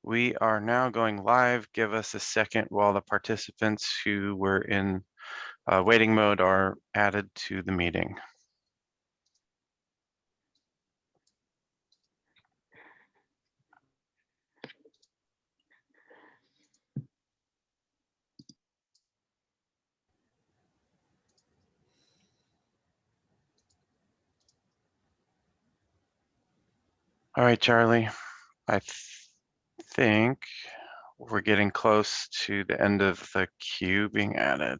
We are now going live. Give us a second while the participants who were in waiting mode are added to the meeting. All right, Charlie, I think we're getting close to the end of the queue being added.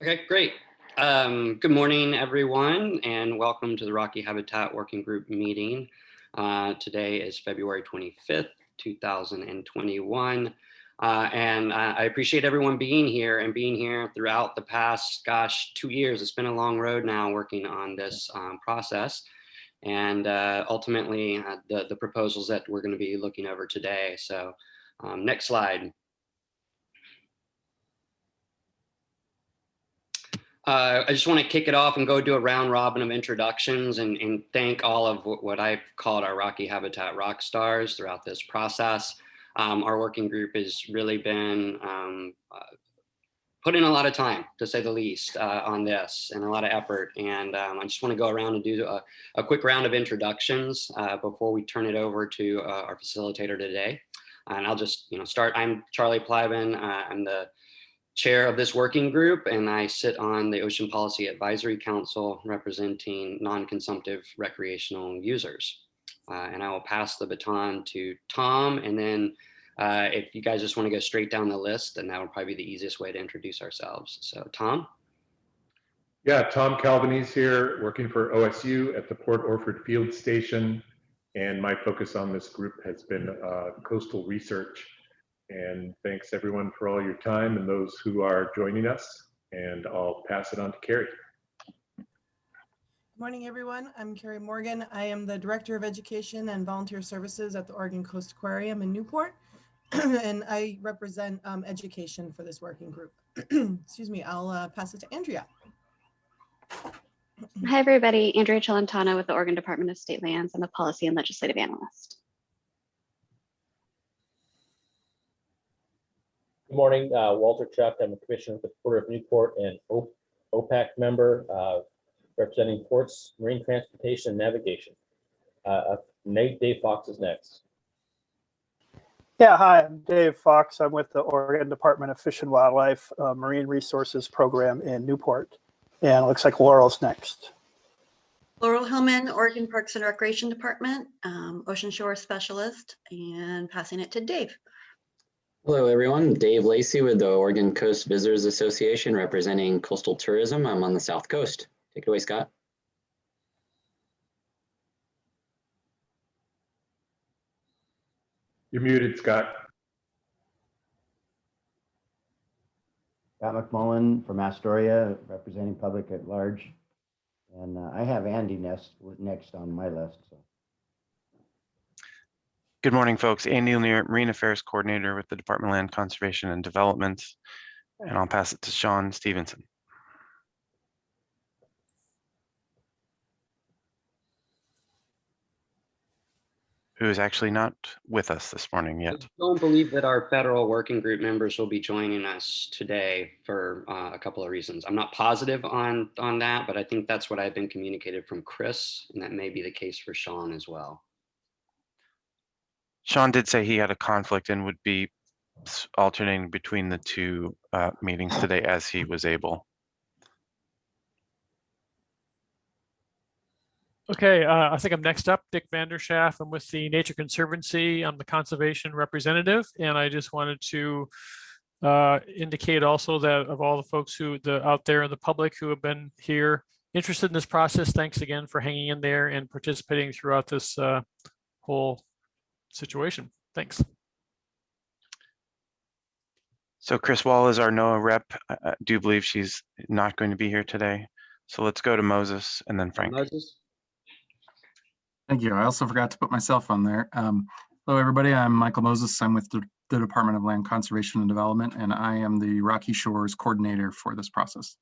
Okay, great. Good morning, everyone, and welcome to the Rocky Habitat Working Group meeting. Today is February 25th, 2021. And I appreciate everyone being here throughout the past, 2 years. It's been a long road now working on this process. And ultimately, the proposals that we're going to be looking over today. So next slide. I just want to kick it off and go do a round robin of introductions and thank all of what I've called our Rocky Habitat rock stars throughout this process. Our working group has really been put in a lot of time, to say the least, on this, and a lot of effort. And I just want to go around and do a quick round of introductions before we turn it over to our facilitator today. And I'll just start. I'm Charlie Plyben. I'm the chair of this working group, and I sit on the Ocean Policy Advisory Council representing non-consumptive recreational users. And I will pass the baton to Tom, and then if you guys just want to go straight down the list, then that would probably be the easiest way to introduce ourselves. So Tom? Yeah, Tom Calvanese here, working for OSU at the Port Orford Field Station, and my focus on this group has been coastal research. And thanks everyone for all your time and those who are joining us. And I'll pass it on to Carrie. Good morning, everyone. I'm Carrie Morgan. I am the Director of Education and Volunteer Services at the Oregon Coast Aquarium in Newport. And I represent education for this working group. Excuse me, I'll pass it to Andrea. Hi, everybody. Andrea Celentano with the Oregon Department of State Lands. I'm a policy and legislative analyst. Good morning, Walter Chuck. I'm a commissioner with the Port of Newport and OPAC member representing ports, marine transportation, and navigation. Dave Fox is next. Yeah, hi, I'm Dave Fox. I'm with the Oregon Department of Fish and Wildlife Marine Resources Program in Newport. And it looks like Laurel's next. Laurel Hillman, Oregon Parks and Recreation Department, Ocean Shore Specialist, and passing it to Dave. Hello, everyone. Dave Lacey with the Oregon Coast Visitors Association representing coastal tourism. I'm on the South Coast. Take it away, Scott. You're muted, Scott. Scott McMullen from Astoria, representing public at large. And I have Andy next on my list. So. Good morning, folks. Andy Lanier, Marine Affairs Coordinator with the Department of Land Conservation and Development. And I'll pass it to Sean Stevenson, who is actually not with us this morning yet. I don't believe that our federal working group members will be joining us today for a couple of reasons. I'm not positive on that, but I think that's what I've been communicated from Chris, and that may be the case for Sean as well. Sean did say he had a conflict and would be alternating between the two meetings today as he was able. Okay, I think I'm next up, Dick Vanderschaff. I'm with the Nature Conservancy. I'm the conservation representative, and I just wanted to indicate also that of all the folks who out there in the public who have been here interested in this process, thanks again for hanging in there and participating throughout this whole situation. Thanks. So Chris Wall is our NOAA rep. I do believe she's not going to be here today. So let's go to Moses and then Frank. Moses. Thank you. I also forgot to put myself on there. Hello, everybody. I'm Michael Moses. I'm with the Department of Land Conservation and Development, and I am the Rocky Shores coordinator for this process.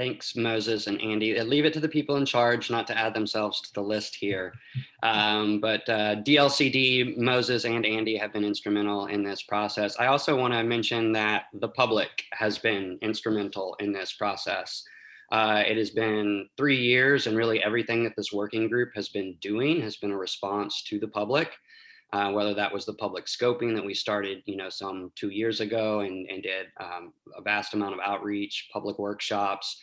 Thanks, Moses and Andy. Leave it to the people in charge not to add themselves to the list here. But DLCD, Moses and Andy have been instrumental in this process. I also want to mention that the public has been instrumental in this process. It has been 3 years, and really everything that this working group has been doing has been a response to the public. Whether that was the public scoping that we started, some 2 years ago and did a vast amount of outreach, public workshops,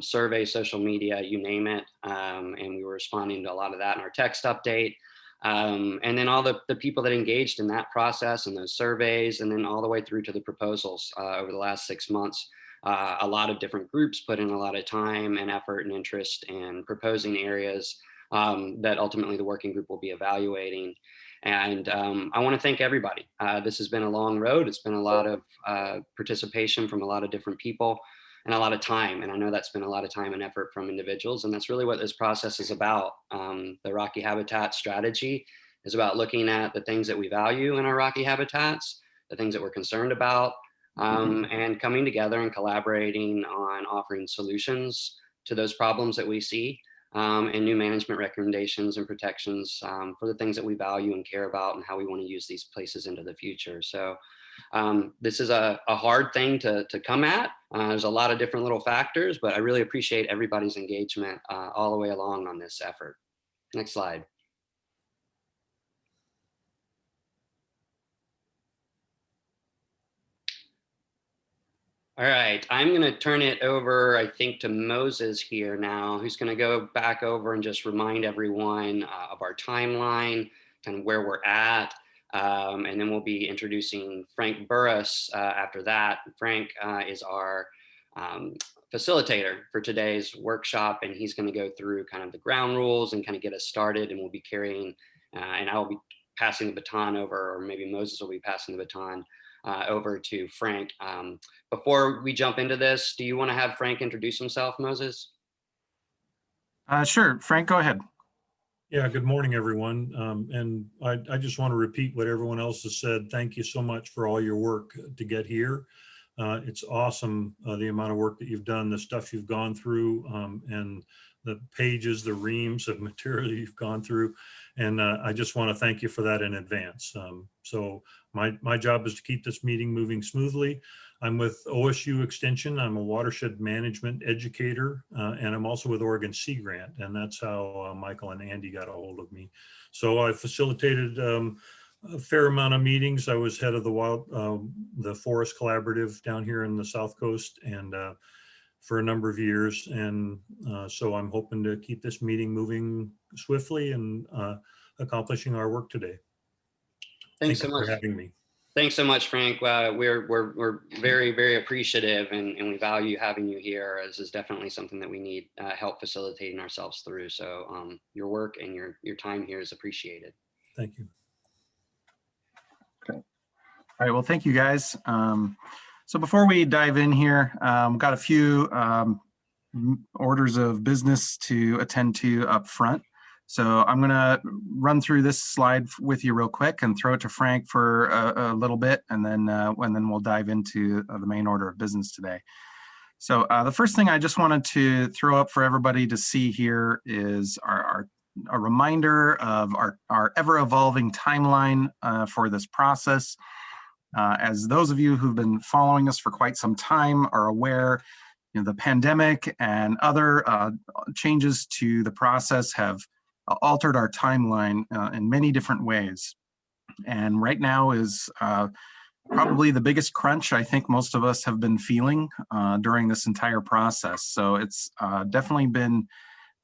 surveys, social media, you name it. And we were responding to a lot of that in our text update. And then all the people that engaged in that process and those surveys, and then all the way through to the proposals over the last 6 months. A lot of different groups put in a lot of time and effort and interest in proposing areas that ultimately the working group will be evaluating. And I want to thank everybody. This has been a long road. It's been a lot of participation from a lot of different people and a lot of time. And I know that's been a lot of time and effort from individuals. And that's really what this process is about. The Rocky Habitat strategy is about looking at the things that we value in our Rocky habitats, the things that we're concerned about, and coming together and collaborating on offering solutions to those problems that we see. And new management recommendations and protections for the things that we value and care about and how we want to use these places into the future. So this is a hard thing to come at. There's a lot of different little factors, but I really appreciate everybody's engagement all the way along on this effort. Next slide. All right, I'm going to turn it over, I think, to Moses here now, who's going to go back over and just remind everyone of our timeline, kind of where we're at. And then we'll be introducing Frank Burris after that. Frank is our facilitator for today's workshop, and he's going to go through kind of the ground rules and kind of get us started. And we'll be carrying, and I'll be passing the baton over, or maybe Moses will be passing the baton over to Frank. Before we jump into this, do you want to have Frank introduce himself, Moses? Sure, Frank, go ahead. Yeah, good morning, everyone. And I just want to repeat what everyone else has said. Thank you so much for all your work to get here. It's awesome, the amount of work that you've done, the stuff you've gone through, and the pages, the reams of material you've gone through. And I just want to thank you for that in advance. So my job is to keep this meeting moving smoothly. I'm with OSU Extension. I'm a watershed management educator, and I'm also with Oregon Sea Grant. And that's how Michael and Andy got a hold of me. So I facilitated a fair amount of meetings. I was head of the Forest Collaborative down here in the South Coast, and for a number of years. And so I'm hoping to keep this meeting moving swiftly and accomplishing our work today. Thanks so much for having me. Thanks so much, Frank. We're very, very appreciative, and we value having you here. This is definitely something that we need help facilitating ourselves through. So your work and your time here is appreciated. Thank you. Okay. All right. Well, thank you, guys. So before we dive in here, got a few orders of business to attend to up front. So I'm going to run through this slide with you real quick and throw it to Frank for a little bit, and then we'll dive into the main order of business today. So the first thing I just wanted to throw up for everybody to see here is a reminder of our ever-evolving timeline for this process. As those of you who've been following us for quite some time are aware, the pandemic and other changes to the process have altered our timeline in many different ways. And right now is probably the biggest crunch I think most of us have been feeling during this entire process. So it's definitely been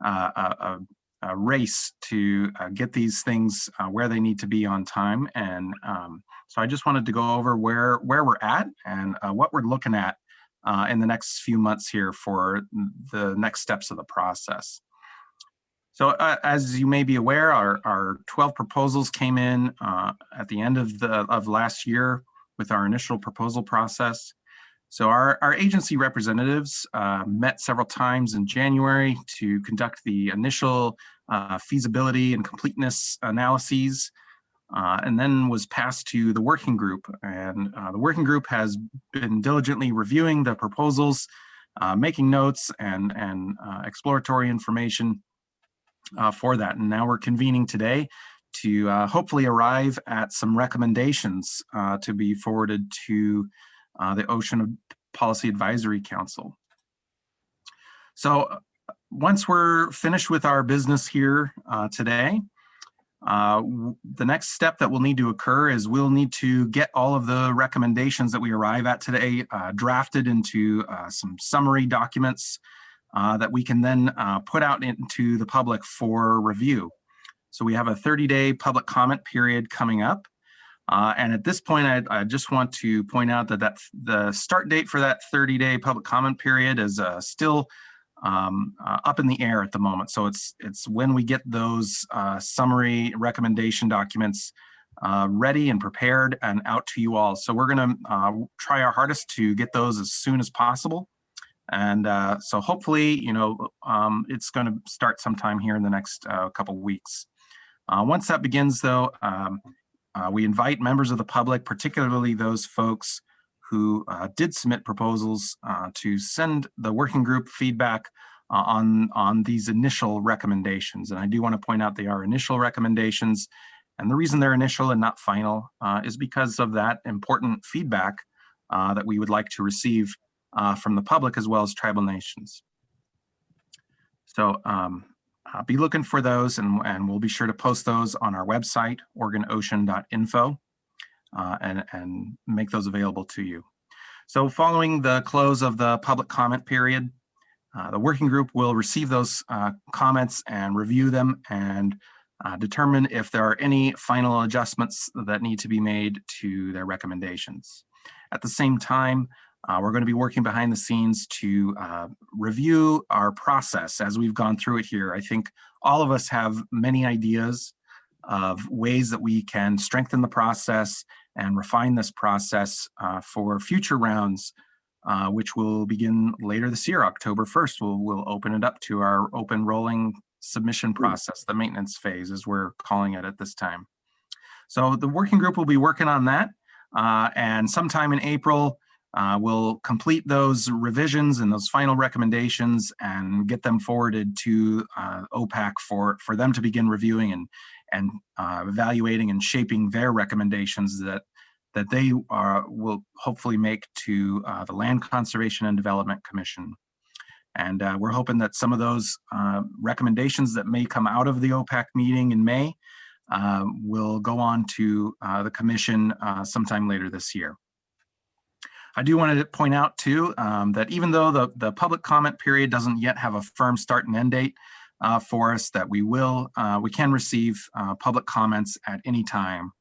a race to get these things where they need to be on time. And so I just wanted to go over where we're at and what we're looking at in the next few months here for the next steps of the process. So as you may be aware, our 12 proposals came in at the end of last year with our initial proposal process. So our agency representatives met several times in January to conduct the initial feasibility and completeness analyses, and then was passed to the working group. And the working group has been diligently reviewing the proposals making notes and exploratory information for that. And now we're convening today to hopefully arrive at some recommendations to be forwarded to the Ocean Policy Advisory Council. So once we're finished with our business here today, the next step that will need to occur is we'll need to get all of the recommendations that we arrive at today drafted into some summary documents that we can then put out into the public for review. So we have a 30-day public comment period coming up. And at this point, I just want to point out that the start date for that 30-day public comment period is still up in the air at the moment. So it's when we get those summary recommendation documents ready and prepared and out to you all. So we're going to try our hardest to get those as soon as possible. And so hopefully, it's going to start sometime here in the next couple of weeks. Once that begins, though, we invite members of the public, particularly those folks who did submit proposals, to send the working group feedback on these initial recommendations. And I do want to point out they are initial recommendations. And the reason they're initial and not final is because of that important feedback that we would like to receive from the public as well as tribal nations. So be looking for those, and we'll be sure to post those on our website, OregonOcean.info, and make those available to you. So following the close of the public comment period, the working group will receive those comments and review them and determine if there are any final adjustments that need to be made to their recommendations. At the same time, we're going to be working behind the scenes to review our process as we've gone through it here. I think all of us have many ideas of ways that we can strengthen the process and refine this process for future rounds, which will begin later this year, October 1st. We'll open it up to our open rolling submission process, the maintenance phase, as we're calling it at this time. So the working group will be working on that, and sometime in April, we'll complete those revisions and those final recommendations and get them forwarded to OPAC for them to begin reviewing and evaluating and shaping their recommendations that they will hopefully make to the Land Conservation and Development Commission. And we're hoping that some of those recommendations that may come out of the OPAC meeting in May will go on to the commission sometime later this year. I do want to point out too that even though the public comment period doesn't yet have a firm start and end date for us, that we can receive public comments at any time.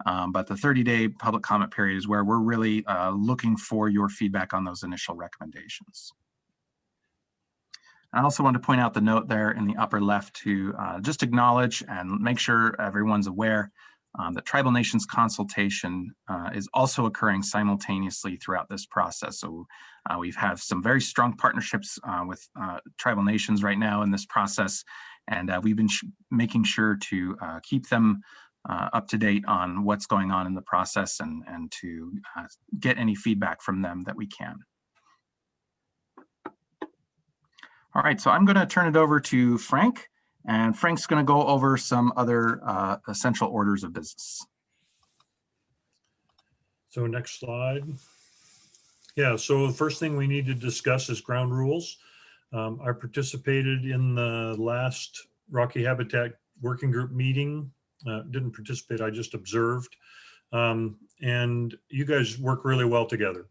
But the 30-day public comment period is where we're really looking for your feedback on those initial recommendations. I also want to point out the note there in the upper left to just acknowledge and make sure everyone's aware that Tribal Nations consultation is also occurring simultaneously throughout this process. So we've had some very strong partnerships with Tribal Nations right now in this process, and we've been making sure to keep them up to date on what's going on in the process and to get any feedback from them that we can. All right, so I'm going to turn it over to Frank. And Frank's going to go over some other essential orders of business. So next slide. Yeah, so the first thing we need to discuss is ground rules. I participated in the last Rocky Habitat Working Group meeting. Didn't participate, I just observed. And you guys work really well together.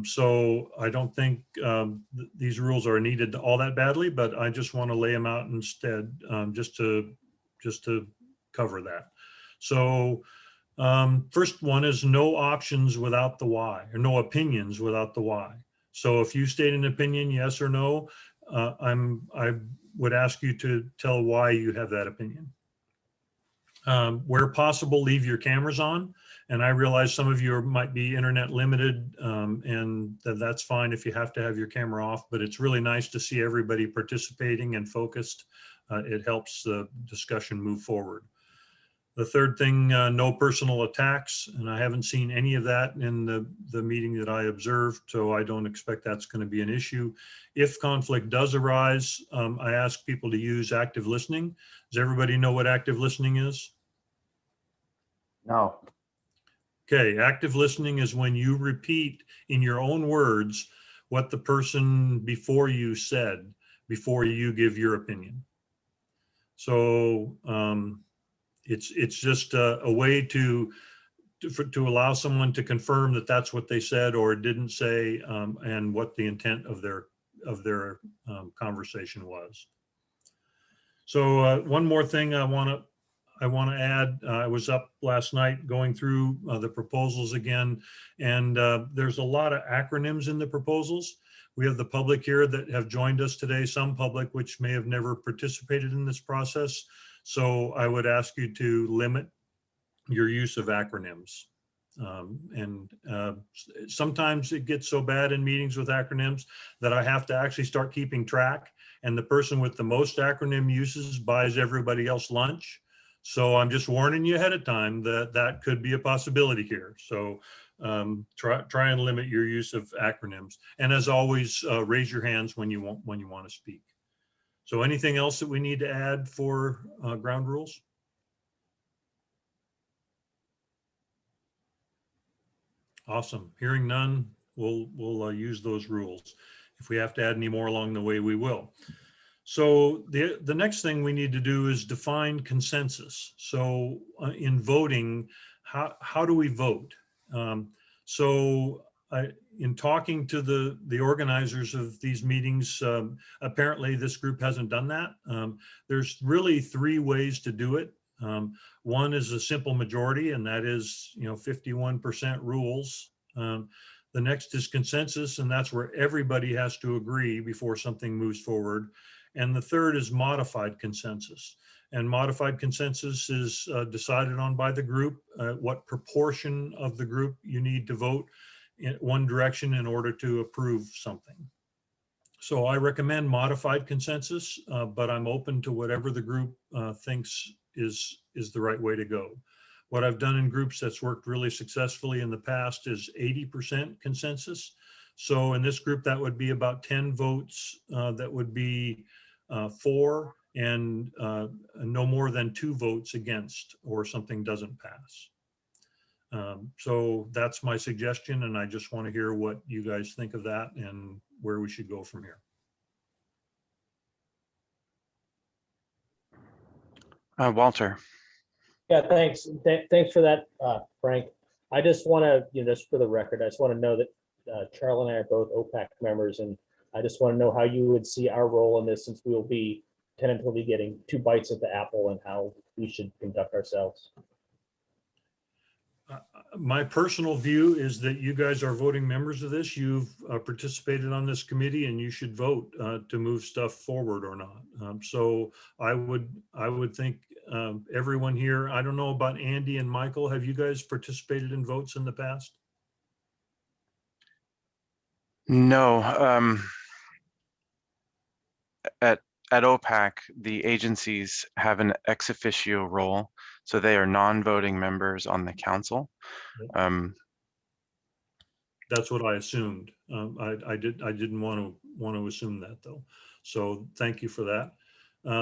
So I don't think these rules are needed all that badly, but I just want to lay them out instead, just to cover that. So first one is no options without the why, or no opinions without the why. So if you state an opinion, yes or no, I would ask you to tell why you have that opinion. Where possible, leave your cameras on. And I realize some of you might be internet limited, and that's fine if you have to have your camera off, but it's really nice to see everybody participating and focused. It helps the discussion move forward. The third thing, no personal attacks, and I haven't seen any of that in the meeting that I observed, so I don't expect that's going to be an issue. If conflict does arise, I ask people to use active listening. Does everybody know what active listening is? No. Okay, active listening is when you repeat in your own words what the person before you said before you give your opinion. So it's just a way to allow someone to confirm that that's what they said or didn't say, and what the intent of their conversation was. So one more thing I want to add. I was up last night going through the proposals again, and there's a lot of acronyms in the proposals. We have the public here that have joined us today, some public which may have never participated in this process. So I would ask you to limit your use of acronyms. Sometimes it gets so bad in meetings with acronyms that I have to actually start keeping track, and the person with the most acronym uses buys everybody else lunch. So I'm just warning you ahead of time that that could be a possibility here. So try and limit your use of acronyms. And as always, raise your hands when you want to speak. So anything else that we need to add for ground rules? Awesome. Hearing none, we'll use those rules. If we have to add any more along the way, we will. So the next thing we need to do is define consensus. So in voting, how do we vote? In talking to the organizers of these meetings, apparently this group hasn't done that. There's really three ways to do it. One is a simple majority, and that is 51% rules. The next is consensus, and that's where everybody has to agree before something moves forward. And the third is modified consensus. And modified consensus is decided on by the group, what proportion of the group you need to vote in one direction in order to approve something. So I recommend modified consensus, but I'm open to whatever the group thinks is the right way to go. What I've done in groups that's worked really successfully in the past is 80% consensus. So in this group, that would be about 10 votes that would be for, and no more than 2 votes against, or something doesn't pass. So that's my suggestion, and I just want to hear what you guys think of that and where we should go from here. Walter. Yeah, thanks. Thanks for that, Frank. I just want to, just for the record, I just want to know that Charlie and I are both OPAC members, and I just want to know how you would see our role in this, since we will be tentatively getting 2 bites at the apple, and how we should conduct ourselves. My personal view is that you guys are voting members of this. You've participated on this committee, and you should vote to move stuff forward or not. So I would think everyone here, I don't know about Andy and Michael, have you guys participated in votes in the past? No. At OPAC, the agencies have an ex officio role, so they are non-voting members on the council. That's what I assumed. I didn't want to assume that, though. So thank you for that.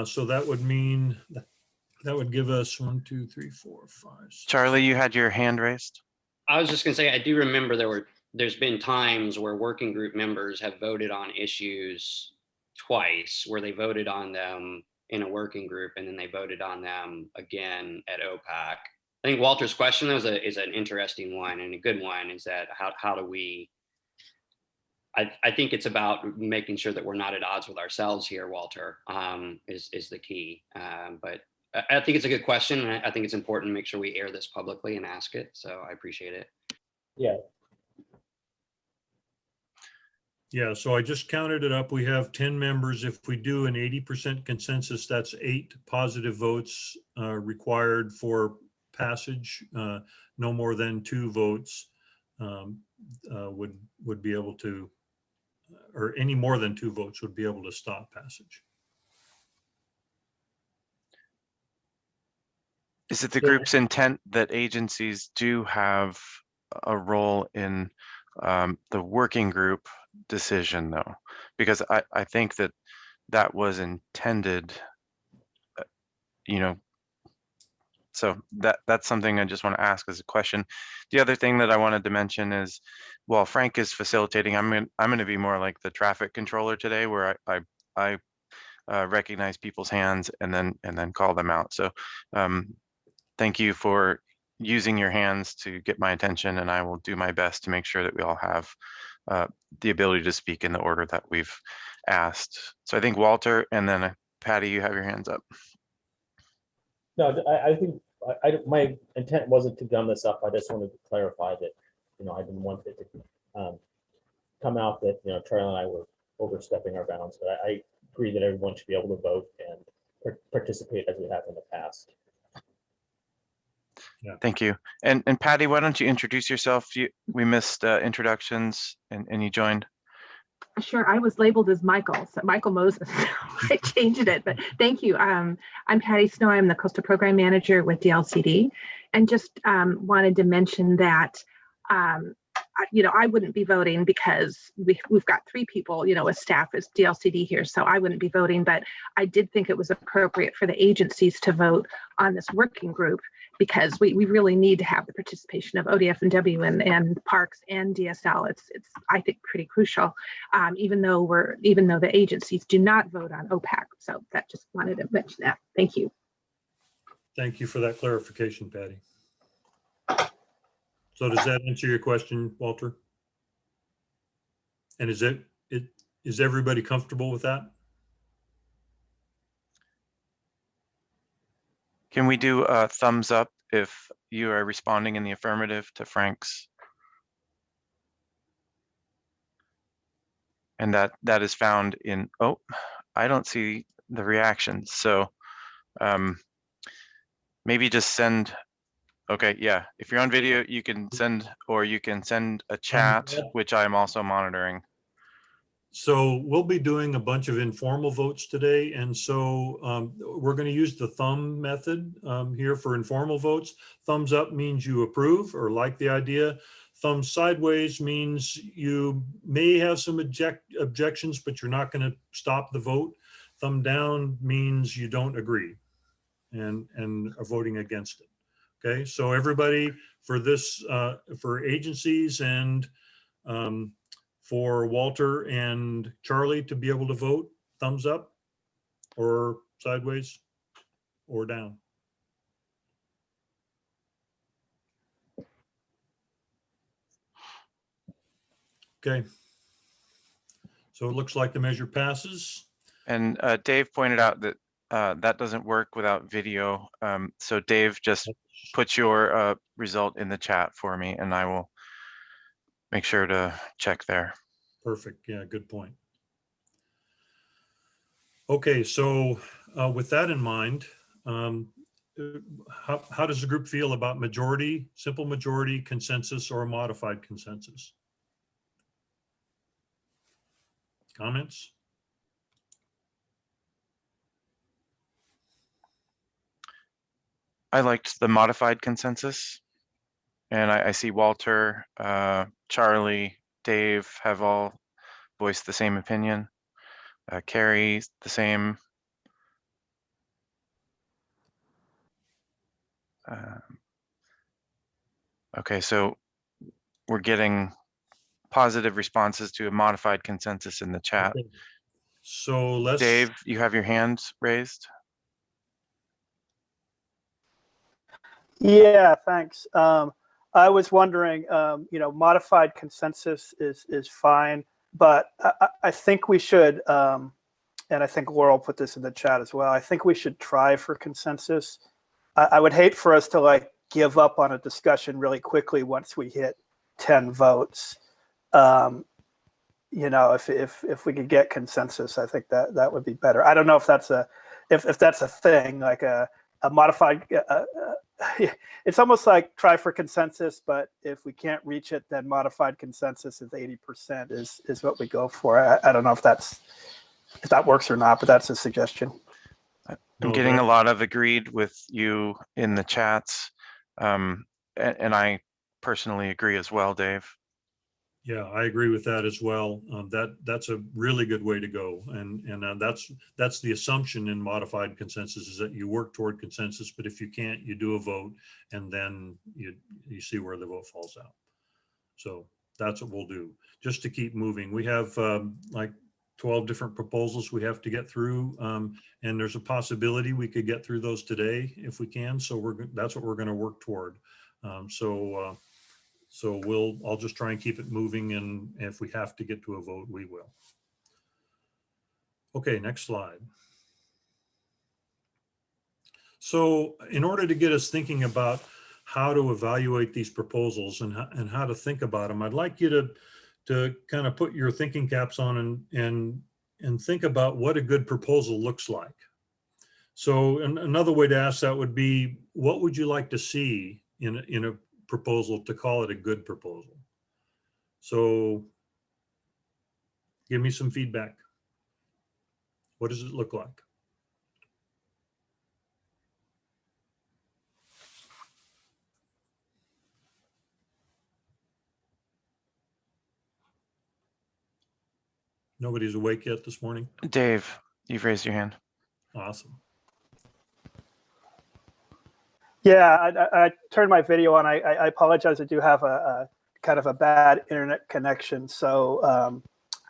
So that would mean that would give us 1, 2, 3, 4, 5, 6. Charlie, you had your hand raised. I was just going to say, I do remember there's been times where working group members have voted on issues twice, where they voted on them in a working group and then they voted on them again at OPAC. I think Walter's question is an interesting one, and a good one, is that how do we, I think it's about making sure that we're not at odds with ourselves here, Walter, is the key. But I think it's a good question, and I think it's important to make sure we air this publicly and ask it. So I appreciate it. Yeah. Yeah, so I just counted it up. We have 10 members. If we do an 80% consensus, that's 8 positive votes required for passage. No more than 2 votes would be able to, or any more than 2 votes would be able to stop passage. Is it the group's intent that agencies do have a role in the working group decision though? Because I think that that was intended, you know, so that's something I just want to ask as a question. The other thing that I wanted to mention is, while Frank is facilitating, I'm going to be more like the traffic controller today, where I recognize people's hands and then call them out. So thank you for using your hands to get my attention, and I will do my best to make sure that we all have the ability to speak in the order that we've asked. So I think Walter, and then Patty, you have your hands up. No, I think my intent wasn't to gum this up. I just wanted to clarify that, I didn't want it to come out that, Charlie and I were overstepping our bounds, but I agree that everyone should be able to vote and participate as we have in the past. Yeah. Thank you. And Patty, why don't you introduce yourself? We missed introductions and you joined. Sure, I was labeled as Michael, so Michael Moses. I changed it, but thank you. I'm Patty Snow. I'm the Coastal Program Manager with DLCD, and just wanted to mention that I wouldn't be voting because we've got 3 people, as staff as DLCD here, so I wouldn't be voting, but I did think it was appropriate for the agencies to vote on this working group because we really need to have the participation of ODF&W and Parks and DSL. It's I think pretty crucial, even though the agencies do not vote on OPAC. So that just wanted to mention that. Thank you. Thank you for that clarification, Patty. So does that answer your question, Walter? And is everybody comfortable with that? Can we do a thumbs up if you are responding in the affirmative to Frank's? And that is found in, oh, I don't see the reactions. So maybe just send, okay, yeah. If you're on video, you can send, or you can send a chat, which I'm also monitoring. So we'll be doing a bunch of informal votes today. And so we're going to use the thumb method here for informal votes. Thumbs up means you approve or like the idea. Thumbs sideways means you may have some objections, but you're not going to stop the vote. Thumb down means you don't agree and are voting against it. Okay, so everybody for this, for agencies and for Walter and Charlie to be able to vote, thumbs up or sideways or down. Okay. So it looks like the measure passes. And Dave pointed out that that doesn't work without video. So Dave, just put your result in the chat for me and I will make sure to check there. Perfect. Yeah, good point. Okay, so with that in mind, how does the group feel about majority, simple majority, consensus, or a modified consensus? Comments? I liked the modified consensus. And I see Walter, Charlie, Dave have all voiced the same opinion. Carrie, the same. Okay, so we're getting positive responses to a modified consensus in the chat. Okay. So let's. Dave, you have your hand raised. Yeah, thanks. I was wondering, modified consensus is fine, but I think we should, and I think Laurel put this in the chat as well, I think we should try for consensus. I would hate for us to give up on a discussion really quickly once we hit 10 votes. If we could get consensus, I think that would be better. I don't know if that's a thing, like a modified, it's almost like try for consensus, but if we can't reach it, then modified consensus is 80% is what we go for. I don't know if that works or not, but that's a suggestion. I'm No, getting that- a lot of agreed with you in the chats. And I personally agree as well, Dave. Yeah, I agree with that as well. That's a really good way to go, and that's the assumption in modified consensus, is that you work toward consensus, but if you can't, you do a vote, and then you see where the vote falls out. So that's what we'll do, just to keep moving. We have like 12 different proposals we have to get through, and there's a possibility we could get through those today if we can. So that's what we're going to work toward. So I'll just try and keep it moving, and if we have to get to a vote, we will. Okay, next slide. So in order to get us thinking about how to evaluate these proposals and how to think about them, I'd like you to kind of put your thinking caps on and think about what a good proposal looks like. So another way to ask that would be, what would you like to see in a proposal to call it a good proposal? So give me some feedback. What does it look like? Nobody's awake yet this morning? Dave, you've raised your hand. Awesome. Yeah, I turned my video on. I apologize. I do have a kind of a bad internet connection, so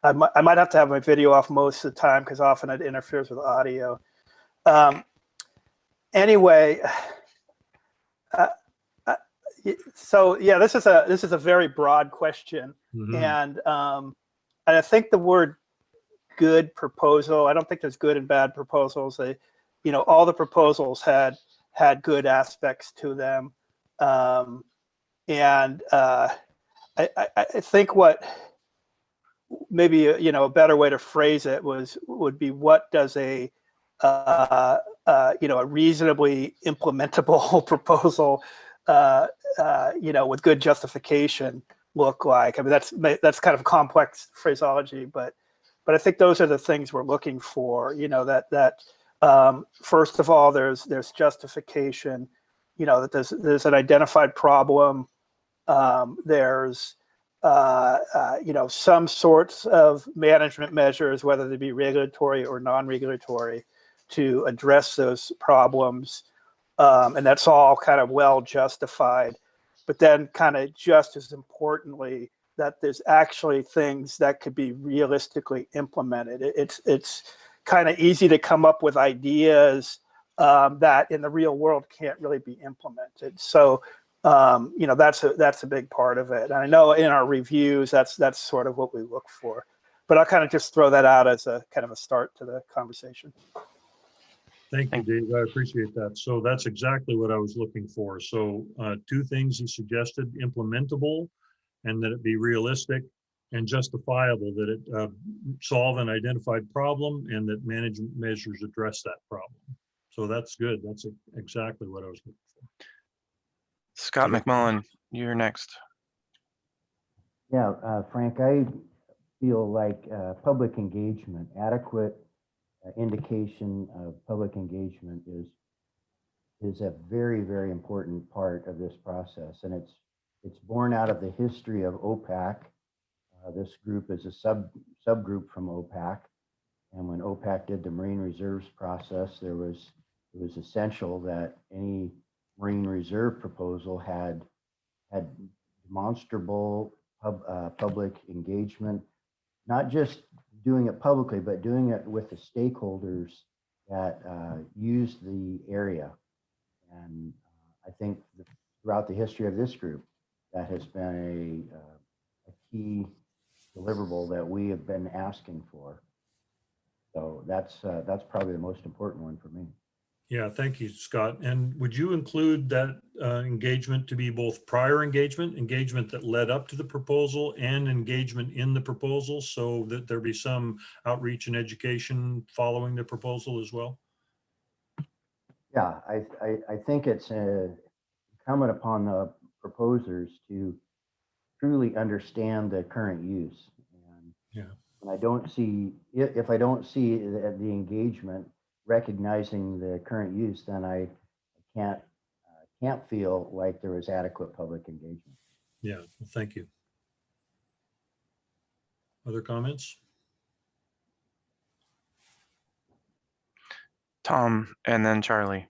I might have to have my video off most of the time because often it interferes with audio. Anyway, so yeah, this is a very broad question, and I think the word "good proposal." I don't think there's good and bad proposals. All the proposals had good aspects to them, and I think what maybe a better way to phrase it would be, what does a reasonably implementable proposal with good justification look like? I mean, that's kind of complex phraseology, but I think those are the things we're looking for. First of all, there's justification. That there's an identified problem. There's some sorts of management measures, whether they be regulatory or non-regulatory, to address those problems, and that's all kind of well justified. But then, kind of just as importantly, that there's actually things that could be realistically implemented. It's kind of easy to come up with ideas that in the real world can't really be implemented. So that's a big part of it. And I know in our reviews that's sort of what we look for. But I'll kind of just throw that out as a kind of a start to the conversation. Thank you, Dave. I appreciate that. So that's exactly what I was looking for. So two things he suggested: implementable, and that it be realistic, and justifiable, that it solve an identified problem, and that management measures address that problem. So that's good. That's exactly what I was looking for. Scott McMullen, you're next. Yeah, Frank, I feel like public engagement, adequate indication of public engagement is a very, very important part of this process, and it's born out of the history of OPAC. This group is a subgroup from OPAC, and when OPAC did the Marine Reserves process, it was essential that any Marine Reserve proposal had demonstrable public engagement, not just doing it publicly, but doing it with the stakeholders that use the area. And I think throughout the history of this group, that has been a key deliverable that we have been asking for. So that's probably the most important one for me. Yeah, thank you, Scott. And would you include that engagement to be both prior engagement that led up to the proposal, and engagement in the proposal, so that there be some outreach and education following the proposal as well? Yeah, I think it's incumbent upon the proposers to truly understand the current use. And yeah, I don't see, if I don't see the engagement, recognizing the current use, then I can't feel like there was adequate public engagement. Yeah, well, thank you. Other comments? Tom, and then Charlie.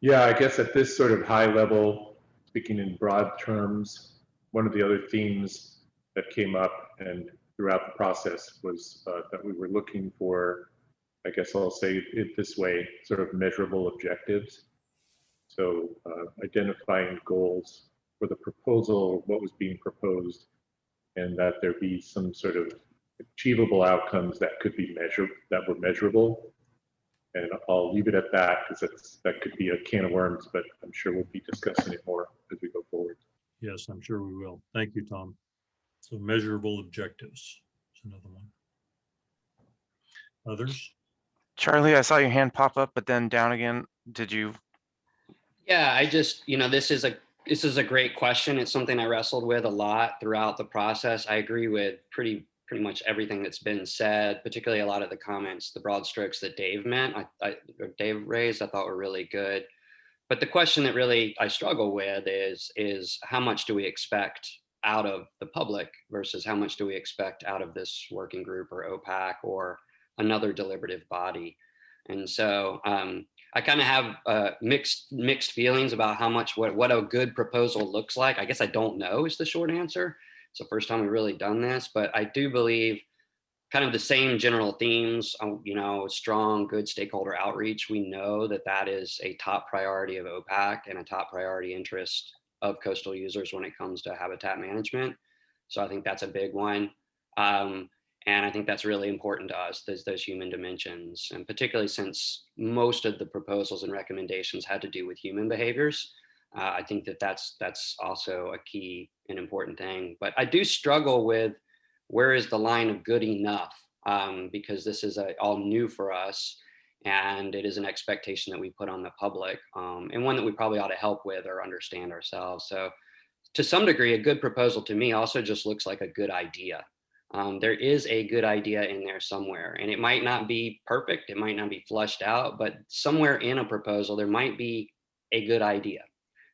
Yeah, I guess at this sort of high level, speaking in broad terms, one of the other themes that came up and throughout the process was that we were looking for, I guess I'll say it this way, sort of measurable objectives. So identifying goals for the proposal, what was being proposed, and that there be some sort of achievable outcomes that could be measured, that were measurable. And I'll leave it at that because that could be a can of worms, but I'm sure we'll be discussing it more as we go forward. Yes, I'm sure we will. Thank you, Tom. So measurable objectives is another one. Others? Charlie, I saw your hand pop up, but then down again. Did you? Yeah, I just, this is a great question. It's something I wrestled with a lot throughout the process. I agree with pretty much everything that's been said, particularly a lot of the comments, the broad strokes that Dave Dave raised, I thought were really good. But the question that really I struggle with is how much do we expect out of the public versus how much do we expect out of this working group or OPAC or another deliberative body? And so I kind of have mixed feelings about how much what a good proposal looks like. I guess I don't know is the short answer. It's the first time we've really done this, but I do believe kind of the same general themes, strong, good stakeholder outreach. We know that that is a top priority of OPAC and a top priority interest of coastal users when it comes to habitat management. So I think that's a big one. And I think that's really important to us, those human dimensions, and particularly since most of the proposals and recommendations had to do with human behaviors. I think that that's also a key and important thing. But I do struggle with where is the line of good enough, because this is all new for us, and it is an expectation that we put on the public, and one that we probably ought to help with or understand ourselves. So to some degree, a good proposal to me also just looks like a good idea. There is a good idea in there somewhere, and it might not be perfect, it might not be flushed out, but somewhere in a proposal, there might be a good idea.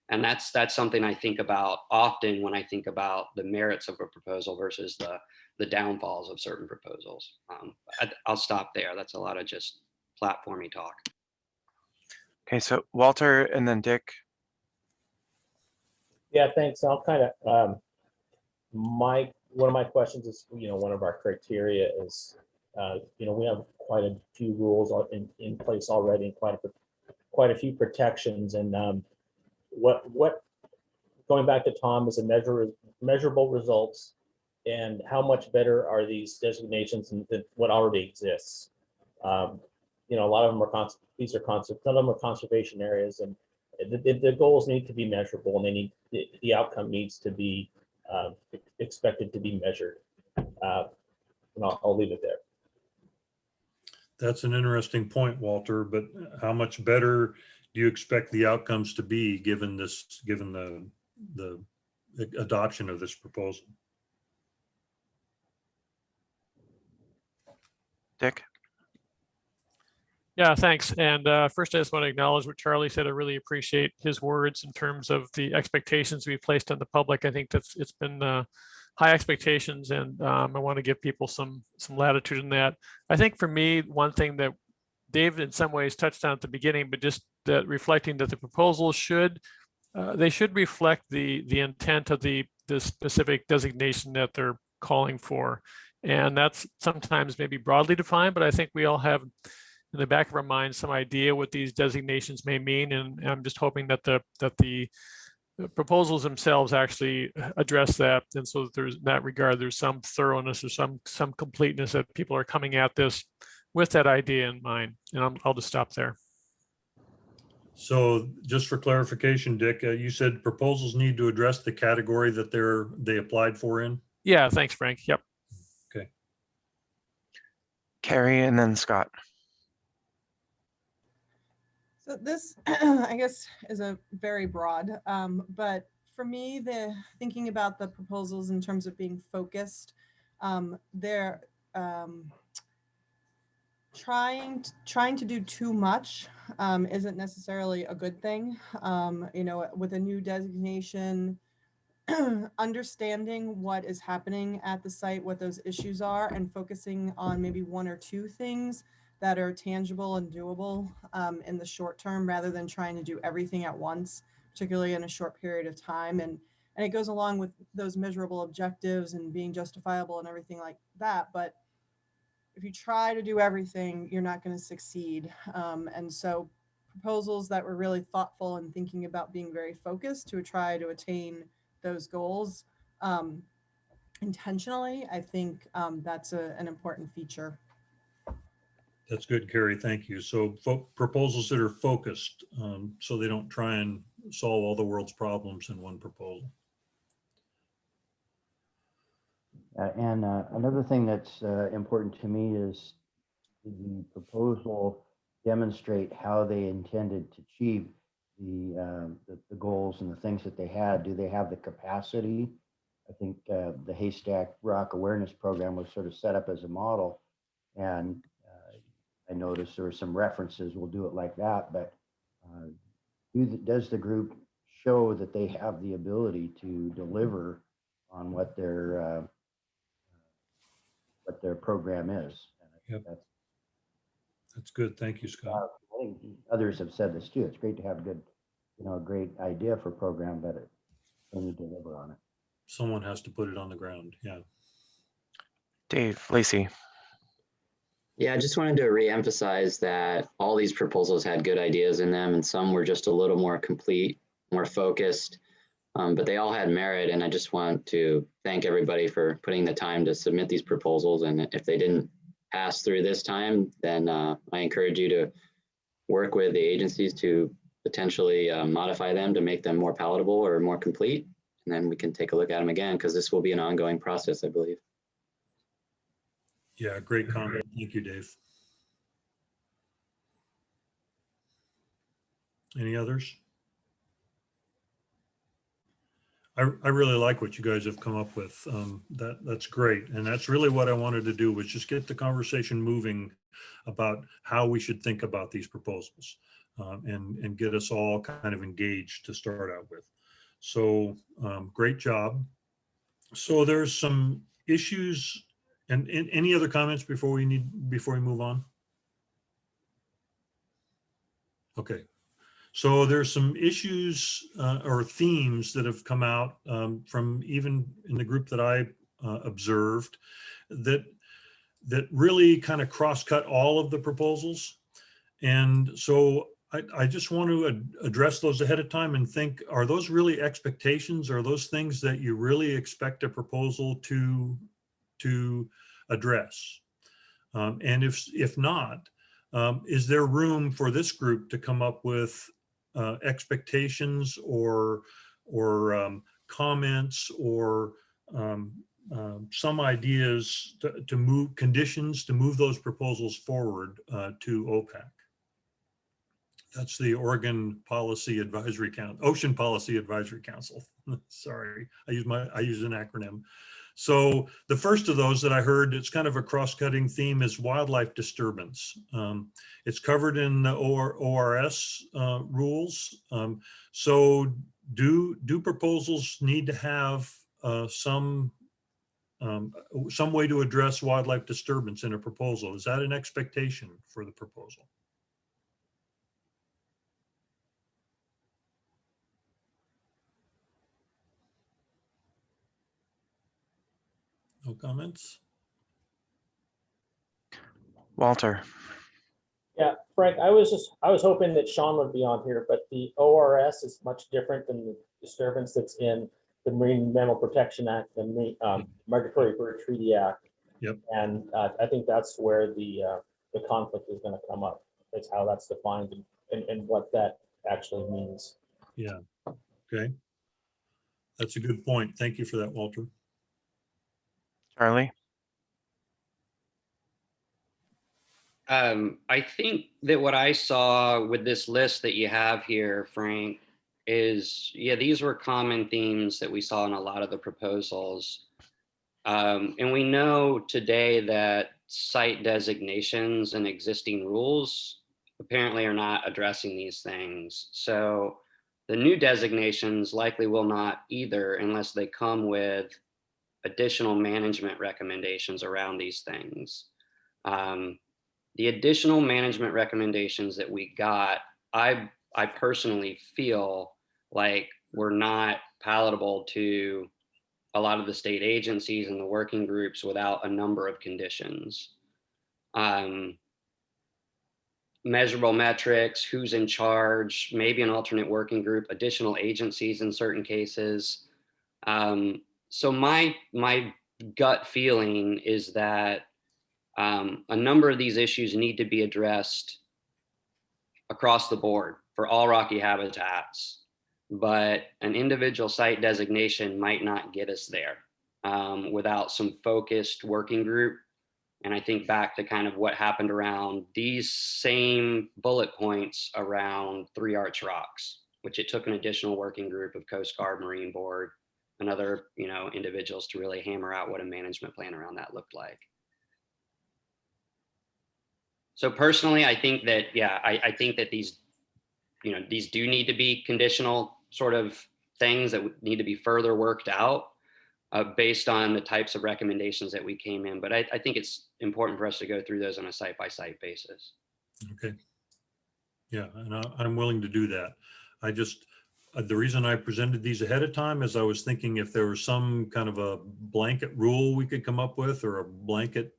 And that's something I think about often when I think about the merits of a proposal versus the downfalls of certain proposals. I'll stop there. That's a lot of just platformy talk. Okay, so Walter and then Dick. Yeah, thanks. I'll kind of, one of my questions is, one of our criteria is, we have quite a few rules in place already, and quite a few protections. And what going back to Tom is a measurable results, and how much better are these designations than what already exists? A lot of them are some of them are conservation areas, and the goals need to be measurable, and they need the outcome needs to be expected to be measured. And I'll leave it there. That's an interesting point, Walter, but how much better do you expect the outcomes to be given the adoption of this proposal? Dick? Yeah, thanks. And first, I just want to acknowledge what Charlie said. I really appreciate his words in terms of the expectations we placed on the public. I think it's been high expectations, and I want to give people some latitude in that. I think for me, one thing that David in some ways touched on at the beginning, but just that reflecting that the proposals should reflect the intent of the specific designation that they're calling for. And that's sometimes maybe broadly defined, but I think we all have in the back of our minds some idea what these designations may mean. And I'm just hoping that the proposals themselves actually address that. And so there's in that regard, there's some thoroughness or some completeness that people are coming at this with that idea in mind. And I'll just stop there. So just for clarification, Dick, you said proposals need to address the category that they applied for in? Yeah, thanks, Frank. Yep. Okay. Carrie and then Scott. So this, I guess, is a very broad, but for me, thinking about the proposals in terms of being focused, trying to do too much isn't necessarily a good thing. You know, with a new designation, understanding what is happening at the site, what those issues are, and focusing on maybe one or two things that are tangible and doable in the short term, rather than trying to do everything at once, particularly in a short period of time. And it goes along with those measurable objectives and being justifiable and everything like that. But if you try to do everything, you're not going to succeed. And so proposals that were really thoughtful and thinking about being very focused to try to attain those goals intentionally, I think that's an important feature. That's good, Carrie. Thank you. So proposals that are focused, so they don't try and solve all the world's problems in one proposal. And another thing that's important to me is the proposal demonstrate how they intended to achieve the goals and the things that they had. Do they have the capacity? I think the Haystack Rock Awareness Program was sort of set up as a model, and I noticed there were some references, we'll do it like that, but does the group show that they have the ability to deliver on what their program is? And I think that's good. Thank you, Scott. I think others have said this too. It's great to have a good, a great idea for a program, but they need to deliver on it. Someone has to put it on the ground. Yeah. Dave Lacey. Yeah, I just wanted to reemphasize that all these proposals had good ideas in them, and some were just a little more complete, more focused, but they all had merit. And I just want to thank everybody for putting the time to submit these proposals. And if they didn't pass through this time, then I encourage you to work with the agencies to potentially modify them to make them more palatable or more complete. And then we can take a look at them again, because this will be an ongoing process, I believe. Yeah, great comment. Thank you, Dave. Any others? I really like what you guys have come up with. That's great. And that's really what I wanted to do, was just get the conversation moving about how we should think about these proposals and get us all kind of engaged to start out with. So great job. So there's some issues, and any other comments before we move on? Okay. So there's some issues or themes that have come out from even in the group that I observed that really kind of cross-cut all of the proposals. And so I just want to address those ahead of time and think, are those really expectations? Are those things that you really expect a proposal to address? And if not, is there room for this group to come up with expectations or comments or some ideas to move conditions to move those proposals forward to OPAC? That's the Oregon Policy Advisory Council, Ocean Policy Advisory Council. Sorry, I use an acronym. So the first of those that I heard, it's kind of a cross-cutting theme, is wildlife disturbance. It's covered in the ORS rules. So do proposals need to have some way to address wildlife disturbance in a proposal? Is that an expectation for the proposal? No comments? Walter. Yeah, Frank, I was hoping that Sean would be on here, but the ORS is much different than the disturbance that's in the Marine Mammal Protection Act and the Migratory Bird Treaty Act. Yep. And I think that's where the conflict is going to come up. It's how that's defined and what that actually means. Yeah. Okay. That's a good point. Thank you for that, Walter. Charlie. I think that what I saw with this list that you have here, Frank, is, yeah, these were common themes that we saw in a lot of the proposals. And we know today that site designations and existing rules apparently are not addressing these things. So the new designations likely will not either unless they come with additional management recommendations around these things. The additional management recommendations that we got, I personally feel like were not palatable to a lot of the state agencies and the working groups without a number of conditions. Measurable metrics, who's in charge, maybe an alternate working group, additional agencies in certain cases. So my gut feeling is that a number of these issues need to be addressed across the board for all rocky habitats, but an individual site designation might not get us there without some focused working group. And I think back to kind of what happened around these same bullet points around Three Arch Rocks, which it took an additional working group of Coast Guard, Marine Board, and other, individuals to really hammer out what a management plan around that looked like. So personally, I think that, I think that these do need to be conditional sort of things that need to be further worked out based on the types of recommendations that we came in. But I think it's important for us to go through those on a site-by-site basis. Okay. Yeah, and I'm willing to do that. I just, the reason I presented these ahead of time is I was thinking if there was some kind of a blanket rule we could come up with, or a blanket,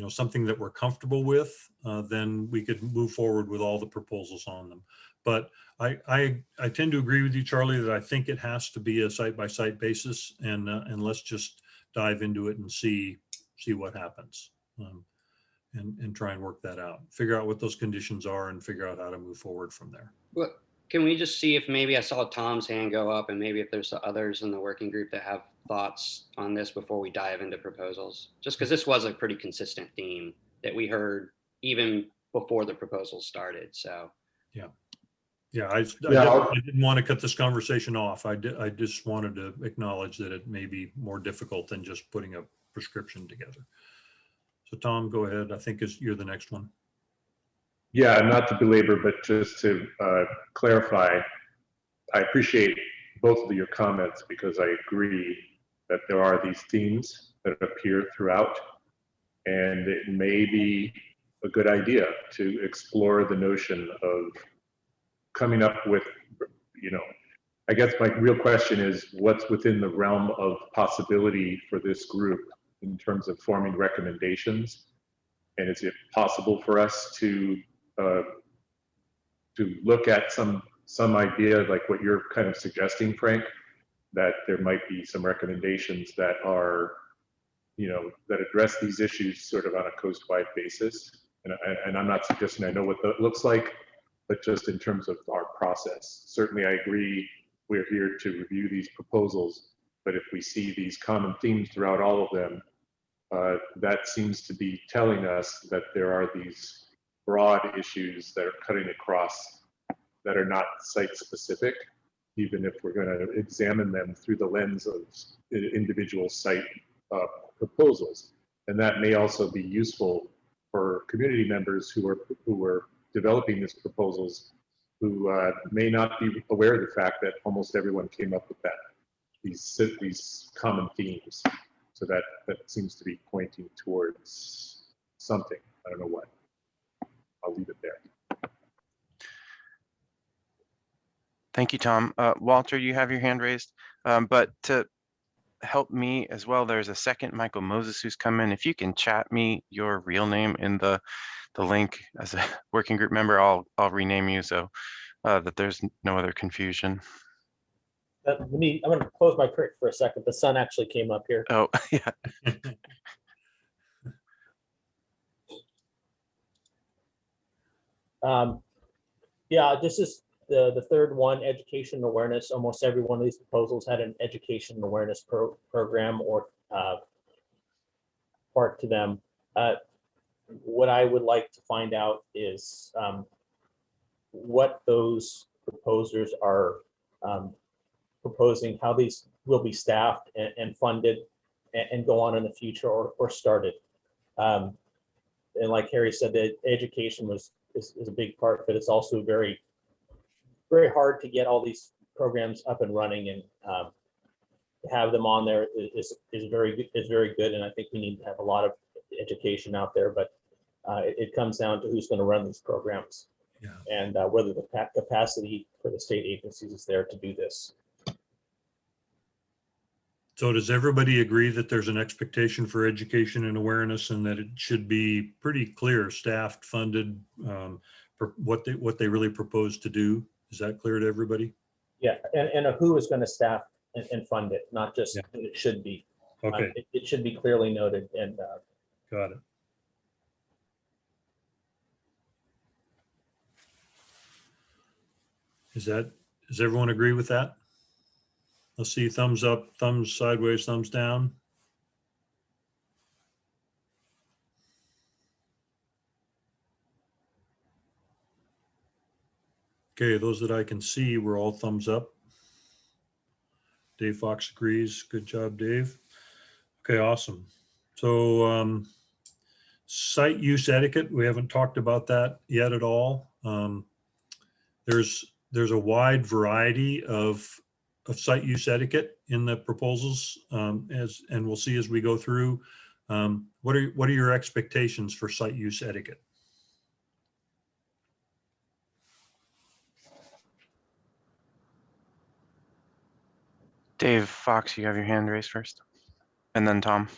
something that we're comfortable with, then we could move forward with all the proposals on them. But I tend to agree with you, Charlie, that I think it has to be a site-by-site basis, and let's just dive into it and see what happens, and try and work that out. Figure out what those conditions are and figure out how to move forward from there. Well, can we just see if maybe I saw Tom's hand go up, and maybe if there's others in the working group that have thoughts on this before we dive into proposals? Just because this was a pretty consistent theme that we heard even before the proposals started. So I didn't want to cut this conversation off. I just wanted to acknowledge that it may be more difficult than just putting a prescription together. So Tom, go ahead. I think you're the next one. Yeah, not to belabor, but just to clarify, I appreciate both of your comments because I agree that there are these themes that appear throughout, and it may be a good idea to explore the notion of coming up with, I guess my real question is what's within the realm of possibility for this group in terms of forming recommendations, and is it possible for us to look at some idea like what you're kind of suggesting, Frank, that there might be some recommendations that are, that address these issues sort of on a coast-wide basis. And I'm not suggesting I know what that looks like, but just in terms of our process. Certainly I agree we're here to review these proposals, but if we see these common themes throughout all of them, that seems to be telling us that there are these broad issues that are cutting across that are not site specific, even if we're going to examine them through the lens of individual site proposals. And that may also be useful for community members who are developing these proposals, who may not be aware of the fact that almost everyone came up with these common themes. So that seems to be pointing towards something. I don't know what. I'll leave it there. Thank you, Tom. Walter, you have your hand raised, but to help me as well, there's a second Michael Moses who's come in. If you can chat me your real name in the link as a working group member, I'll rename you so that there's no other confusion. I'm going to close my crick for a second. The sun actually came up here. Oh, yeah. This is the third one, education awareness. Almost every one of these proposals had an education awareness program or part to them. What I would like to find out is what those proposers are proposing, how these will be staffed and funded and go on in the future or started. And like Harry said, the education is a big part, but it's also very, very hard to get all these programs up and running, and to have them on there is very good. And I think we need to have a lot of education out there, but it comes down to who's going to run these programs, and whether the capacity for the state agencies is there to do this. So does everybody agree that there's an expectation for education and awareness, and that it should be pretty clear, staffed, funded, for what they really propose to do? Is that clear to everybody? Yeah, and who is going to staff and fund it, not just that it should be. Okay. It should be clearly noted. And got it. Does everyone agree with that? Let's see, thumbs up, thumbs sideways, thumbs down. Okay, those that I can see were all thumbs up. Dave Fox agrees. Good job, Dave. Okay, awesome. So site use etiquette, we haven't talked about that yet at all. There's a wide variety of site use etiquette in the proposals, and we'll see as we go through. What are your expectations for site use etiquette? Dave Fox, you have your hand raised first, and then Tom.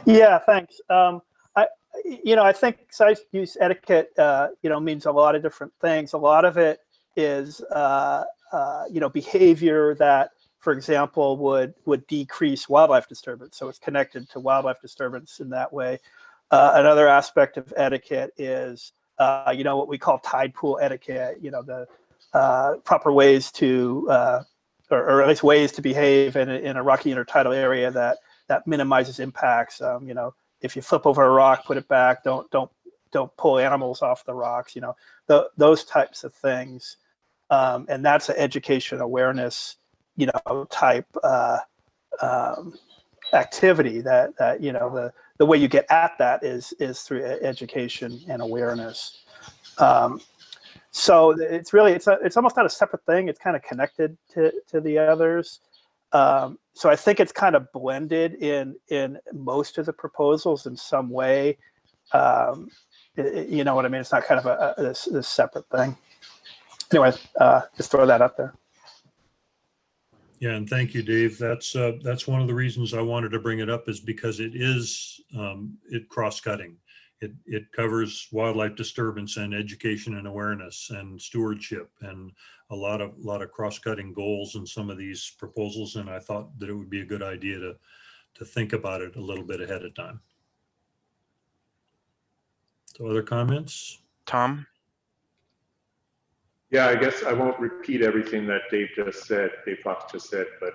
Yeah, thanks. I think site use etiquette, means a lot of different things. A lot of it is, behavior that, for example, would decrease wildlife disturbance. So it's connected to wildlife disturbance in that way. Another aspect of etiquette is, what we call tide pool etiquette. The proper ways to, or at least ways to behave in a rocky intertidal area that minimizes impacts. If you flip over a rock, put it back. Don't pull animals off the rocks. Those types of things, and that's an education awareness, type activity. That the way you get at that is through education and awareness. So it's really it's almost not a separate thing. It's kind of connected to the others. So I think it's kind of blended in most of the proposals in some way. You know what I mean? It's not kind of this separate thing. Anyway, just throw that out there. Yeah, and thank you, Dave. That's one of the reasons I wanted to bring it up, is because it is cross-cutting. It covers wildlife disturbance and education and awareness and stewardship and a lot of cross-cutting goals in some of these proposals. And I thought that it would be a good idea to think about it a little bit ahead of time. So other comments? Tom? Yeah, I guess I won't repeat everything that Dave Fox just said, but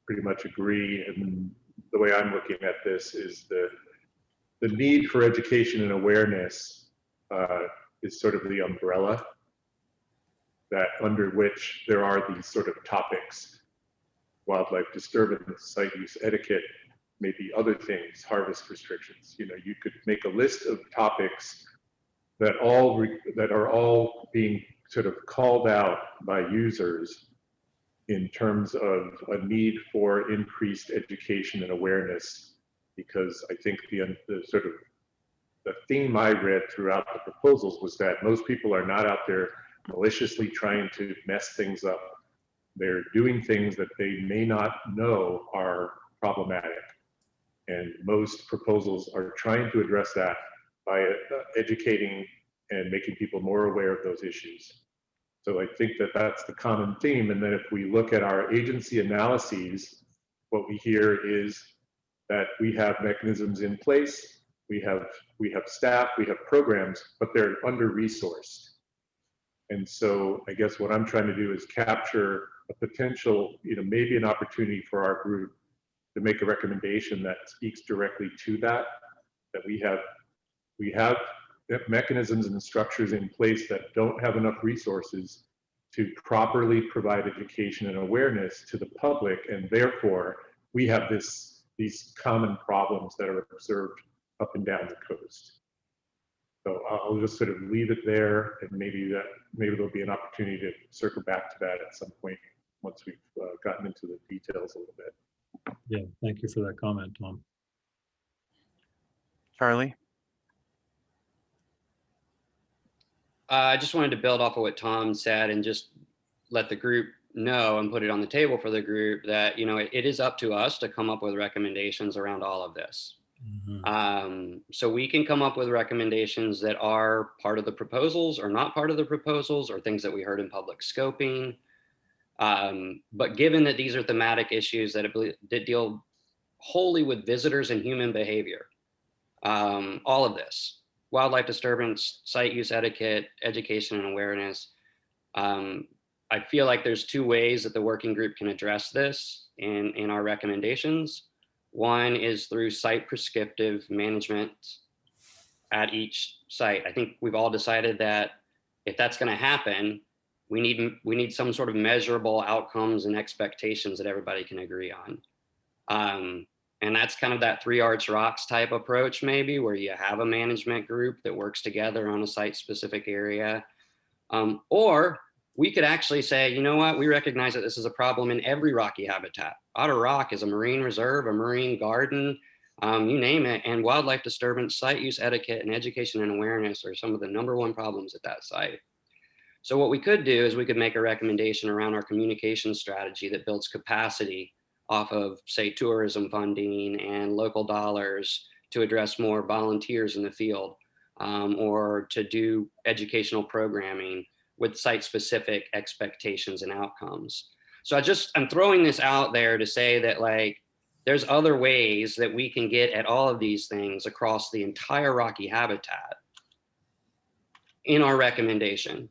pretty much agree. And the way I'm looking at this is the need for education and awareness is sort of the umbrella that under which there are these sort of topics: wildlife disturbance, site use etiquette, maybe other things, harvest restrictions. You could make a list of topics that are all being sort of called out by users in terms of a need for increased education and awareness. Because I think the theme I read throughout the proposals was that most people are not out there maliciously trying to mess things up. They're doing things that they may not know are problematic. And most proposals are trying to address that by educating and making people more aware of those issues. So I think that that's the common theme. And then if we look at our agency analyses, what we hear is that we have mechanisms in place, we have staff, we have programs, but they're under-resourced. And so I guess what I'm trying to do is capture a potential, maybe an opportunity for our group to make a recommendation that speaks directly to that we have mechanisms and structures in place that don't have enough resources to properly provide education and awareness to the public, and therefore we have this these common problems that are observed up and down the coast. So I'll just sort of leave it there, and maybe there'll be an opportunity to circle back to that at some point once we've gotten into the details a little bit. Yeah, thank you for that comment, Tom. Charlie? I just wanted to build off of what Tom said and just let the group know and put it on the table for the group that, you know, it is up to us to come up with recommendations around all of this. So we can come up with recommendations that are part of the proposals or not part of the proposals, or things that we heard in public scoping. But given that these are thematic issues that deal wholly with visitors and human behavior, all of this, wildlife disturbance, site use etiquette, education and awareness, I feel like there's two ways that the working group can address this in our recommendations. One is through site prescriptive management at each site. I think we've all decided that if that's going to happen, we need some sort of measurable outcomes and expectations that everybody can agree on. And that's kind of that 3 Arts Rocks type approach, maybe, where you have a management group that works together on a site specific area. Or we could actually say, you know what, we recognize that this is a problem in every rocky habitat. Otter Rock is a marine reserve, a marine garden, you name it, and wildlife disturbance, site use etiquette, and education and awareness are some of the #1 problems at that site. So what we could do is we could make a recommendation around our communication strategy that builds capacity off of, say, tourism funding and local dollars to address more volunteers in the field, or to do educational programming with site-specific expectations and outcomes. So I'm throwing this out there to say that, like, there's other ways that we can get at all of these things across the entire rocky habitat in our recommendation.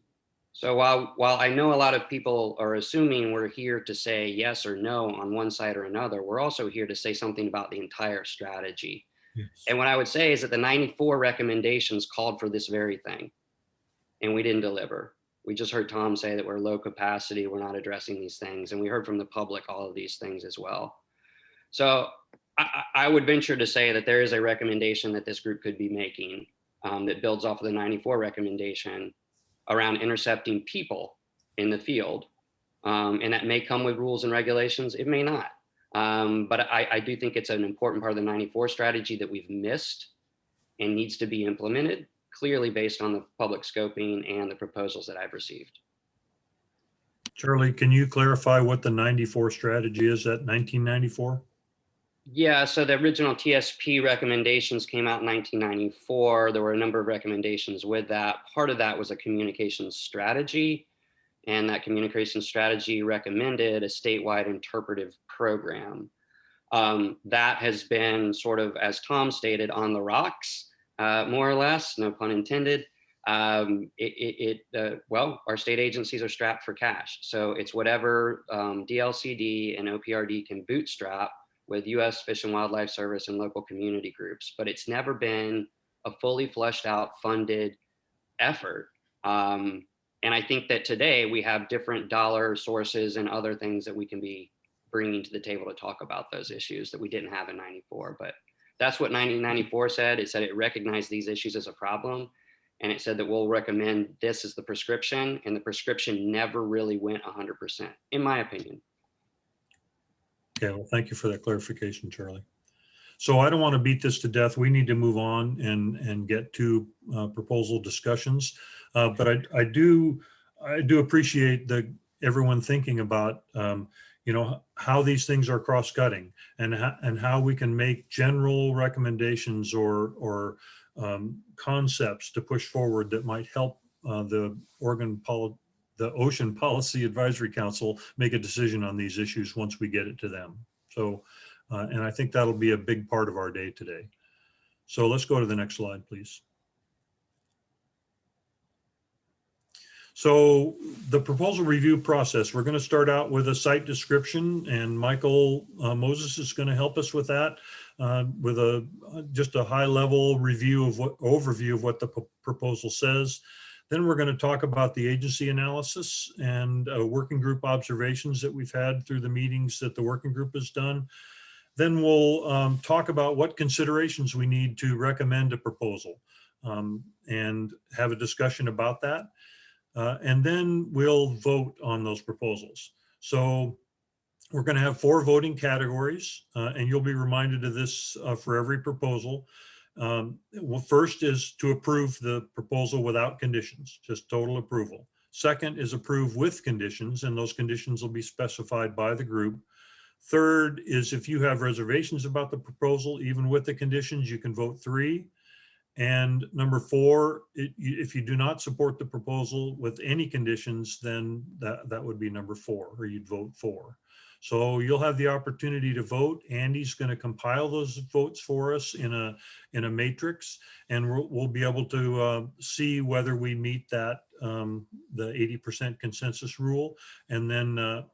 So while I know a lot of people are assuming we're here to say yes or no on one side or another, we're also here to say something about the entire strategy. Yes. And what I would say is that the 94 recommendations called for this very thing, and we didn't deliver. We just heard Tom say that we're low capacity, we're not addressing these things, and we heard from the public all of these things as well. So I would venture to say that there is a recommendation that this group could be making that builds off of the 94 recommendation around intercepting people in the field. And that may come with rules and regulations, it may not. But I do think it's an important part of the 94 strategy that we've missed and needs to be implemented, clearly based on the public scoping and the proposals that I've received. Charlie, can you clarify what the 94 strategy is at 1994? Yeah, so the original TSP recommendations came out in 1994. There were a number of recommendations with that. Part of that was a communications strategy, and that communication strategy recommended a statewide interpretive program. That has been sort of, as Tom stated, on the rocks, more or less, no pun intended. Well, our state agencies are strapped for cash. So it's whatever DLCD and OPRD can bootstrap with US Fish and Wildlife Service and local community groups, but it's never been a fully fleshed out funded effort. And I think that today we have different dollar sources and other things that we can be bringing to the table to talk about those issues that we didn't have in 94. But that's what 1994 said. It said it recognized these issues as a problem. And it said that we'll recommend this as the prescription, and the prescription never really went 100%, in my opinion. Okay, well, thank you for that clarification, Charlie. So I don't want to beat this to death. We need to move on and get to proposal discussions. But I do appreciate everyone thinking about you know, how these things are cross-cutting and how we can make general recommendations or concepts to push forward that might help the Ocean Policy Advisory Council make a decision on these issues once we get it to them. So, and I think that'll be a big part of our day today. So let's go to the next slide, please. So the proposal review process, we're going to start out with a site description, and Michael Moses is going to help us with that, with just a high level overview of what the proposal says. Then we're going to talk about the agency analysis and working group observations that we've had through the meetings that the working group has done. Then we'll talk about what considerations we need to recommend a proposal and have a discussion about that. And then we'll vote on those proposals. So we're going to have 4 voting categories, and you'll be reminded of this for every proposal. Well, first is to approve the proposal without conditions, just total approval. Second is approve with conditions, and those conditions will be specified by the group. Third is if you have reservations about the proposal, even with the conditions, you can vote 3. And number 4, if you do not support the proposal with any conditions, then that would be number 4, or you'd vote 4. So you'll have the opportunity to vote. Andy's going to compile those votes for us in a matrix, and we'll be able to see whether we meet that the 80% consensus rule, and then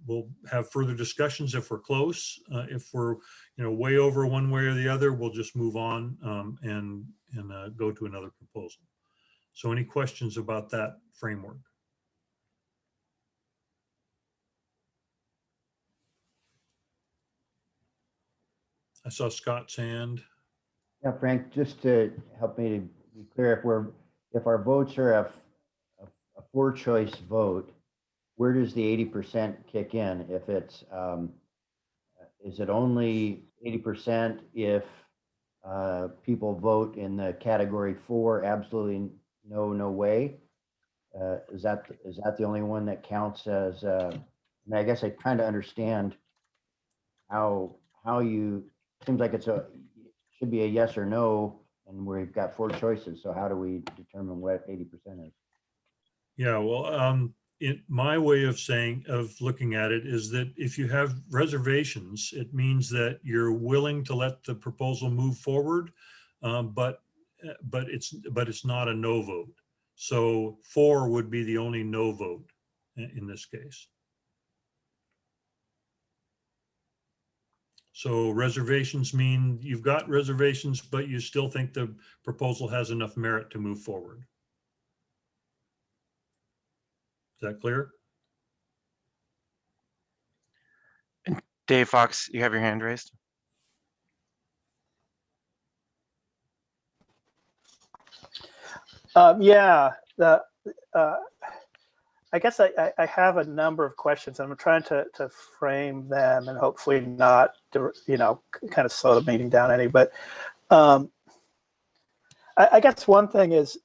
we'll have further discussions if we're close. If we're way over one way or the other, we'll just move on and go to another proposal. So any questions about that framework? I saw Scott's hand. Yeah, Frank, just to help me to be clear, if our votes are a 4-choice vote, where does the 80% kick in? If it's, is it only 80% if people vote in the category 4, absolutely no way? Is that the only one that counts as? I guess I kind of understand how you. Seems like should be a yes or no, and we've got 4 choices. So how do we determine what 80% is? Yeah, well, my way of looking at it is that if you have reservations, it means that you're willing to let the proposal move forward, but it's not a no vote. So 4 would be the only no vote in this case. So reservations mean you've got reservations, but you still think the proposal has enough merit to move forward. Is that clear? And Dave Fox, you have your hand raised. Yeah, I guess I have a number of questions. I'm trying to frame them and hopefully not, kind of slow the meeting down any. But I guess one thing is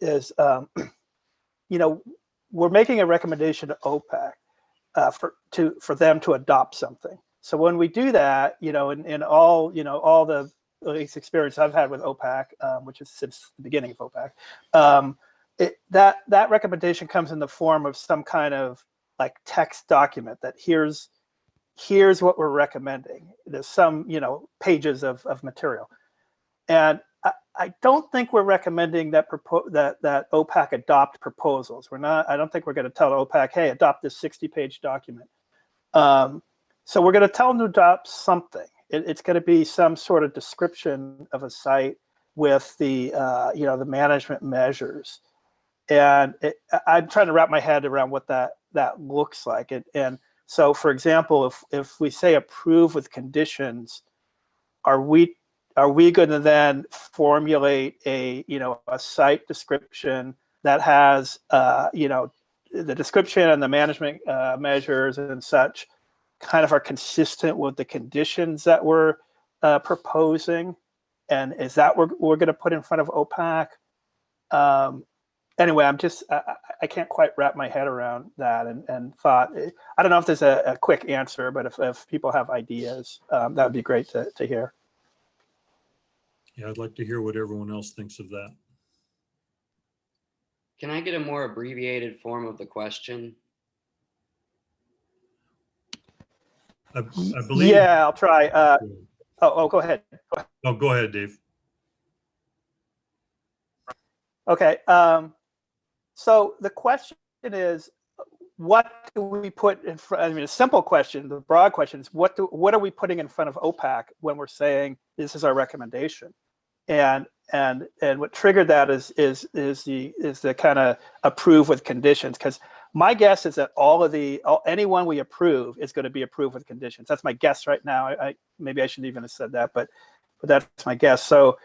we're making a recommendation to OPAC for them to adopt something. So when we do that, in all the at least experience I've had with OPAC, which is since the beginning of OPAC. That recommendation comes in the form of some kind of like text document that here's what we're recommending. There's some pages of material, and I don't think we're recommending that OPAC adopt proposals. I don't think we're going to tell OPAC, hey, adopt this 60-page document. So we're going to tell them to adopt something. It's going to be some sort of description of a site with the the management measures. And I'm trying to wrap my head around what that looks like. And so, for example, if we say approve with conditions, are we going to then formulate a site description that has the description and the management measures and such kind of are consistent with the conditions that we're proposing? And is that what we're going to put in front of OPAC? Anyway, I can't quite wrap my head around that, and thought, I don't know if there's a quick answer, but if people have ideas, that would be great to hear. Yeah, I'd like to hear what everyone else thinks of that. Can I get a more abbreviated form of the question? I believe. Yeah, I'll try. Go ahead. Oh, go ahead, Dave. Okay. So the question is, what do we put in front? I mean, a simple question. The broad question is, what are we putting in front of OPAC when we're saying this is our recommendation? And what triggered that is the kind of approve with conditions. Because My guess is that anyone we approve is going to be approved with conditions. That's my guess right now. Maybe I shouldn't even have said that, but that's my guess. So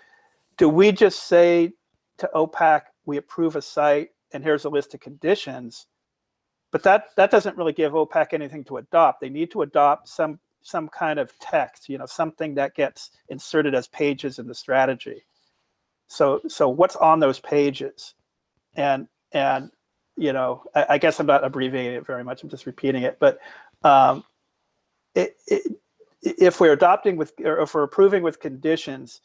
do we just say to OPAC, we approve a site and here's a list of conditions? But that doesn't really give OPAC anything to adopt. They need to adopt some kind of text, something that gets inserted as pages in the strategy. So what's on those pages? And I guess I'm not abbreviating it very much. I'm just repeating it. But if we're if we're approving with conditions,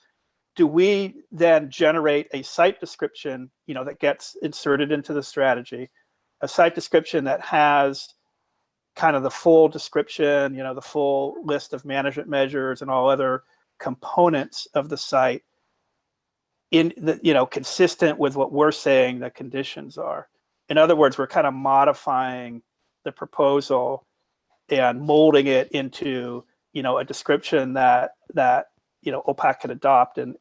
do we then generate a site description, that gets inserted into the strategy, a site description that has kind of the full description, the full list of management measures and all other components of the site in the, consistent with what we're saying the conditions are. In other words, we're kind of modifying the proposal and molding it into, a description that OPAC could adopt and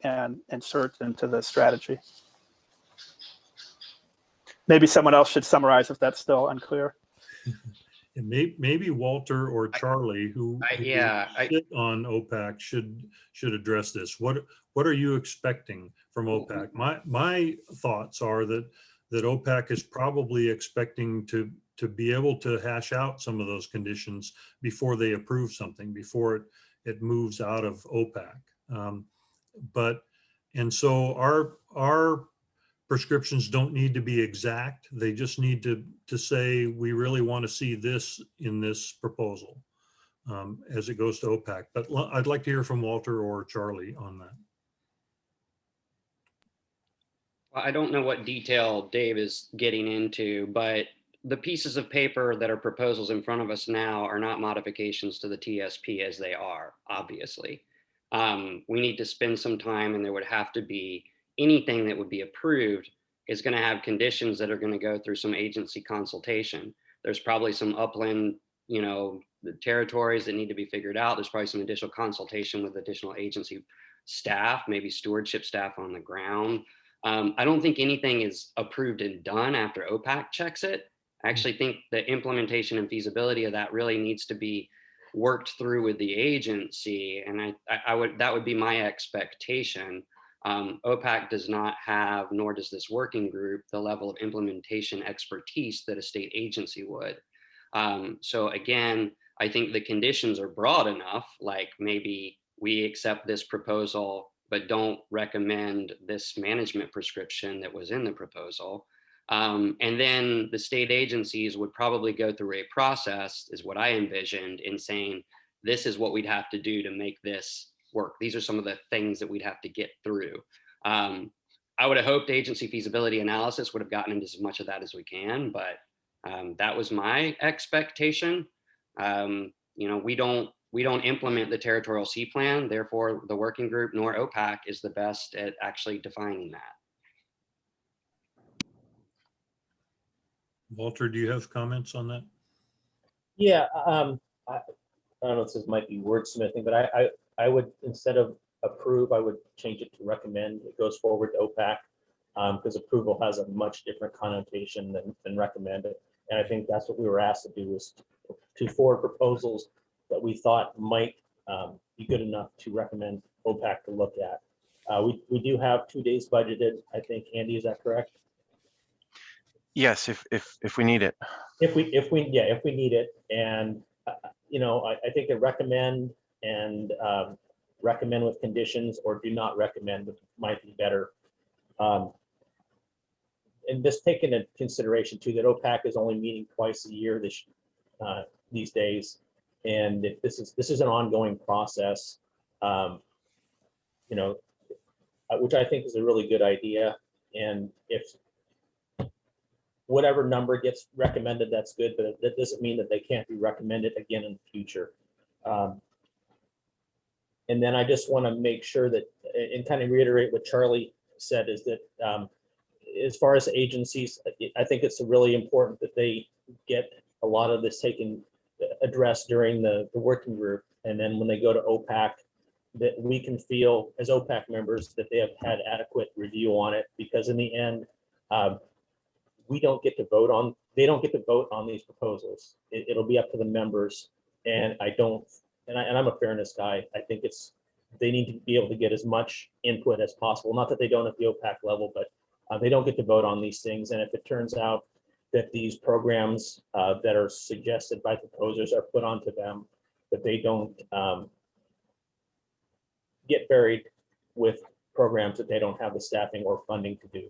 insert into the strategy. Maybe someone else should summarize if that's still unclear. And maybe Walter or Charlie, who sit on OPAC, should address this. What are you expecting from OPAC? My thoughts are that OPAC is probably expecting to be able to hash out some of those conditions before they approve something, before it moves out of OPAC. And so our prescriptions don't need to be exact. They just need to say, we really want to see this in this proposal as it goes to OPAC. But I'd like to hear from Walter or Charlie on that. I don't know what detail Dave is getting into, but the pieces of paper that are proposals in front of us now are not modifications to the TSP as they are, obviously. We need to spend some time, and there would have to be anything that would be approved is going to have conditions that are going to go through some agency consultation. There's probably some upland, the territories that need to be figured out. There's probably some additional consultation with additional agency staff, maybe stewardship staff on the ground. I don't think anything is approved and done after OPAC checks it. I actually think the implementation and feasibility of that really needs to be worked through with the agency. And that would be my expectation. OPAC does not have, nor does this working group, the level of implementation expertise that a state agency would. So again, I think the conditions are broad enough, like maybe we accept this proposal, but don't recommend this management prescription that was in the proposal. And then the state agencies would probably go through a process, is what I envisioned, in saying, this is what we'd have to do to make this work. These are some of the things that we'd have to get through. I would have hoped agency feasibility analysis would have gotten into as much of that as we can, but that was my expectation. We don't implement the territorial C plan, therefore the working group nor OPAC is the best at actually defining that. Walter, do you have comments on that? Yeah, I don't know if this might be wordsmithing, but I would, instead of approve, I would change it to recommend. It goes forward to OPAC because approval has a much different connotation than recommend it. And I think that's what we were asked to do, is to forward proposals that we thought might be good enough to recommend OPAC to look at. We do have 2 days budgeted. I think, Andy, is that correct? Yes, if we need it. If we need it, and I think a recommend and recommend with conditions, or do not recommend might be better. And just taking into consideration too that OPAC is only meeting twice a year these days, and if this is an ongoing process, which I think is a really good idea. And if whatever number gets recommended, that's good, but that doesn't mean that they can't be recommended again in the future. And then I just want to make sure that, and kind of reiterate what Charlie said, is that as far as agencies, I think it's really important that they get a lot of this addressed during the working group. And then when they go to OPAC, that we can feel as OPAC members that they have had adequate review on it, because in the end, we don't get to vote on, they don't get to vote on these proposals. It'll be up to the members. And I'm a fairness guy. I think they need to be able to get as much input as possible. Not that they don't at the OPAC level, but they don't get to vote on these things. And if it turns out that these programs that are suggested by proposers are put onto them, that they don't get buried with programs that they don't have the staffing or funding to do.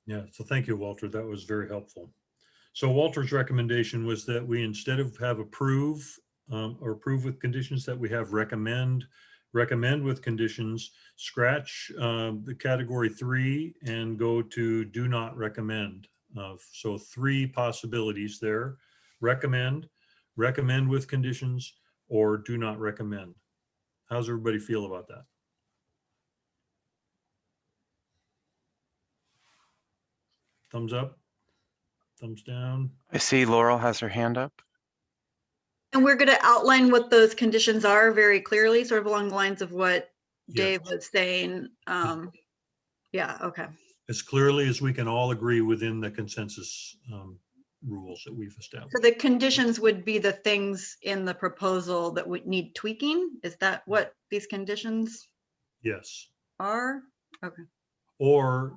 Yeah, so thank you, Walter. That was very helpful. So Walter's recommendation was that we, instead of have approve or approve with conditions, that we have recommend with conditions, scratch the category 3 and go to do not recommend. So 3 possibilities there: recommend with conditions, or do not recommend. How's everybody feel about that? Thumbs up, thumbs down. I see Laurel has her hand up. And we're going to outline what those conditions are very clearly, sort of along the lines of what Dave was saying. Yeah, okay. As clearly as we can all agree within the consensus rules that we've established. So the conditions would be the things in the proposal that would need tweaking? Is that what these conditions Yes. are? Okay. Or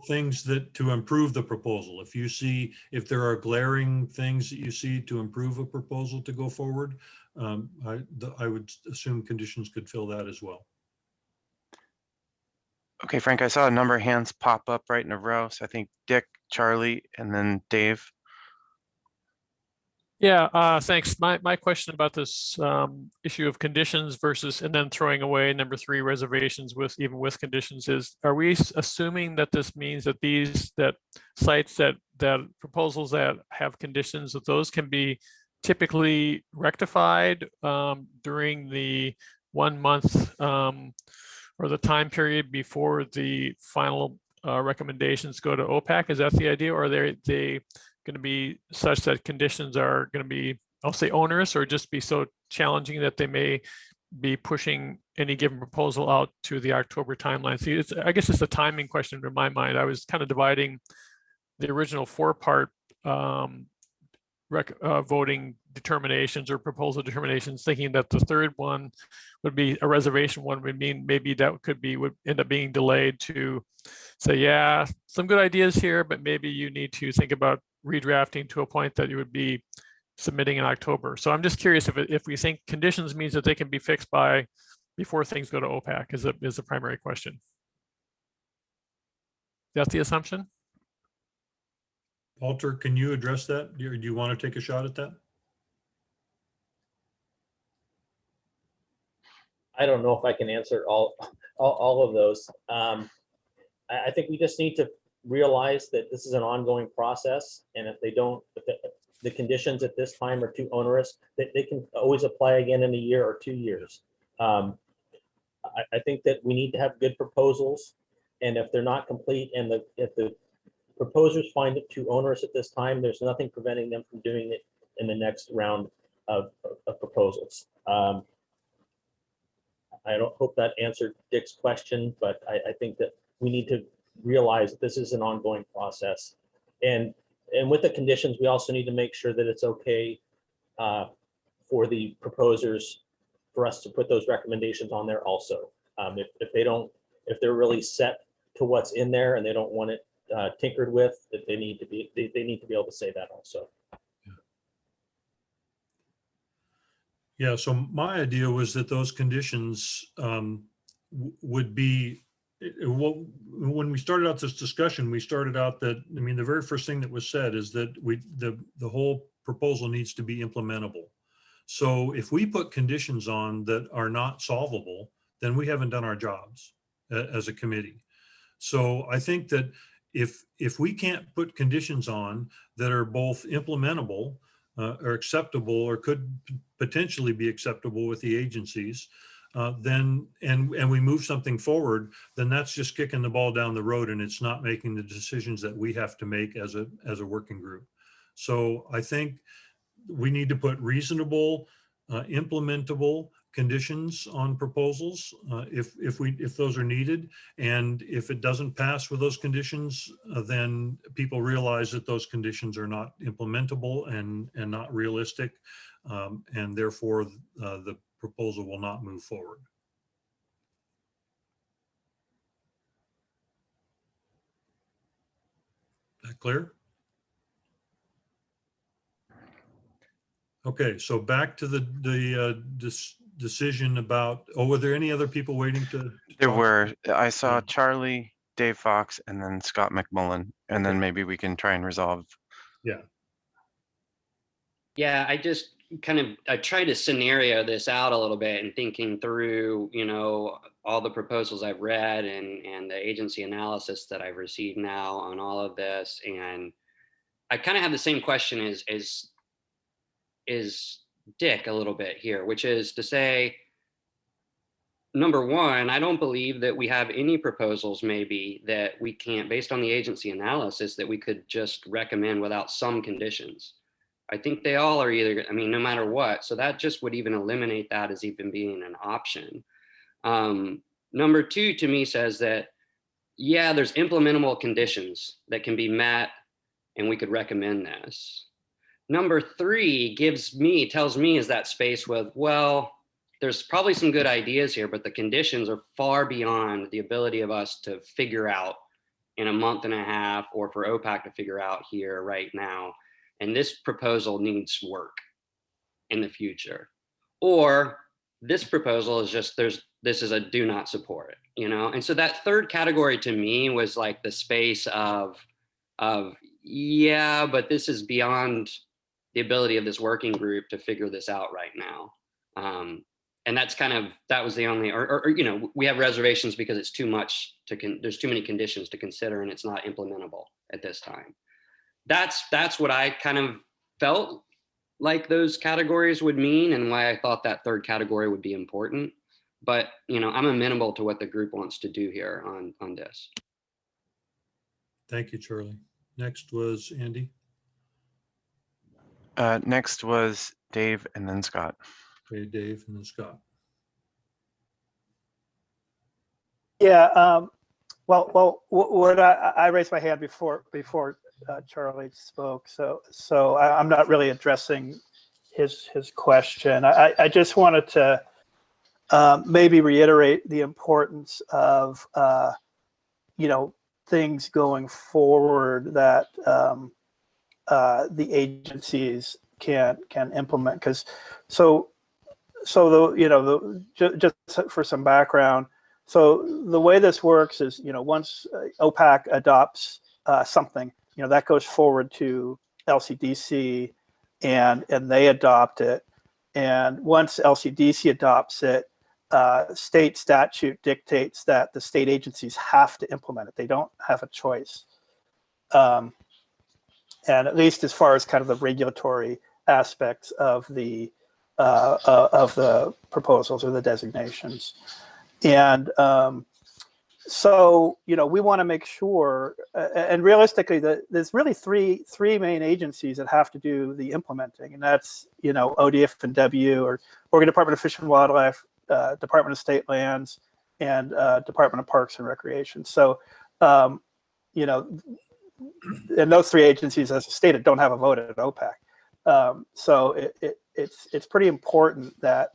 things that to improve the proposal. If there are glaring things that you see to improve a proposal to go forward, I would assume conditions could fill that as well. Okay, Frank, I saw a number of hands pop up right in a row. So I think Dick, Charlie, and then Dave. Yeah, thanks. My question about this issue of conditions versus, and then throwing away number 3, reservations even with conditions, is, are we assuming that this means that sites that proposals that have conditions, that those can be typically rectified during the 1 month or the time period before the final recommendations go to OPAC? Is that the idea, or are they going to be such that conditions are going to be, I'll say, onerous, or just be so challenging that they may be pushing any given proposal out to the October timeline? See, I guess it's a timing question in my mind. I was kind of dividing the original 4-part voting determinations or proposal determinations, thinking that the 3rd one would be a reservation one, would mean maybe that would end up being delayed to say, yeah, some good ideas here, but maybe you need to think about redrafting to a point that you would be submitting in October. So I'm just curious if we think conditions means that they can be fixed before things go to OPAC is the primary question. That's the assumption? Walter, can you address that? Do you want to take a shot at that? I don't know if I can answer all of those. I think we just need to realize that this is an ongoing process, and if the conditions at this time are too onerous, that they can always apply again in a year or 2 years. I think that we need to have good proposals, and if they're not complete, and if the proposers find it too onerous at this time, there's nothing preventing them from doing it in the next round of proposals. I don't hope that answered Dick's question, but I think that we need to realize that this is an ongoing process. And with the conditions, we also need to make sure that it's okay for the proposers for us to put those recommendations on there also. If they're really set to what's in there and they don't want it tinkered with, that they need to be able to say that also. Yeah, so my idea was that those conditions would be, when we started out this discussion, we started out that, I mean, the very first thing that was said is that the whole proposal needs to be implementable. So if we put conditions on that are not solvable, then we haven't done our jobs as a committee. So I think that if we can't put conditions on that are both implementable or acceptable, or could potentially be acceptable with the agencies, then we move something forward, then that's just kicking the ball down the road, and it's not making the decisions that we have to make as a working group. So I think we need to put reasonable, implementable conditions on proposals if those are needed. And if it doesn't pass with those conditions, then people realize that those conditions are not implementable and not realistic. And therefore the proposal will not move forward. That clear? Okay, so back to the decision about, oh, were there any other people waiting to There talk? were, I saw Yeah. Charlie, Dave Fox, and then Scott McMullen, and then maybe we can try and resolve. Yeah. Yeah, I tried to scenario this out a little bit and thinking through, you know, all the proposals I've read and the agency analysis that I've received now on all of this. And I kind of have the same question as Dick a little bit here, which is to say, number one, I don't believe that we have any proposals maybe that we can't, based on the agency analysis, that we could just recommend without some conditions. I think they all are either, I mean, no matter what. So that just would even eliminate that as even being an option. Number two, to me, says that, yeah, there's implementable conditions that can be met and we could recommend this. Number three tells me is that space with, well, there's probably some good ideas here, but the conditions are far beyond the ability of us to figure out in a month and a half, or for OPAC to figure out here right now. And this proposal needs work in the future. Or this proposal is just, this is a do not support it, you know? And so that third category to me was like the space of yeah, but this is beyond the ability of this working group to figure this out right now. And that's that was the only, or you know, we have reservations because it's too much there's too many conditions to consider and it's not implementable at this time. That's what I kind of felt like those categories would mean and why I thought that third category would be important. But, you know, I'm amenable to what the group wants to do here on this. Thank you, Charlie. Next was Andy. Next was Dave and then Scott. Okay, Dave and then Scott. Yeah. Well, what I raised my hand before Charlie spoke, so I'm not really addressing his question. I just wanted to maybe reiterate the importance of you know, things going forward that the agencies can implement. Because so the, you know, just for some background. So the way this works is, you know, once OPAC adopts something, you know, that goes forward to LCDC and they adopt it. And once LCDC adopts it, state statute dictates that the state agencies have to implement it. They don't have a choice. And at least as far as kind of the regulatory aspects of the proposals or the designations. And so, you know, we want to make sure, and realistically, there's really three main agencies that have to do the implementing, and that's, you know, ODF and W, or Oregon Department of Fish and Wildlife, Department of State Lands, and Department of Parks and Recreation. So, you know, and those three agencies, as stated, don't have a vote at OPAC. So it's pretty important that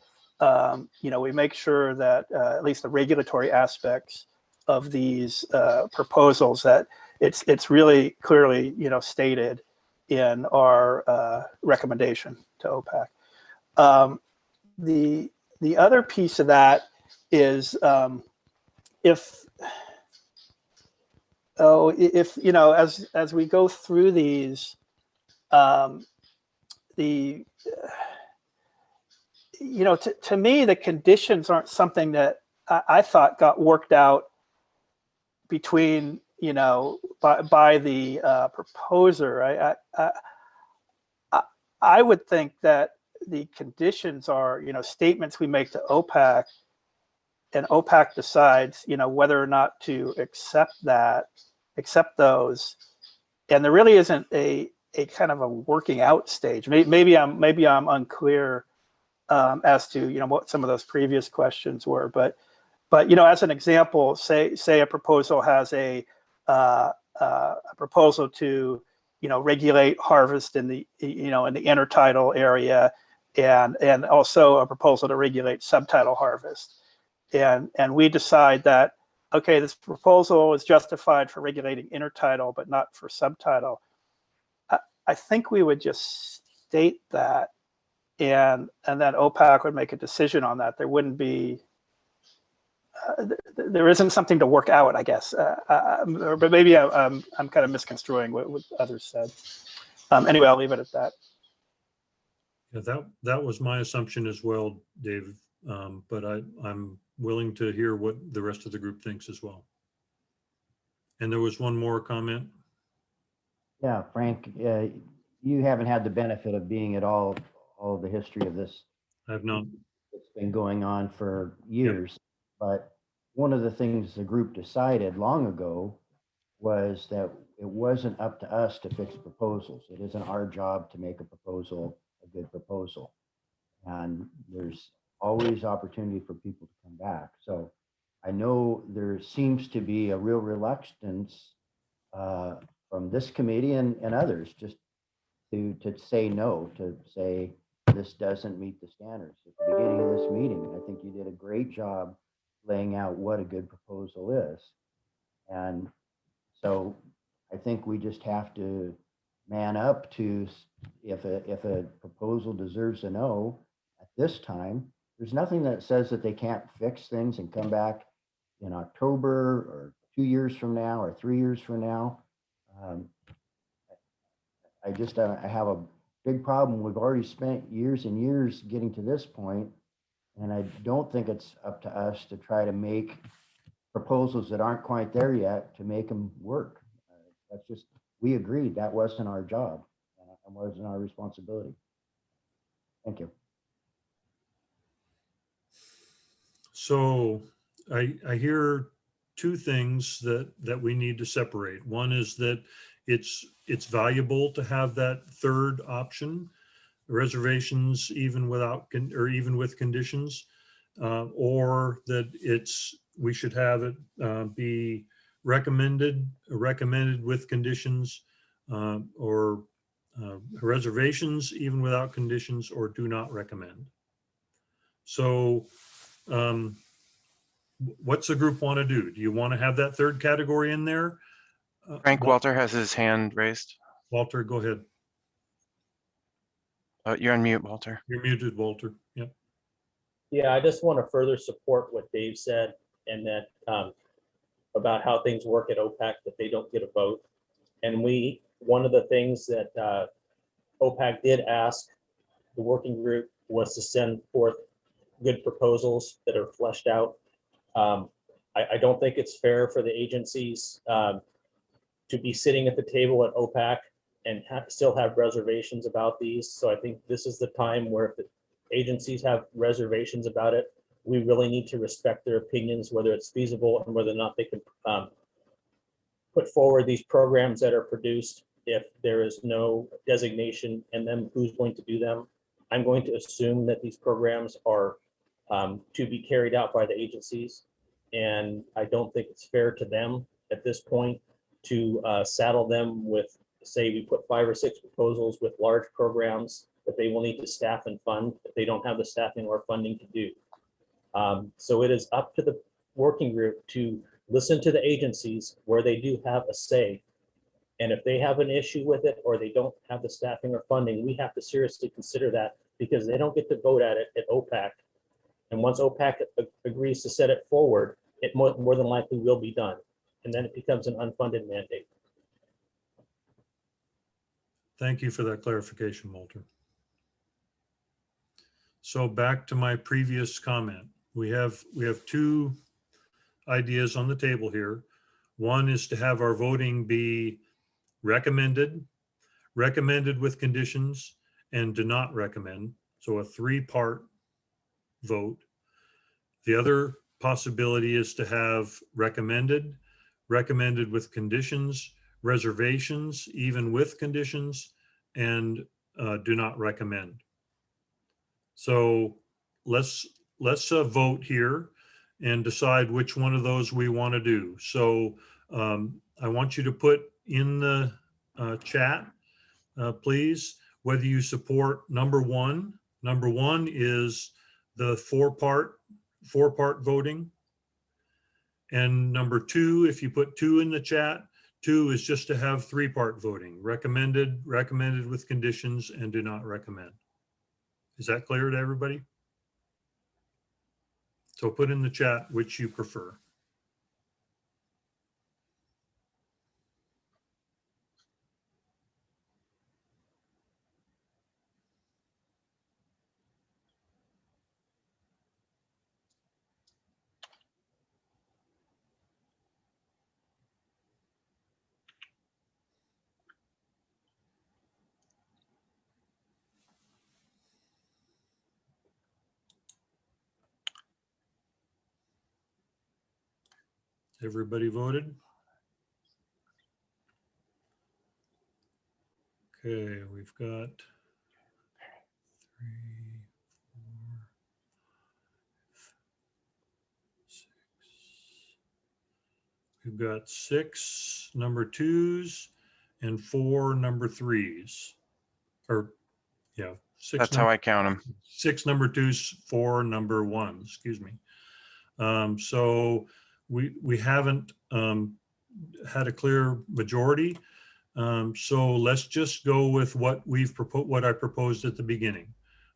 you know, we make sure that at least the regulatory aspects of these proposals, that it's really clearly, you know, stated in our recommendation to OPAC. The other piece of that is if you know, as we go through these, you know, to me, the conditions aren't something that I thought got worked out between, you know, by the proposer. I would think that the conditions are, you know, statements we make to OPAC, and OPAC decides, you know, whether or not to accept those. And there really isn't a kind of a working out stage. Maybe I'm unclear as to, what some of those previous questions were. But as an example, say a proposal has a proposal to, regulate harvest in the, in the intertidal area, and also a proposal to regulate subtidal harvest. And we decide that, okay, this proposal is justified for regulating intertidal, but not for subtidal. I think we would just state that, and then OPAC would make a decision on that. There wouldn't be, there isn't something to work out, I guess. But maybe I'm kind of misconstruing what others said. Anyway, I'll leave it at that. Yeah, that was my assumption as well, Dave. But I'm willing to hear what the rest of the group thinks as well. And there was one more comment. Yeah, Frank, you haven't had the benefit of being at all the history of this. I've not. It's been going on for years. Yep. But one of the things the group decided long ago was that it wasn't up to us to fix proposals. It isn't our job to make a proposal a good proposal. And there's always opportunity for people to come back. So I know there seems to be a real reluctance from this committee and others just to say no, to say this doesn't meet the standards. At the beginning of this meeting, I think you did a great job laying out what a good proposal is. And so I think we just have to man up to, if a proposal deserves a no at this time, there's nothing that says that they can't fix things and come back in October or 2 years from now or 3 years from now. I have a big problem. We've already spent years and years getting to this point, and I don't think it's up to us to try to make proposals that aren't quite there yet to make them work. That's just, we agreed that wasn't our job and wasn't our responsibility. Thank you. So I hear two things that we need to separate. One is that it's valuable to have that third option, reservations even without or even with conditions, or that we should have it be recommended with conditions, or reservations even without conditions, or do not recommend. So what's the group want to do? Do you want to have that third category in there? Frank, Walter has his hand raised. Walter, go ahead. You're on mute, Walter. You're muted, Walter. Yep. Yeah, I just want to further support what Dave said, and that about how things work at OPAC, that they don't get a vote. And one of the things that OPAC did ask the working group was to send forth good proposals that are fleshed out. I don't think it's fair for the agencies to be sitting at the table at OPAC and still have reservations about these. So I think this is the time where if the agencies have reservations about it, we really need to respect their opinions, whether it's feasible and whether or not they can put forward these programs that are produced if there is no designation and then who's going to do them. I'm going to assume that these programs are to be carried out by the agencies. And I don't think it's fair to them at this point to saddle them with, say, we put 5 or 6 proposals with large programs that they will need to staff and fund if they don't have the staffing or funding to do. So it is up to the working group to listen to the agencies where they do have a say. And if they have an issue with it or they don't have the staffing or funding, we have to seriously consider that, because they don't get to vote at it at OPAC. And once OPAC agrees to set it forward, it more than likely will be done. And then it becomes an unfunded mandate. Thank you for that clarification, Walter. So back to my previous comment. We have 2 ideas on the table here. One is to have our voting be recommended with conditions, and do not recommend. So a 3-part vote. The other possibility is to have recommended with conditions, reservations even with conditions, and do not recommend. So let's vote here and decide which one of those we want to do. So I want you to put in the chat, please, whether you support number one. Number one is the four-part voting. And number two, if you put two in the chat, two is just to have three-part voting, recommended with conditions, and do not recommend. Is that clear to everybody? So put in the chat which you prefer. Everybody voted? Okay, we've got 3, 4, 6. We've got 6 number 2s and 4 number 3s. Or yeah, 6. That's how I count them. 6 number 2s, 4 number 1s, excuse me. So we haven't had a clear majority. So let's just go with what I proposed at the beginning.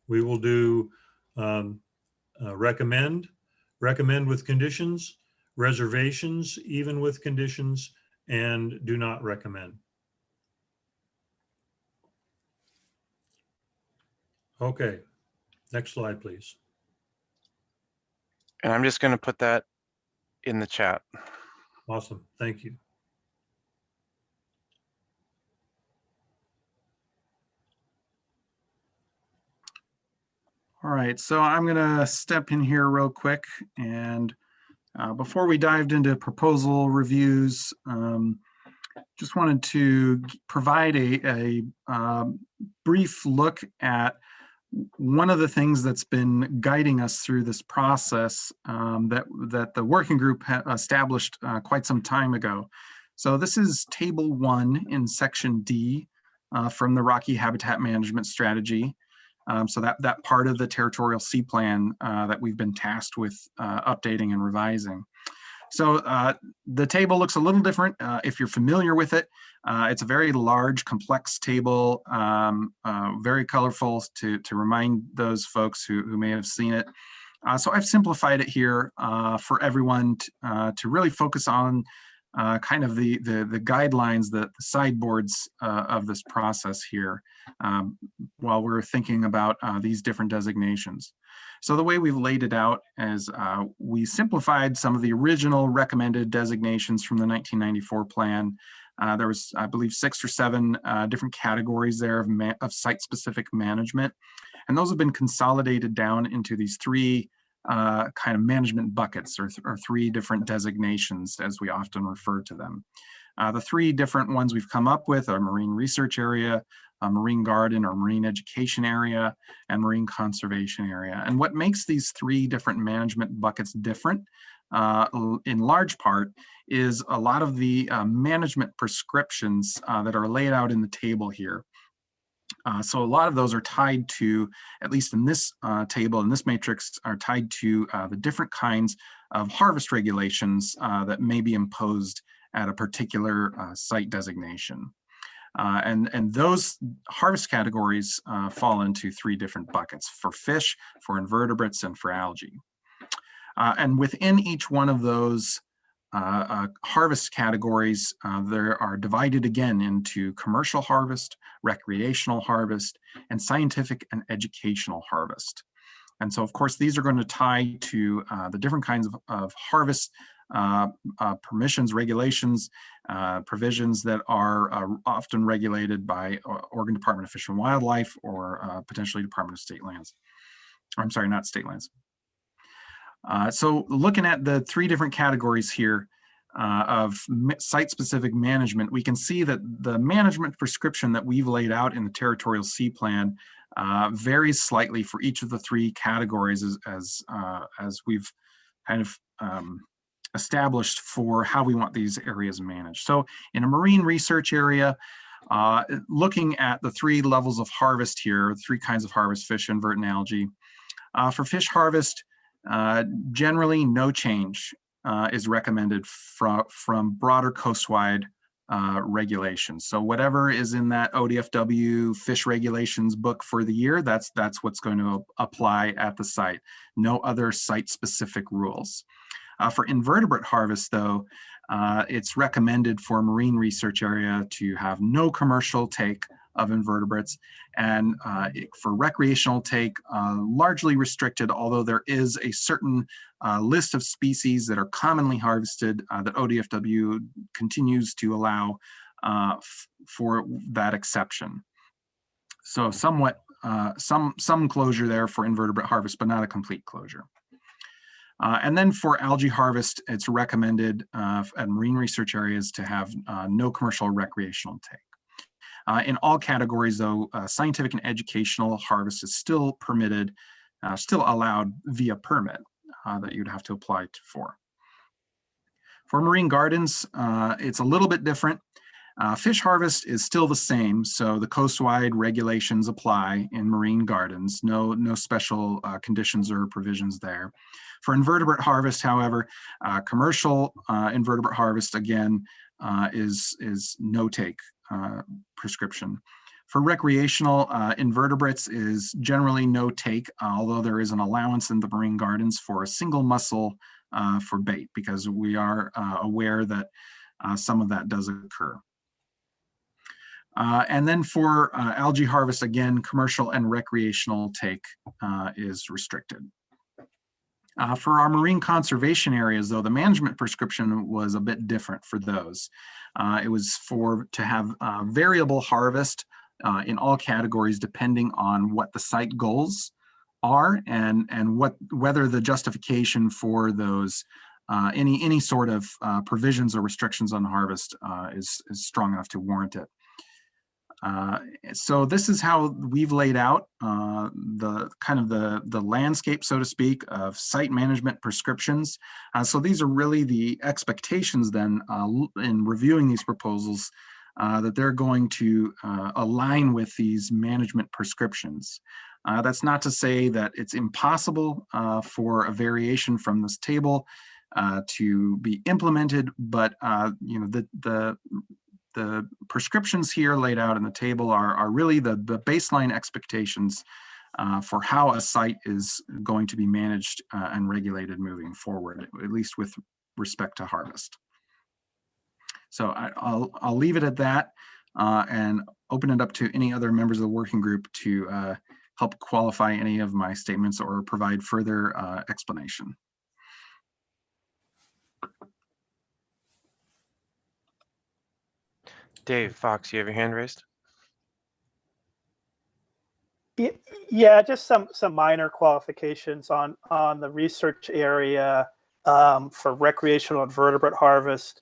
We will do recommend with conditions, reservations, even with conditions, and do not recommend. Okay, next slide, please. And I'm just going to put that in the chat. Awesome, thank you. All right, so I'm gonna step in here real quick, and before we dived into proposal reviews, just wanted to provide a brief look at one of the things that's been guiding us through this process that the working group established quite some time ago. So this is Table 1 in Section D from the Rocky Habitat Management Strategy. So that part of the territorial sea plan that we've been tasked with updating and revising. So the table looks a little different if you're familiar with it. It's a very large, complex table, very colorful to remind those folks who may have seen it. So I've simplified it here for everyone to really focus on kind of the guidelines, the sideboards of this process here while we're thinking about these different designations. So the way we've laid it out is we simplified some of the original recommended designations from the 1994 plan. There was, I believe, 6 or 7 different categories there of site-specific management. And those have been consolidated down into these 3 kind of management buckets or 3 different designations, as we often refer to them. The 3 different ones we've come up with are marine research area, marine garden or marine education area, and marine conservation area. And what makes these 3 different management buckets different in large part is a lot of the management prescriptions that are laid out in the table here. So a lot of those are tied to, at least in this table, in this matrix, are tied to the different kinds of harvest regulations that may be imposed at a particular site designation. And those harvest categories fall into 3 different buckets: for fish, for invertebrates, and for algae. And within each one of those harvest categories, there are divided again into commercial harvest, recreational harvest, and scientific and educational harvest. And so, of course, these are going to tie to the different kinds of harvest permissions, regulations, provisions that are often regulated by Oregon Department of Fish and Wildlife or potentially Department of State Lands. I'm sorry, not state lands. So looking at the 3 different categories here, site-specific management, we can see that the management prescription that we've laid out in the territorial C plan varies slightly for each of the three categories as we've kind of established for how we want these areas managed. So in a marine research area, looking at the three levels of harvest here, three kinds of harvest: fish, invert, and algae. For fish harvest, generally no change is recommended from broader coastwide regulations. So whatever is in that ODFW fish regulations book for the year, that's what's going to apply at the site. No other site-specific rules. For invertebrate harvest, though, it's recommended for a marine research area to have no commercial take of invertebrates, and for recreational take, largely restricted, although there is a certain list of species that are commonly harvested that ODFW continues to allow for that exception. So somewhat, some closure there for invertebrate harvest, but not a complete closure. And then for algae harvest, it's recommended at marine research areas to have no commercial or recreational take. In all categories, though, scientific and educational harvest is still permitted, still allowed via permit that you'd have to apply for. For marine gardens, it's a little bit different. Fish harvest is still the same, so the coastwide regulations apply in marine gardens. No special conditions or provisions there. For invertebrate harvest, however, commercial invertebrate harvest again is no take prescription. For recreational invertebrates is generally no take, although there is an allowance in the marine gardens for a single mussel for bait, because we are aware that some of that does occur. And then for algae harvest, again, commercial and recreational take is restricted. For our marine conservation areas, though, the management prescription was a bit different for those. It was to have variable harvest in all categories depending on what the site goals are and whether the justification for those any sort of provisions or restrictions on harvest is strong enough to warrant it. So this is how we've laid out the landscape, so to speak, of site management prescriptions. So these are really the expectations then in reviewing these proposals that they're going to align with these management prescriptions. That's not to say that it's impossible for a variation from this table to be implemented, but you know, the prescriptions here laid out in the table are really the baseline expectations for how a site is going to be managed and regulated moving forward, at least with respect to harvest. So I'll leave it at that and open it up to any other members of the working group to help qualify any of my statements or provide further explanation. Dave Fox, you have your hand raised? Yeah, just some minor qualifications on the research area for recreational invertebrate harvest.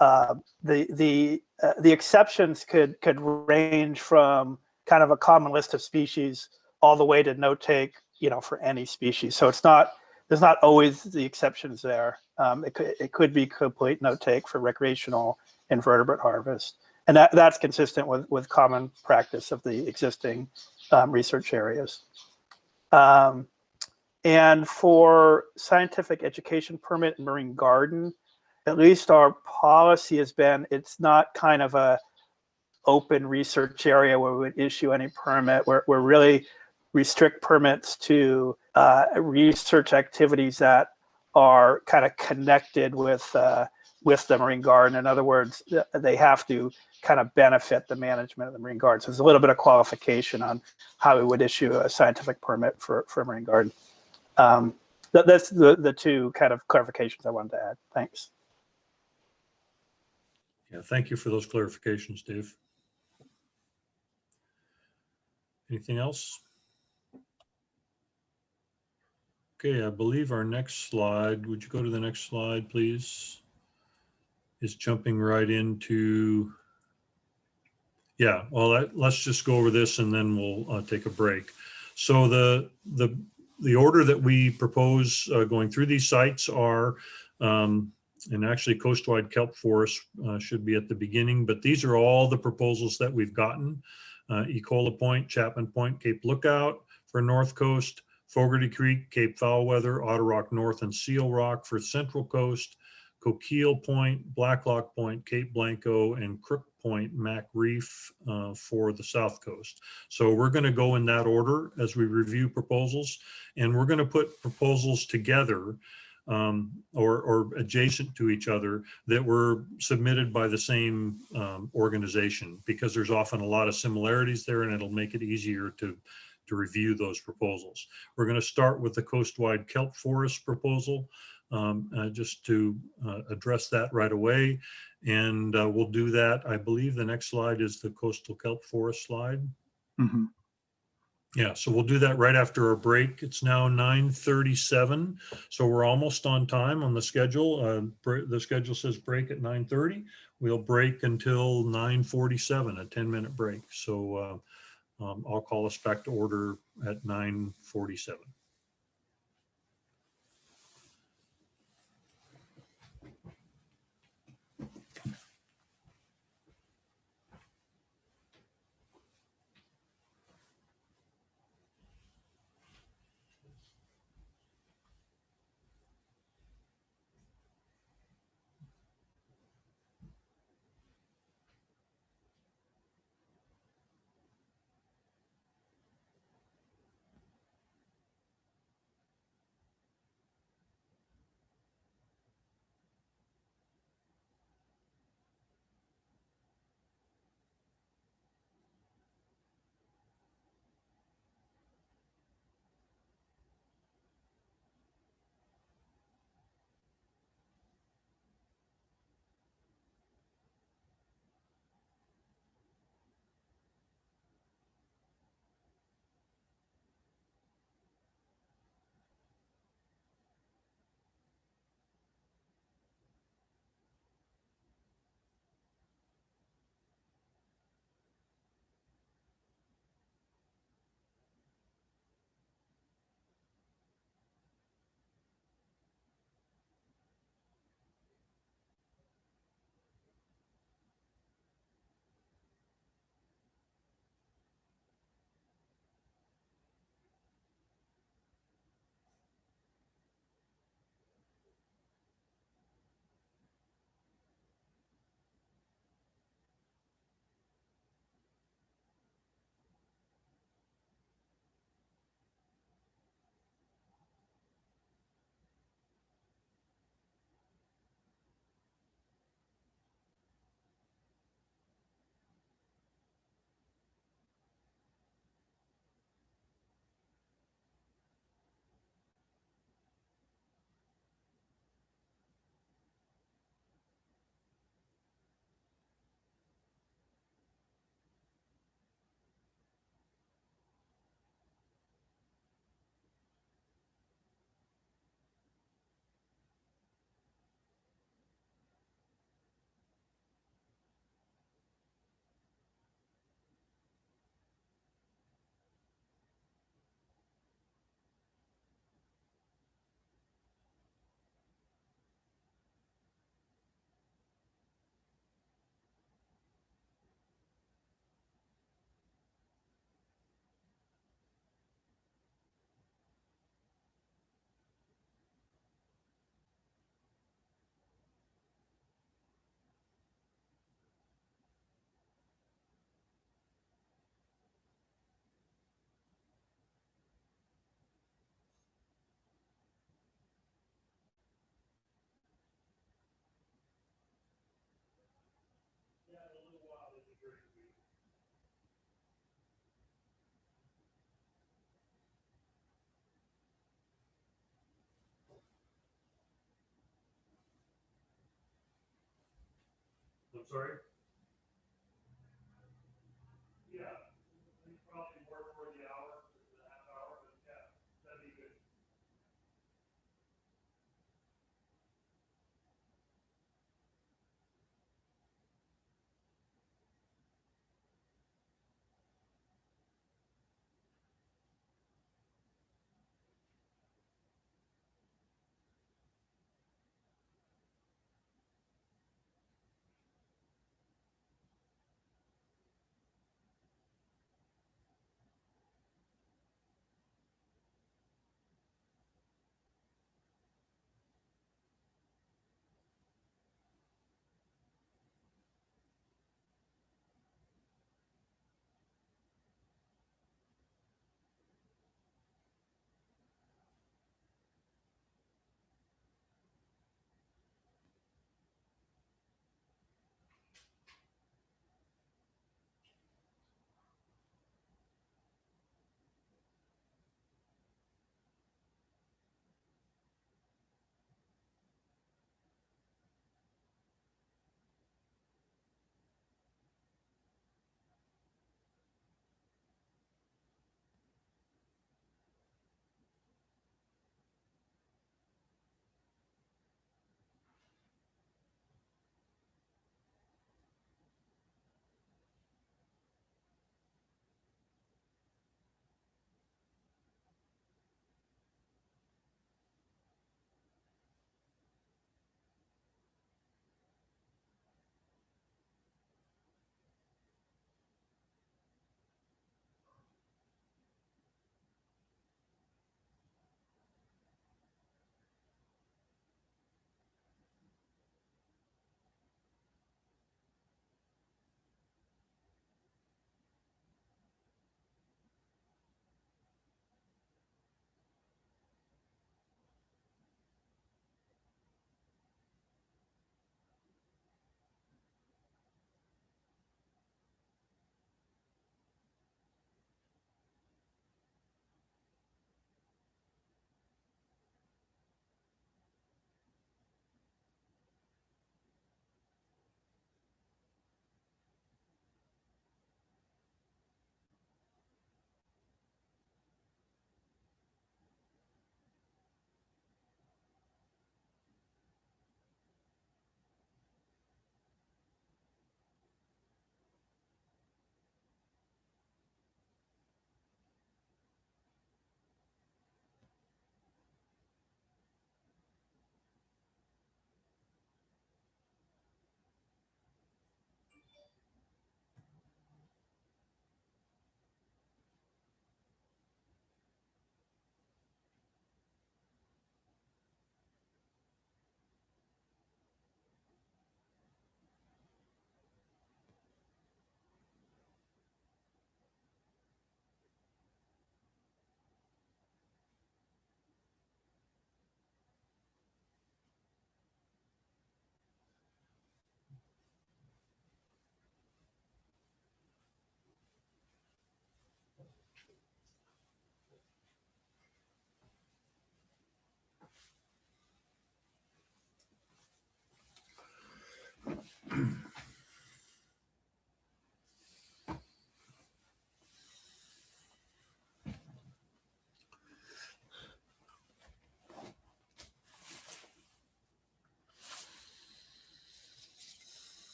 The exceptions could range from kind of a common list of species all the way to no take, you know, for any species. So there's not always the exceptions there. It could be complete no take for recreational invertebrate harvest. And that's consistent with common practice of the existing research areas. And for scientific education permit and marine garden, at least our policy has been, it's not kind of a open research area where we would issue any permit. We're really restrict permits to research activities that are kind of connected with the marine garden. In other words, they have to kind of benefit the management of the marine garden. So there's a little bit of qualification on how we would issue a scientific permit for a marine garden. That's the two kind of clarifications I wanted to add. Thanks. Yeah, thank you for those clarifications, Dave. Anything else? Okay, I believe our next slide, would you go to the next slide, please? is jumping right into, yeah, well, let's just go over this and then we'll take a break. So the order that we propose going through these sites are, and actually coastwide kelp forest should be at the beginning, but these are all the proposals that we've gotten. Ecola Point, Chapman Point, Cape Lookout for North Coast, Fogarty Creek, Cape Foulweather, Otter Rock North, and Seal Rock for Central Coast, Coquille Point, Blacklock Point, Cape Blanco, and Crook Point, Mac Reef for the South Coast. So we're going to go in that order as we review proposals, and we're going to put proposals together or adjacent to each other that were submitted by the same organization, because there's often a lot of similarities there and it'll make it easier to review those proposals. We're going to start with the coastwide kelp forest proposal, just to address that right away. And we'll do that. I believe the next slide is the coastal kelp forest slide. Mm-hmm. Yeah, so we'll do that right after our break. It's now 9:37, so we're almost on time on the schedule. The schedule says break at 9:30. We'll break until 9:47, a 10-minute break. So I'll call us back to order at 9:47. I'm sorry? Yeah, probably more for the hour, the half hour, but yeah, that'd be good.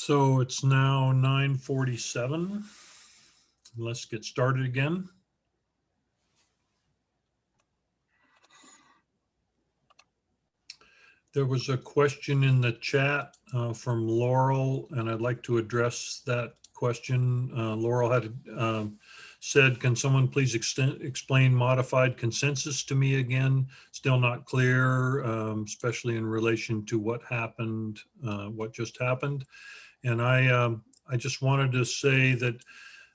So it's now 9:47. Let's get started again. There was a question in the chat from Laurel, and I'd like to address that question. Laurel had said, can someone please explain modified consensus to me again? Still not clear, especially in relation to what happened, what just happened. And I just wanted to say that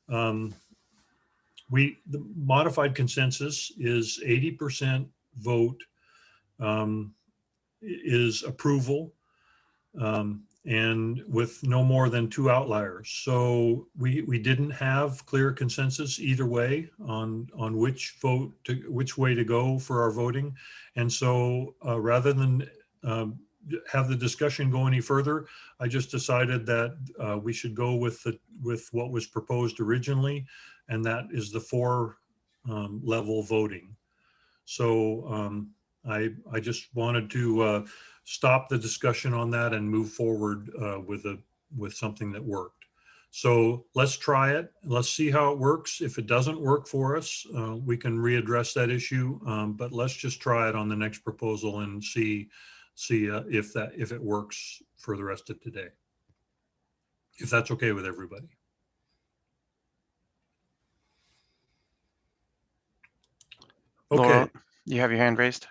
the modified consensus is 80% vote is approval, and with no more than 2 outliers. So we didn't have clear consensus either way on which way to go for our voting. And so rather than have the discussion go any further, I just decided that we should go with what was proposed originally, and that is the 4 level voting. So I just wanted to stop the discussion on that and move forward with something that worked. So let's try it. Let's see how it works. If it doesn't work for us, we can readdress that issue. But let's just try it on the next proposal and see if it works for the rest of today. If that's okay with everybody. Okay. Laurel, you have your hand raised?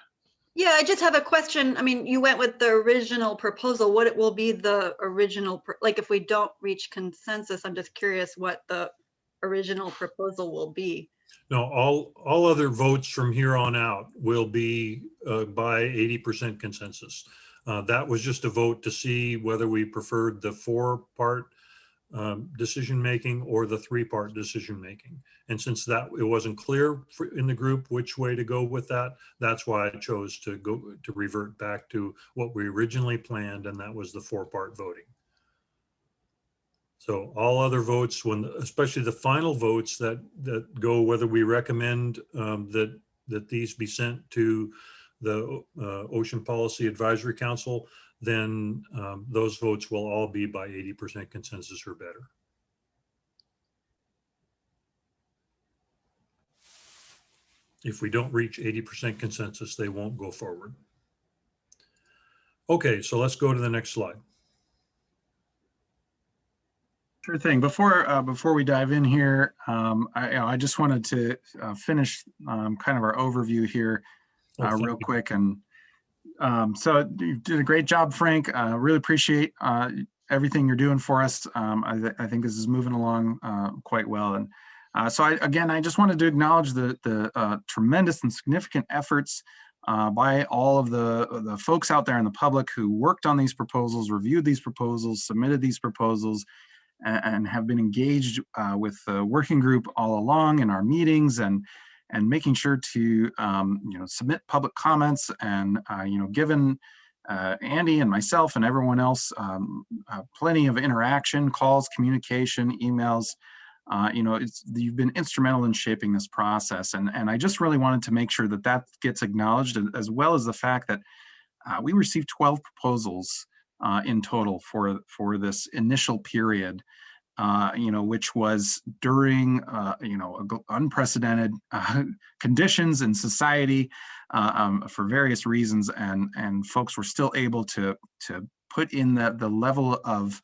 Yeah, I just have a question. I mean, you went with the original proposal. What will be the original, like if we don't reach consensus, I'm just curious what the original proposal will be. No, all other votes from here on out will be by 80% consensus. That was just a vote to see whether we preferred the 4-part decision making or the 3-part decision making. And since that it wasn't clear in the group which way to go with that, that's why I chose to revert back to what we originally planned, and that was the 4-part voting. So all other votes, especially the final votes that go whether we recommend that these be sent to the Ocean Policy Advisory Council, then those votes will all be by 80% consensus or better. If we don't reach 80% consensus, they won't go forward. Okay, so let's go to the next slide. Sure thing. Before we dive in here, I just wanted to finish kind of our overview here real quick. And so you did a great job, Frank. Really appreciate everything you're doing for us. I think this is moving along quite well. And so I just wanted to acknowledge the tremendous and significant efforts by all of the folks out there in the public who worked on these proposals, reviewed these proposals, submitted these proposals, and have been engaged with the working group all along in our meetings and making sure to submit public comments and given Andy and myself and everyone else plenty of interaction, calls, communication, emails. You've been instrumental in shaping this process, and I just really wanted to make sure that gets acknowledged, as well as the fact that we received 12 proposals in total for this initial period, which was during unprecedented conditions in society for various reasons, and folks were still able to put in the level of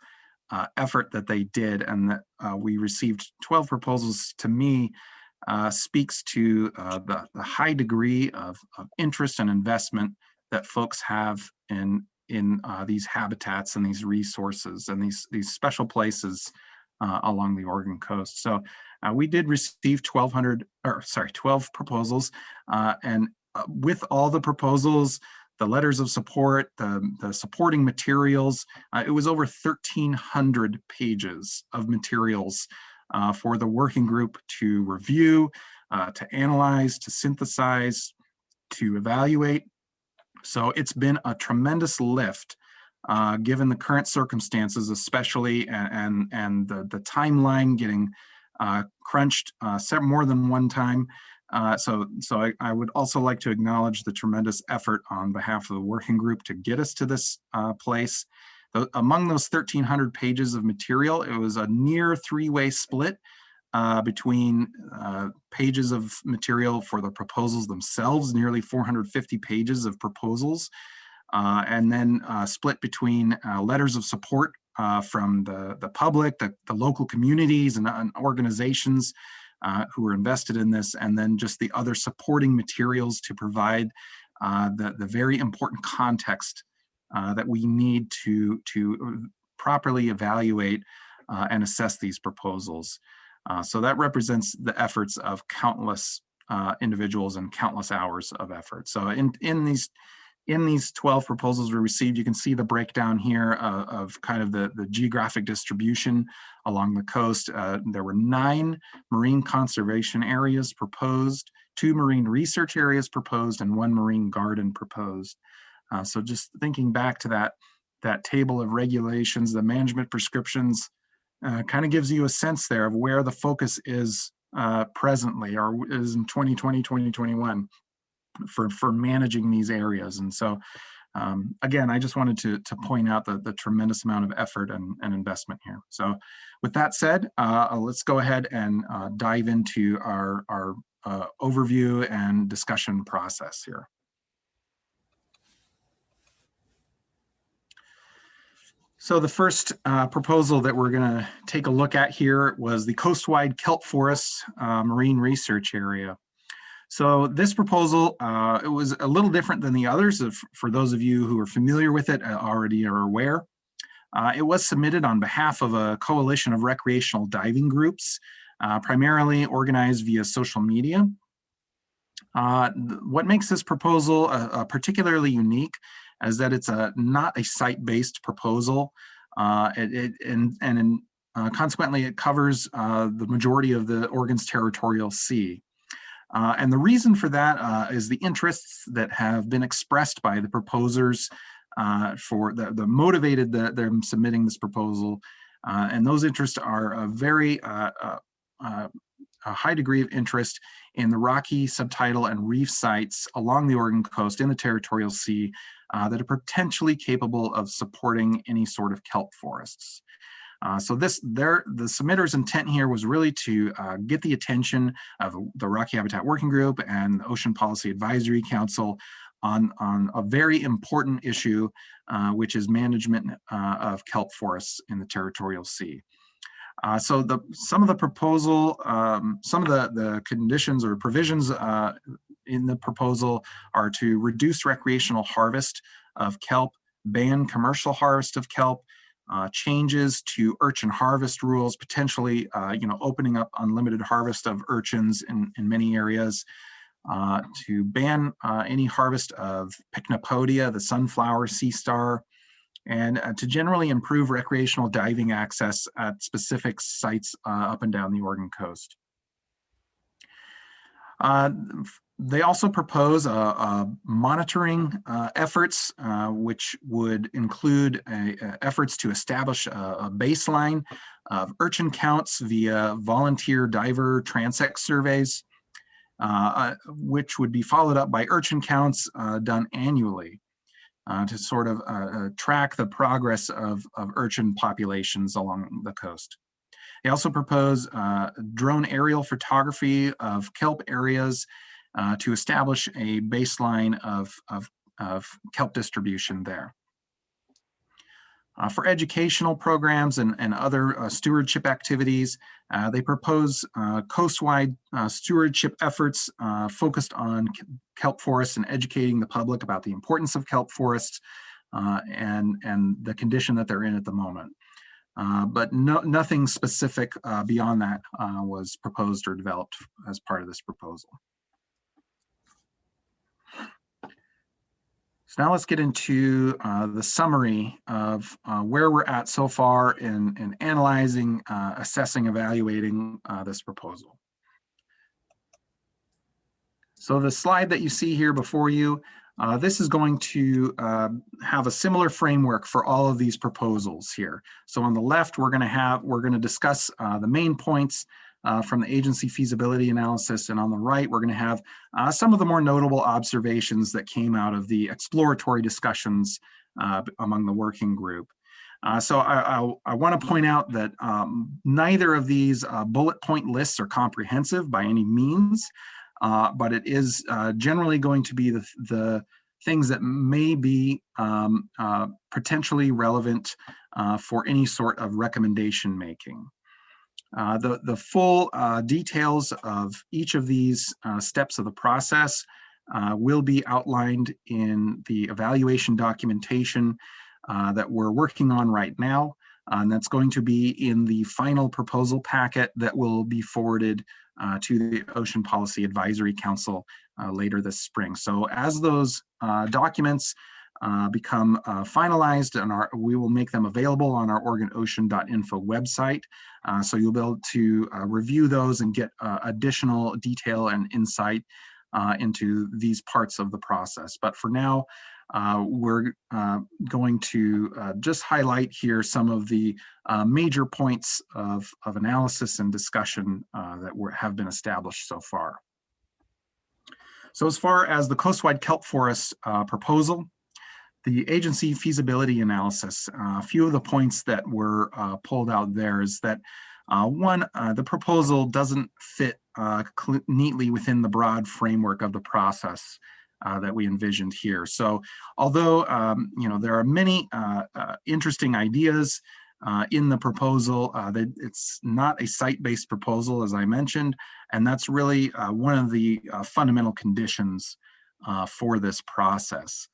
effort that they did, and that we received 12 proposals. To me, speaks to the high degree of interest and investment that folks have in these habitats and these resources and these special places along the Oregon coast. So we did receive 12 proposals, and with all the proposals, the letters of support, the supporting materials, it was over 1,300 pages of materials for the working group to review, to analyze, to synthesize, to evaluate. So it's been a tremendous lift given the current circumstances, especially, and the timeline getting crunched more than one time. So I would also like to acknowledge the tremendous effort on behalf of the working group to get us to this place. Among those 1,300 pages of material, it was a near three-way split between pages of material for the proposals themselves, nearly 450 pages of proposals, and then split between letters of support from the public, the local communities and organizations who were invested in this, and then just the other supporting materials to provide the very important context that we need to properly evaluate and assess these proposals. So that represents the efforts of countless individuals and countless hours of effort. So in these 12 proposals we received, you can see the breakdown here of kind of the geographic distribution along the coast. There were 9 marine conservation areas proposed, 2 marine research areas proposed, and 1 marine garden proposed. So just thinking back to that table of regulations, the management prescriptions, kind of gives you a sense there of where the focus is presently, or is in 2020, 2021 for managing these areas. And so again, I just wanted to point out the tremendous amount of effort and investment here. So with that said, let's go ahead and dive into our overview and discussion process here. So the first proposal that we're going to take a look at here was the coastwide kelp forests marine research area. So this proposal, it was a little different than the others. For those of you who are familiar with it, already are aware. It was submitted on behalf of a coalition of recreational diving groups, primarily organized via social media. What makes this proposal particularly unique is that it's not a site-based proposal, and consequently it covers the majority of the Oregon's territorial sea. And the reason for that is the interests that have been expressed by the proposers for the motivated them submitting this proposal. And those interests are a high degree of interest in the rocky, subtidal, and reef sites along the Oregon coast in the territorial sea that are potentially capable of supporting any sort of kelp forests. So the submitter's intent here was really to get the attention of the Rocky Habitat Working Group and the Ocean Policy Advisory Council on a very important issue, which is management of kelp forests in the territorial sea. So some of the proposal, some of the conditions or provisions in the proposal are to reduce recreational harvest of kelp, ban commercial harvest of kelp, changes to urchin harvest rules, potentially opening up unlimited harvest of urchins in many areas, to ban any harvest of Pycnopodia, the sunflower sea star, and to generally improve recreational diving access at specific sites up and down the Oregon coast. They also propose monitoring efforts, which would include efforts to establish a baseline of urchin counts via volunteer diver transect surveys, which would be followed up by urchin counts done annually to sort of track the progress of urchin populations along the coast. They also propose drone aerial photography of kelp areas to establish a baseline of kelp distribution there. For educational programs and other stewardship activities, they propose coastwide stewardship efforts focused on kelp forests and educating the public about the importance of kelp forests and the condition that they're in at the moment. But nothing specific beyond that was proposed or developed as part of this proposal. So now let's get into the summary of where we're at so far in analyzing, assessing, evaluating this proposal. So the slide that you see here before you, this is going to have a similar framework for all of these proposals here. So on the left, we're going to discuss the main points from the agency feasibility analysis, and on the right, we're going to have some of the more notable observations that came out of the exploratory discussions among the working group. So I want to point out that neither of these bullet point lists are comprehensive by any means, but it is generally going to be the things that may be potentially relevant for any sort of recommendation making. The full details of each of these steps of the process will be outlined in the evaluation documentation that we're working on right now. And that's going to be in the final proposal packet that will be forwarded to the Ocean Policy Advisory Council later this spring. So as those documents become finalized, and we will make them available on our OregonOcean.info website. So you'll be able to review those and get additional detail and insight into these parts of the process. But for now, we're going to just highlight here some of the major points of analysis and discussion that have been established so far. So as far as the coastwide kelp forest proposal, the agency feasibility analysis, a few of the points that were pulled out there is that one, the proposal doesn't fit neatly within the broad framework of the process that we envisioned here. So although there are many interesting ideas in the proposal, that it's not a site-based proposal, as I mentioned, and that's really one of the fundamental conditions for this process.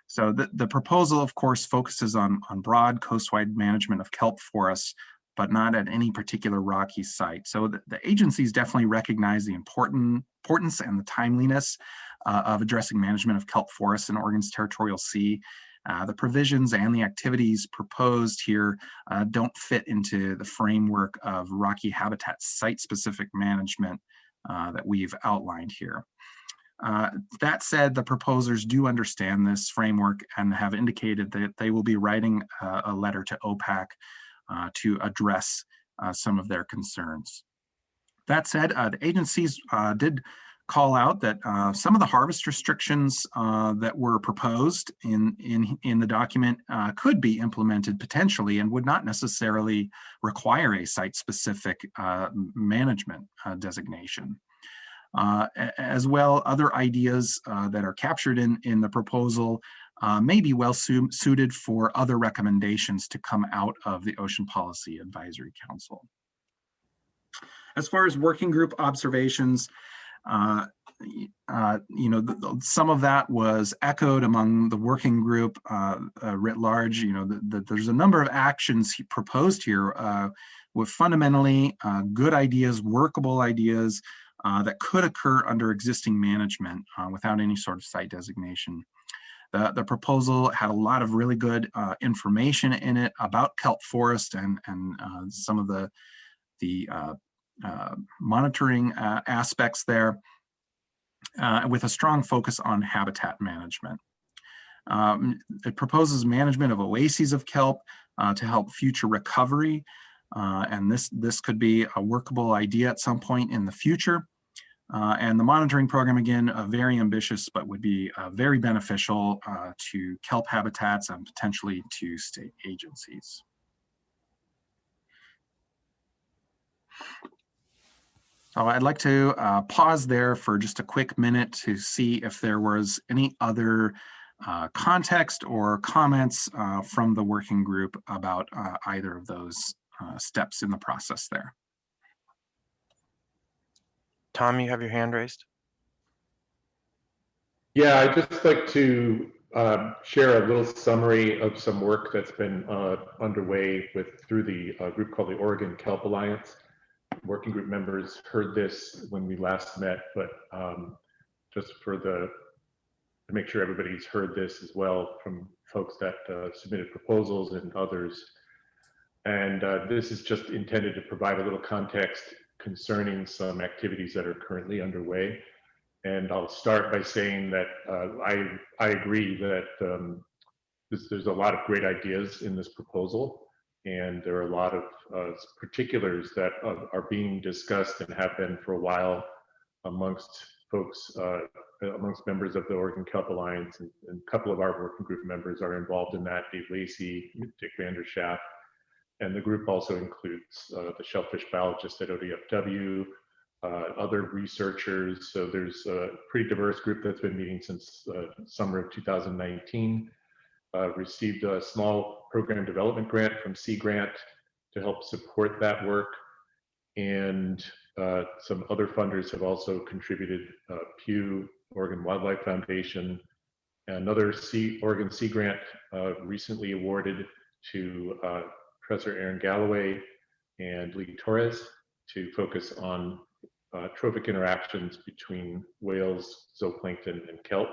So the proposal, of course, focuses on broad coastwide management of kelp forests, but not at any particular rocky site. So the agencies definitely recognize the importance and the timeliness of addressing management of kelp forests in Oregon's territorial sea. The provisions and the activities proposed here don't fit into the framework of rocky habitat site-specific management that we've outlined here. That said, the proposers do understand this framework and have indicated that they will be writing a letter to OPAC to address some of their concerns. That said, the agencies did call out that some of the harvest restrictions that were proposed in the document could be implemented potentially and would not necessarily require a site-specific management designation. As well, other ideas that are captured in the proposal may be well suited for other recommendations to come out of the Ocean Policy Advisory Council. As far as working group observations, some of that was echoed among the working group writ large. There's a number of actions proposed here with fundamentally good ideas, workable ideas that could occur under existing management without any sort of site designation. The proposal had a lot of really good information in it about kelp forest and some of the monitoring aspects there, with a strong focus on habitat management. It proposes management of oases of kelp to help future recovery, and this could be a workable idea at some point in the future. And the monitoring program, again, very ambitious, but would be very beneficial to kelp habitats and potentially to state agencies. So I'd like to pause there for just a quick minute to see if there was any other context or comments from the working group about either of those steps in the process there. Tom, you have your hand raised. Yeah, I'd just like to share a little summary of some work that's been underway through the group called the Oregon Kelp Alliance. Working group members heard this when we last met, but just to make sure everybody's heard this as well from folks that submitted proposals and others. And this is just intended to provide a little context concerning some activities that are currently underway. And I'll start by saying that I agree that there's a lot of great ideas in this proposal, and there are a lot of particulars that are being discussed and have been for a while amongst folks amongst members of the Oregon Kelp Alliance, and a couple of our working group members are involved in that, Dave Lacey, Dick Vanderschaft, and the group also includes the shellfish biologist at ODFW, other researchers. So there's a pretty diverse group that's been meeting since summer of 2019. Received a small program development grant from Sea Grant to help support that work. And some other funders have also contributed, Pew, Oregon Wildlife Foundation, another Oregon Sea Grant recently awarded to Professor Aaron Galloway and Lee Torres to focus on trophic interactions between whales, zooplankton, and kelp.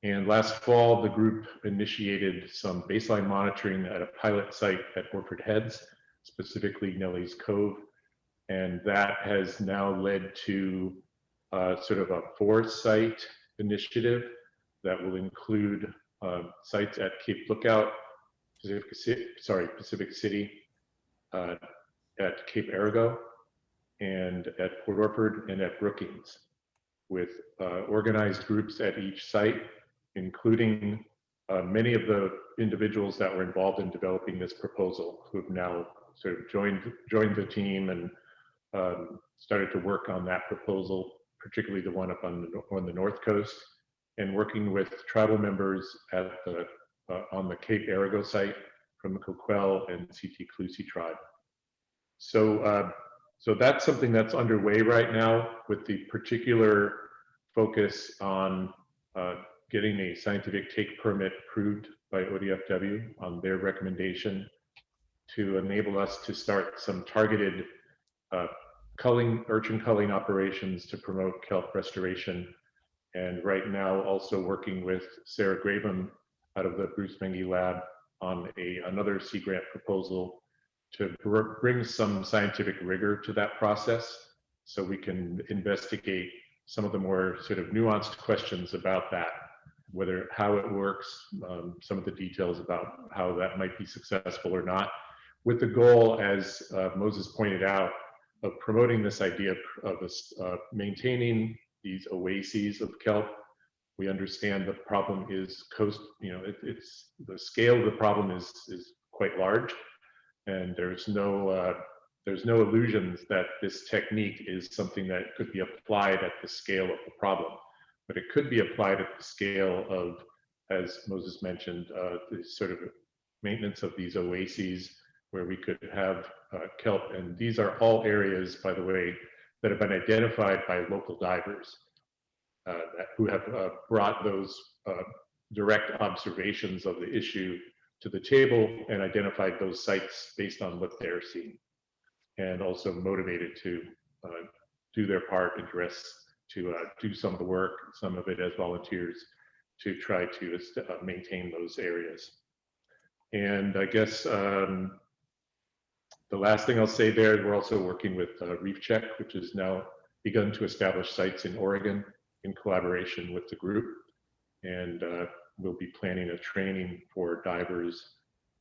And last fall, the group initiated some baseline monitoring at a pilot site at Orford Heads, specifically Nellie's Cove. And that has now led to sort of a 4-site initiative that will include sites at Cape Lookout, Pacific City, at Cape Arago, and at Port Orford and at Brookings, with organized groups at each site, including many of the individuals that were involved in developing this proposal, who have now sort of joined the team and started to work on that proposal, particularly the one up on the North Coast, and working with tribal members at the on the Cape Arago site from the Coquel and CT Clusie tribe. So, so that's something that's underway right now, with the particular focus on getting a scientific take permit approved by ODFW on their recommendation to enable us to start some targeted urchin culling operations to promote kelp restoration. And right now also working with Sarah Graham out of the Bruce Mengy lab on another Sea Grant proposal to bring some scientific rigor to that process, so we can investigate some of the more sort of nuanced questions about that, how it works, some of the details about how that might be successful or not, with the goal, as Moses pointed out, of promoting this idea of maintaining these oases of kelp. We understand the problem is it's the scale of the problem is quite large, and there's no illusions that this technique is something that could be applied at the scale of the problem, but it could be applied at the scale of, as Moses mentioned, the sort of maintenance of these oases where we could have kelp. And these are all areas, by the way, that have been identified by local divers who have brought those direct observations of the issue to the table and identified those sites based on what they're seeing, and also motivated to do their part, to do some of the work, some of it as volunteers, to try to maintain those areas. And I guess the last thing I'll say there, we're also working with Reef Check, which has now begun to establish sites in Oregon in collaboration with the group. And we'll be planning a training for divers,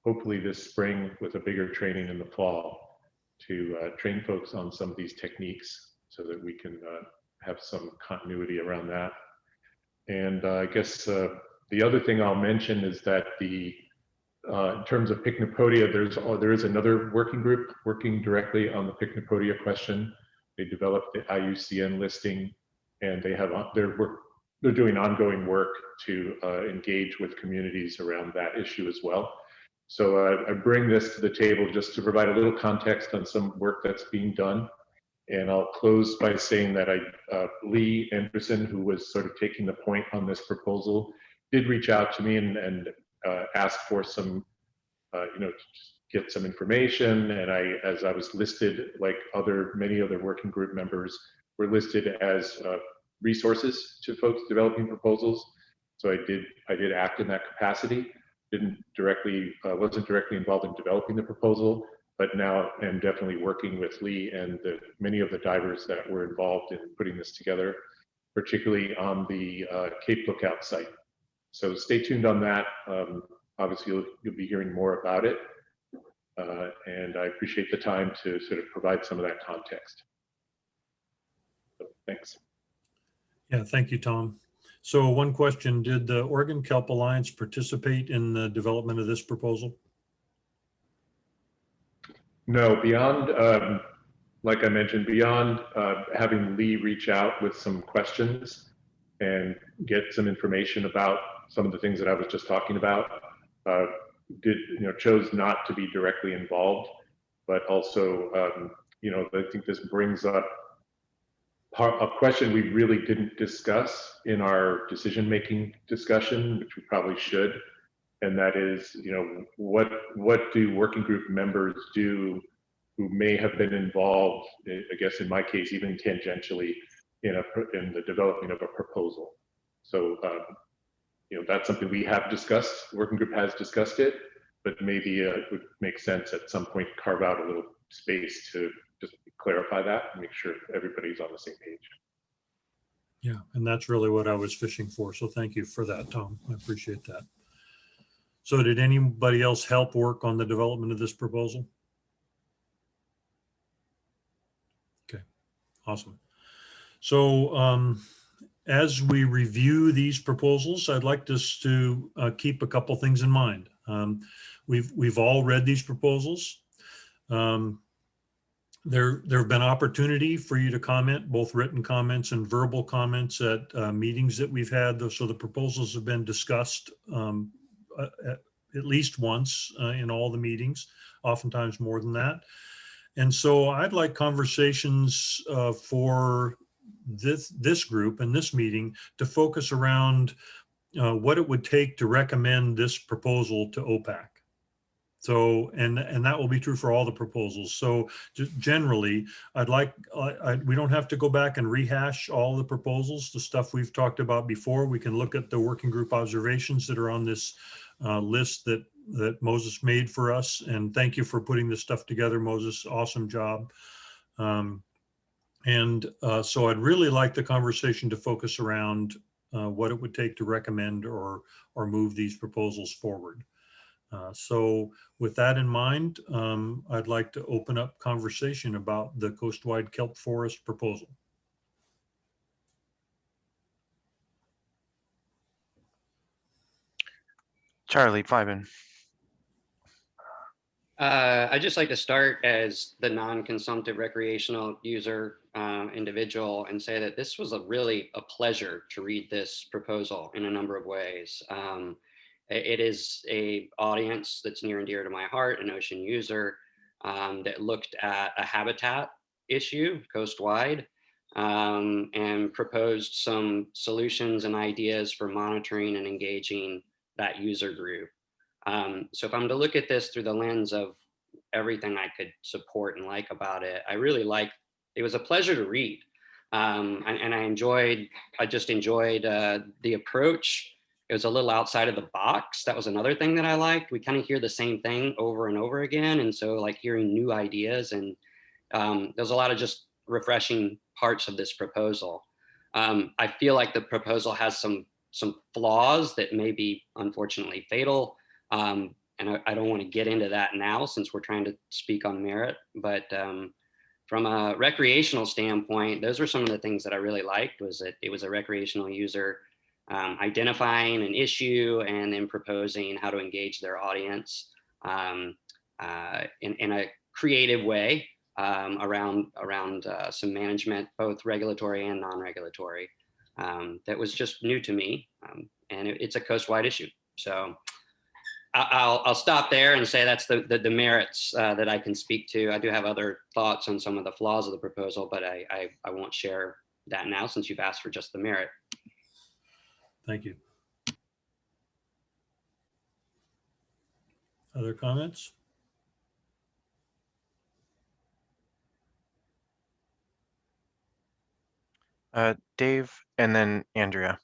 hopefully this spring, with a bigger training in the fall, to train folks on some of these techniques so that we can have some continuity around that. And I guess the other thing I'll mention is that in terms of Pycnopodia, there is another working group working directly on the Pycnopodia question. They developed the IUCN listing, and they're doing ongoing work to engage with communities around that issue as well. So I bring this to the table just to provide a little context on some work that's being done. And I'll close by saying that Lee Anderson, who was sort of taking the point on this proposal, did reach out to me and ask for some, get some information. And as I was listed, like many other working group members, were listed as resources to folks developing proposals. So I did act in that capacity. Wasn't directly involved in developing the proposal, but now am definitely working with Lee and many of the divers that were involved in putting this together, particularly on the Cape Lookout site. So stay tuned on that. Obviously, you'll be hearing more about it. And I appreciate the time to sort of provide some of that context. So, thanks. Yeah, thank you, Tom. So one question, did the Oregon Kelp Alliance participate in the development of this proposal? No, beyond, like I mentioned, beyond having Lee reach out with some questions and get some information about some of the things that I was just talking about, chose not to be directly involved, but also, I think this brings up a question we really didn't discuss in our decision-making discussion, which we probably should, and that is, what do working group members do who may have been involved, I guess in my case, even tangentially, in the development of a proposal. So, that's something we have discussed. The working group has discussed it, but maybe it would make sense at some point to carve out a little space to just clarify that and make sure everybody's on the same page. Yeah, and that's really what I was fishing for. So thank you for that, Tom. I appreciate that. So did anybody else help work on the development of this proposal? Okay, awesome. So as we review these proposals, I'd like us to keep a couple things in mind. We've all read these proposals. There have been opportunity for you to comment, both written comments and verbal comments at meetings that we've had. So the proposals have been discussed at least once in all the meetings, oftentimes more than that. And so I'd like conversations for this group and this meeting to focus around what it would take to recommend this proposal to OPAC. So, and that will be true for all the proposals. So just generally, we don't have to go back and rehash all the proposals, the stuff we've talked about before. We can look at the working group observations that are on this list that Moses made for us. And thank you for putting this stuff together, Moses. Awesome job. So I'd really like the conversation to focus around what it would take to recommend or move these proposals forward. So with that in mind, I'd like to open up conversation about the coastwide kelp forest proposal. Charlie Fiben. I'd just like to start as the non-consumptive recreational user individual and say that this was really a pleasure to read this proposal in a number of ways. It is a audience that's near and dear to my heart, an ocean user that looked at a habitat issue coastwide and proposed some solutions and ideas for monitoring and engaging that user group. So if I'm to look at this through the lens of everything I could support and like about it, I really liked, it was a pleasure to read. And I just enjoyed the approach. It was a little outside of the box. That was another thing that I liked. We kind of hear the same thing over and over again. And so like hearing new ideas, and there's a lot of just refreshing parts of this proposal. I feel like the proposal has some flaws that may be unfortunately fatal. And I don't want to get into that now since we're trying to speak on merit, but from a recreational standpoint, those were some of the things that I really liked. Was that it was a recreational user identifying an issue and then proposing how to engage their audience in a creative way around some management, both regulatory and non-regulatory. That was just new to me, and it's a coastwide issue. So I'll stop there and say that's the merits that I can speak to. I do have other thoughts on some of the flaws of the proposal, but I won't share that now since you've asked for just the merit. Thank you. Other comments? Dave, and then Andrea.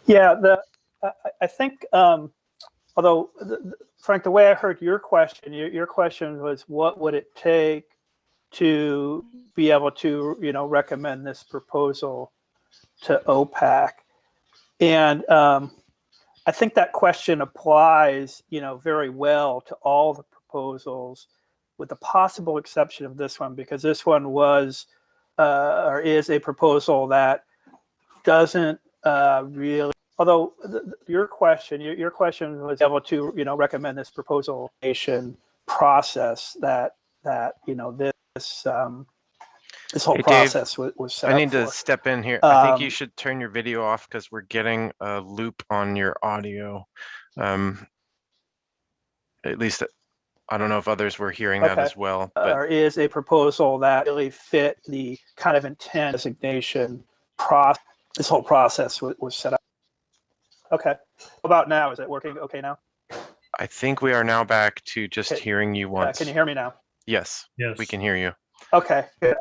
Yeah, I think, although, Frank, the way I heard your question was, what would it take to be able to, recommend this proposal to OPAC? And I think that question applies, very well to all the proposals with the possible exception of this one, because this one was or is a proposal that doesn't really, although your question was able to, recommend this proposal process that this whole Hey, Dave, process was set I up need to for. step in here. I think you Um, should turn your video off because we're getting a loop on your audio. At least I don't know if others were hearing that Okay. as well, but Or is a proposal that really fit the kind of intent designation process. This whole process was set up. Okay. How about now? Is it working okay now? I think we are now back to just Okay. hearing you Can once. you hear me now? Yes, Yes. we can hear you. Okay, good.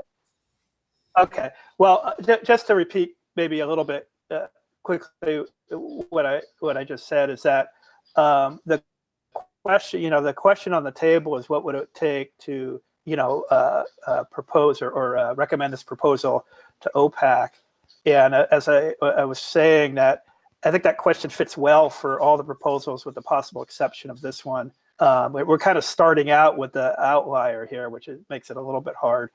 Okay. Well, just to repeat maybe a little bit quickly what I just said is that the question on the table is what would it take to propose or recommend this proposal to OPAC. And as I was saying, that I think that question fits well for all the proposals with the possible exception of this one. We're kind of starting out with the outlier here, which makes it a little bit hard.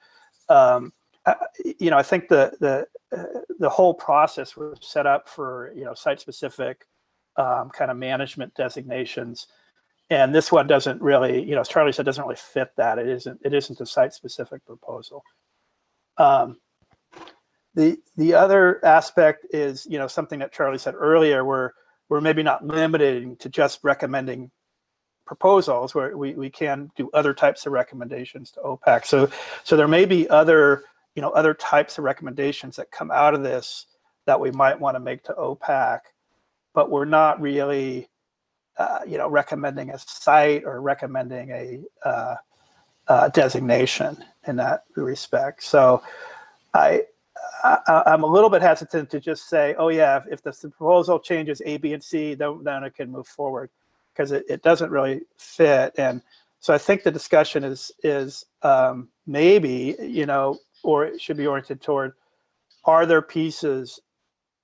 I think the whole process was set up for site-specific kind of management designations, and this one doesn't really, as Charlie said, doesn't really fit that. It isn't a site-specific proposal. The other aspect is something that Charlie said earlier, where we're maybe not limiting to just recommending proposals, where we can do other types of recommendations to OPAC. So there may be other types of recommendations that come out of this that we might want to make to OPAC, but we're not really recommending a site or recommending a designation in that respect. So I'm a little bit hesitant to just say, oh yeah, if the proposal changes A, B, and C, then it can move forward, because it doesn't really fit. And so I think the discussion is maybe, or it should be oriented toward, are there pieces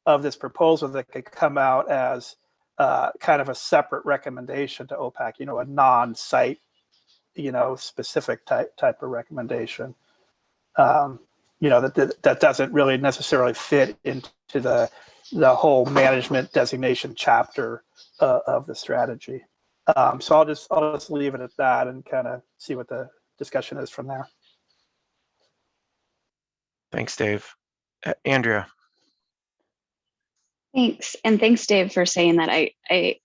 of this proposal that could come out as kind of a separate recommendation to OPAC, a non-site, specific type of recommendation, that doesn't really necessarily fit into the whole management designation chapter of the strategy. So I'll just leave it at that and kind of see what the discussion is from there. Thanks, Dave. Andrea. Thanks. And thanks, Dave, for saying that.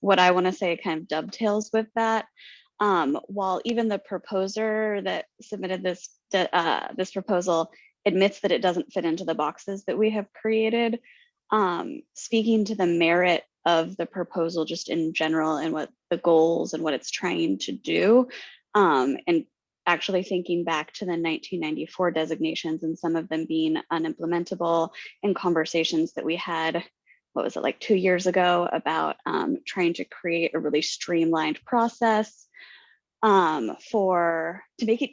What I want to say kind of dovetails with that. While even the proposer that submitted this proposal admits that it doesn't fit into the boxes that we have created, speaking to the merit of the proposal just in general and what the goals and what it's trying to do, and actually thinking back to the 1994 designations and some of them being unimplementable, and conversations that we had, what was it, like 2 years ago, about trying to create a really streamlined process to make it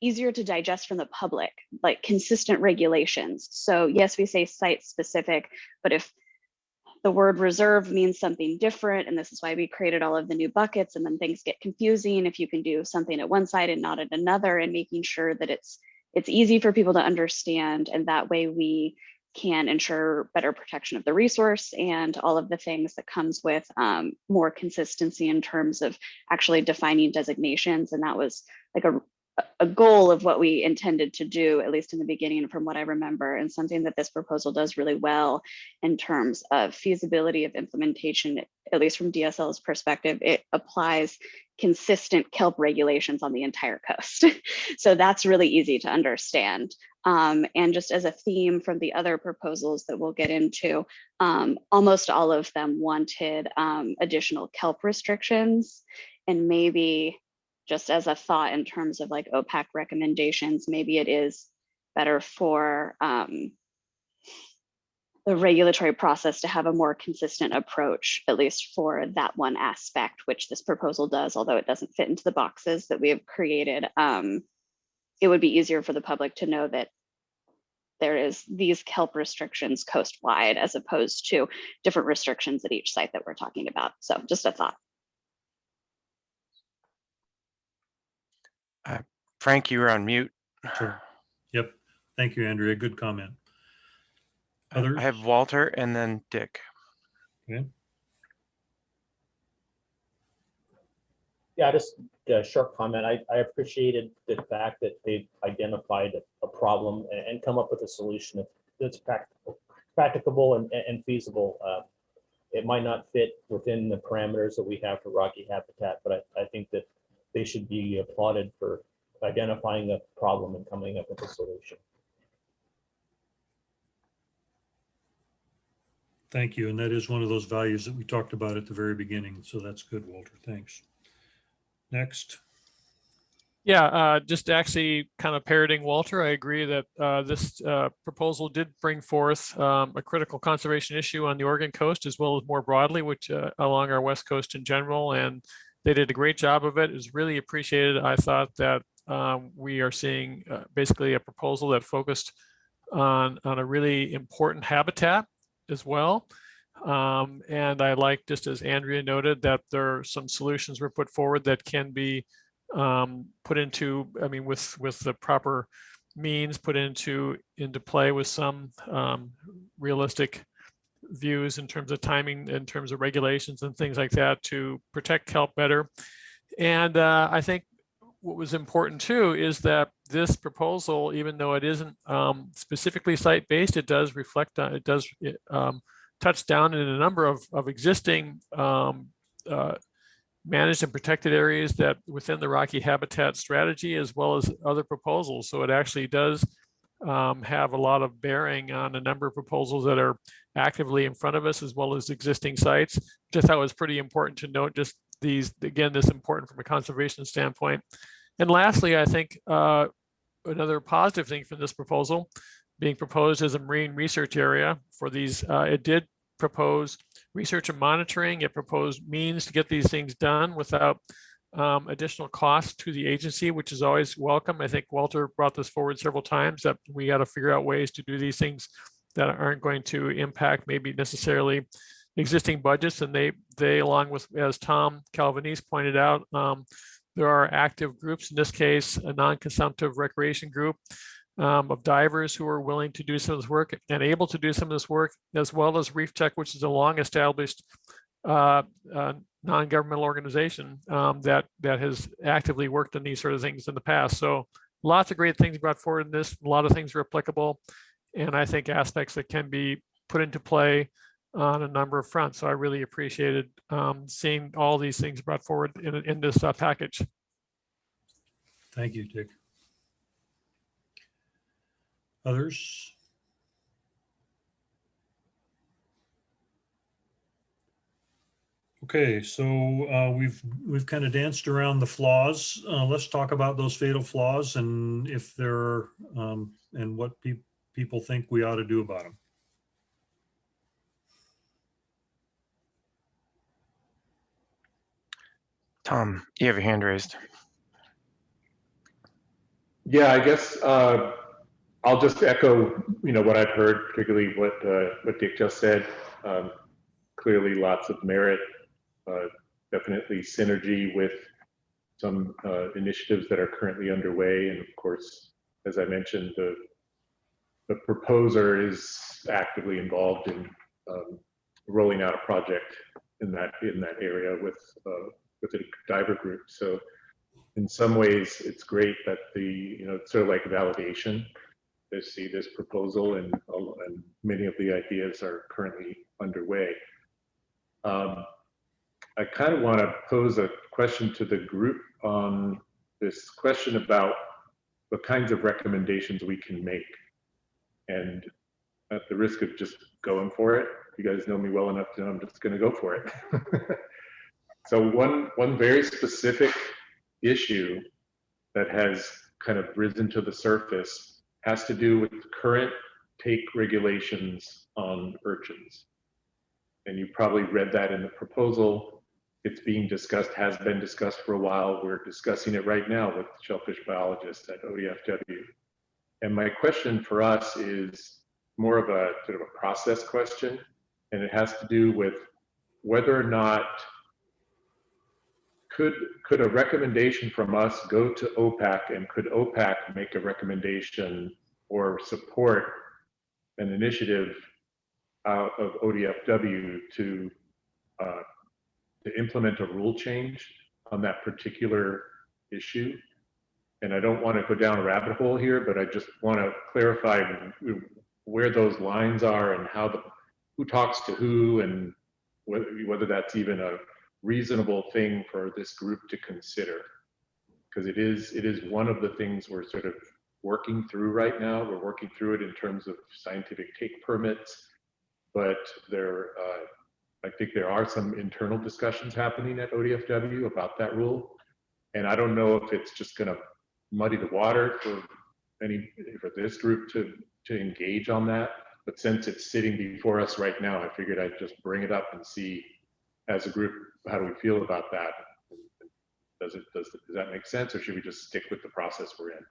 easier to digest from the public, like consistent regulations. So yes, we say site specific, but if the word reserve means something different, and this is why we created all of the new buckets, and then things get confusing if you can do something at one side and not at another, and making sure that it's easy for people to understand, and that way we can ensure better protection of the resource and all of the things that comes with more consistency in terms of actually defining designations. And that was like a goal of what we intended to do, at least in the beginning, from what I remember, and something that this proposal does really well in terms of feasibility of implementation, at least from DSL's perspective. It applies consistent kelp regulations on the entire coast. So that's really easy to understand. And just as a theme from the other proposals that we'll get into, almost all of them wanted additional kelp restrictions. And maybe just as a thought in terms of like OPAC recommendations, maybe it is better for the regulatory process to have a more consistent approach, at least for that one aspect, which this proposal does, although it doesn't fit into the boxes that we have created. It would be easier for the public to know that there is these kelp restrictions coast-wide, as opposed to different restrictions at each site that we're talking about. So just a thought. Frank, you were on mute. Sure. Yep. Thank you, Andrea. Good comment. Others? I have Walter and then Dick. Okay. Yeah, just a short comment. I appreciated the fact that they've identified a problem and come up with a solution that's practicable and feasible. It might not fit within the parameters that we have for Rocky Habitat, but I think that they should be applauded for identifying a problem and coming up with a solution. Thank you. And that is one of those values that we talked about at the very beginning. So that's good, Walter. Thanks. Next. Yeah, just actually kind of parroting Walter, I agree that this proposal did bring forth a critical conservation issue on the Oregon coast as well as more broadly, which along our west coast in general, and they did a great job of it. It was really appreciated. I thought that we are seeing basically a proposal that focused on a really important habitat as well. And I like, just as Andrea noted, that there are some solutions were put forward that can be put into, I mean, with the proper means put into play with some realistic views in terms of timing, in terms of regulations and things like that to protect kelp better. And I think what was important too is that this proposal, even though it isn't specifically site-based, it does reflect on, it does touch down in a number of existing managed and protected areas that within the Rocky Habitat strategy, as well as other proposals. So it actually does have a lot of bearing on a number of proposals that are actively in front of us, as well as existing sites. Just thought it was pretty important to note just these, again, this important from a conservation standpoint. And lastly, I think another positive thing from this proposal being proposed as a marine research area for these, it did propose research and monitoring. It proposed means to get these things done without additional costs to the agency, which is always welcome. I think Walter brought this forward several times that we got to figure out ways to do these things that aren't going to impact maybe necessarily existing budgets. And they along with, as Tom Calvanese pointed out, there are active groups, in this case, a non-consumptive recreation group of divers who are willing to do some of this work and able to do some of this work, as well as Reef Tech, which is a long-established non-governmental organization that has actively worked on these sort of things in the past. So lots of great things brought forward in this. A lot of things are applicable, and I think aspects that can be put into play on a number of fronts. So I really appreciated seeing all these things brought forward in this package. Thank you, Dick. Others? Okay, so we've kind of danced around the flaws. Let's talk about those fatal flaws and if they're and what people think we ought to do about them. Tom, you have your hand raised. Yeah, I guess I'll just echo, what I've heard, particularly what Dick just said. Clearly, lots of merit, definitely synergy with some initiatives that are currently underway, and of course, as I mentioned, the proposer is actively involved in rolling out a project in that area with a diver group. So in some ways, it's great that it's sort of like validation to see this proposal, and many of the ideas are currently underway. I kind of want to pose a question to the group on this question about what kinds of recommendations we can make. And at the risk of just going for it, you guys know me well enough to know I'm just going to go for it. So one very specific issue that has kind of risen to the surface has to do with current take regulations on urchins. And you probably read that in the proposal. It's being discussed, has been discussed for a while. We're discussing it right now with shellfish biologists at ODFW. And my question for us is more of a sort of a process question, and it has to do with whether or not could a recommendation from us go to OPAC, and could OPAC make a recommendation or support an initiative out of ODFW to implement a rule change on that particular issue? And I don't want to go down a rabbit hole here, but I just want to clarify where those lines are and who talks to who, and whether that's even a reasonable thing for this group to consider. Because it is one of the things we're sort of working through right now. We're working through it in terms of scientific take permits, but I think there are some internal discussions happening at ODFW about that rule. And I don't know if it's just going to muddy the water for this group to engage on that. But since it's sitting before us right now, I figured I'd just bring it up and see, as a group, how do we feel about that? Does that make sense, or should we just stick with the process we're in?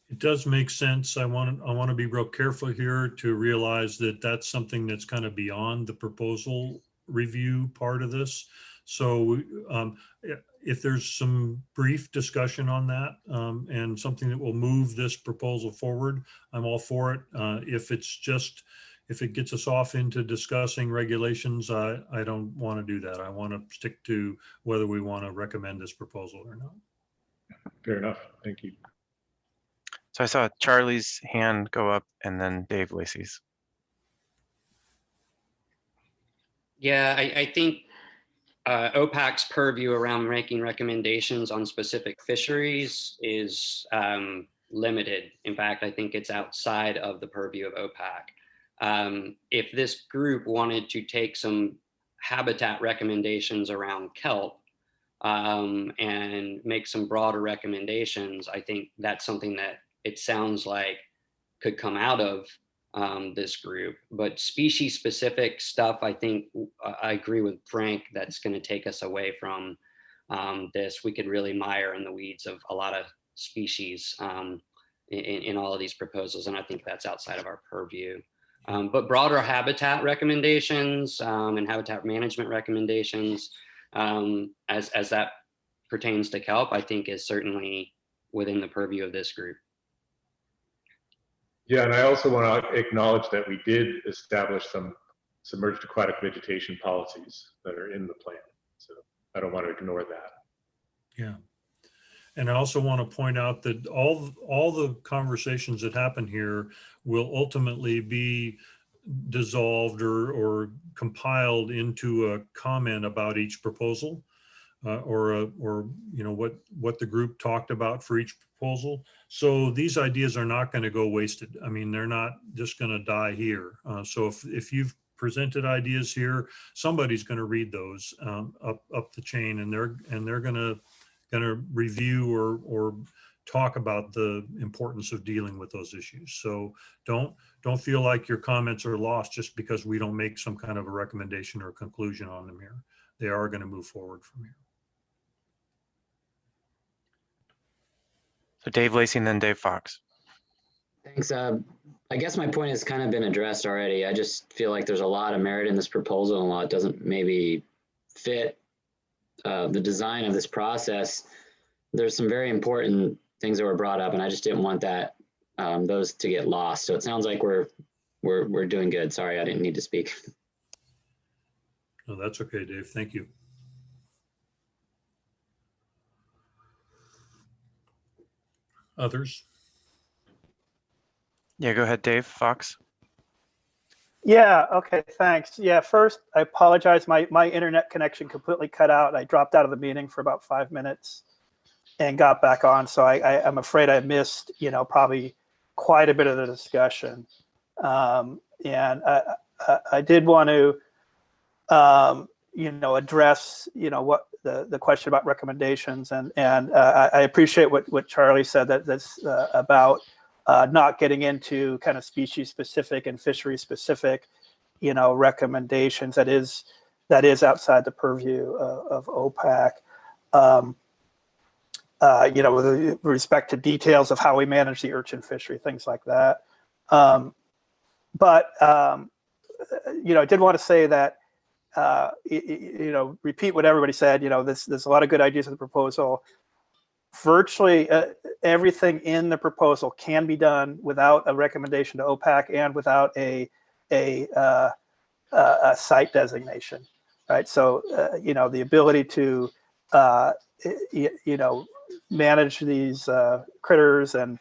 It does make sense. I want to be real careful here to realize that that's something that's kind of beyond the proposal review part of this. So if there's some brief discussion on that and something that will move this proposal forward, I'm all for it. If it gets us off into discussing regulations, I don't want to do that. I want to stick to whether we want to recommend this proposal or not. Fair enough. Thank you. So I saw Charlie's hand go up and then Dave Lacey's. Yeah, I think OPAC's purview around making recommendations on specific fisheries is limited. In fact, I think it's outside of the purview of OPAC. If this group wanted to take some habitat recommendations around kelp and make some broader recommendations, I think that's something that it sounds like could come out of this group. But species specific stuff, I think I agree with Frank, that's going to take us away from this. We could really mire in the weeds of a lot of species in all of these proposals, and I think that's outside of our purview. But broader habitat recommendations and habitat management recommendations, as that pertains to kelp, I think is certainly within the purview of this group. Yeah, and I also want to acknowledge that we did establish some submerged aquatic vegetation policies that are in the plan. So I don't want to ignore that. Yeah. And I also want to point out that all the conversations that happen here will ultimately be dissolved or compiled into a comment about each proposal or you know what the group talked about for each proposal. So these ideas are not going to go wasted. I mean, they're not just going to die here. So if you've presented ideas here, somebody's going to read those up the chain, and they're going to review or talk about the importance of dealing with those issues. So don't feel like your comments are lost just because we don't make some kind of a recommendation or conclusion on them here. They are going to move forward from here. So Dave Lacey and then Dave Fox. Thanks. I guess my point has kind of been addressed already. I just feel like there's a lot of merit in this proposal and a lot doesn't maybe fit the design of this process. There's some very important things that were brought up, and I just didn't want that those to get lost. So it sounds like we're doing good. Sorry, I didn't need to speak. No, that's okay, Dave. Thank you. Others? Yeah, go ahead, Dave Fox. Yeah, okay, thanks. Yeah, first, I apologize. My internet connection completely cut out. I dropped out of the meeting for about 5 minutes and got back on. So I'm afraid I missed, probably quite a bit of the discussion. And I did want to, address, what the question about recommendations. And I appreciate what Charlie said, that's about not getting into kind of species specific and fishery specific, recommendations. That is outside the purview of OPAC. With respect to details of how we manage the urchin fishery, things like that. I did want to say that repeat what everybody said. There's a lot of good ideas in the proposal. Virtually everything in the proposal can be done without a recommendation to OPAC and without a site designation, right? So, the ability to, manage these critters and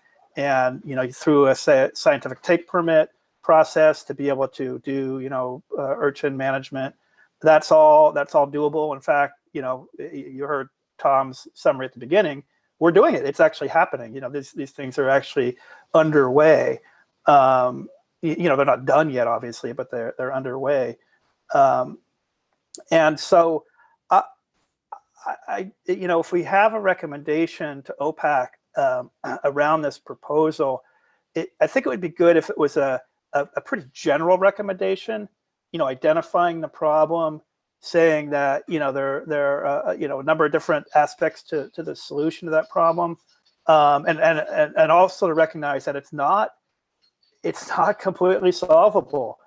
through a scientific take permit process to be able to do, urchin management. That's all doable. In fact, you heard Tom's summary at the beginning. We're doing it. It's actually happening. These things are actually underway. They're not done yet, obviously, but they're underway. And so, if we have a recommendation to OPAC around this proposal, I think it would be good if it was a pretty general recommendation. Identifying the problem, saying that there are a number of different aspects to the solution to that problem, and also to recognize that it's not completely solvable.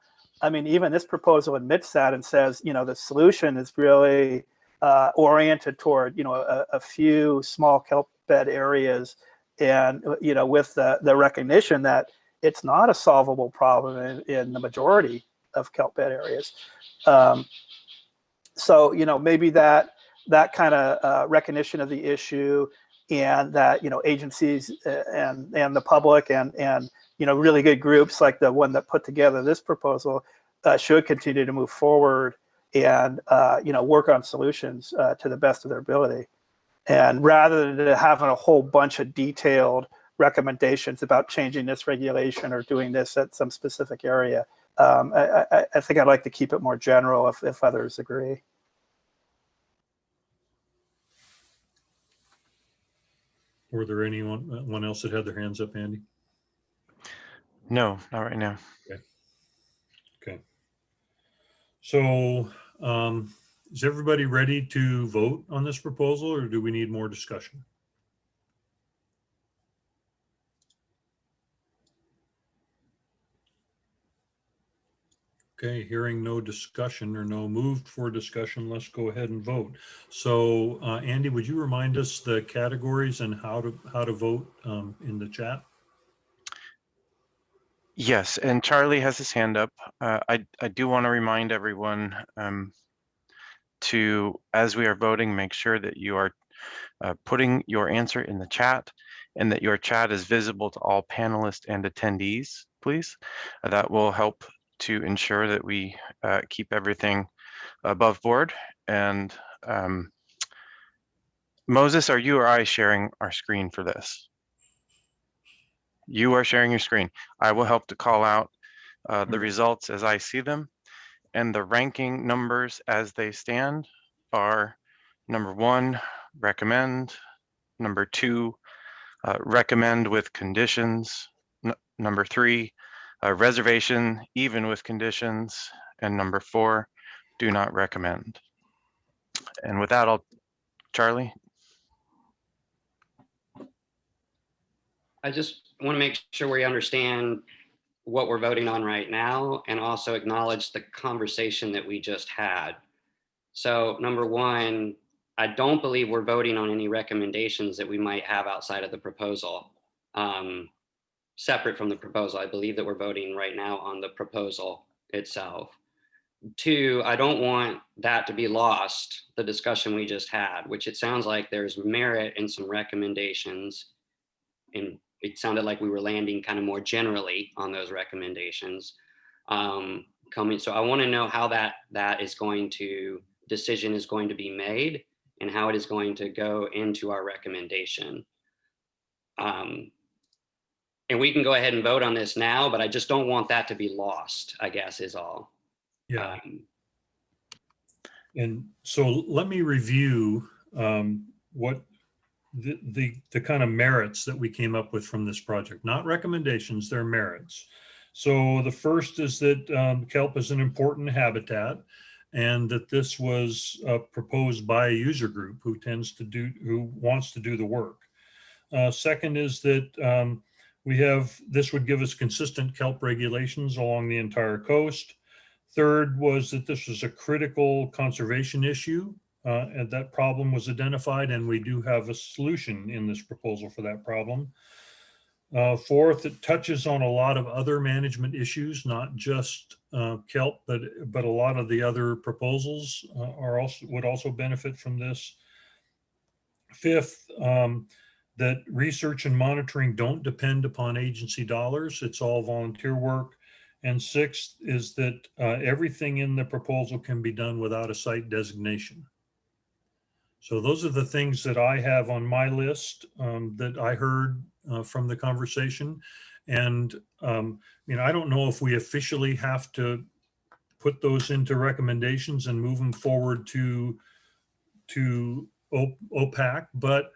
I mean, even this proposal admits that and says the solution is really oriented toward a few small kelp bed areas, and with the recognition that it's not a solvable problem in the majority of kelp bed areas. So, maybe that kind of recognition of the issue, and that, agencies and the public and really good groups like the one that put together this proposal should continue to move forward and, work on solutions to the best of their ability. And rather than having a whole bunch of detailed recommendations about changing this regulation or doing this at some specific area, I think I'd like to keep it more general if others agree. Were there anyone else that had their hands up, Andy? No, not right now. Okay. So is everybody ready to vote on this proposal, or do we need more discussion? Okay, hearing no discussion or no moved for discussion, let's go ahead and vote. So Andy, would you remind us the categories and how to vote in the chat? Yes, and Charlie has his hand up. I do want to remind everyone to, as we are voting, make sure that you are putting your answer in the chat, and that your chat is visible to all panelists and attendees, please. That will help to ensure that we keep everything above board. And Moses, are you or I sharing our screen for this? You are sharing your screen. I will help to call out the results as I see them, and the ranking numbers as they stand are: number 1, recommend; number 2, recommend with conditions; number 3, reservation even with conditions; and number 4, do not recommend. And with that, Charlie. I just want to make sure we understand what we're voting on right now, and also acknowledge the conversation that we just had. So number 1, I don't believe we're voting on any recommendations that we might have outside of the proposal, separate from the proposal. I believe that we're voting right now on the proposal itself. 2, I don't want that to be lost, the discussion we just had, which it sounds like there's merit in some recommendations, and it sounded like we were landing kind of more generally on those recommendations coming. So I want to know how that decision is going to be made, and how it is going to go into our recommendation. And we can go ahead and vote on this now, but I just don't want that to be lost, I guess, is all. Yeah. And so let me review what the kind of merits that we came up with from this project. Not recommendations, they're merits. So the first is that kelp is an important habitat, and that this was proposed by a user group who wants to do the work. Second is that this would give us consistent kelp regulations along the entire coast. Third was that this was a critical conservation issue, and that problem was identified, and we do have a solution in this proposal for that problem. Fourth, it touches on a lot of other management issues, not just kelp, but a lot of the other proposals would also benefit from this. Fifth, that research and monitoring don't depend upon agency dollars. It's all volunteer work. And sixth is that everything in the proposal can be done without a site designation. So those are the things that I have on my list that I heard from the conversation. And I don't know if we officially have to put those into recommendations and move them forward to OPAC, but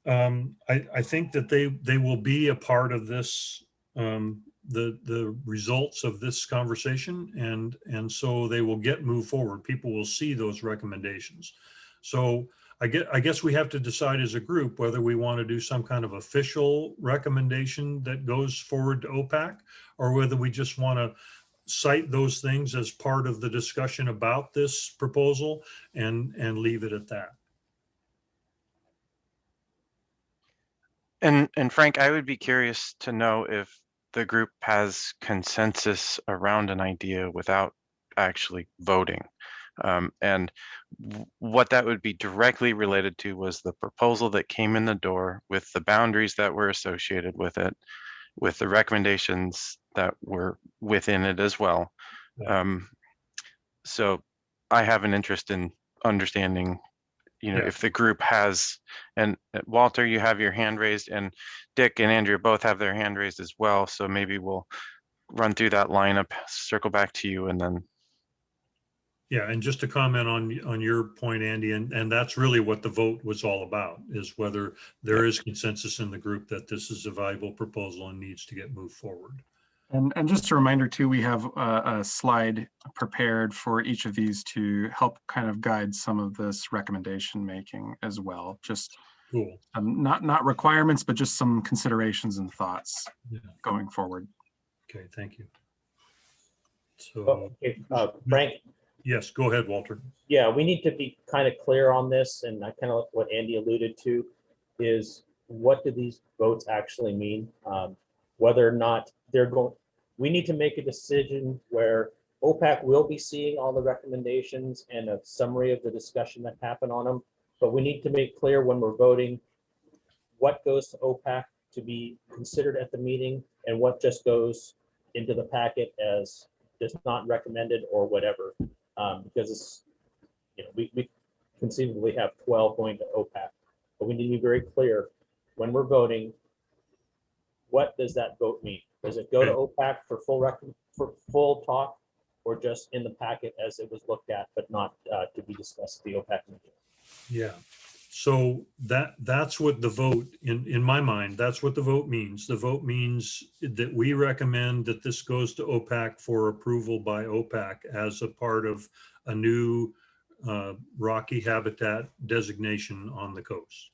I think that they will be a part of this, the results of this conversation, and so they will get moved forward. People will see those recommendations. So I guess we have to decide as a group whether we want to do some kind of official recommendation that goes forward to OPAC, or whether we just want to cite those things as part of the discussion about this proposal and leave it at that. And Frank, I would be curious to know if the group has consensus around an idea without actually voting. And what that would be directly related to was the proposal that came in the door with the boundaries that were associated with it, with the recommendations that were within it as well. So I have an interest in understanding, if the group has, and Walter, you have your hand raised, and Dick and Andrea both have their hand raised as well. So maybe we'll run through that lineup, circle back to you, and then. Yeah, and just to comment on your point, Andy, and that's really what the vote was all about, is whether there is consensus in the group that this is a viable proposal and needs to get moved forward. And just a reminder too, we have a slide prepared for each of these to help kind of guide some of this recommendation making as well. Just cool. Not requirements, but just some considerations and thoughts going forward. Okay, thank you. So, okay, Frank. Yes, go ahead, Walter. Yeah, we need to be kind of clear on this, and I kind of what Andy alluded to is what do these votes actually mean? Whether or not they're going, we need to make a decision where OPAC will be seeing all the recommendations and a summary of the discussion that happened on them, but we need to make clear when we're voting what goes to OPAC to be considered at the meeting and what just goes into the packet as just not recommended or whatever. Because it's, we conceivably have 12 going to OPAC, but we need to be very clear when we're voting. What does that vote mean? Does it go to OPAC for full talk, or just in the packet as it was looked at, but not to be discussed at the OPAC meeting? Yeah. So that's what the vote, in my mind, that's what the vote means. The vote means that we recommend that this goes to OPAC for approval by OPAC as a part of a new rocky habitat designation on the coast.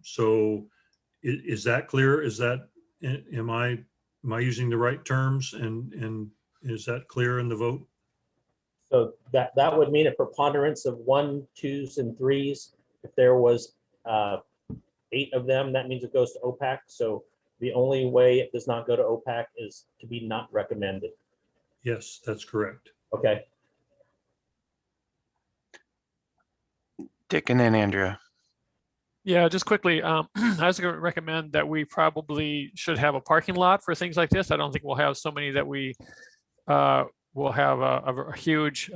So is that clear? Is that, am I using the right terms, and is that clear in the vote? So that would mean a preponderance of 1s, 2s, and 3s. If there was 8 of them, that means it goes to OPAC. So the only way it does not go to OPAC is to be not recommended. Yes, that's correct. Okay. Dick and then Andrea. Yeah, just quickly, I was going to recommend that we probably should have a parking lot for things like this. I don't think we'll have so many that we will have a huge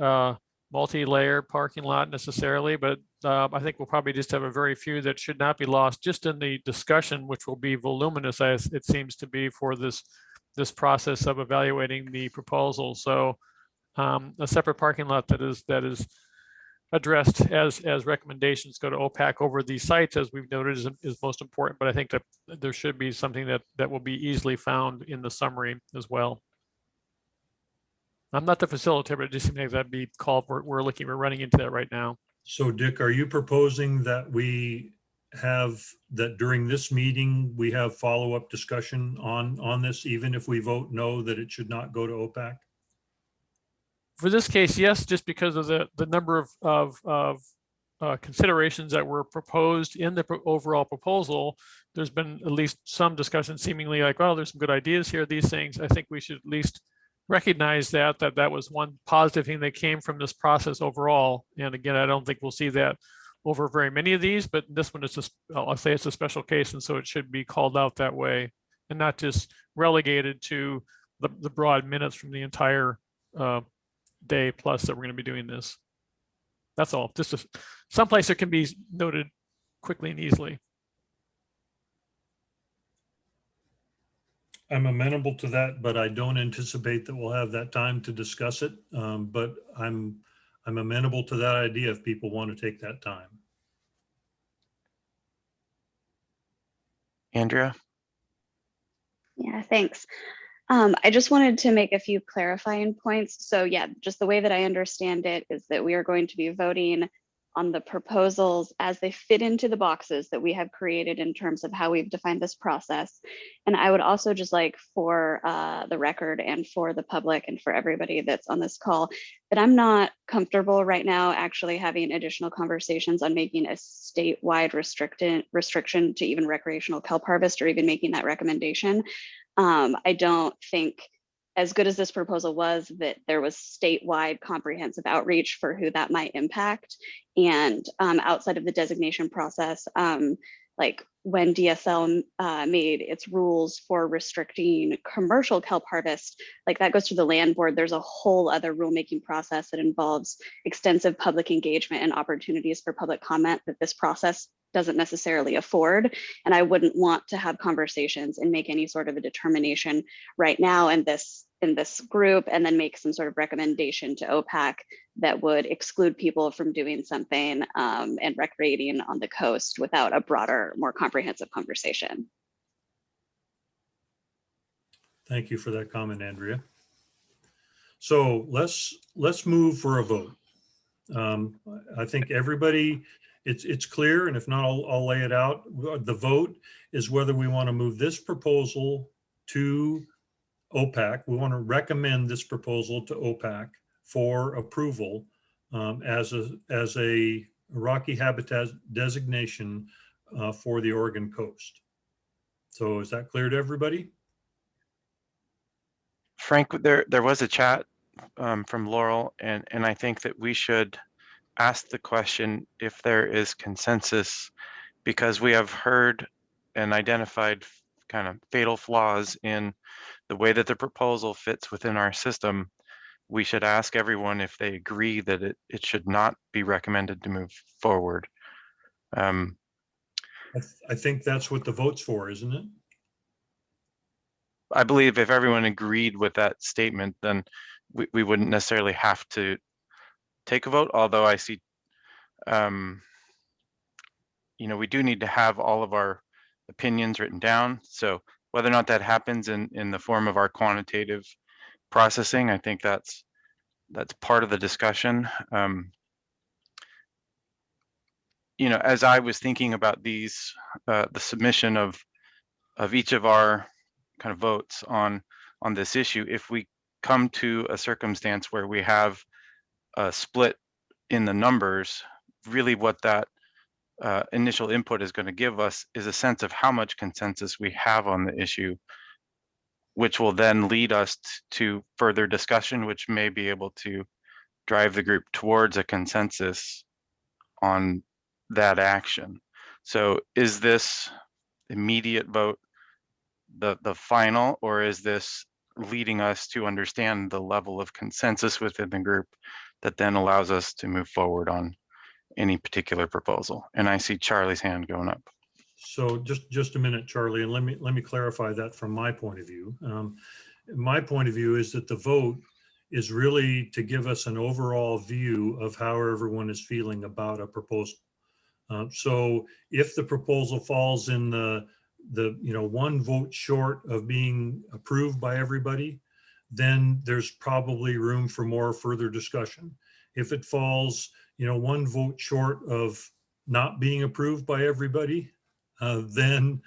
multi-layer parking lot necessarily, but I think we'll probably just have a very few that should not be lost just in the discussion, which will be voluminous as it seems to be for this process of evaluating the proposal. So a separate parking lot that is addressed as recommendations go to OPAC over these sites, as we've noted, is most important. But I think that there should be something that will be easily found in the summary as well. I'm not the facilitator, but it just seems like that'd be called. We're running into that right now. So Dick, are you proposing that we have, that during this meeting, we have follow-up discussion on this, even if we vote no, that it should not go to OPAC? For this case, yes, just because of the number of considerations that were proposed in the overall proposal, there's been at least some discussion seemingly like, well, there's some good ideas here, these things. I think we should at least recognize that was one positive thing that came from this process overall. And again, I don't think we'll see that over very many of these, but this one is just, I'll say it's a special case, and so it should be called out that way and not just relegated to the broad minutes from the entire day plus that we're going to be doing this. That's all. Just someplace that can be noted quickly and easily. I'm amenable to that, but I don't anticipate that we'll have that time to discuss it. But I'm amenable to that idea if people want to take that time. Andrea? Yeah, thanks. I just wanted to make a few clarifying points. So yeah, just the way that I understand it is that we are going to be voting on the proposals as they fit into the boxes that we have created in terms of how we've defined this process. And I would also just like for the record and for the public and for everybody that's on this call, that I'm not comfortable right now actually having additional conversations on making a statewide restriction to even recreational kelp harvest or even making that recommendation. I don't think, as good as this proposal was, that there was statewide comprehensive outreach for who that might impact. And outside of the designation process, like when DSL made its rules for restricting commercial kelp harvest, like that goes to the land board. There's a whole other rulemaking process that involves extensive public engagement and opportunities for public comment that this process doesn't necessarily afford. And I wouldn't want to have conversations and make any sort of a determination right now in this group and then make some sort of recommendation to OPAC that would exclude people from doing something and recreating on the coast without a broader, more comprehensive conversation. Thank you for that comment, Andrea. So let's move for a vote. I think everybody, it's clear, and if not, I'll lay it out. The vote is whether we want to move this proposal to OPAC. We want to recommend this proposal to OPAC for approval as a Rocky Habitat designation for the Oregon coast. So is that clear to everybody? Frank, there was a chat from Laurel, and I think that we should ask the question if there is consensus, because we have heard and identified kind of fatal flaws in the way that the proposal fits within our system. We should ask everyone if they agree that it should not be recommended to move forward. I think that's what the vote's for, isn't it? I believe if everyone agreed with that statement, then we wouldn't necessarily have to take a vote, although I see, we do need to have all of our opinions written down. So whether or not that happens in the form of our quantitative processing, I think that's part of the discussion. As I was thinking about these, the submission of each of our kind of votes on this issue, if we come to a circumstance where we have a split in the numbers, really what that initial input is going to give us is a sense of how much consensus we have on the issue, which will then lead us to further discussion, which may be able to drive the group towards a consensus on that action. So is this immediate vote the final, or is this leading us to understand the level of consensus within the group that then allows us to move forward on any particular proposal? And I see Charlie's hand going up. So just a minute, Charlie, and let me clarify that from my point of view. My point of view is that the vote is really to give us an overall view of how everyone is feeling about a proposal. So if the proposal falls in the one vote short of being approved by everybody, then there's probably room for more further discussion. If it falls, one vote short of not being approved by everybody, then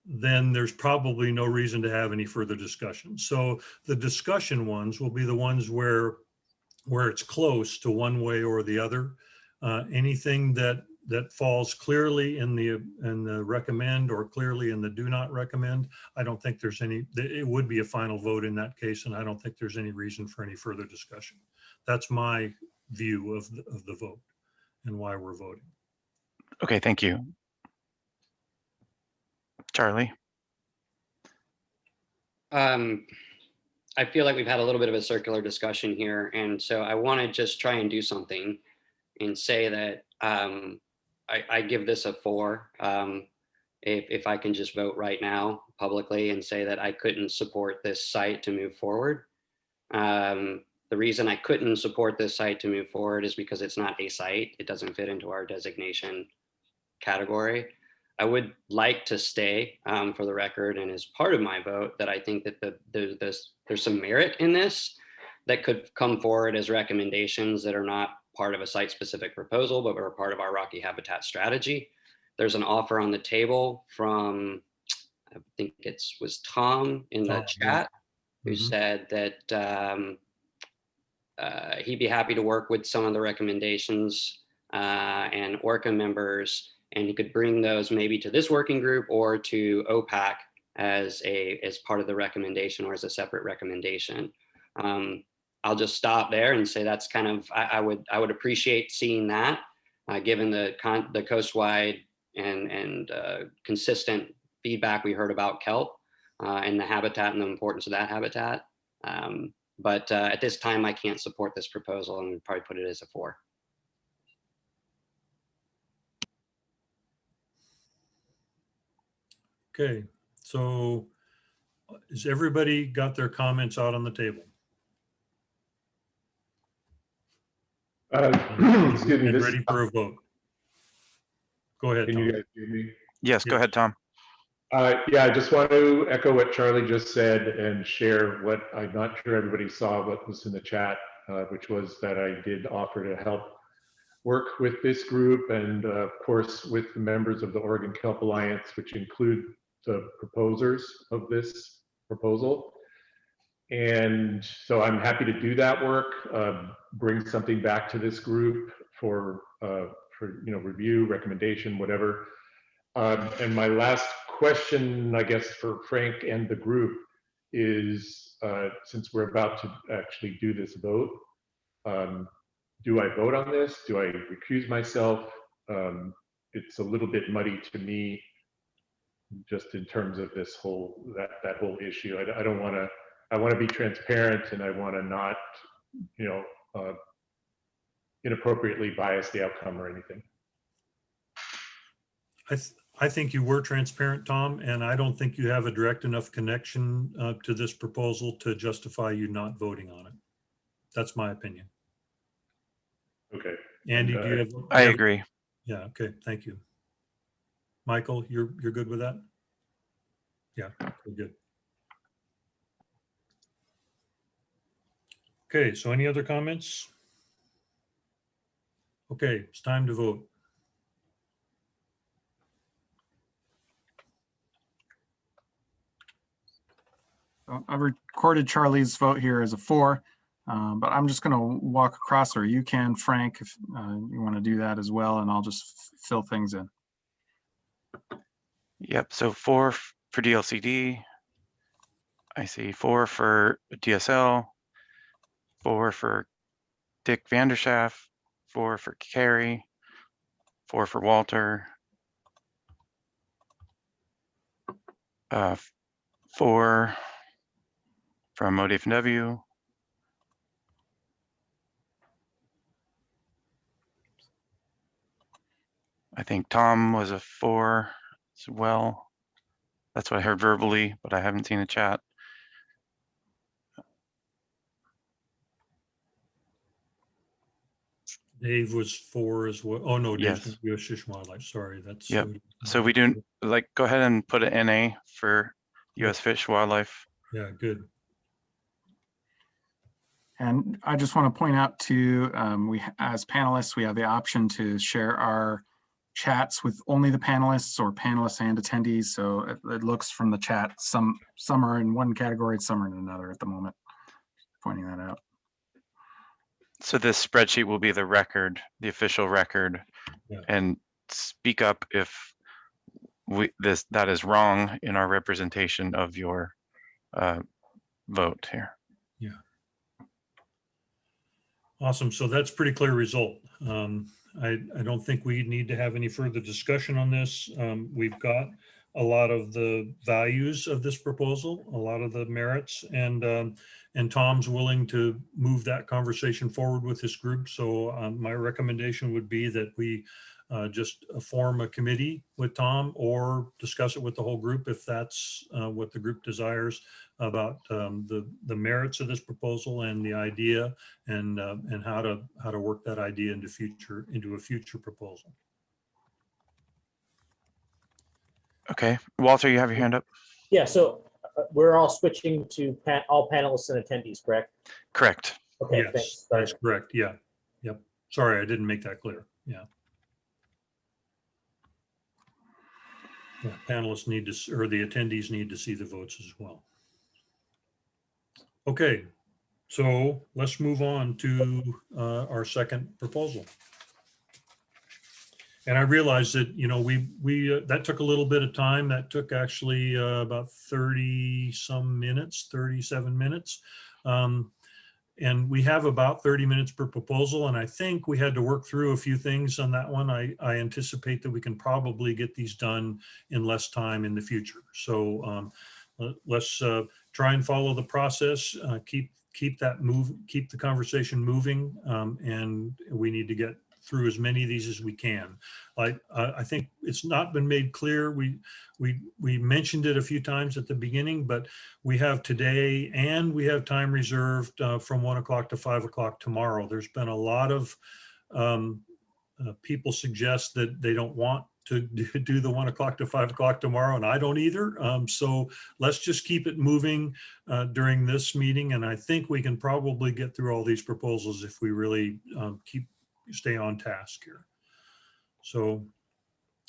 there's probably no reason to have any further discussion. So the discussion ones will be the ones where where it's close to one way or the other. Anything that falls clearly in the recommend or clearly in the do not recommend, I don't think there's any, it would be a final vote in that case, and I don't think there's any reason for any further discussion. That's my view of the vote and why we're voting. Okay, thank you. Charlie? I feel like we've had a little bit of a circular discussion here, and so I want to just try and do something and say that I give this a 4. If I can just vote right now publicly and say that I couldn't support this site to move forward. The reason I couldn't support this site to move forward is because it's not a site. It doesn't fit into our designation category. I would like to stay for the record, and as part of my vote, that I think that there's some merit in this that could come forward as recommendations that are not part of a site-specific proposal, but are part of our Rocky Habitat strategy. There's an offer on the table from, I think it was Tom in the chat, who said that he'd be happy to work with some of the recommendations and ORCA members, and he could bring those maybe to this working group or to OPAC as part of the recommendation or as a separate recommendation. I'll just stop there and say that's kind of, I would appreciate seeing that, given the coastwide and consistent feedback we heard about kelp and the habitat and the importance of that habitat. But at this time, I can't support this proposal and would probably put it as a 4. Okay, so has everybody got their comments out on the table? Excuse me. And ready for a vote? Go ahead, Can Tom. you guys hear me? Yes, go ahead, Tom. Yeah, I just want to echo what Charlie just said and share what I'm not sure everybody saw what was in the chat, which was that I did offer to help work with this group and of course with the members of the Oregon Kelp Alliance, which include the proposers of this proposal. And so I'm happy to do that work, bring something back to this group for review, recommendation, whatever. And my last question, I guess, for Frank and the group is, since we're about to actually do this vote, do I vote on this? Do I recuse myself? It's a little bit muddy to me, just in terms of this whole, that whole issue. I don't want to, I want to be transparent, and I want to not, inappropriately bias the outcome or anything. I think you were transparent, Tom, and I don't think you have a direct enough connection to this proposal to justify you not voting on it. That's my opinion. Okay. Andy, do you have? I agree. Yeah. Okay. Thank you. Michael, you're good with that? Yeah. Good. Okay. So any other comments? Okay. It's time to vote. I've recorded Charlie's vote here as a 4, but I'm just going to walk across, or you can, Frank, if you want to do that as well, and I'll just fill things in. Yep, so 4 for DLCD. I see 4 for DSL, 4 for Dick Vanderschaff, 4 for Carrie, 4 for Walter, 4 from ODFW, I think Tom was a 4 as well. That's what I heard verbally, but I haven't seen a chat. Dave was 4 as well. Oh no, Dave's Yes. U.S. Fish and Wildlife. Sorry, that's. Yep. So we do go ahead and put an NA for U.S. Fish Wildlife. Yeah, good. And I just want to point out too, we as panelists, we have the option to share our chats with only the panelists or panelists and attendees. So it looks from the chat, some are in one category, some are in another at the moment. Pointing that out. So this spreadsheet will be the record, the official record, Yeah. and speak up if that is wrong in our representation of your vote here. Yeah. Awesome. So that's pretty clear result. I don't think we need to have any further discussion on this. We've got a lot of the values of this proposal, a lot of the merits, and Tom's willing to move that conversation forward with this group. So my recommendation would be that we just form a committee with Tom or discuss it with the whole group if that's what the group desires about the merits of this proposal and the idea and how to work that idea into a future proposal. Okay, Walter, you have your hand up. Yeah, so we're all switching to all panelists and attendees, correct? Correct. Okay, Yes, thanks. that's correct. Yeah. Yep. Sorry, I didn't make that clear. Yeah. Yeah, panelists need to, or the attendees need to see the votes as well. Okay, so let's move on to our second proposal. And I realized that, you know, that took a little bit of time. That took actually about 30 some minutes, 37 minutes. And we have about 30 minutes per proposal. And I think we had to work through a few things on that one. I anticipate that we can probably get these done in less time in the future. So let's try and follow the process, keep the conversation moving. And we need to get through as many of these as we can. I think it's not been made clear. We mentioned it a few times at the beginning, but we have today and we have time reserved from 1 o'clock to 5 o'clock tomorrow. There's been a lot of people suggest that they don't want to do the 1 o'clock to 5 o'clock tomorrow, and I don't either. So let's just keep it moving during this meeting, and I think we can probably get through all these proposals if we really stay on task here. So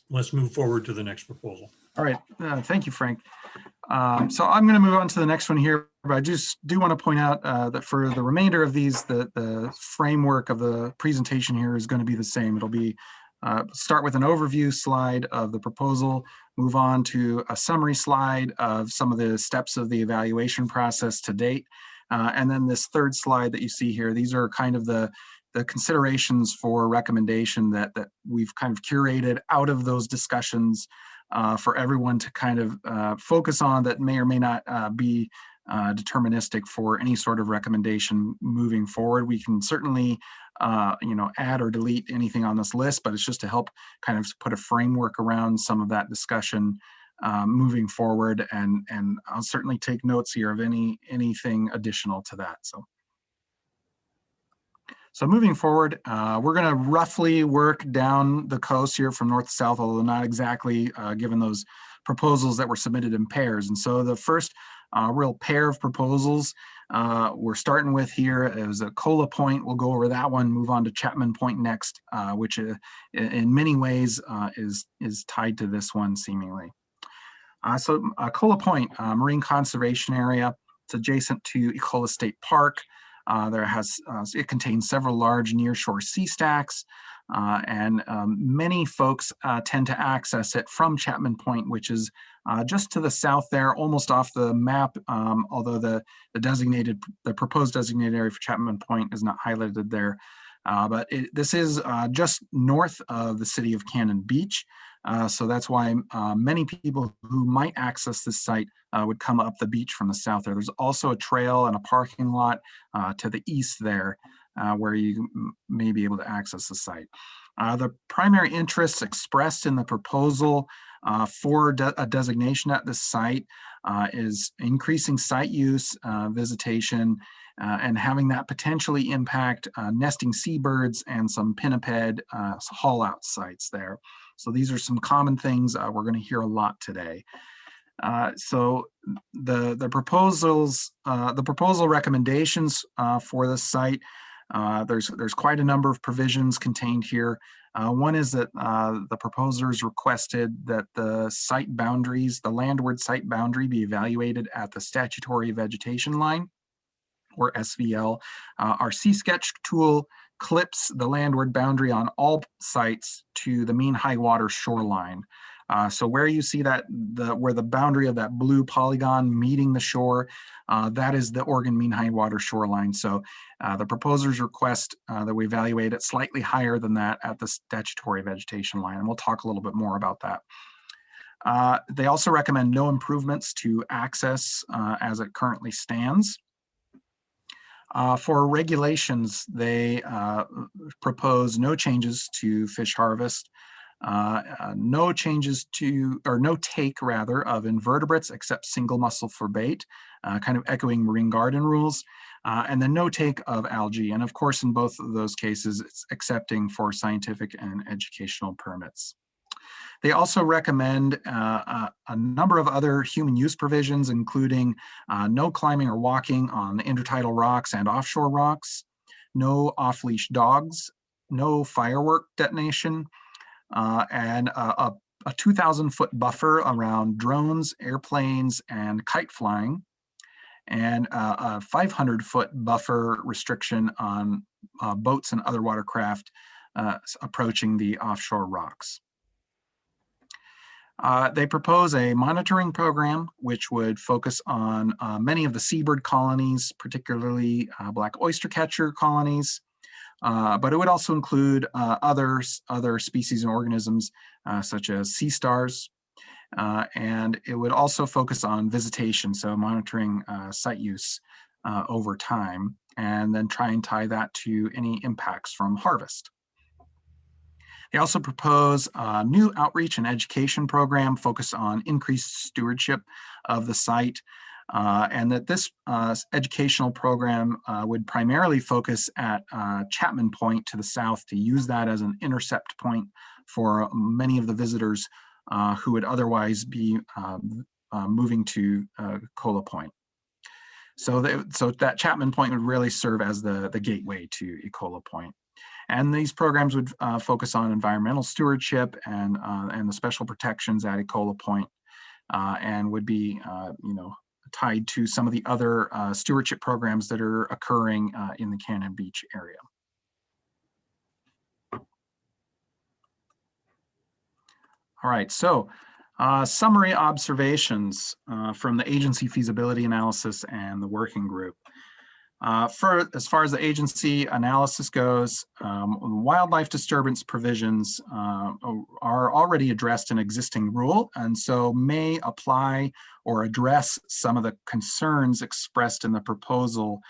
let's move forward to the next proposal. All right, thank you, Frank. So I'm going to move on to the next one here, but I just do want to point out that for the remainder of these, the framework of the presentation here is going to be the same. It'll be start with an overview slide of the proposal, move on to a summary slide of some of the steps of the evaluation process to date, and then this third slide that you see here. These are kind of the considerations for recommendation that we've kind of curated out of those discussions for everyone to kind of focus on, that may or may not be deterministic for any sort of recommendation moving forward. We can certainly add or delete anything on this list, but it's just to help kind of put a framework around some of that discussion moving forward, and I'll certainly take notes here of anything additional to that. So moving forward, we're going to roughly work down the coast here from north to south, although not exactly, given those proposals that were submitted in pairs. And so the first real pair of proposals we're starting with here is a Cola Point. We'll go over that one, move on to Chapman Point next, which in many ways is tied to this one seemingly. So Cola Point, Marine Conservation Area. It's adjacent to Ecola State Park. It contains several large nearshore sea stacks, and many folks tend to access it from Chapman Point, which is just to the south there, almost off the map, although the proposed designated area for Chapman Point is not highlighted there. But this is just north of the city of Cannon Beach. So that's why many people who might access this site would come up the beach from the south there. There's also a trail and a parking lot to the east there where you may be able to access the site. The primary interests expressed in the proposal for a designation at this site is increasing site use, visitation, and having that potentially impact nesting seabirds and some pinniped haul out sites there. So these are some common things we're going to hear a lot today. So the proposal recommendations for this site, there's quite a number of provisions contained here. One is that the proposers requested that the site boundaries, the landward site boundary, be evaluated at the statutory vegetation line, or SVL. Our C-Sketch tool clips the landward boundary on all sites to the mean high water shoreline. So where you see that, where the boundary of that blue polygon meeting the shore, that is the Oregon mean high water shoreline. So the proposers request that we evaluate it slightly higher than that at the statutory vegetation line, and we'll talk a little bit more about that. They also recommend no improvements to access as it currently stands. For regulations, they propose no changes to fish harvest, no changes to, or no take rather, of invertebrates except single mussel for bait, kind of echoing marine garden rules, and then no take of algae. And of course, in both of those cases, it's accepting for scientific and educational permits. They also recommend a number of other human use provisions, including no climbing or walking on intertidal rocks and offshore rocks, no off-leash dogs, no firework detonation, and a 2,000-foot buffer around drones, airplanes, and kite flying, and a 500-foot buffer restriction on boats and other watercraft approaching the offshore rocks. They propose a monitoring program which would focus on many of the seabird colonies, particularly black oyster catcher colonies, but it would also include other species and organisms such as sea stars, and it would also focus on visitation, so monitoring site use over time, and then try and tie that to any impacts from harvest. They also propose a new outreach and education program focused on increased stewardship of the site, and that this educational program would primarily focus at Chapman Point to the south to use that as an intercept point for many of the visitors who would otherwise be moving to Cola Point. So that Chapman Point would really serve as the gateway to Ecola Point. And these programs would focus on environmental stewardship and the special protections at Ecola Point, and would be, tied to some of the other stewardship programs that are occurring in the Cannon Beach area. All right, so summary observations from the agency feasibility analysis and the working group. As far as the agency analysis goes, wildlife disturbance provisions are already addressed in existing rule, and so may apply or address some of the concerns expressed in the proposal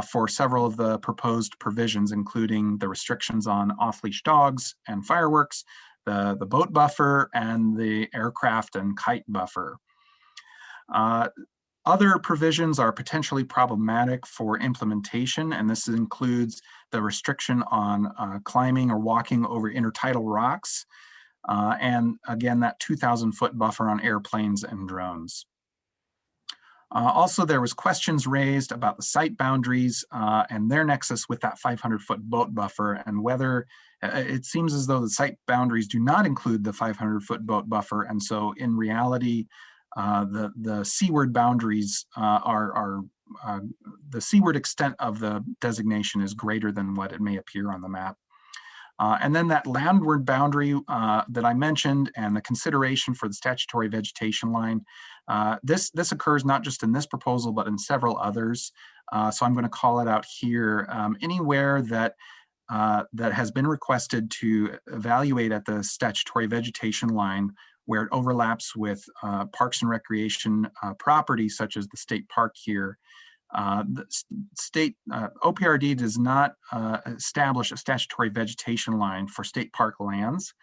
for several of the proposed provisions, including the restrictions on off-leash dogs and fireworks, the boat buffer, and the aircraft and kite buffer. Other provisions are potentially problematic for implementation, and this includes the restriction on climbing or walking over intertidal rocks, and again, that 2,000-foot buffer on airplanes and drones. Also, there was questions raised about the site boundaries and their nexus with that 500-foot boat buffer, and whether it seems as though the site boundaries do not include the 500-foot boat buffer, and so in reality, the seaward boundaries the seaward extent of the designation is greater than what it may appear on the map. And then that landward boundary that I mentioned and the consideration for the statutory vegetation line, this occurs not just in this proposal, but in several others. So I'm going to call it out here. Anywhere that has been requested to evaluate at the statutory vegetation line where it overlaps with parks and recreation properties such as the state park here. The state OPRD does not establish a statutory vegetation line for state park lands.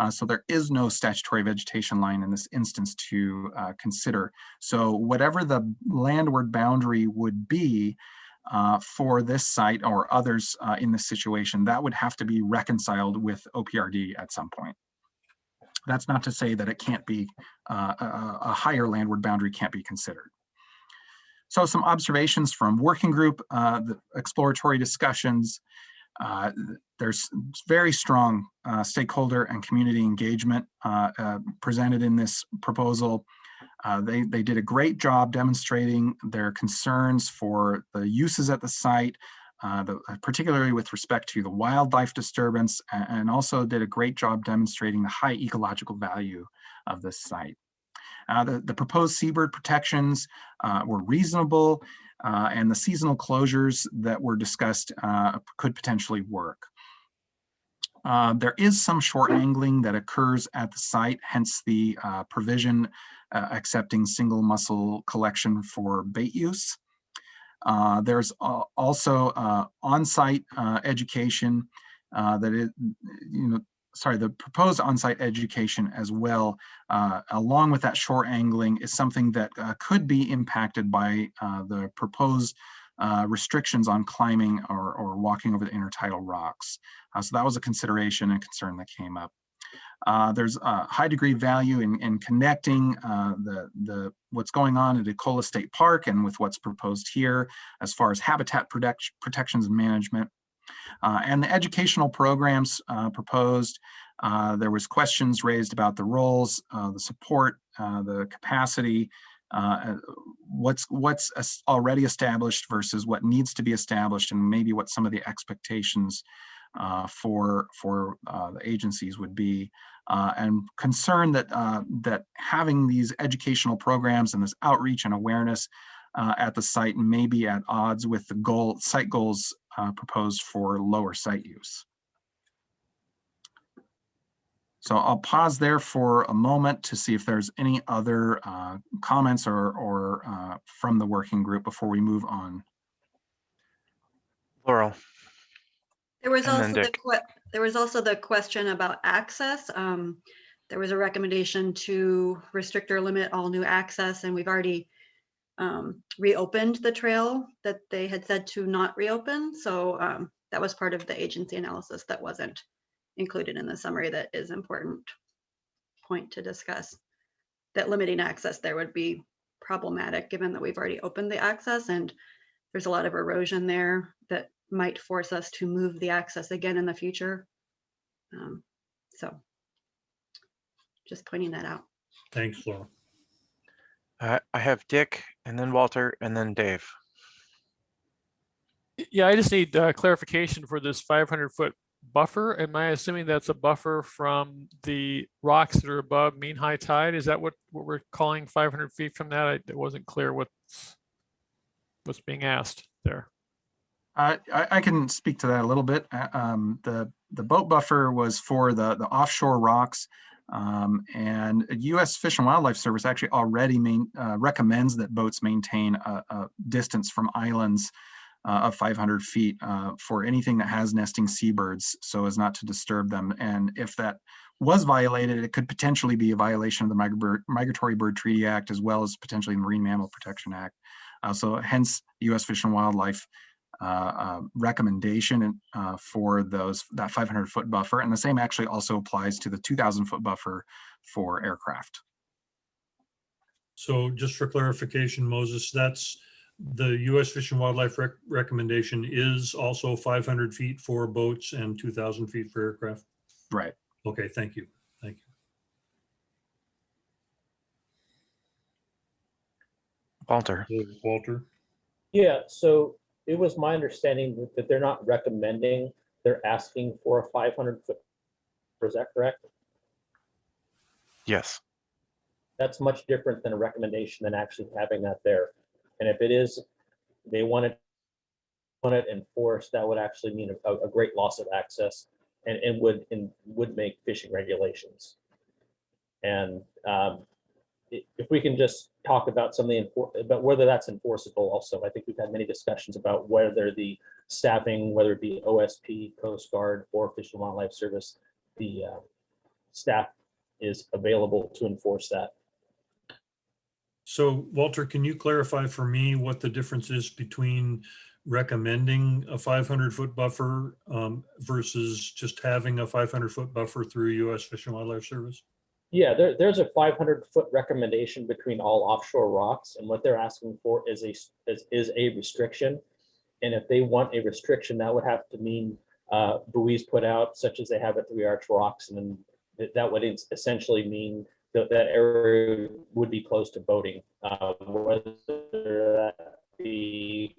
So there is no statutory vegetation line in this instance to consider. So whatever the landward boundary would be for this site or others in this situation, that would have to be reconciled with OPRD at some point. That's not to say that it can't be, a higher landward boundary can't be considered. So some observations from working group, the exploratory discussions. There's very strong stakeholder and community engagement presented in this proposal. They did a great job demonstrating their concerns for the uses at the site, particularly with respect to the wildlife disturbance, and also did a great job demonstrating the high ecological value of this site. The proposed seabird protections were reasonable, and the seasonal closures that were discussed could potentially work. There is some short angling that occurs at the site, hence the provision accepting single mussel collection for bait use. There's also on-site education the proposed on-site education as well, along with that short angling, is something that could be impacted by the proposed restrictions on climbing or walking over the intertidal rocks. So that was a consideration and concern that came up. There's a high degree of value in connecting what's going on at Ecola State Park and with what's proposed here as far as habitat protections and management. And the educational programs proposed, there was questions raised about the roles, the support, the capacity, what's already established versus what needs to be established, and maybe what some of the expectations for the agencies would be, and concern that having these educational programs and this outreach and awareness at the site may be at odds with the site goals proposed for lower site use. So I'll pause there for a moment to see if there's any other comments or from the working group before we move on. Laurel. There was also the question about access. There was a recommendation to restrict or limit all new access, and we've already reopened the trail that they had said to not reopen. So that was part of the agency analysis that wasn't included in the summary. That is an important point to discuss, that limiting access there would be problematic given that we've already opened the access and there's a lot of erosion there that might force us to move the access again in the future. So just pointing that out. Thanks, Laura. I have Dick and then Walter and then Dave. Yeah, I just need clarification for this 500-foot buffer. Am I assuming that's a buffer from the rocks that are above mean high tide? Is that what we're calling 500 feet from that? It wasn't clear what's being asked there. I can speak to that a little bit. The boat buffer was for the offshore rocks, and U.S. Fish and Wildlife Service actually already recommends that boats maintain a distance from islands of 500 feet for anything that has nesting seabirds, so as not to disturb them. And if that was violated, it could potentially be a violation of the Migratory Bird Treaty Act, as well as potentially the Marine Mammal Protection Act. So hence U.S. Fish and Wildlife recommendation for that 500-foot buffer, and the same actually also applies to the 2,000-foot buffer for aircraft. So just for clarification, Moses, that's the U.S. Fish and Wildlife recommendation is also 500 feet for boats and 2,000 feet for aircraft? Right. Okay, thank you. Thank you. Walter. Walter. Yeah, so it was my understanding that they're not recommending, they're asking for a 500-foot. Is that correct? Yes. That's much different than a recommendation than actually having that there. And if it is, they want it enforced, that would actually mean a great loss of access and would make fishing regulations. And if we can just talk about about whether that's enforceable also. I think we've had many discussions about whether the staffing, whether it be OSP, Coast Guard, or Fish and Wildlife Service, the staff is available to enforce that. So Walter, can you clarify for me what the difference is between recommending a 500-foot buffer versus just having a 500-foot buffer through U.S. Fish and Wildlife Service? Yeah, there's a 500-foot recommendation between all offshore rocks, and what they're asking for is a restriction. And if they want a restriction, that would have to mean buoys put out, such as they have at 3 Arch Rocks, and then that would essentially mean that area would be close to boating, whether that be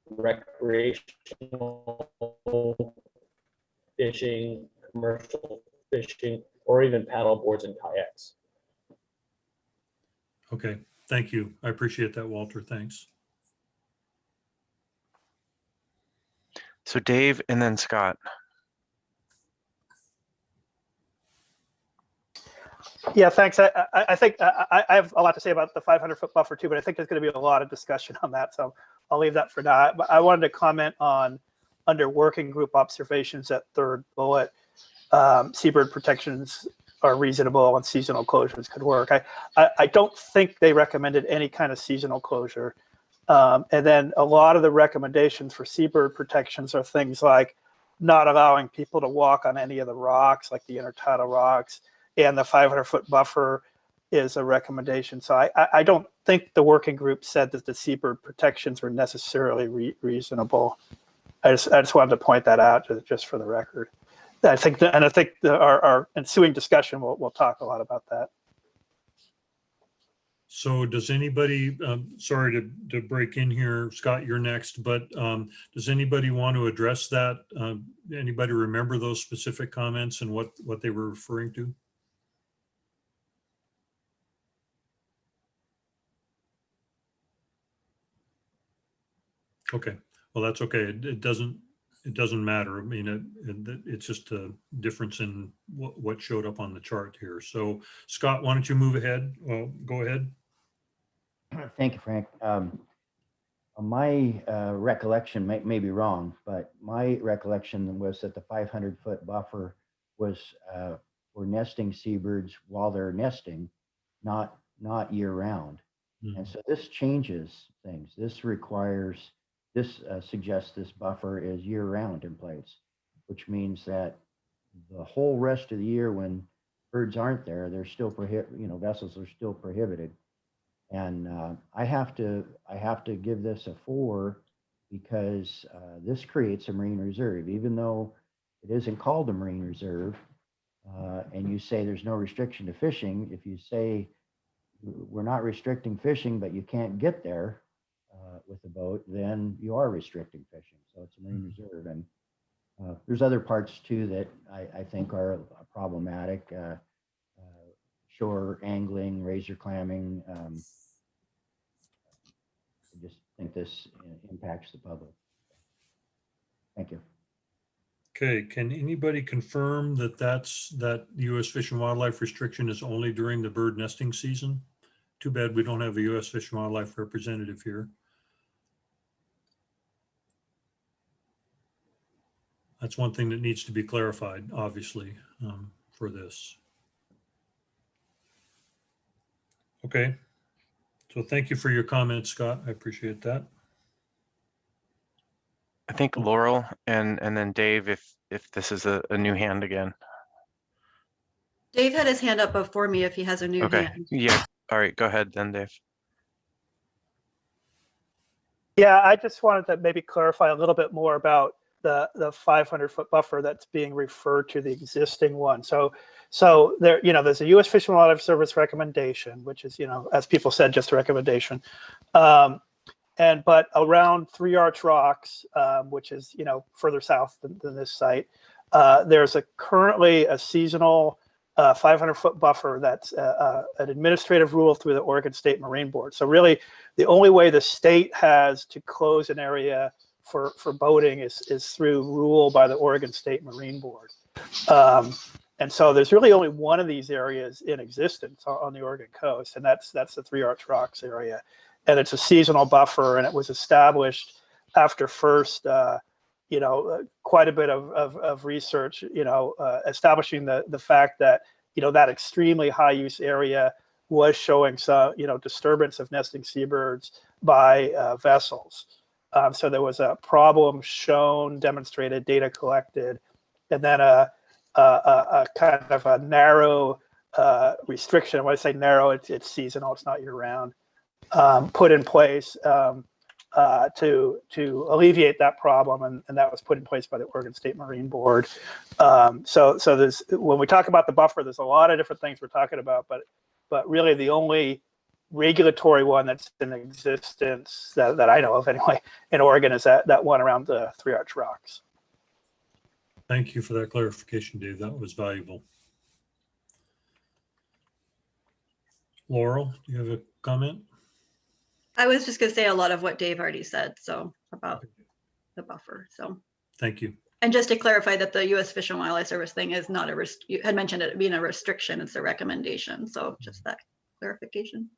recreational fishing, commercial fishing, or even paddle boards and kayaks. Okay, thank you. I appreciate that, Walter. Thanks. So Dave and then Scott. Yeah, thanks. I think I have a lot to say about the 500-foot buffer too, but I think there's going to be a lot of discussion on that, so I'll leave that for now. But I wanted to comment on under working group observations that third bullet, seabird protections are reasonable and seasonal closures could work. I don't think they recommended any kind of seasonal closure. And then a lot of the recommendations for seabird protections are things like not allowing people to walk on any of the rocks, like the intertidal rocks, and the 500-foot buffer is a recommendation. So I don't think the working group said that the seabird protections were necessarily reasonable. I just wanted to point that out just for the record. I think our ensuing discussion will talk a lot about that. So does anybody, sorry to break in here, Scott, you're next, but does anybody want to address that? Anybody remember those specific comments and what they were referring to? Okay, well, that's okay. It doesn't matter. I mean, it's just a difference in what showed up on the chart here. So Scott, why don't you move ahead? Go ahead. Thank you, Frank. My recollection may be wrong, but my recollection was that the 500-foot buffer was for nesting seabirds while they're nesting, not year round. Mm-hmm. And so this changes things. This suggests this buffer is year round in place, which means that the whole rest of the year when birds aren't there, they're still vessels are still prohibited. And I have to give this a 4 because this creates a marine reserve, even though it isn't called a marine reserve. And you say there's no restriction to fishing. If you say we're not restricting fishing, but you can't get there with a boat, then you are restricting fishing. So it's a marine reserve. And there's other parts too that I think are problematic. Shore angling, razor clamming. I just think this impacts the public. Thank you. Okay, can anybody confirm that U.S. Fish and Wildlife restriction is only during the bird nesting season? Too bad we don't have a U.S. Fish and Wildlife representative here. That's one thing that needs to be clarified, obviously, for this. Okay, so thank you for your comments, Scott. I appreciate that. I think Laurel and then Dave, if this is a new hand again. Dave had his hand up before me if he has a new hand. Yeah, all right, go ahead then, Dave. Yeah, I just wanted to maybe clarify a little bit more about the 500-foot buffer that's being referred to the existing one. So there, there's a U.S. Fish and Wildlife Service recommendation, which is, as people said, just a recommendation. But around Three Arch Rocks, which is, further south than this site, there's currently a seasonal 500-foot buffer that's an administrative rule through the Oregon State Marine Board. So really, the only way the state has to close an area for boating is through rule by the Oregon State Marine Board. And so there's really only one of these areas in existence on the Oregon coast, and that's the Three Arch Rocks area. And it's a seasonal buffer, and it was established after first, quite a bit of research, establishing the fact that, that extremely high use area was showing some, disturbance of nesting seabirds by vessels. So there was a problem shown, demonstrated, data collected, and then a kind of a narrow restriction. When I say narrow, it's seasonal, it's not year round, put in place to alleviate that problem, and that was put in place by the Oregon State Marine Board. So there's, when we talk about the buffer, there's a lot of different things we're talking about, but really the only regulatory one that's in existence that I know of anyway in Oregon is that one around the Three Arch Rocks. Thank you for that clarification, Dave. That was valuable. Laurel, do you have a comment? I was just gonna say a lot of what Dave already said, so about the buffer, so. Thank you. And just to clarify that the U.S. Fish and Wildlife Service thing is not you had mentioned it being a restriction, it's a recommendation, so just that clarification.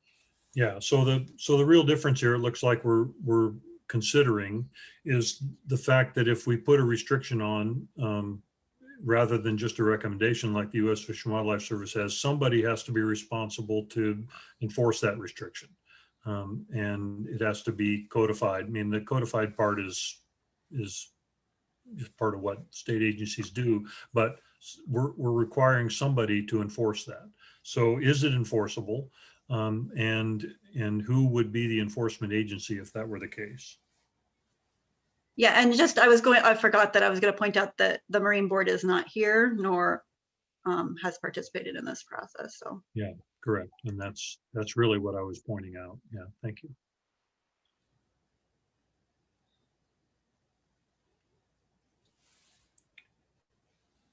Yeah, so the real difference here, it looks like we're considering, is the fact that if we put a restriction on, rather than just a recommendation like the U.S. Fish and Wildlife Service has, somebody has to be responsible to enforce that restriction. And it has to be codified. I mean, the codified part is just part of what state agencies do, but we're requiring somebody to enforce that. So is it enforceable? And who would be the enforcement agency if that were the case? Yeah, and just I forgot that I was going to point out that the Marine Board is not here nor has participated in this process. So yeah, correct, and that's really what I was pointing out. Yeah, thank you.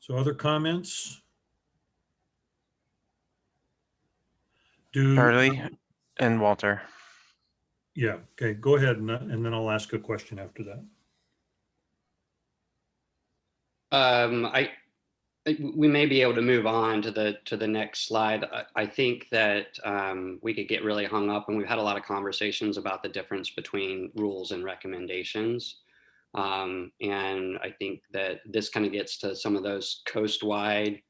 So other comments? Charlie and Walter. Yeah, okay, go ahead, and then I'll ask a question after that. We may be able to move on to the next slide. I think that we could get really hung up, and we've had a lot of conversations about the difference between rules and recommendations. And I think that this kind of gets to some of those coast-wide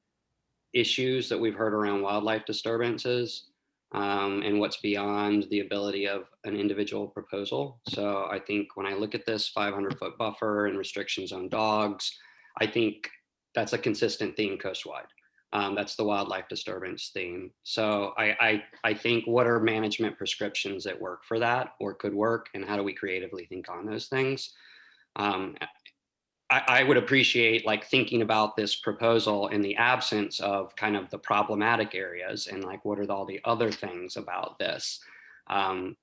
issues that we've heard around wildlife disturbances, and what's beyond the ability of an individual proposal. So I think when I look at this 500-foot buffer and restrictions on dogs, I think that's a consistent theme coastwide. That's the wildlife disturbance theme. So I think, what are management prescriptions that work for that or could work, and how do we creatively think on those things? I would appreciate like thinking about this proposal in the absence of kind of the problematic areas, and like, what are all the other things about this,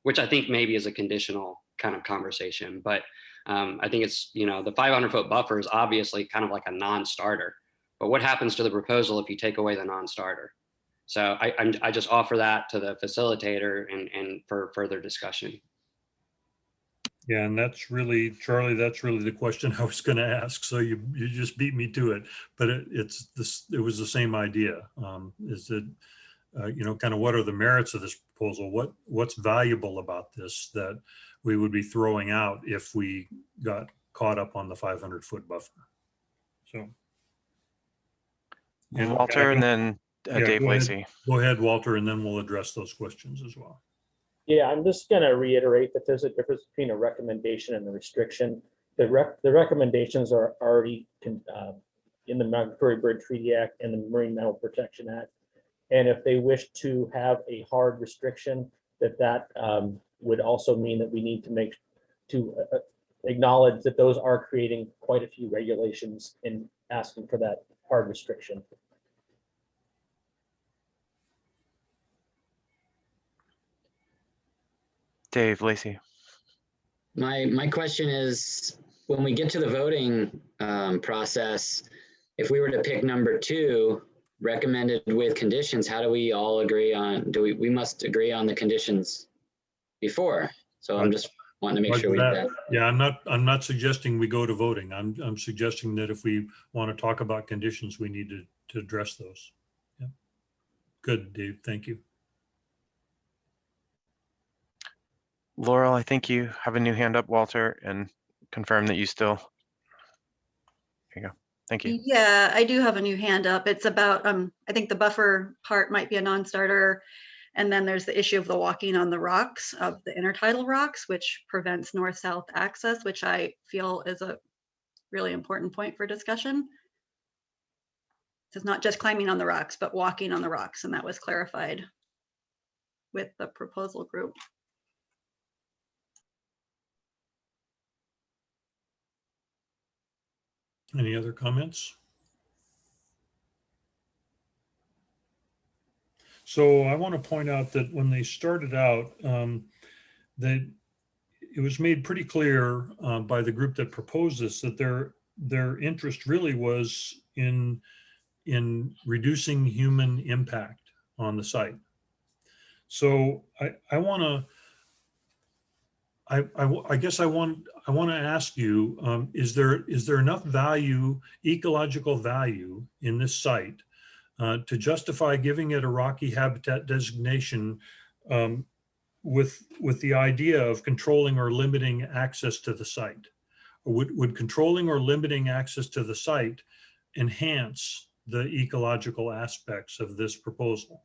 which I think maybe is a conditional kind of conversation. But I think it's, the 500-foot buffer is obviously kind of like a non-starter, but what happens to the proposal if you take away the non-starter? So I just offer that to the facilitator and for further discussion. Yeah, and that's really, Charlie, that's really the question I was going to ask. So you just beat me to it, but it was the same idea. Is that, kind of what are the merits of this proposal? What's valuable about this that we would be throwing out if we got caught up on the 500-foot buffer? So. And Walter, and then Dave Lacey. Go ahead, Walter, and then we'll address those questions as well. Yeah, I'm just going to reiterate that there's a difference between a recommendation and a restriction. The recommendations are already in the Migratory Bird Treaty Act and the Marine Mammal Protection Act. And if they wish to have a hard restriction, that would also mean that we need to acknowledge that those are creating quite a few regulations in asking for that hard restriction. Dave Lacey. My question is, when we get to the voting process, if we were to pick number 2, recommended with conditions, how do we all agree on, we must agree on the conditions before? So I'm just wanting to make sure we do that. Yeah, I'm not suggesting we go to voting. I'm suggesting that if we want to talk about conditions, we need to address those. Yeah. Good, Dave, thank you. Laurel, I think you have a new hand up, Walter, and confirm that you still. There you go. Thank you. Yeah, I do have a new hand up. It's about, I think the buffer part might be a non-starter. And then there's the issue of the walking on the rocks, of the intertidal rocks, which prevents north-south access, which I feel is a really important point for discussion. So it's not just climbing on the rocks, but walking on the rocks. And that was clarified with the proposal group. Any other comments? So I want to point out that when they started out, that it was made pretty clear by the group that proposed this that their interest really was in reducing human impact on the site. So I want to. I guess I want to ask you, is there enough value, ecological value in this site to justify giving it a rocky habitat designation with the idea of controlling or limiting access to the site? Or would controlling or limiting access to the site enhance the ecological aspects of this proposal?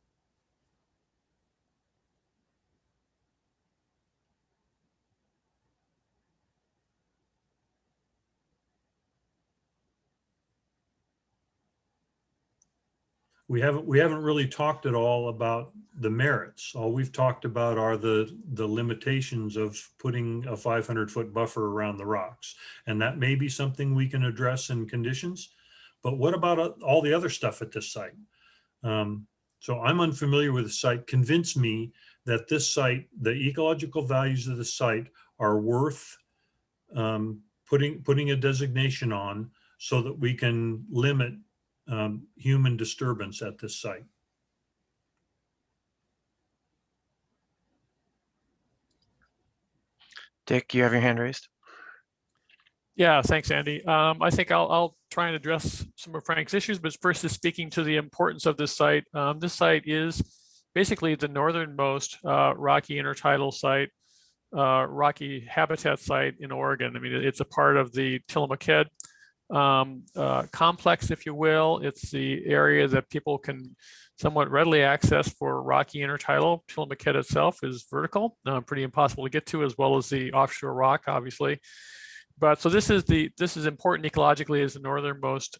We haven't really talked at all about the merits. All we've talked about are the limitations of putting a 500-foot buffer around the rocks. And that may be something we can address in conditions, but what about all the other stuff at this site? So I'm unfamiliar with the site. Convince me that this site, the ecological values of the site are worth putting a designation on so that we can limit human disturbance at this site. Dick, you have your hand raised. Yeah, thanks, Andy. I think I'll try and address some of Frank's issues, but first is speaking to the importance of this site. This site is basically the northernmost rocky intertidal site, rocky habitat site in Oregon. I mean, it's a part of the Tillamooked complex, if you will. It's the area that people can somewhat readily access for rocky intertidal. Tillamooked itself is vertical, pretty impossible to get to, as well as the offshore rock, obviously. But so this is important ecologically as the northernmost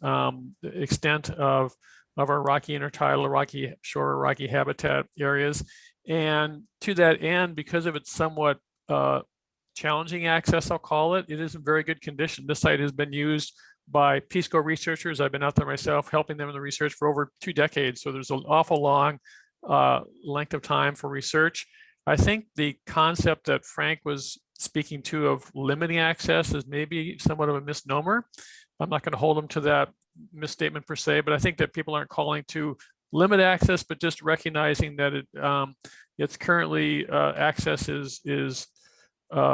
extent of our rocky intertidal, rocky shore, rocky habitat areas. And to that end, because of its somewhat challenging access, I'll call it, it is in very good condition. This site has been used by Peace Corps researchers. I've been out there myself helping them in the research for over 2 decades. So there's an awful long length of time for research. I think the concept that Frank was speaking to of limiting access is maybe somewhat of a misnomer. I'm not going to hold him to that misstatement per se, but I think that people aren't calling to limit access, but just recognizing that it's currently access is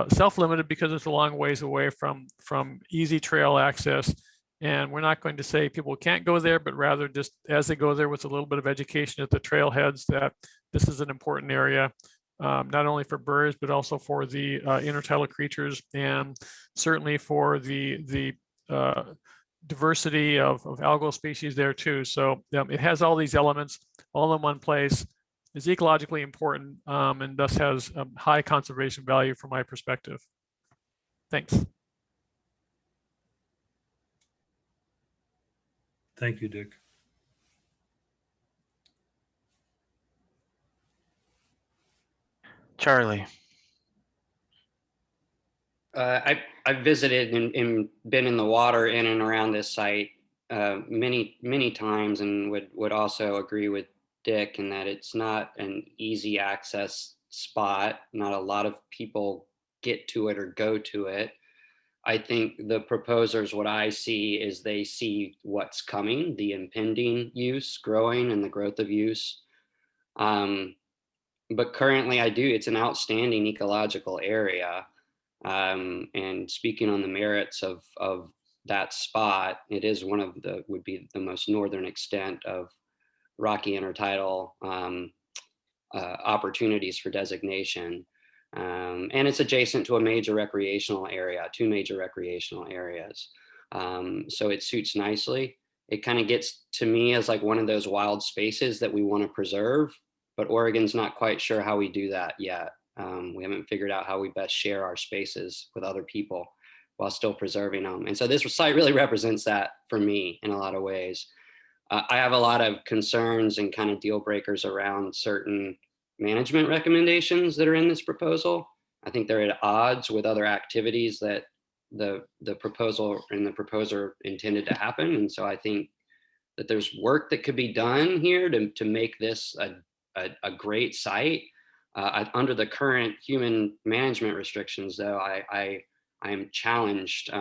self-limited because it's a long ways away from easy trail access. And we're not going to say people can't go there, but rather just as they go there with a little bit of education at the trailheads that this is an important area. Not only for birds, but also for the intertidal creatures, and certainly for the diversity of algal species there too. So it has all these elements all in one place, is ecologically important, and thus has high conservation value from my perspective. Thanks. Thank you, Dick. Charlie. I've visited and been in the water in and around this site many times, and would also agree with Dick in that it's not an easy access spot. Not a lot of people get to it or go to it. I think the proposers, what I see is they see what's coming, the impending use growing and the growth of use. But currently it's an outstanding ecological area. And speaking on the merits of that spot, it is would be the most northern extent of rocky intertidal opportunities for designation. And it's adjacent to a major recreational area, 2 major recreational areas. So it suits nicely. It kind of gets to me as like one of those wild spaces that we want to preserve, but Oregon's not quite sure how we do that yet. We haven't figured out how we best share our spaces with other people while still preserving them. And so this site really represents that for me in a lot of ways. I have a lot of concerns and kind of deal breakers around certain management recommendations that are in this proposal. I think they're at odds with other activities that the proposal and the proposer intended to happen. And so I think that there's work that could be done here to make this a great site. Under the current human management restrictions, though, I am challenged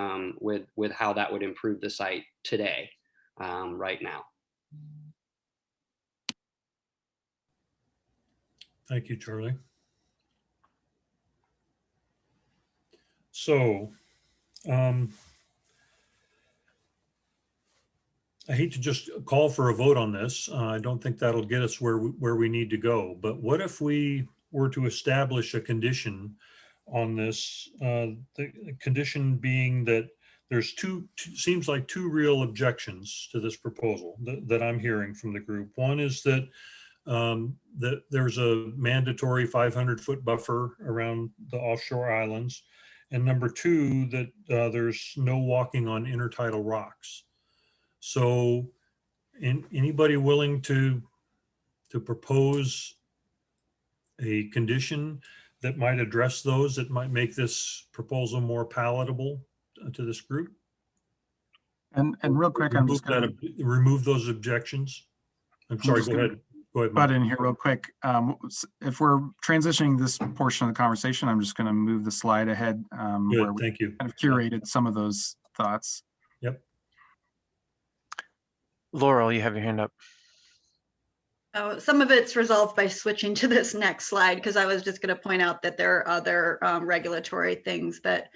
with how that would improve the site today, right now. Thank you, Charlie. So, I hate to just call for a vote on this. I don't think that'll get us where we need to go. But what if we were to establish a condition on this? The condition being that there's seems like two real objections to this proposal that I'm hearing from the group. One is that that there's a mandatory 500-foot buffer around the offshore islands, and number two, that there's no walking on intertidal rocks. So, anybody willing to propose a condition that might address those, that might make this proposal more palatable to this group? And real quick, I'm just going to remove those objections. I'm sorry, go ahead. Go ahead, butt in here real quick. If we're transitioning this portion of the conversation, I'm just going to move the slide ahead where we thank you. kind of curated some of those thoughts. Yep. Laurel, you have your hand up. Oh, some of it's resolved by switching to this next slide, because I was just going to point out that there are other regulatory things that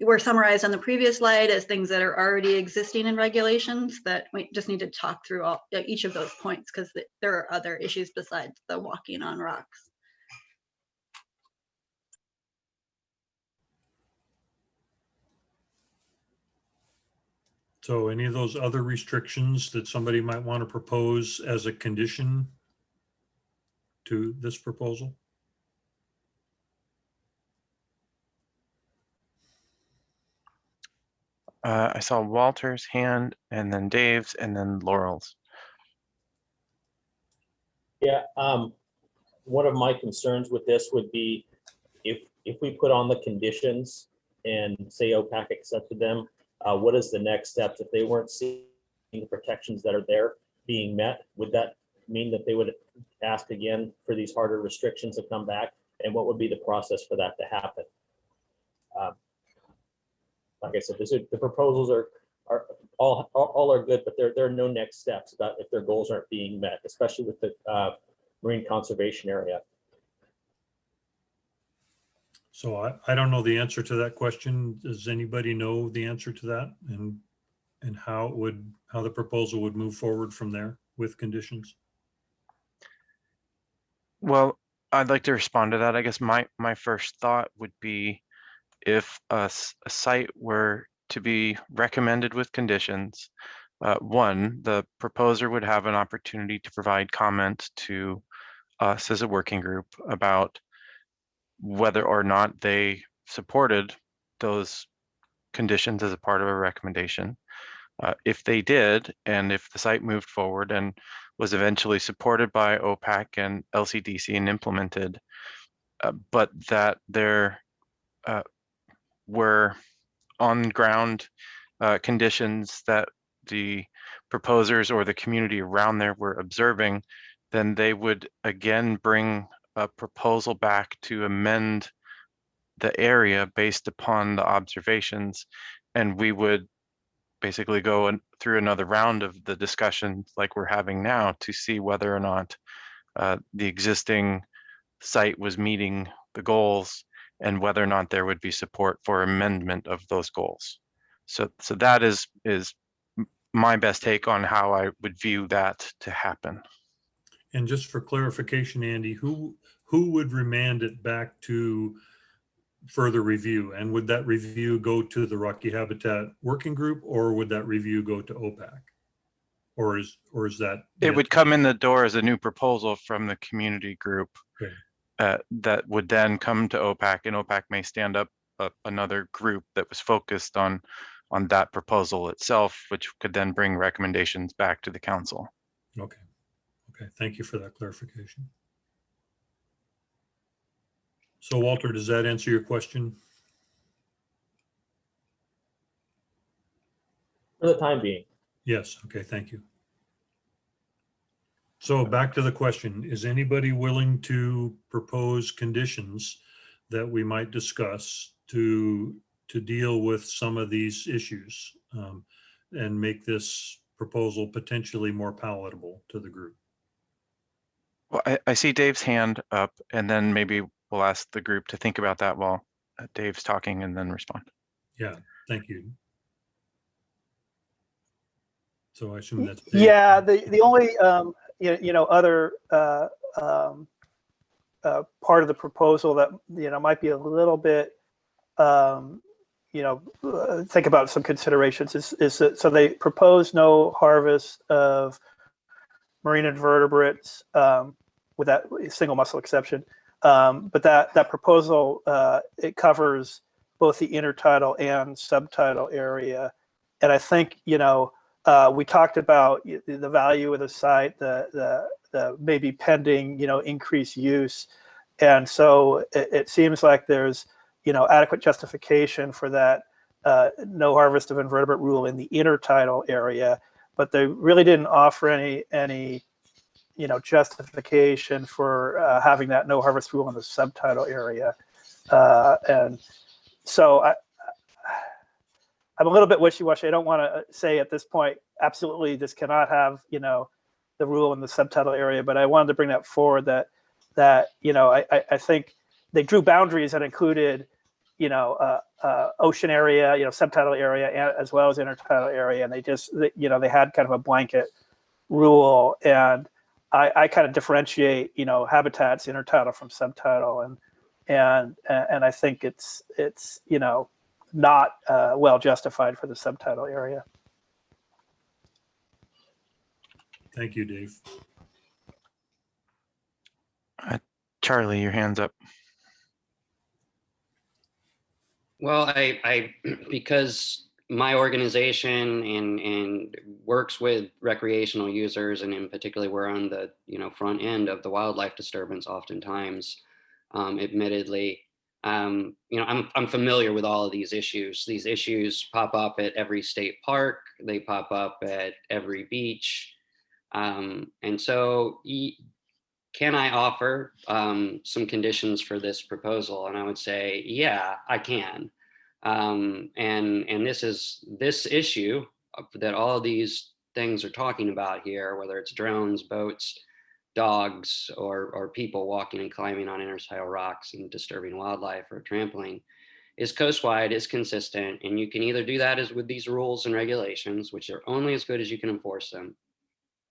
were summarized on the previous slide as things that are already existing in regulations that we just need to talk through each of those points, because there are other issues besides the walking on rocks. So any of those other restrictions that somebody might want to propose as a condition to this proposal? I saw Walter's hand, and then Dave's, and then Laurel's. Yeah, one of my concerns with this would be if we put on the conditions and say OPAC accepted them, what is the next steps? If they weren't seeing the protections that are there being met, would that mean that they would ask again for these harder restrictions to come back? And what would be the process for that to happen? Like I said, the proposals are all are good, but there are no next steps about if their goals aren't being met, especially with the marine conservation area. So I don't know the answer to that question. Does anybody know the answer to that, and how the proposal would move forward from there with conditions? Well, I'd like to respond to that. I guess my first thought would be, if a site were to be recommended with conditions, one, the proposer would have an opportunity to provide comment to us as a working group about whether or not they supported those conditions as a part of a recommendation. If they did, and if the site moved forward and was eventually supported by OPAC and LCDC and implemented, but that there were on-ground conditions that the proposers or the community around there were observing, then they would again bring a proposal back to amend the area based upon the observations, and we would basically go through another round of the discussion like we're having now to see whether or not the existing site was meeting the goals and whether or not there would be support for amendment of those goals. So that is my best take on how I would view that to happen. And just for clarification, Andy, who would remand it back to further review? And would that review go to the Rocky Habitat Working Group, or would that review go to OPAC? Or is that? It would come in the door as a new proposal from the community group. Okay. That would then come to OPAC, and OPAC may stand up another group that was focused on that proposal itself, which could then bring recommendations back to the council. Okay. Okay. Thank you for that clarification. So Walter, does that answer your question? For the time being. Yes, okay, thank you. So back to the question, is anybody willing to propose conditions that we might discuss to deal with some of these issues and make this proposal potentially more palatable to the group? Well, I see Dave's hand up, and then maybe we'll ask the group to think about that while Dave's talking and then respond. Yeah, thank you. So I assume that's Dave. Yeah, the only other part of the proposal that might be a little bit think about some considerations is that, so they propose no harvest of marine invertebrates with that single mussel exception, but that proposal it covers both the intertidal and subtidal area, and I think we talked about the value of the site, the maybe pending increased use, and so it seems like there's adequate justification for that no harvest of invertebrate rule in the intertidal area, but they really didn't offer any justification for having that no harvest rule in the subtidal area, and so I'm a little bit wishy-washy. I don't want to say at this point absolutely this cannot have the rule in the subtidal area, but I wanted to bring that forward that I think they drew boundaries that included ocean area, subtidal area, as well as intertidal area, and they had kind of a blanket rule, and I kind of differentiate habitats intertidal from subtidal, and I think it's not well justified for the subtidal area. Thank you, Dave. Charlie, your hand's up. Well, I because my organization and works with recreational users, and in particular, we're on the front end of the wildlife disturbance oftentimes. Admittedly, I'm familiar with all of these issues. These issues pop up at every state park. They pop up at every beach, and so can I offer some conditions for this proposal? And I would say, yeah, I can. And this issue that all of these things are talking about here, whether it's drones, boats, dogs, or people walking and climbing on intertidal rocks and disturbing wildlife or trampling, is coastwide, is consistent. And you can either do that as with these rules and regulations, which are only as good as you can enforce them.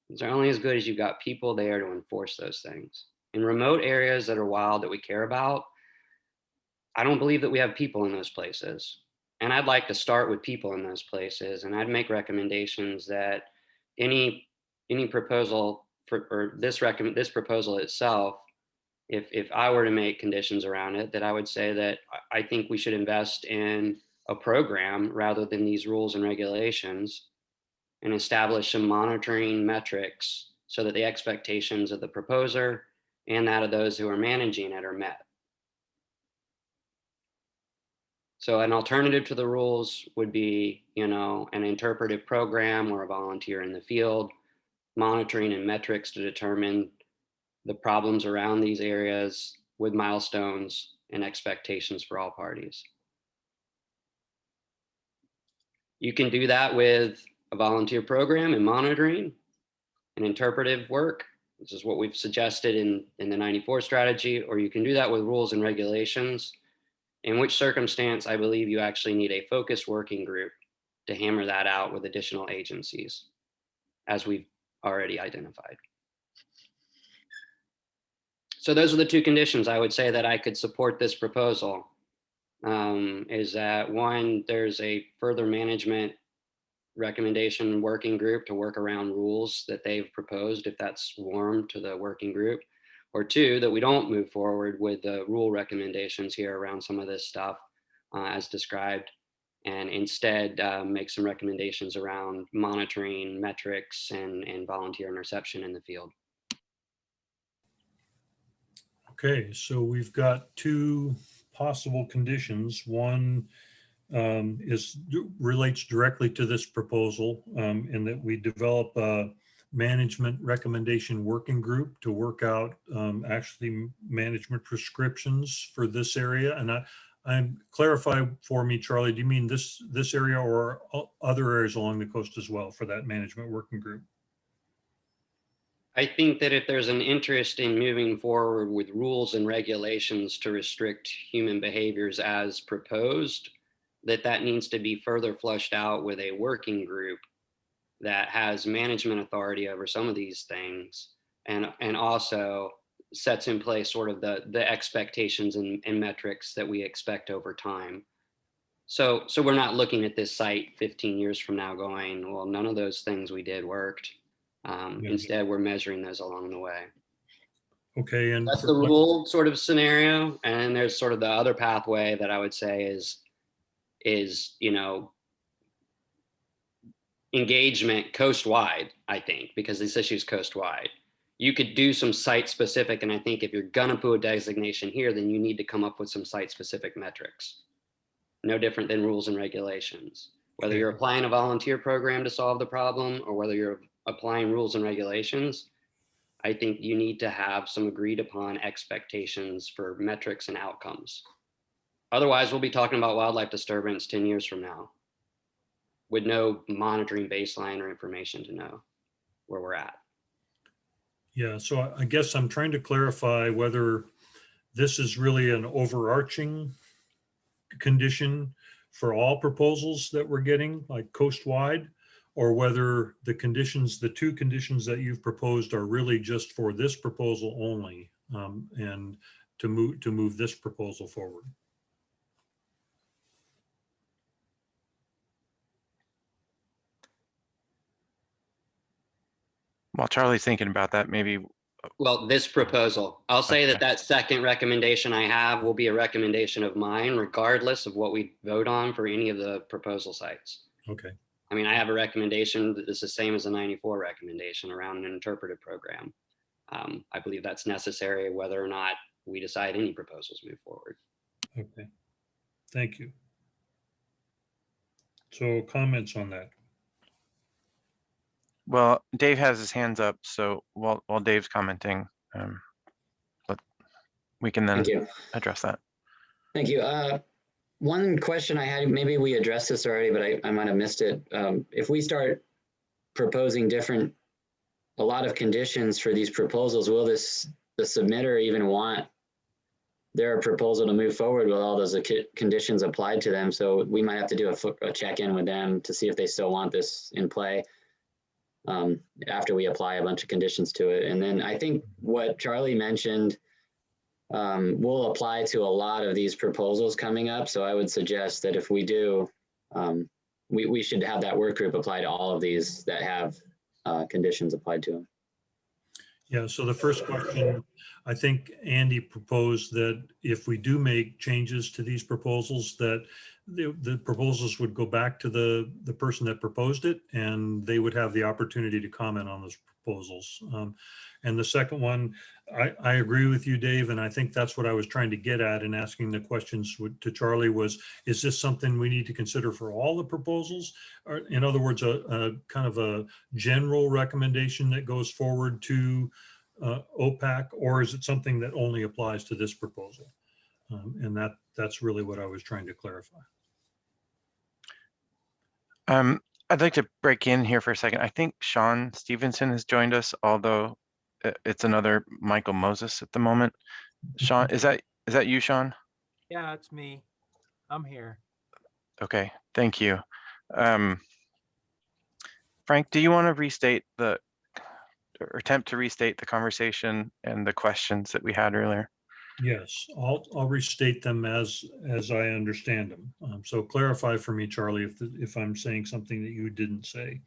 These are only as good as you've got people there to enforce those things. In remote areas that are wild that we care about, I don't believe that we have people in those places. And I'd like to start with people in those places. And I'd make recommendations that any proposal or this proposal itself, if I were to make conditions around it, that I would say that I think we should invest in a program rather than these rules and regulations, and establish some monitoring metrics so that the expectations of the proposer and that of those who are managing it are met. So an alternative to the rules would be, an interpretive program or a volunteer in the field, monitoring and metrics to determine the problems around these areas with milestones and expectations for all parties. You can do that with a volunteer program and monitoring and interpretive work. This is what we've suggested in the 94 strategy, or you can do that with rules and regulations, in which circumstance I believe you actually need a focused working group to hammer that out with additional agencies, as we've already identified. So those are the two conditions I would say that I could support this proposal, is that one, there's a further management recommendation working group to work around rules that they've proposed, if that's warm to the working group, or two, that we don't move forward with the rule recommendations here around some of this stuff as described, and instead make some recommendations around monitoring metrics and volunteer interception in the field. Okay, so we've got two possible conditions. One relates directly to this proposal, in that we develop a management recommendation working group to work out actually management prescriptions for this area. And I'm clarify for me, Charlie, do you mean this area or other areas along the coast as well for that management working group? I think that if there's an interest in moving forward with rules and regulations to restrict human behaviors as proposed, that needs to be further flushed out with a working group that has management authority over some of these things, and also sets in place sort of the expectations and metrics that we expect over time. So we're not looking at this site 15 years from now going, well, none of those things we did worked. Instead, we're measuring those along the way. Okay, and that's the rule sort of scenario. And there's sort of the other pathway that I would say is engagement coast-wide, I think, because this issue is coast-wide. You could do some site-specific, and I think if you're gonna put a designation here, then you need to come up with some site-specific metrics. No different than rules and regulations. Whether you're applying a volunteer program to solve the problem or whether you're applying rules and regulations, I think you need to have some agreed upon expectations for metrics and outcomes. Otherwise, we'll be talking about wildlife disturbance 10 years from now with no monitoring baseline or information to know where we're at. Yeah, so I guess I'm trying to clarify whether this is really an overarching condition for all proposals that we're getting, like coast-wide, or whether the two conditions that you've proposed are really just for this proposal only, and to move this proposal forward. While Charlie's thinking about that, maybe. Well, this proposal, I'll say that second recommendation I have will be a recommendation of mine, regardless of what we vote on for any of the proposal sites. Okay. I mean, I have a recommendation that is the same as a 94 recommendation around an interpretive program. I believe that's necessary whether or not we decide any proposals move forward. Okay, thank you. So comments on that? Well, Dave has his hands up, so while Dave's commenting, but we can then address that. Thank you. One question I had, maybe we addressed this already, but I might have missed it. If we start proposing a lot of conditions for these proposals, will the submitter even want their proposal to move forward with all those conditions applied to them? So we might have to do a check-in with them to see if they still want this in play after we apply a bunch of conditions to it. And then I think what Charlie mentioned will apply to a lot of these proposals coming up. So I would suggest that if we do, we should have that work group apply to all of these that have conditions applied to them. Yeah, so the first question, I think Andy proposed that if we do make changes to these proposals, that the proposals would go back to the person that proposed it, and they would have the opportunity to comment on those proposals. And the second one, I agree with you, Dave, and I think that's what I was trying to get at in asking the questions to Charlie was, is this something we need to consider for all the proposals? Or in other words, a kind of a general recommendation that goes forward to OPAC, or is it something that only applies to this proposal? And that's really what I was trying to clarify. I'd like to break in here for a second. I think Sean Stevenson has joined us, although it's another Michael Moses at the moment. Sean, is that you, Sean? Yeah, it's me. I'm here. Okay, thank you. Frank, do you want to restate or attempt to restate the conversation and the questions that we had earlier? Yes, I'll restate them as I understand them. So clarify for me, Charlie, if I'm saying something that you didn't say.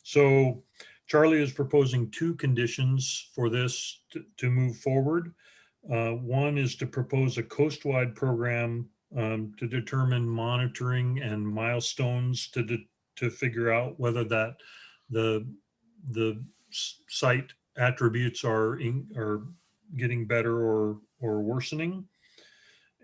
So Charlie is proposing two conditions for this to move forward. One is to propose a coast-wide program to determine monitoring and milestones to figure out whether that the site attributes are getting better or worsening.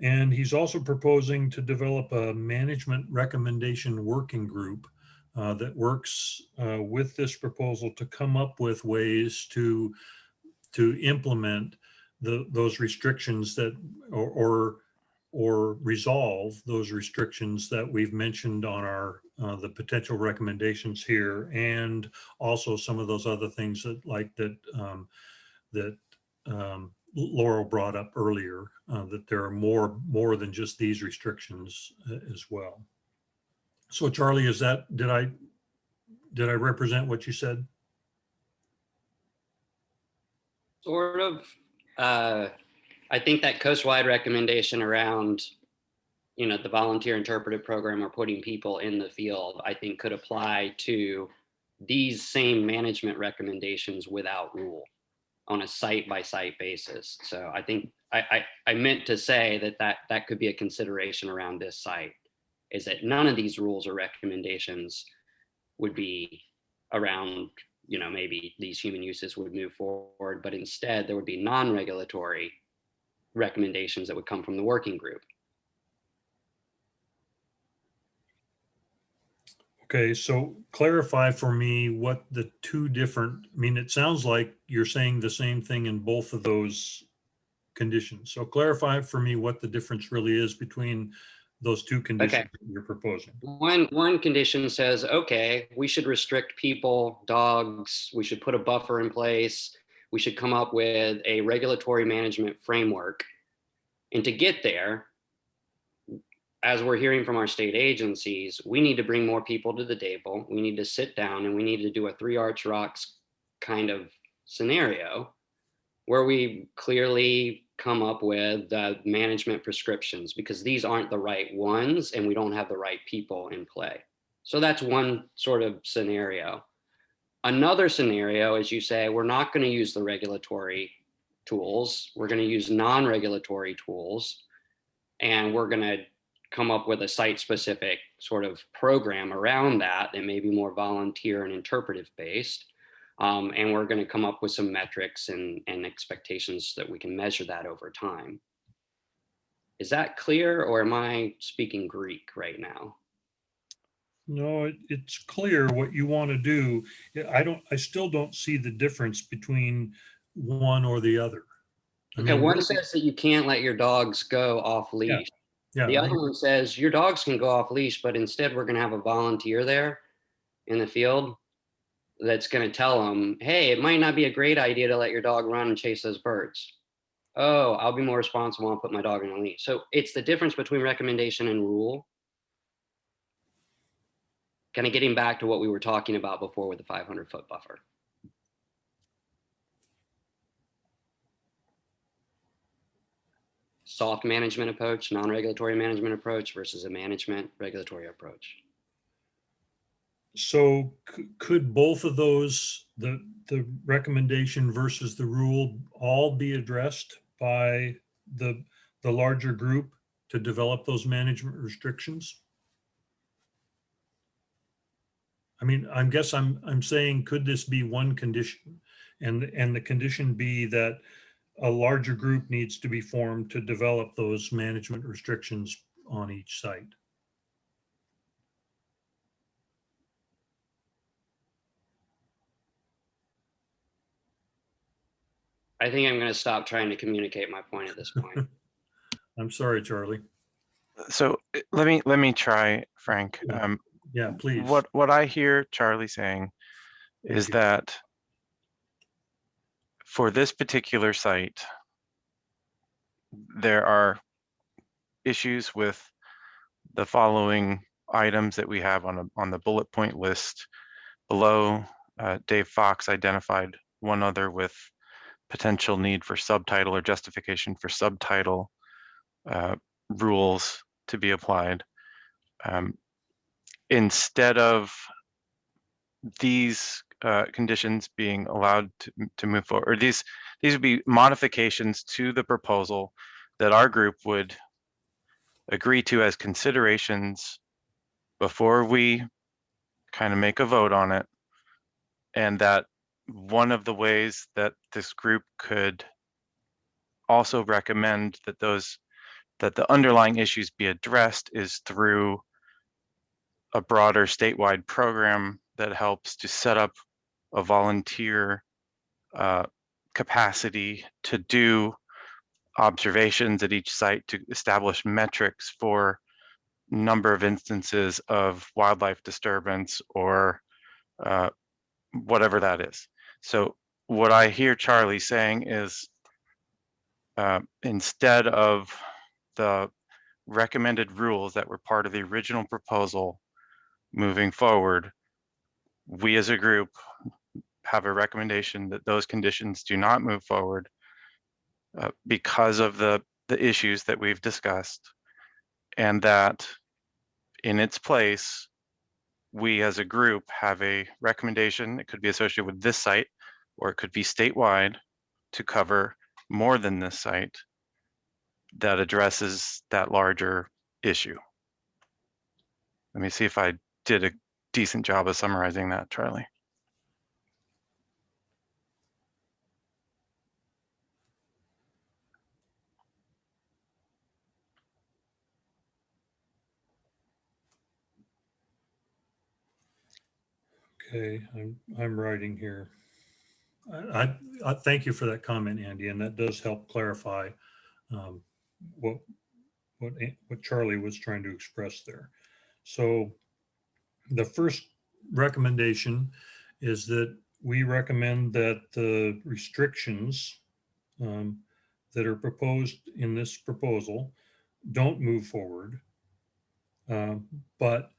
And he's also proposing to develop a management recommendation working group that works with this proposal to come up with ways to implement those restrictions that or resolve those restrictions that we've mentioned on our the potential recommendations here, and also some of those other things that Laurel brought up earlier, that there are more than just these restrictions as well. So Charlie, is that, did I represent what you said? Sort of. I think that coastwide recommendation around, the volunteer interpretive program or putting people in the field, I think could apply to these same management recommendations without rule on a site by site basis. So I think I meant to say that could be a consideration around this site, is that none of these rules or recommendations would be around, maybe these human uses would move forward, but instead there would be non-regulatory recommendations that would come from the working group. Okay, so clarify for me what the two different, I mean, it sounds like you're saying the same thing in both of those conditions. So clarify for me what the difference really is between those two conditions that you're proposing. One condition says, okay, we should restrict people, dogs, we should put a buffer in place, we should come up with a regulatory management framework. And to get there, as we're hearing from our state agencies, we need to bring more people to the table. We need to sit down and we need to do a 3 Arch Rocks kind of scenario where we clearly come up with management prescriptions, because these aren't the right ones and we don't have the right people in play. So that's one sort of scenario. Another scenario, as you say, we're not going to use the regulatory tools. We're going to use non-regulatory tools, and we're going to come up with a site-specific sort of program around that may be more volunteer and interpretive based. And we're going to come up with some metrics and expectations that we can measure that over time. Is that clear, or am I speaking Greek right now? No, it's clear what you want to do. I still don't see the difference between one or the other. Okay, one says that you can't let your dogs go off leash. Yeah, the other one says your dogs can go off leash, but instead we're going to have a volunteer there in the field that's going to tell them, hey, it might not be a great idea to let your dog run and chase those birds. Oh, I'll be more responsible and put my dog in a leash. So it's the difference between recommendation and rule. Kind of getting back to what we were talking about before with the 500-foot buffer. Soft management approach, non-regulatory management approach versus a management regulatory approach. So could both of those, the recommendation versus the rule, all be addressed by the larger group to develop those management restrictions? I mean, I guess I'm saying, could this be one condition, and the condition be that a larger group needs to be formed to develop those management restrictions on each site? I think I'm going to stop trying to communicate my point at this point. I'm sorry, Charlie. So let me try, Frank. Yeah, please. What I hear Charlie saying is that for this particular site, there are issues with the following items that we have on the bullet point list below. Dave Fox identified one other with potential need for subtitle or justification for subtitle rules to be applied. Instead of these conditions being allowed to move forward, or these would be modifications to the proposal that our group would agree to as considerations before we kind of make a vote on it. And that one of the ways that this group could also recommend that those that the underlying issues be addressed is through a broader statewide program that helps to set up a volunteer capacity to do observations at each site, to establish metrics for number of instances of wildlife disturbance or whatever that is. So what I hear Charlie saying is instead of the recommended rules that were part of the original proposal moving forward, we as a group have a recommendation that those conditions do not move forward because of the issues that we've discussed, and that in its place, we as a group have a recommendation. It could be associated with this site, or it could be statewide to cover more than this site that addresses that larger issue. Let me see if I did a decent job of summarizing that, Charlie. Okay, I'm writing here. I thank you for that comment, Andy, and that does help clarify what Charlie was trying to express there. So the first recommendation is that we recommend that the restrictions that are proposed in this proposal don't move forward, but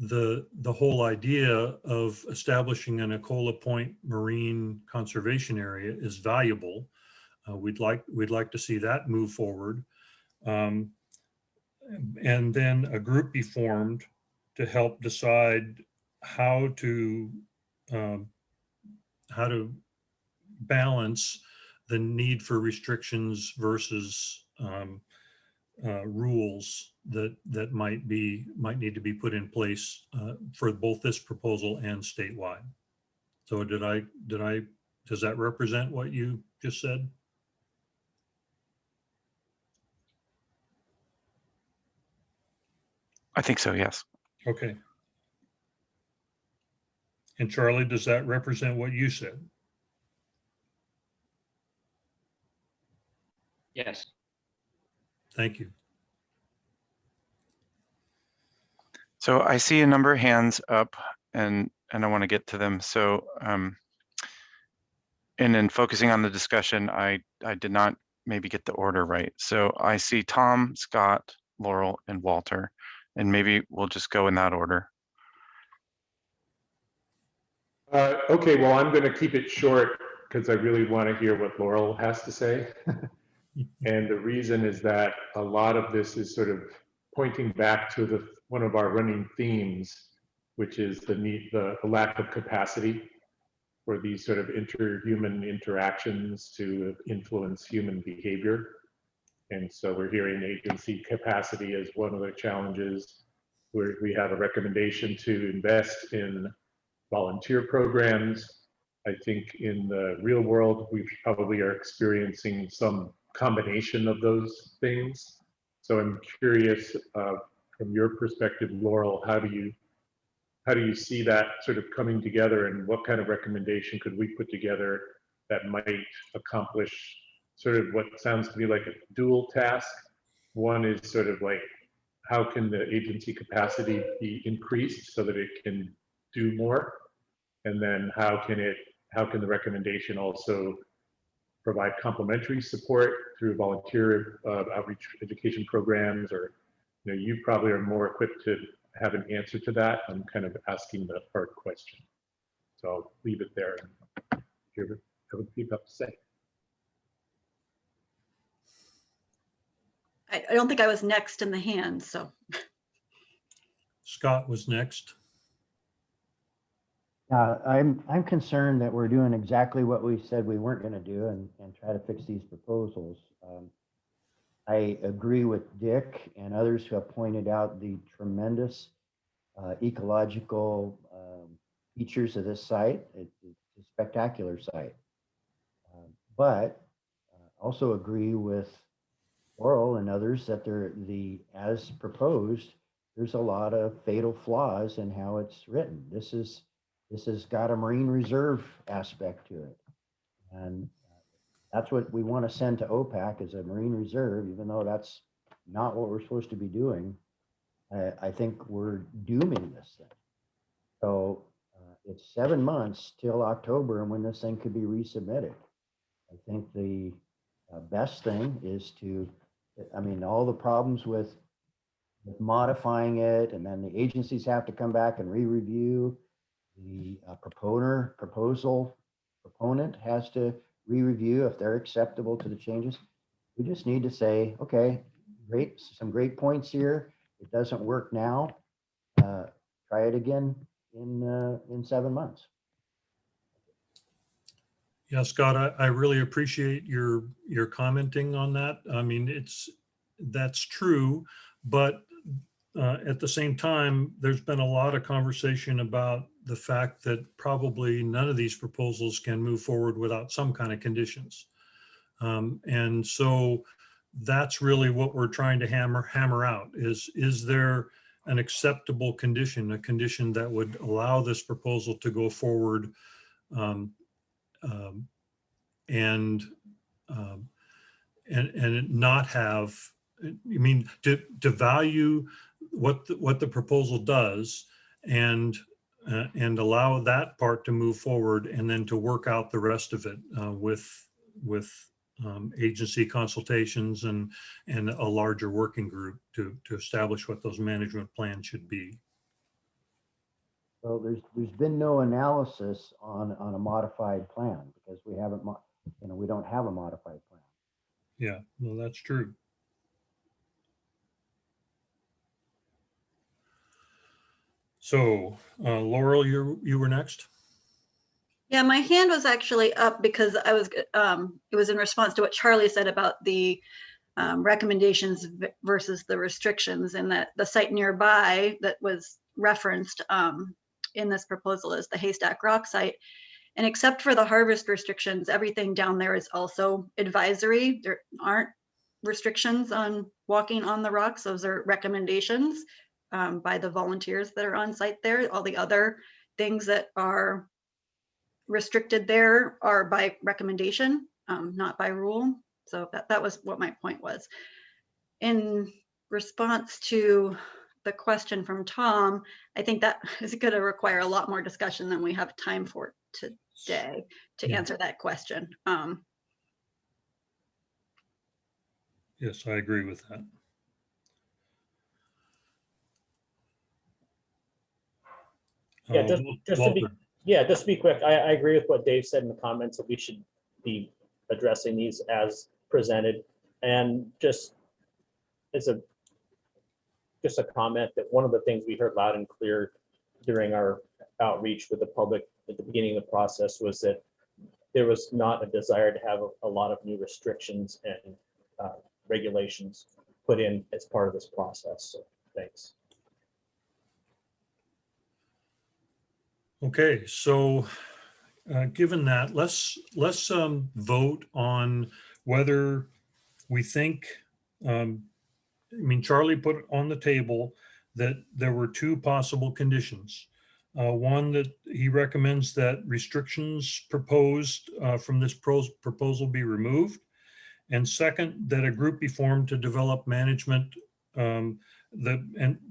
the whole idea of establishing an Ecola Point Marine Conservation Area is valuable. We'd like to see that move forward, and then a group be formed to help decide how to balance the need for restrictions versus rules that might need to be put in place for both this proposal and statewide. So does that represent what you just said? I think so, yes. Okay. And Charlie, does that represent what you said? Yes. Thank you. So I see a number of hands up, and I want to get to them. So and in focusing on the discussion, I did not maybe get the order right. So I see Tom, Scott, Laurel, and Walter, and maybe we'll just go in that order. Okay, well, I'm going to keep it short because I really want to hear what Laurel has to say. And the reason is that a lot of this is sort of pointing back to one of our running themes, which is the lack of capacity for these sort of interhuman interactions to influence human behavior. And so we're hearing agency capacity as one of the challenges, where we have a recommendation to invest in volunteer programs. I think in the real world, we probably are experiencing some combination of those things. So I'm curious, from your perspective, Laurel, how do you see that sort of coming together, and what kind of recommendation could we put together that might accomplish sort of what sounds to me like a dual task? One is sort of like, how can the agency capacity be increased so that it can do more? And then how can the recommendation also provide complementary support through volunteer outreach education programs? Or, you probably are more equipped to have an answer to that. I'm kind of asking the hard question. So I'll leave it there and hear what people have to say. I don't think I was next in the hand, so. Scott was next. I'm concerned that we're doing exactly what we said we weren't going to do and try to fix these proposals. I agree with Dick and others who have pointed out the tremendous ecological features of this site. It's a spectacular site. But also agree with Laurel and others that as proposed, there's a lot of fatal flaws in how it's written. This has got a marine reserve aspect to it. And that's what we want to send to OPAC as a marine reserve, even though that's not what we're supposed to be doing. I think we're dooming this thing. So it's 7 months till October and when this thing could be resubmitted. I think the best thing is all the problems with modifying it, and then the agencies have to come back and re-review. The proponent has to re-review if they're acceptable to the changes. We just need to say, okay, some great points here. It doesn't work now. Try it again in 7 months. Yeah, Scott, I really appreciate your commenting on that. I mean, that's true, but at the same time, there's been a lot of conversation about the fact that probably none of these proposals can move forward without some kind of conditions. And so that's really what we're trying to hammer out is there an acceptable condition, a condition that would allow this proposal to go forward and not have, I mean, to value what the proposal does and allow that part to move forward, and then to work out the rest of it with agency consultations and a larger working group to establish what those management plans should be. So there's been no analysis on a modified plan because we haven't, we don't have a modified plan. Yeah, well, that's true. So Laurel, you were next. Yeah, my hand was actually up because I was, it was in response to what Charlie said about the recommendations versus the restrictions, and that the site nearby that was referenced in this proposal is the Haystack Rock site. And except for the harvest restrictions, everything down there is also advisory. There aren't restrictions on walking on the rocks. Those are recommendations by the volunteers that are on site there. All the other things that are restricted there are by recommendation, not by rule. So that was what my point was. In response to the question from Tom, I think that is going to require a lot more discussion than we have time for today to answer that question. Yes, I agree with that. Yeah, just to be quick, I agree with what Dave said in the comments that we should be addressing these as presented. And just a comment that one of the things we heard loud and clear during our outreach with the public at the beginning of the process was that there was not a desire to have a lot of new restrictions and regulations put in as part of this process. So thanks. Okay, so given that, let's vote on whether we think, I mean, Charlie put on the table that there were two possible conditions. One, that he recommends that restrictions proposed from this proposal be removed. And second, that a group be formed to develop management and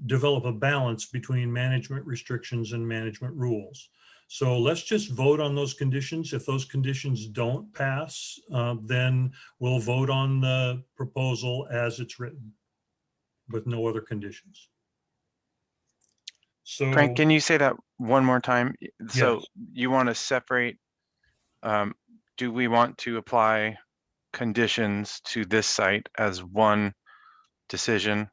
develop a balance between management restrictions and management rules. So let's just vote on those conditions. If those conditions don't pass, then we'll vote on the proposal as it's written with no other conditions. So Frank, can you say that one more time? So yes. You want to separate, do we want to apply conditions to this site as one decision?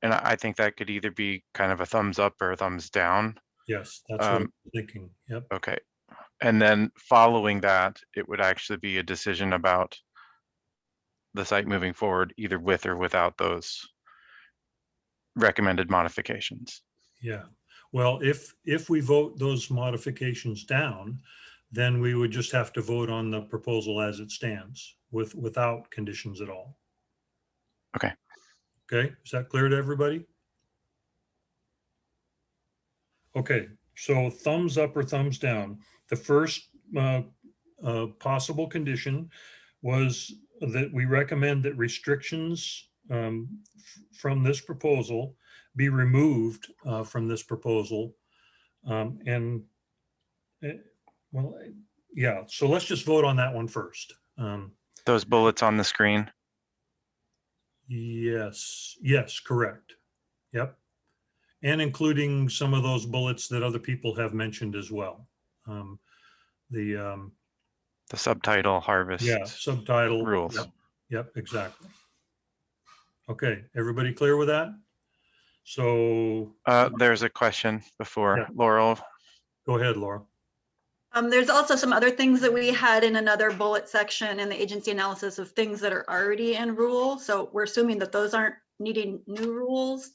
And I think that could either be kind of a thumbs up or a thumbs down. Yes, that's what I'm thinking. Yep. Okay. And then following that, it would actually be a decision about the site moving forward, either with or without those recommended modifications. Yeah. Well, if we vote those modifications down, then we would just have to vote on the proposal as it stands without conditions at all. Okay. Okay, is that clear to everybody? Okay, so thumbs up or thumbs down. The first possible condition was that we recommend that restrictions from this proposal be removed from this proposal. Well, yeah, so let's just vote on that one first. Those bullets on the screen. Yes, correct. Yep. And including some of those bullets that other people have mentioned as well. The subtitle harvest. Yeah, subtitle rules. Yep, exactly. Okay, everybody clear with that? So there's a question before. Yeah. Laurel. Go ahead, Laura. There's also some other things that we had in another bullet section in the agency analysis of things that are already in rule. So we're assuming that those aren't needing new rules.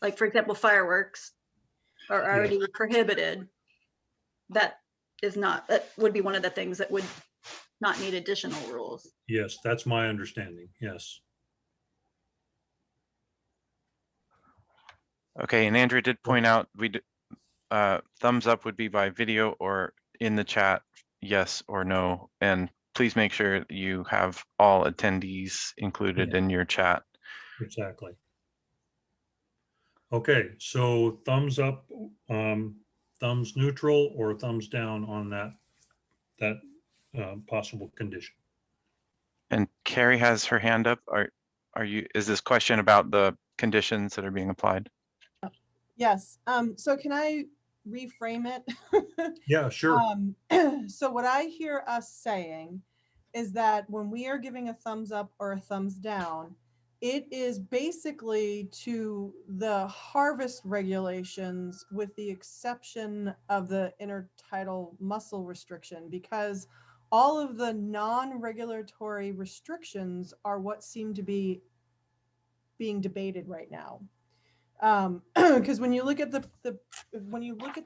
Like, for example, fireworks are already prohibited. That would be one of the things that would not need additional rules. Yes, that's my understanding. Yes. Okay, and Andrew did point out thumbs up would be by video or in the chat, yes or no. And please make sure that you have all attendees included in your chat. Exactly. Okay, so thumbs up, thumbs neutral, or thumbs down on that possible condition. And Carrie has her hand up. Is this question about the conditions that are being applied? Yes. So can I reframe it? Yeah, sure. So what I hear us saying is that when we are giving a thumbs up or a thumbs down, it is basically to the harvest regulations with the exception of the intertidal mussel restriction, because all of the non-regulatory restrictions are what seem to be being debated right now. Because when you look at the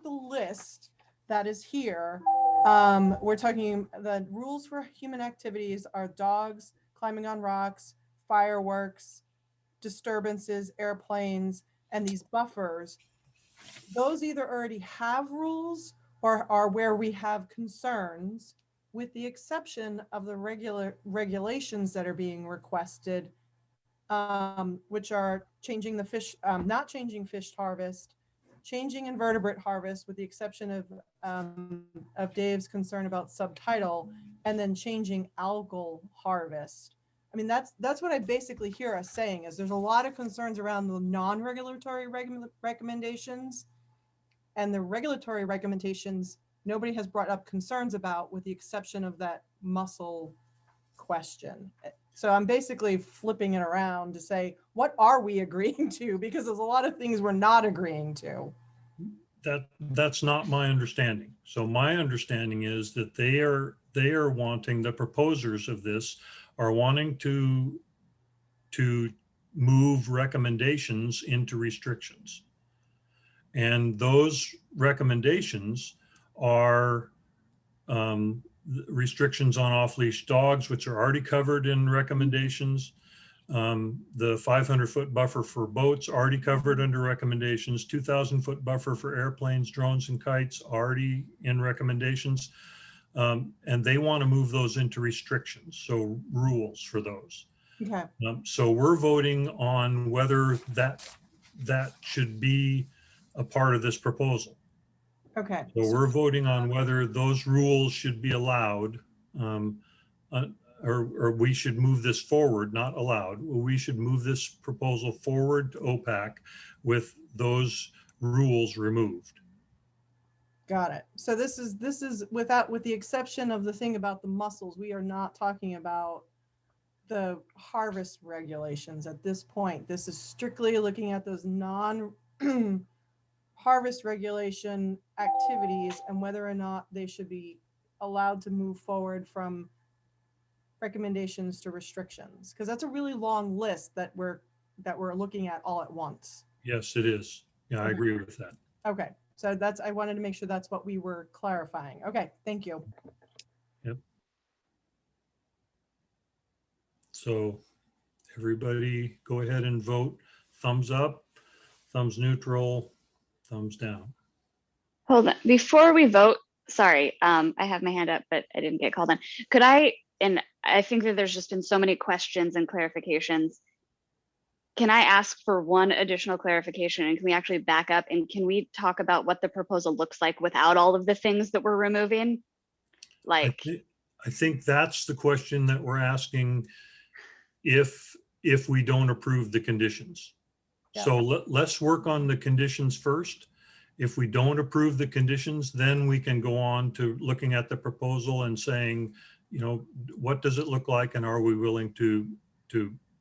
list that is here, we're talking the rules for human activities are dogs, climbing on rocks, fireworks, disturbances, airplanes, and these buffers. Those either already have rules or are where we have concerns, with the exception of the regulations that are being requested, which are changing the fish, not changing fish harvest, changing invertebrate harvest, with the exception of Dave's concern about subtitle, and then changing algal harvest. I mean, that's what I basically hear us saying is there's a lot of concerns around the non-regulatory recommendations, and the regulatory recommendations nobody has brought up concerns about, with the exception of that mussel question. So I'm basically flipping it around to say, what are we agreeing to? Because there's a lot of things we're not agreeing to. That's not my understanding. So my understanding is that they are wanting, the proposers of this are wanting to move recommendations into restrictions. And those recommendations are restrictions on off-leash dogs, which are already covered in recommendations. The 500-foot buffer for boats already covered under recommendations. 2,000-foot buffer for airplanes, drones, and kites already in recommendations. And they want to move those into restrictions, so rules for those. Okay. So we're voting on whether that should be a part of this proposal. Okay. So we're voting on whether those rules should be allowed, or we should move this forward, not allowed. We should move this proposal forward to OPAC with those rules removed. Got it. So this is with the exception of the thing about the mussels, we are not talking about the harvest regulations at this point. This is strictly looking at those non-harvest regulation activities and whether or not they should be allowed to move forward from recommendations to restrictions, because that's a really long list that we're looking at all at once. Yes, it is. Yeah, I agree with that. Okay, so I wanted to make sure that's what we were clarifying. Okay, thank you. Yep. So Everybody go ahead and vote. Thumbs up, thumbs neutral, thumbs down. Hold on, before we vote, sorry, I have my hand up, but I didn't get called on. Could I, and I think that there's just been so many questions and clarifications. Can I ask for one additional clarification, and can we actually back up and can we talk about what the proposal looks like without all of the things that we're removing? Like, I think that's the question that we're asking if we don't approve the conditions. Yeah. So let's work on the conditions first. If we don't approve the conditions, then we can go on to looking at the proposal and saying, you know, what does it look like and are we willing to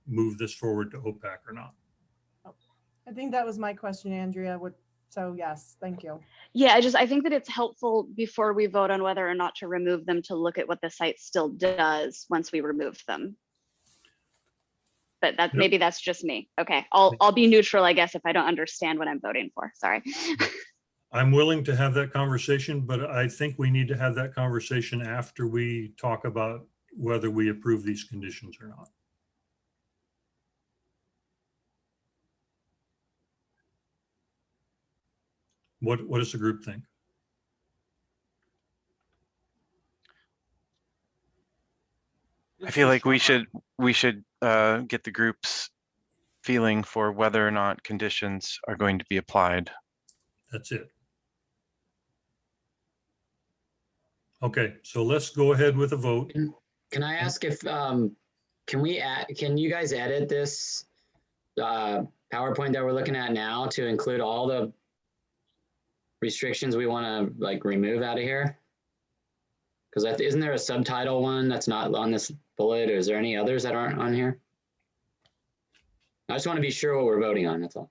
move this forward to OPAC or not? I think that was my question, Andrea. So yes, thank you. yeah, I think that it's helpful before we vote on whether or not to remove them to look at what the site still does once we remove them. But that maybe that's just me. Okay, I'll be neutral, I guess, if I don't understand what I'm voting for. Sorry. I'm willing to have that conversation, but I think we need to have that conversation after we talk about whether we approve these conditions or not. What does the group think? I feel like we should get the group's feeling for whether or not conditions are going to be applied. That's it. Okay, so let's go ahead with a vote. Can I ask if can you guys edit this PowerPoint that we're looking at now to include all the restrictions we want to like remove out of here? Because isn't there a subtitle one that's not on this bullet, or is there any others that aren't on here? I just want to be sure what we're voting on, that's all.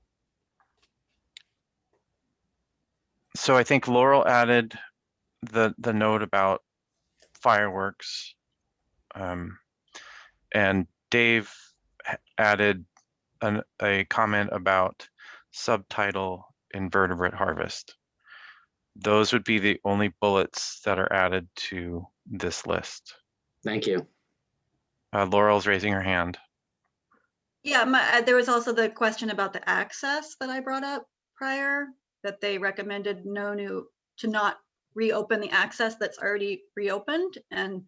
So I think Laurel added the note about fireworks, and Dave added a comment about subtitle invertebrate harvest. Those would be the only bullets that are added to this list. Thank you. Laurel's raising her hand. Yeah, there was also the question about the access that I brought up prior, that they recommended to not reopen the access that's already reopened. And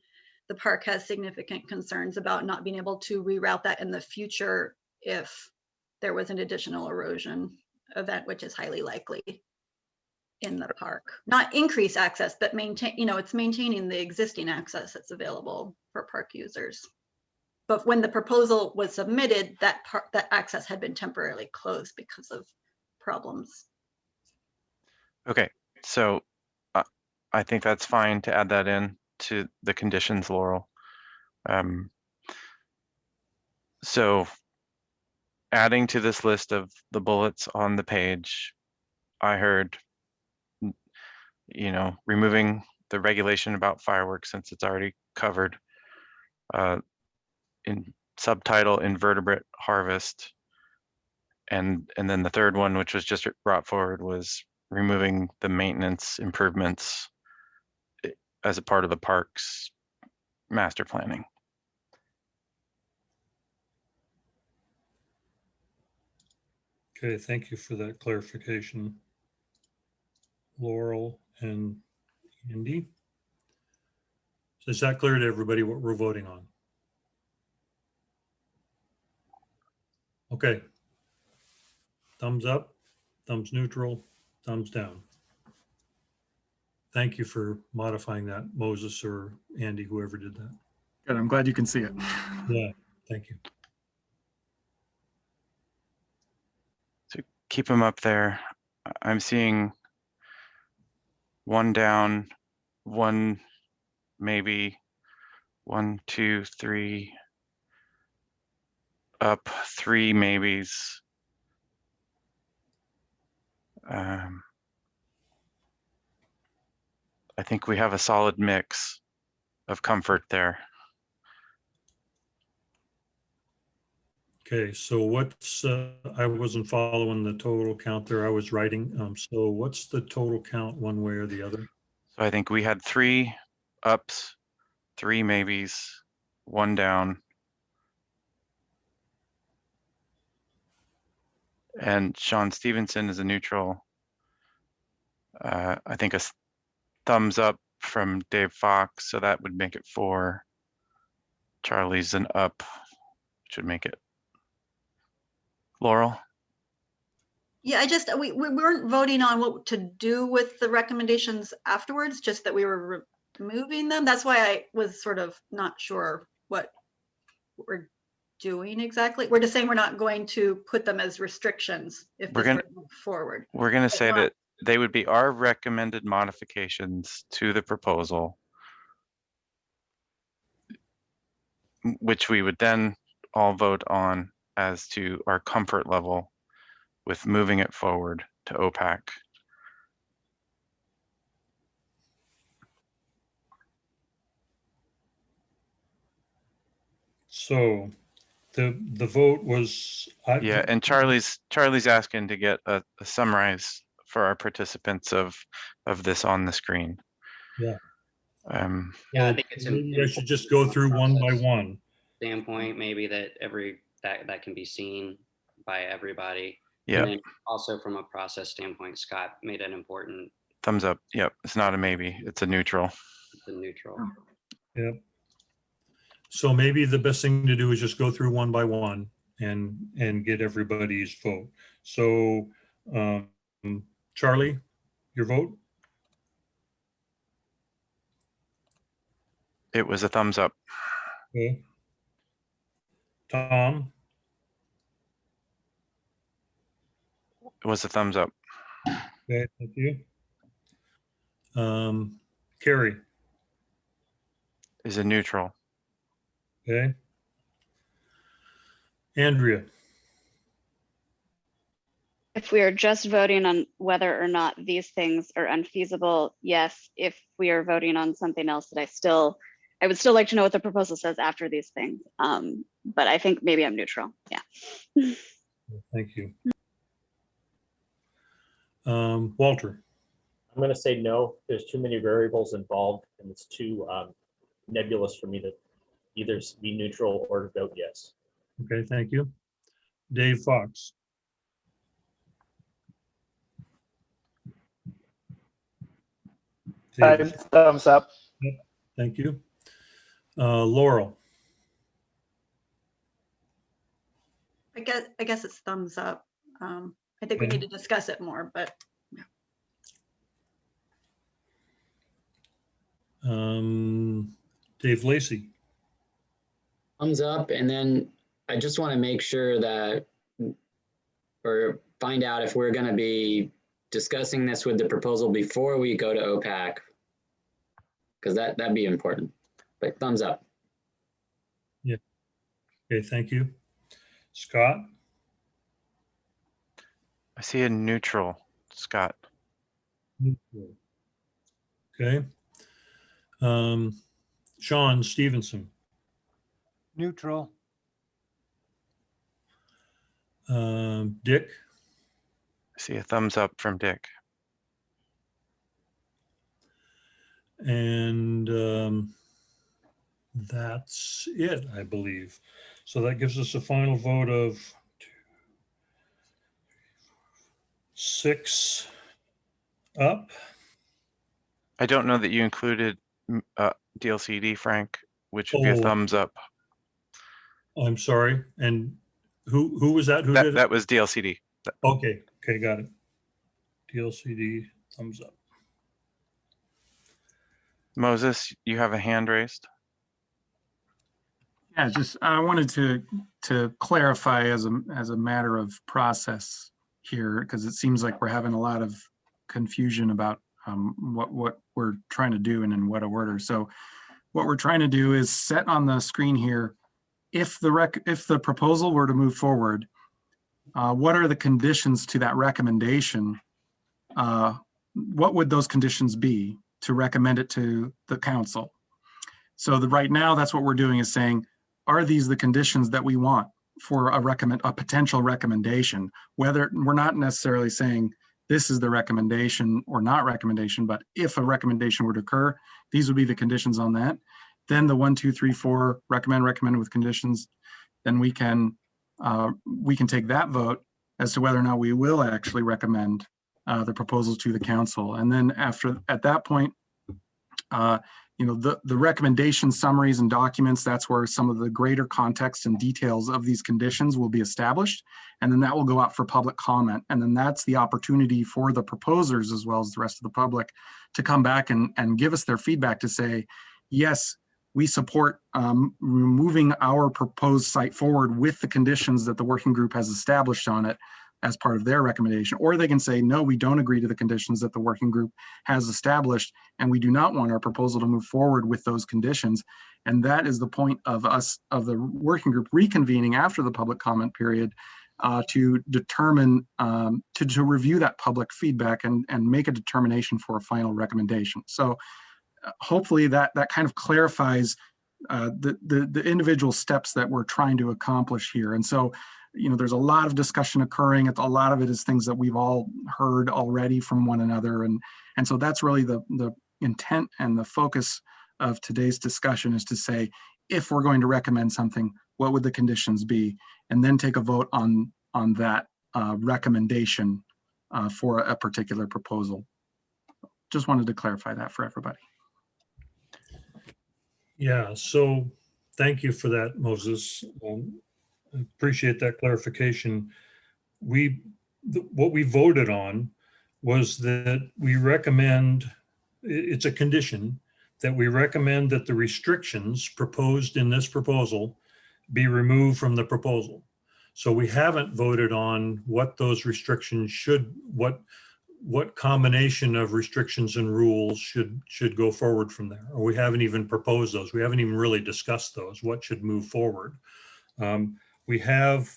the park has significant concerns about not being able to reroute that in the future if there was an additional erosion event, which is highly likely in the park. Not increase access, but maintain, it's maintaining the existing access that's available for park users. But when the proposal was submitted, that access had been temporarily closed because of problems. Okay, so I think that's fine to add that in to the conditions, Laurel. So adding to this list of the bullets on the page, I heard, removing the regulation about fireworks since it's already covered. In subtitle invertebrate harvest, and then the third one, which was just brought forward, was removing the maintenance improvements as a part of the park's master planning. Okay, thank you for that clarification, Laurel and Andy. So is that clear to everybody what we're voting on? Okay. Thumbs up, thumbs neutral, thumbs down. Thank you for modifying that, Moses or Andy, whoever did that. Good, I'm glad you can see it. Yeah, thank you. So keep them up there. I'm seeing one down, one maybe, 1, 2, 3, up, 3 maybes. I think we have a solid mix of comfort there. Okay, so what's, I wasn't following the total count there. I was writing. So what's the total count one way or the other? So I think we had 3 ups, 3 maybes, 1 down. And Sean Stevenson is a neutral. I think a thumbs up from Dave Fox, so that would make it 4. Charlie's an up, which would make it. Laurel? Yeah, we weren't voting on what to do with the recommendations afterwards, just that we were removing them. That's why I was sort of not sure what we're doing exactly. We're just saying we're not going to put them as restrictions if We're this gonna- were to move forward. We're going to say not- that they would be our recommended modifications to the proposal, which we would then all vote on as to our comfort level with moving it forward to OPAC. So the vote was. Yeah, and Charlie's asking to get a summarize for our participants of this on the screen. Yeah. Yeah, I think it's maybe I should just go through one by one. Standpoint, maybe that that can be seen by everybody. Yeah. And then also from a process standpoint, Scott made an important. Thumbs up. Yep. It's not a maybe. It's a neutral. It's a neutral. Yep. So maybe the best thing to do is just go through one by one and get everybody's vote. So Charlie, your vote? It was a thumbs up. Okay. Tom? It was a thumbs up. Okay, thank you. Carrie? Is a neutral. Okay. Andrea? If we are just voting on whether or not these things are unfeasible, yes. If we are voting on something else that I would still like to know what the proposal says after these things. But I think maybe I'm neutral. Yeah. Thank you. Walter? I'm going to say no. There's too many variables involved, and it's too nebulous for me to either be neutral or vote yes. Okay, thank you. Dave Fox? Thumbs up. Yep, thank you. Laurel? I guess it's thumbs up. I think we need to discuss it more, but. Dave Lacy? Thumbs up, and then I just want to make sure that, or find out if we're going to be discussing this with the proposal before we go to OPAC, because that'd be important. But thumbs up. Yeah. Okay, thank you. Scott? I see a neutral, Scott. Neutral. Okay. Sean Stevenson? Neutral. Dick? I see a thumbs up from Dick. And that's it, I believe. So that gives us a final vote of 6 up. I don't know that you included DLCD, Frank, which would be a thumbs up. I'm sorry. And who was that? Who did it? That was DLCD. Okay, got it. DLCD, thumbs up. Moses, you have a hand raised. Yeah, just I wanted to clarify as a matter of process here, because it seems like we're having a lot of confusion about what we're trying to do and in what order. So what we're trying to do is set on the screen here, if the proposal were to move forward, what are the conditions to that recommendation? What would those conditions be to recommend it to the council? So right now, that's what we're doing, is saying, are these the conditions that we want for a potential recommendation? Whether we're not necessarily saying this is the recommendation or not recommendation, but if a recommendation were to occur, these would be the conditions on that. Then the 1, 2, 3, 4 recommend with conditions. Then we can take that vote as to whether or not we will actually recommend the proposals to the council. And then at that point, the recommendation summaries and documents, that's where some of the greater context and details of these conditions will be established. And then that will go out for public comment. And then that's the opportunity for the proposers, as well as the rest of the public, to come back and give us their feedback to say, yes, we support moving our proposed site forward with the conditions that the working group has established on it as part of their recommendation. Or they can say, no, we don't agree to the conditions that the working group has established, and we do not want our proposal to move forward with those conditions. And that is the point of the working group reconvening after the public comment period to determine, to review that public feedback and make a determination for a final recommendation. So hopefully that kind of clarifies the individual steps that we're trying to accomplish here. And so, there's a lot of discussion occurring. A lot of it is things that we've all heard already from one another. And so that's really the intent and the focus of today's discussion, is to say, if we're going to recommend something, what would the conditions be? And then take a vote on that recommendation for a particular proposal. Just wanted to clarify that for everybody. Yeah, so thank you for that, Moses. I appreciate that clarification. What we voted on was that we recommend, it's a condition, that we recommend that the restrictions proposed in this proposal be removed from the proposal. So we haven't voted on what those restrictions should, what combination of restrictions and rules should go forward from there. Or we haven't even proposed those. We haven't even really discussed those, what should move forward. We have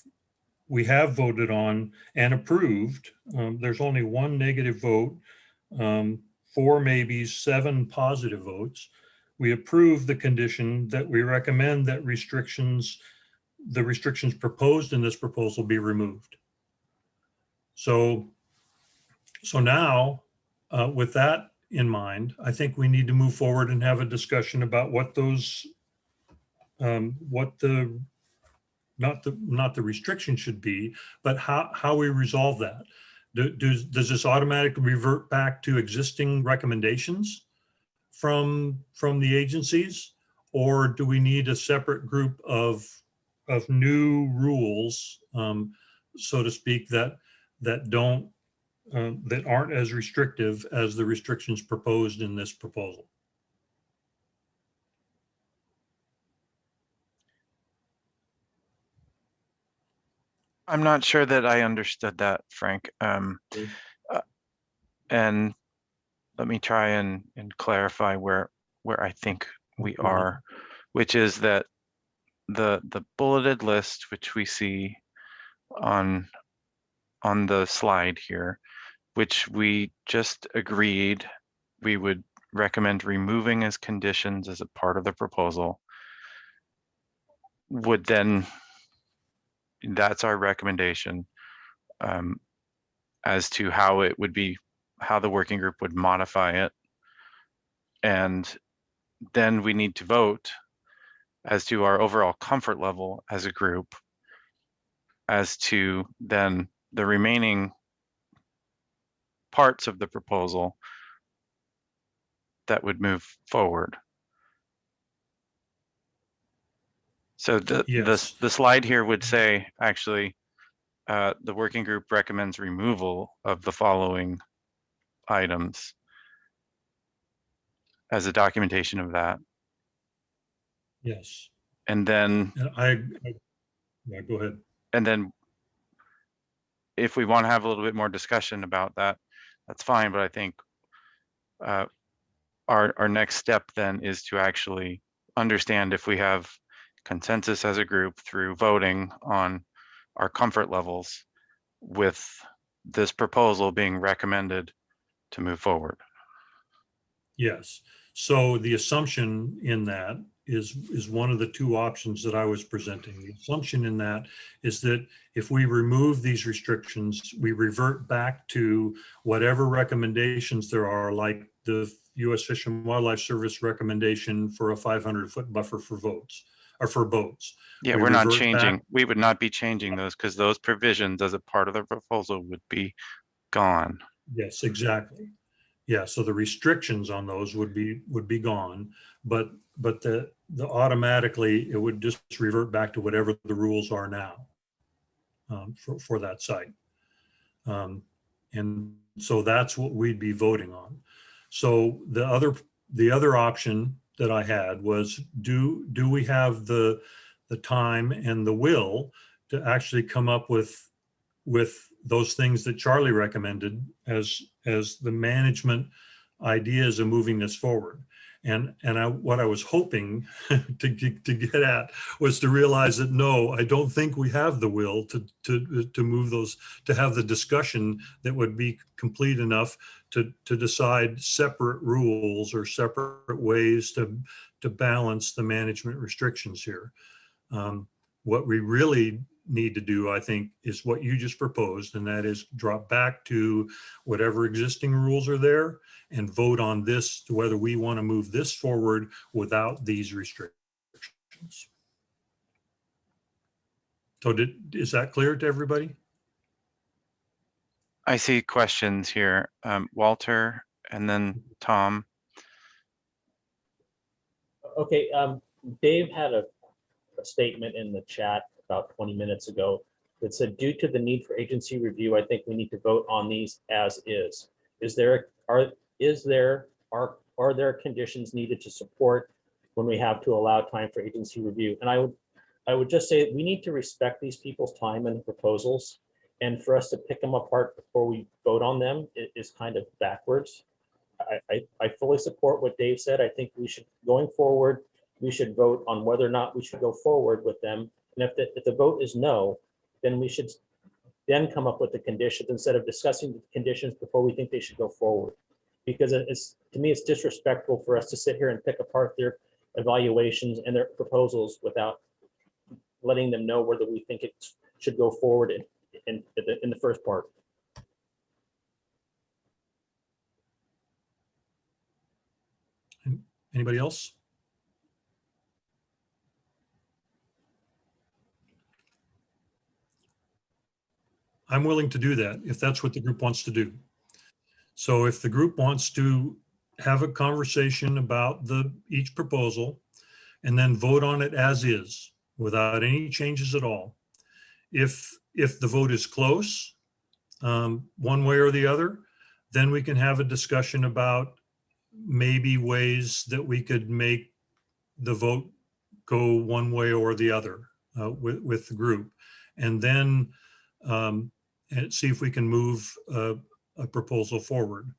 voted on and approved. There's only one negative vote, 4 maybes, 7 positive votes. We approved the condition that we recommend that the restrictions proposed in this proposal be removed. So now, with that in mind, I think we need to move forward and have a discussion about what those, not the restriction should be, but how we resolve that. Does this automatically revert back to existing recommendations from the agencies, or do we need a separate group of new rules, so to speak, that aren't as restrictive as the restrictions proposed in this proposal? I'm not sure that I understood that, Frank. And let me try and clarify where I think we are, which is that the bulleted list, which we see on the slide here, which we just agreed we would recommend removing as conditions as a part of the proposal, would then, that's our recommendation as to how it would be, how the working group would modify it. And then we need to vote as to our overall comfort level as a group, as to then the remaining parts of the proposal that would move forward. So the slide here would say, actually, the working group recommends removal of the following items as a documentation of that. Yes. And then yeah, go ahead. And then if we want to have a little bit more discussion about that, that's fine. But I think our next step then is to actually understand if we have consensus as a group through voting on our comfort levels with this proposal being recommended to move forward. Yes. So the assumption in that is one of the two options that I was presenting. The assumption in that is that if we remove these restrictions, we revert back to whatever recommendations there are, like the U.S. Fish and Wildlife Service recommendation for a 500-foot buffer for boats, are for votes. Yeah, We we're not revert back- changing, we would not be changing those because those provisions as a part of the proposal would be gone. Yes, exactly. Yeah, so the restrictions on those would be gone, but the automatically it would just revert back to whatever the rules are now for that site. And so that's what we'd be voting on. So the other option that I had was do we have the time and the will to actually come up with those things that Charlie recommended as the management ideas of moving this forward. And what I was hoping to get at was to realize that no, I don't think we have the will to move those, to have the discussion that would be complete enough to decide separate rules or separate ways to balance the management restrictions here. What we really need to do, I think, is what you just proposed, and that is drop back to whatever existing rules are there and vote on this, to whether we want to move this forward without these restrictions. So is that clear to everybody? I see questions here. Walter and then Tom. Okay, Dave had a statement in the chat about 20 minutes ago that said, due to the need for agency review, I think we need to vote on these as is. Are there conditions needed to support when we have to allow time for agency review? And I would just say we need to respect these people's time and proposals, and for us to pick them apart before we vote on them is kind of backwards. I fully support what Dave said. I think we should, going forward, we should vote on whether or not we should go forward with them. And if the vote is no, then we should then come up with the conditions instead of discussing the conditions before we think they should go forward. Because to me, it's disrespectful for us to sit here and pick apart their evaluations and their proposals without letting them know whether we think it should go forward in the first part. Anybody else? I'm willing to do that if that's what the group wants to do. So if the group wants to have a conversation about each proposal and then vote on it as is without any changes at all. If the vote is close, one way or the other, then we can have a discussion about maybe ways that we could make the vote go one way or the other with the group, and then and see if we can move a proposal forward.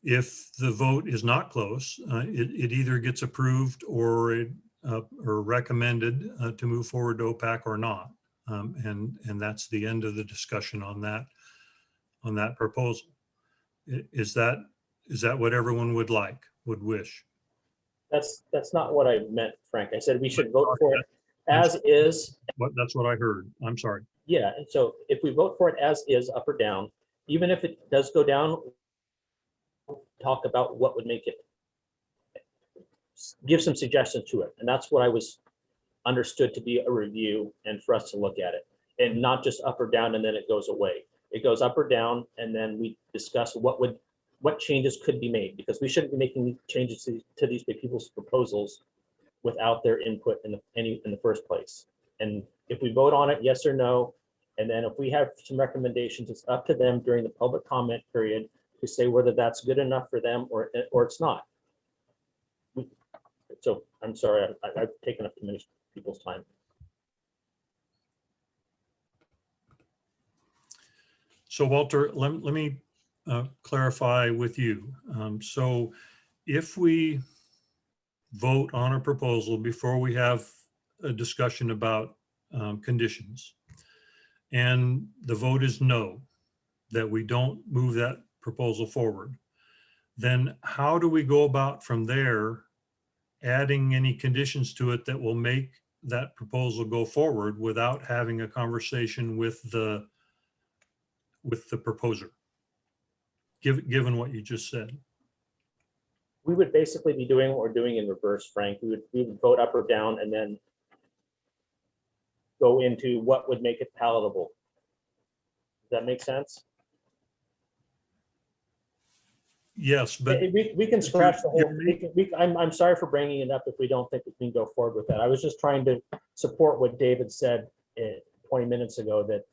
If the vote is not close, it either gets approved or recommended to move forward to OPAC or not, and that's the end of the discussion on that proposal. Is that what everyone would wish? That's not what I meant, Frank. I said we should vote for it as is. That's what I heard. I'm sorry. Yeah, and so if we vote for it as is, up or down, even if it does go down, talk about what would make it, give some suggestions to it. And that's what I was understood to be a review and for us to look at it, and not just up or down and then it goes away. It goes up or down and then we discuss what changes could be made, because we shouldn't be making changes to these people's proposals without their input in the first place. And if we vote on it, yes or no, and then if we have some recommendations, it's up to them during the public comment period to say whether that's good enough for them or it's not. So I'm sorry, I've taken up too many people's time. So Walter, let me clarify with you. So if we vote on a proposal before we have a discussion about conditions, and the vote is no, that we don't move that proposal forward, then how do we go about from there adding any conditions to it that will make that proposal go forward without having a conversation with the proposer, given what you just said? We would basically be doing what we're doing in reverse, Frank. We would vote up or down, and then go into what would make it palatable. Does that make sense? Yes, but We can scratch the whole, I'm sorry for bringing it up if we don't think we can go forward with that. I was just trying to support what David said 20 minutes ago, that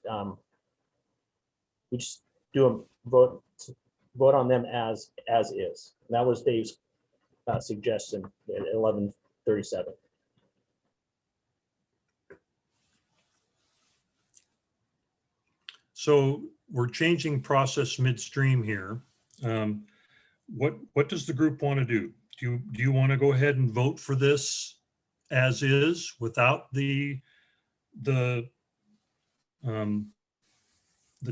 we just do a vote on them as is. And that was Dave's suggestion at 11:37. so we're changing process midstream here. What does the group want to do? Do you want to go ahead and vote for this as is without the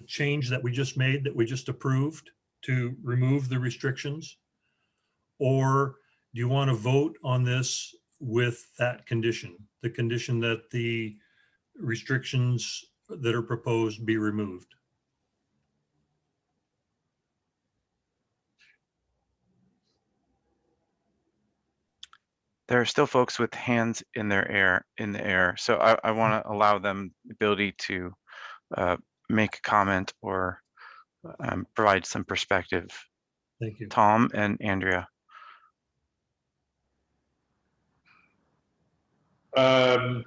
change that we just made, that we just approved to remove the restrictions? Or do you want to vote on this with that condition, the condition that the restrictions that are proposed be removed? There are still folks with hands in the air. So I want to allow them the ability to make a comment or provide some perspective. Thank you. Tom and Andrea. I'm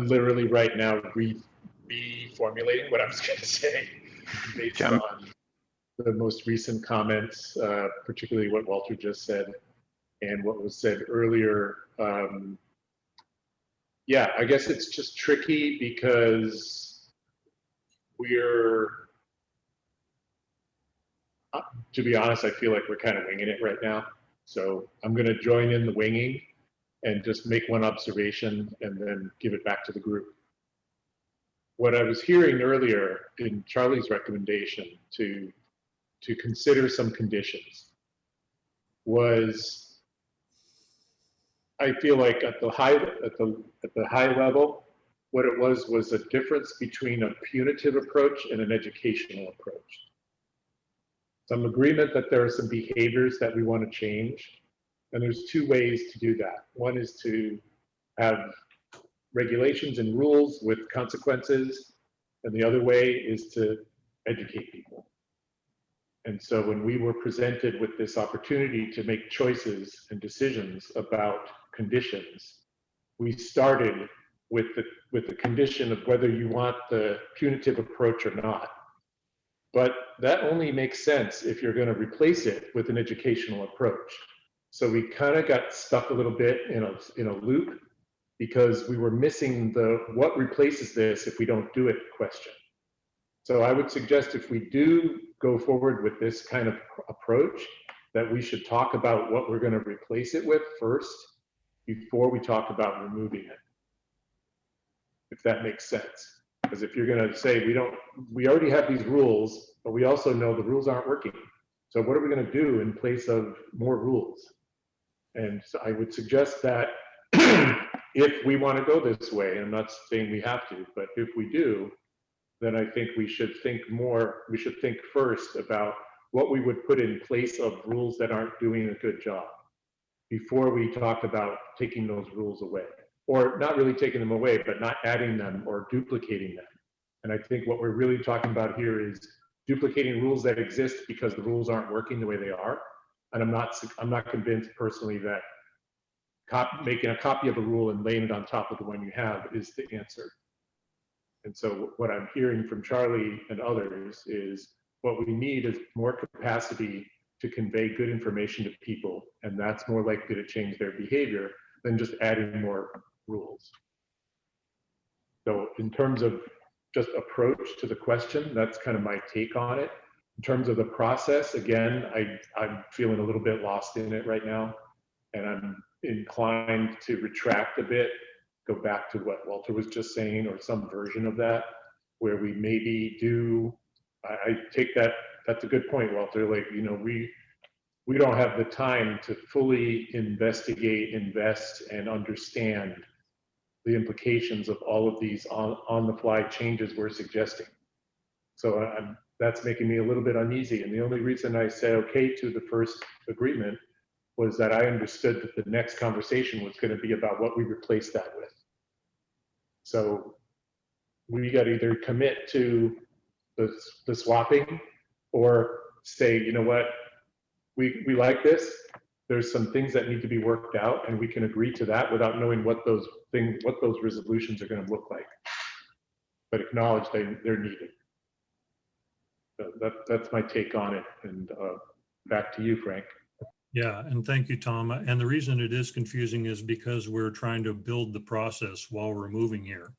literally right now reformulating what I was going to say based on the most recent comments, particularly what Walter just said and what was said earlier. Yeah, I guess it's just tricky because to be honest, I feel like we're kind of winging it right now. So I'm going to join in the winging and just make one observation and then give it back to the group. What I was hearing earlier in Charlie's recommendation to consider some conditions was, I feel like at the high level, what it was a difference between a punitive approach and an educational approach. Some agreement that there are some behaviors that we want to change. And there's two ways to do that. One is to have regulations and rules with consequences, and the other way is to educate people. And so when we were presented with this opportunity to make choices and decisions about conditions, we started with the condition of whether you want the punitive approach or not. But that only makes sense if you're going to replace it with an educational approach. So we kind of got stuck a little bit in a loop because we were missing the what replaces this if we don't do it question. So I would suggest if we do go forward with this kind of approach, that we should talk about what we're going to replace it with first before we talk about removing it, if that makes sense. Because if you're going to say we already have these rules, but we also know the rules aren't working. So what are we going to do in place of more rules? And so I would suggest that if we want to go this way, and I'm not saying we have to, but if we do, then I think we should think first about what we would put in place of rules that aren't doing a good job before we talk about taking those rules away, or not really taking them away, but not adding them or duplicating them. And I think what we're really talking about here is duplicating rules that exist because the rules aren't working the way they are. And I'm not convinced personally that making a copy of a rule and laying it on top of the one you have is the answer. And so what I'm hearing from Charlie and others is what we need is more capacity to convey good information to people, and that's more likely to change their behavior than just adding more rules. So in terms of just approach to the question, that's kind of my take on it. In terms of the process, again, I'm feeling a little bit lost in it right now, and I'm inclined to retract a bit, go back to what Walter was just saying, or some version of that, where we maybe do, I take that, that's a good point, Walter, like, you know, we don't have the time to fully investigate, invest, and understand the implications of all of these on-the-fly changes we're suggesting. So that's making me a little bit uneasy. And the only reason I said okay to the first agreement was that I understood that the next conversation was going to be about what we replace that with. So we got to either commit to the swapping or say, you know what, we like this. There's some things that need to be worked out, and we can agree to that without knowing what those resolutions are going to look like, but acknowledge they're needed. So that's my take on it. And back to you, Frank. Yeah, and thank you, Tom. And the reason it is confusing is because we're trying to build the process while we're moving here.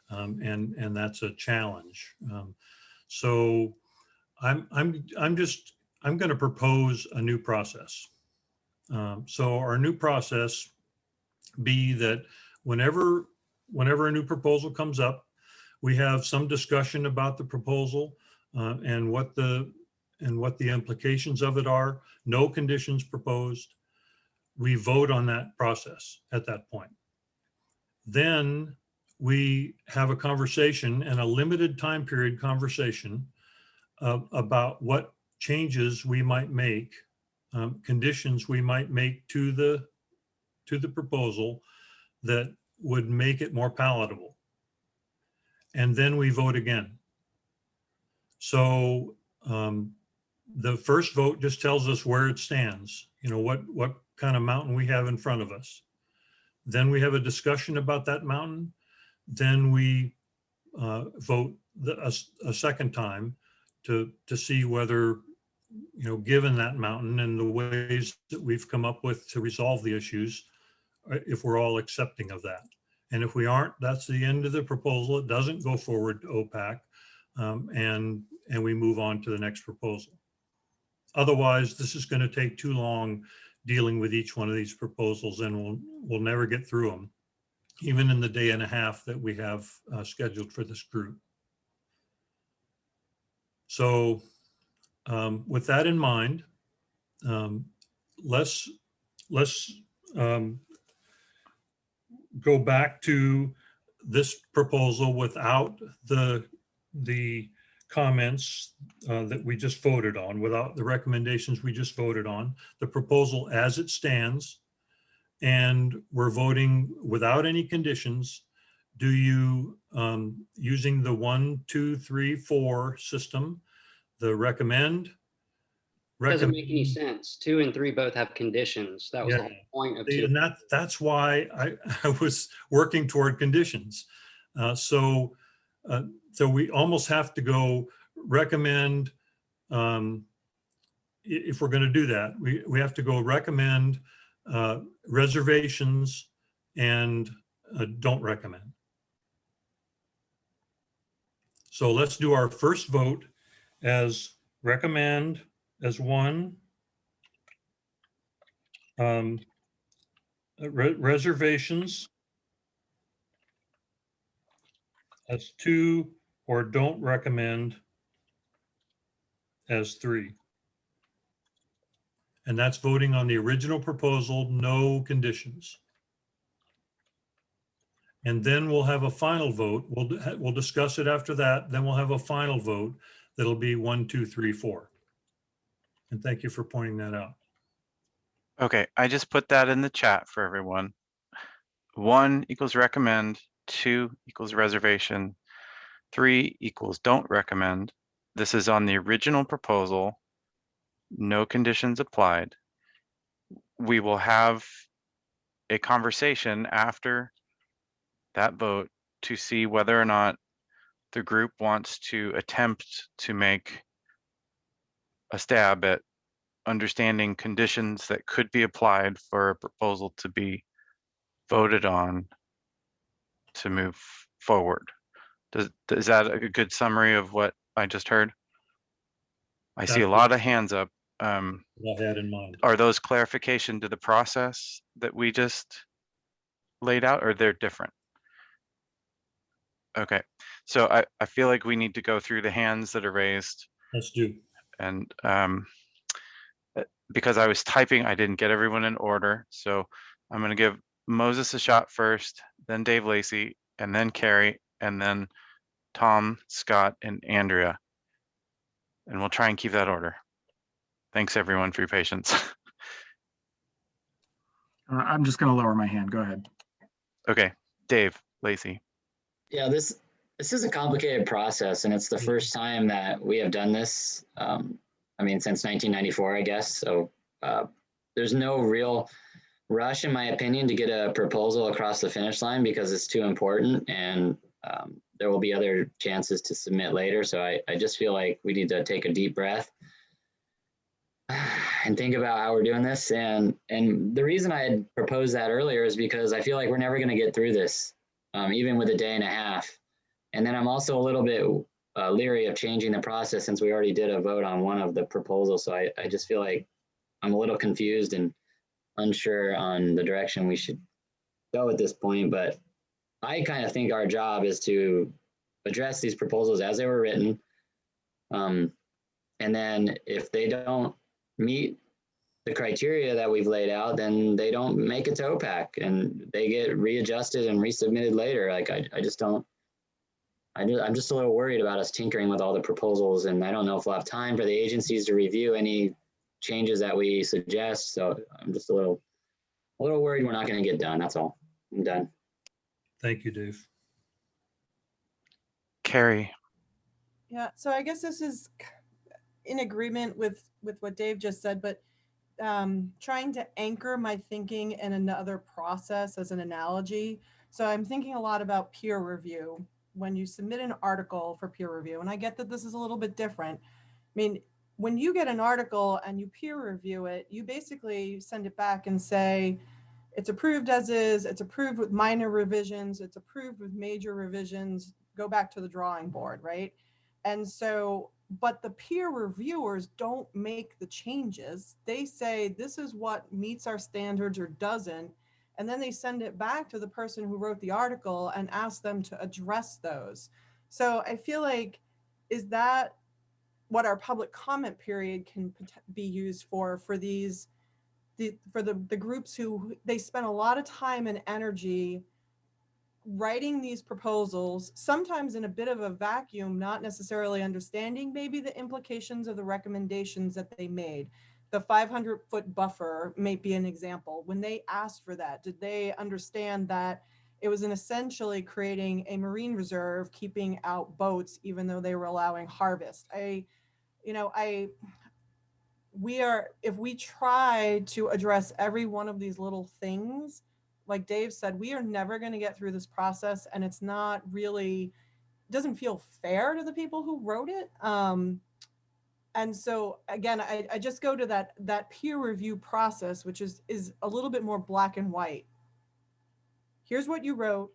And that's a challenge. So I'm going to propose a new process. So our new process be that whenever a new proposal comes up, we have some discussion about the proposal and what the implications of it are. No conditions proposed. We vote on that process at that point. Then we have a conversation, and a limited time period conversation about what changes we might make, conditions we might make to the proposal that would make it more palatable. And then we vote again. So the first vote just tells us where it stands, you know, what kind of mountain we have in front of us. Then we have a discussion about that mountain. Then we vote a second time to see whether, you know, given that mountain and the ways that we've come up with to resolve the issues, if we're all accepting of that. And if we aren't, that's the end of the proposal. It doesn't go forward to OPAC, and we move on to the next proposal. Otherwise, this is going to take too long dealing with each one of these proposals, and we'll never get through them, even in the day and a half that we have scheduled for this group. So with that in mind, let's go back to this proposal without the comments that we just voted on, without the recommendations we just voted on, the proposal as it stands, and we're voting without any conditions. Do you, using the 1, 2, 3, 4 system, the recommend? Doesn't make any sense. 2 and 3 both have conditions. That was the whole point of 2. And that's why I was working toward conditions. So we almost have to go recommend, if we're going to do that, we have to go recommend, reservations, and don't recommend. So let's do our first vote as recommend as 1, reservations as 2, or don't recommend as 3. And that's voting on the original proposal, no conditions. And then we'll have a final vote. We'll discuss it after that. Then we'll have a final vote that'll be 1, 2, 3, 4. And thank you for pointing that out. Okay, I just put that in the chat for everyone. 1 equals recommend, 2 equals reservation, 3 equals don't recommend. This is on the original proposal, no conditions applied. We will have a conversation after that vote to see whether or not the group wants to attempt to make a stab at understanding conditions that could be applied for a proposal to be voted on to move forward. Is that a good summary of what I just heard? I see a lot of hands up. I had in mind. Are those clarification to the process that we just laid out, or they're different? Okay, so I feel like we need to go through the hands that are raised. Let's do. And because I was typing, I didn't get everyone in order. So I'm going to give Moses a shot first, then Dave Lacey, and then Carrie, and then Tom, Scott, and Andrea. And we'll try and keep that order. Thanks everyone for your patience. I'm just going to lower my hand. Go ahead. Okay, Dave Lacey. Yeah, this is a complicated process, and it's the first time that we have done this. I mean, since 1994, I guess. So there's no real rush, in my opinion, to get a proposal across the finish line because it's too important, and there will be other chances to submit later. So I just feel like we need to take a deep breath and think about how we're doing this. And the reason I had proposed that earlier is because I feel like we're never going to get through this, even with a day and a half. And then I'm also a little bit leery of changing the process since we already did a vote on one of the proposals. So I just feel like I'm a little confused and unsure on the direction we should go at this point. But I kind of think our job is to address these proposals as they were written. And then if they don't meet the criteria that we've laid out, then they don't make it to OPAC and they get readjusted and resubmitted later. Like I just don't, I'm just a little worried about us tinkering with all the proposals, and I don't know if we'll have time for the agencies to review any changes that we suggest. So I'm just a little worried we're not going to get done. That's all. I'm done. Thank you, Dave. Carrie. Yeah, so I guess this is in agreement with what Dave just said, but trying to anchor my thinking in another process as an analogy. So I'm thinking a lot about peer review. When you submit an article for peer review, and I get that this is a little bit different. I mean, when you get an article and you peer review it, you basically send it back and say, it's approved as is, it's approved with minor revisions, it's approved with major revisions, go back to the drawing board, right? And so, but the peer reviewers don't make the changes. They say, this is what meets our standards or doesn't. And then they send it back to the person who wrote the article and ask them to address those. So I feel like, is that what our public comment period can be used for these, for the groups who they spend a lot of time and energy writing these proposals, sometimes in a bit of a vacuum, not necessarily understanding maybe the implications of the recommendations that they made. The 500-foot buffer may be an example. When they asked for that, did they understand that it was essentially creating a marine reserve, keeping out boats, even though they were allowing harvest? If we try to address every one of these little things, like Dave said, we are never going to get through this process, and it's not really, doesn't feel fair to the people who wrote it. And so again, I just go to that peer review process, which is a little bit more black and white. Here's what you wrote.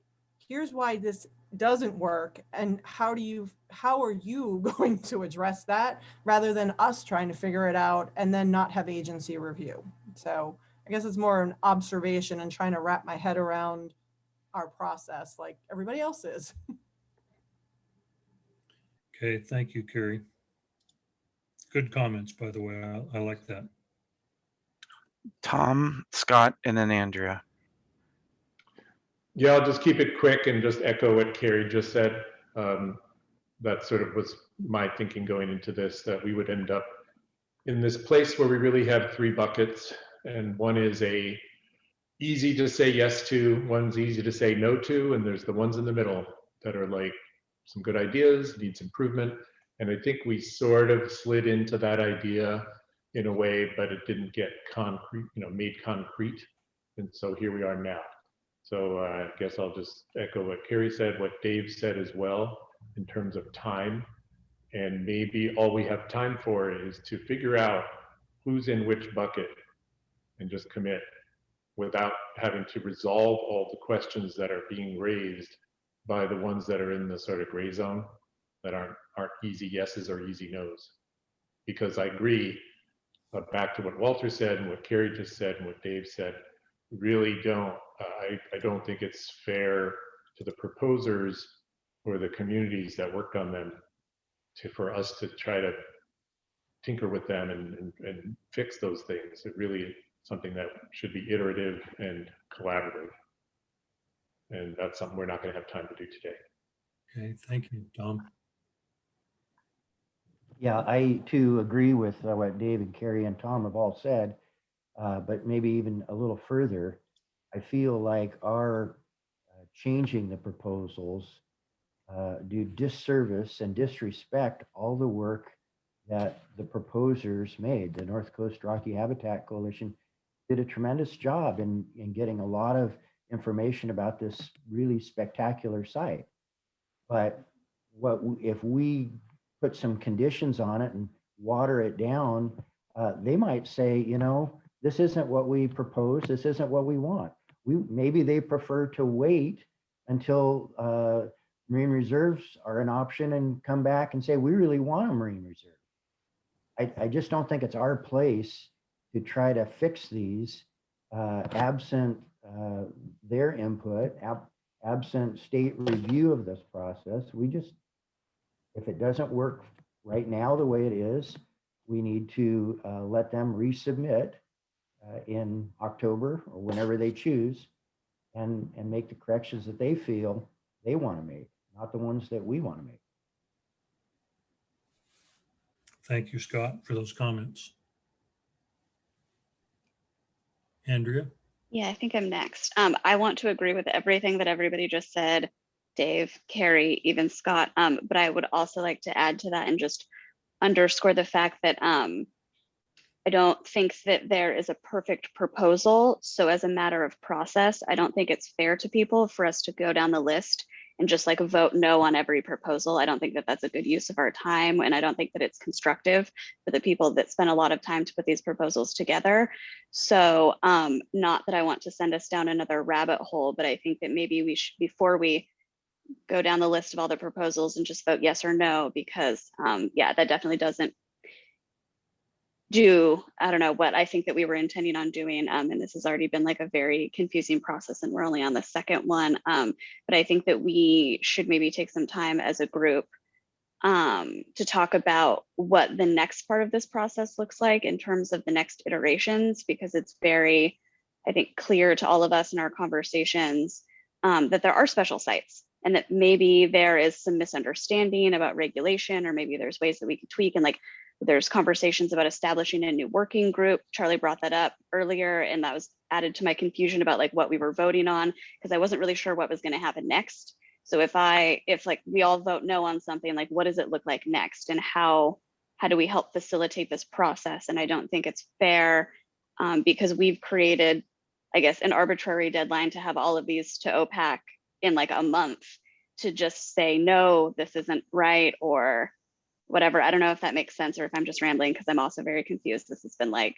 Here's why this doesn't work, and how are you going to address that, rather than us trying to figure it out and then not have agency review. So I guess it's more an observation and trying to wrap my head around our process like everybody else is. Okay, thank you, Carrie. Good comments, by the way. I like that. Tom, Scott, and then Andrea. Yeah, I'll just keep it quick and just echo what Carrie just said. That sort of was my thinking going into this, that we would end up in this place where we really have three buckets, and one is easy to say yes to, one's easy to say no to, and there's the ones in the middle that are like some good ideas, needs improvement. And I think we sort of slid into that idea in a way, but it didn't get concrete, made concrete. And so here we are now. So I guess I'll just echo what Carrie said, what Dave said as well, in terms of time. And maybe all we have time for is to figure out who's in which bucket and just commit without having to resolve all the questions that are being raised by the ones that are in the sort of gray zone that aren't easy yeses or easy nos. Because I agree, back to what Walter said and what Carrie just said and what Dave said, really don't, I don't think it's fair to the proposers or the communities that worked on them for us to try to tinker with them and fix those things. It really something that should be iterative and collaborative. And that's something we're not going to have time to do today. Okay, thank you, Tom. Yeah, I too agree with what Dave and Carrie and Tom have all said, but maybe even a little further. I feel like our changing the proposals do disservice and disrespect all the work that the proposers made. The North Coast Rocky Habitat Coalition did a tremendous job in getting a lot of information about this really spectacular site. But if we put some conditions on it and water it down, they might say, you know, this isn't what we propose. This isn't what we want. Maybe they prefer to wait until marine reserves are an option and come back and say, we really want a marine reserve. I just don't think it's our place to try to fix these absent their input, absent state review of this process. If it doesn't work right now the way it is, we need to let them resubmit in October or whenever they choose and make the corrections that they feel they want to make, not the ones that we want to make. Thank you, Scott, for those comments. Andrea? Yeah, I think I'm next. I want to agree with everything that everybody just said, Dave, Carrie, even Scott. But I would also like to add to that and just underscore the fact that I don't think that there is a perfect proposal. So as a matter of process, I don't think it's fair to people for us to go down the list and just like vote no on every proposal. I don't think that that's a good use of our time. And I don't think that it's constructive for the people that spend a lot of time to put these proposals together. So not that I want to send us down another rabbit hole, but I think that maybe we should, before we go down the list of all the proposals and just vote yes or no, because yeah, that definitely doesn't do, I don't know what I think that we were intending on doing. And this has already been like a very confusing process and we're only on the second one. But I think that we should maybe take some time as a group to talk about what the next part of this process looks like in terms of the next iterations, because it's very, I think, clear to all of us in our conversations that there are special sites and that maybe there is some misunderstanding about regulation, or maybe there's ways that we could tweak, and like there's conversations about establishing a new working group. Charlie brought that up earlier, and that was added to my confusion about like what we were voting on, because I wasn't really sure what was going to happen next. So if like we all vote no on something, like what does it look like next, and how do we help facilitate this process? And I don't think it's fair because we've created, I guess, an arbitrary deadline to have all of these to OPAC in like a month, to just say, no, this isn't right, or whatever. I don't know if that makes sense or if I'm just rambling, because I'm also very confused. This has been like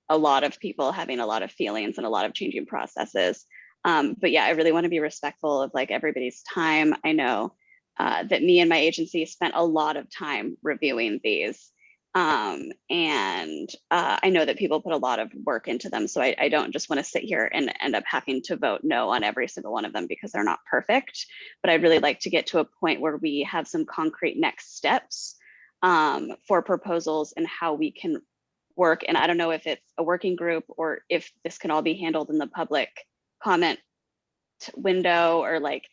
a lot of people having a lot of feelings and a lot of changing processes. But yeah, I really want to be respectful of like everybody's time. I know that me and my agency spent a lot of time reviewing these. And I know that people put a lot of work into them. So I don't just want to sit here and end up having to vote no on every single one of them because they're not perfect. But I'd really like to get to a point where we have some concrete next steps for proposals and how we can work. And I don't know if it's a working group or if this can all be handled in the public comment window, or like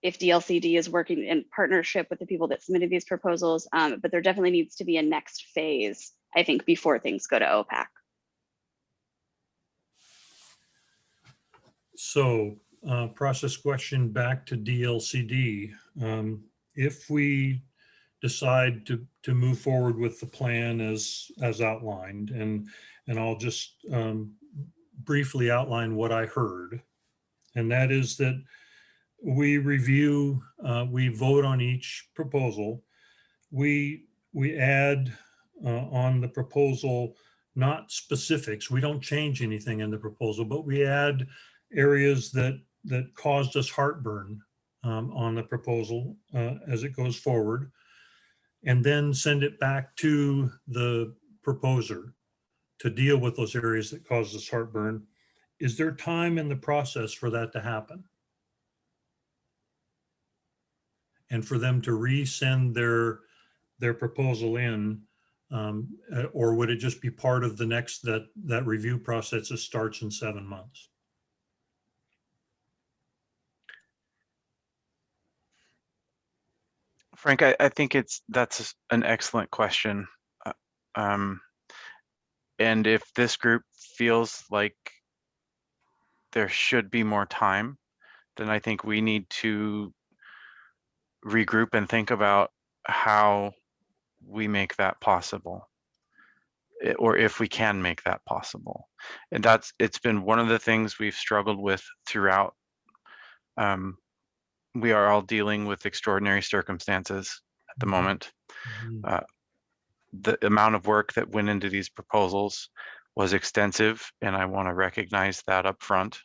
if DLCD is working in partnership with the people that submitted these proposals. But there definitely needs to be a next phase, I think, before things go to OPAC. So process question back to DLCD. If we decide to move forward with the plan as outlined, and I'll just briefly outline what I heard, and that is that we review, we vote on each proposal. We add on the proposal, not specifics. We don't change anything in the proposal, but we add areas that caused us heartburn on the proposal as it goes forward, and then send it back to the proposer to deal with those areas that caused us heartburn. Is there time in the process for that to happen? And for them to resend their proposal in, or would it just be part of the next, that review process that starts in 7 months? Frank, I think that's an excellent question. And if this group feels like there should be more time, then I think we need to regroup and think about how we make that possible, or if we can make that possible. And it's been one of the things we've struggled with throughout. We are all dealing with extraordinary circumstances at the moment. The amount of work that went into these proposals was extensive, and I want to recognize that up front.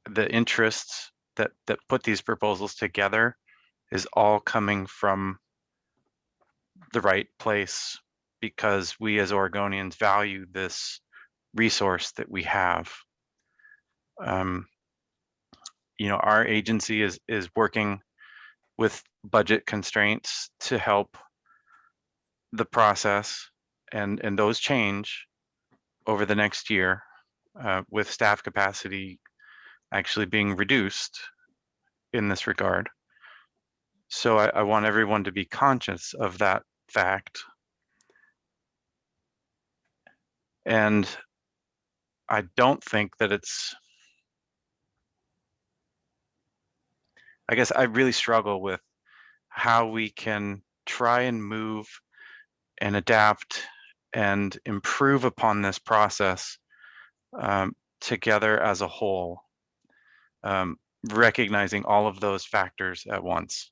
The interests that put these proposals together is all coming from the right place, because we as Oregonians value this resource that we have. You know, our agency is working with budget constraints to help the process, and those change over the next year, with staff capacity actually being reduced in this regard. So I want everyone to be conscious of that fact. And I don't think that I guess I really struggle with how we can try and move and adapt and improve upon this process together as a whole, recognizing all of those factors at once.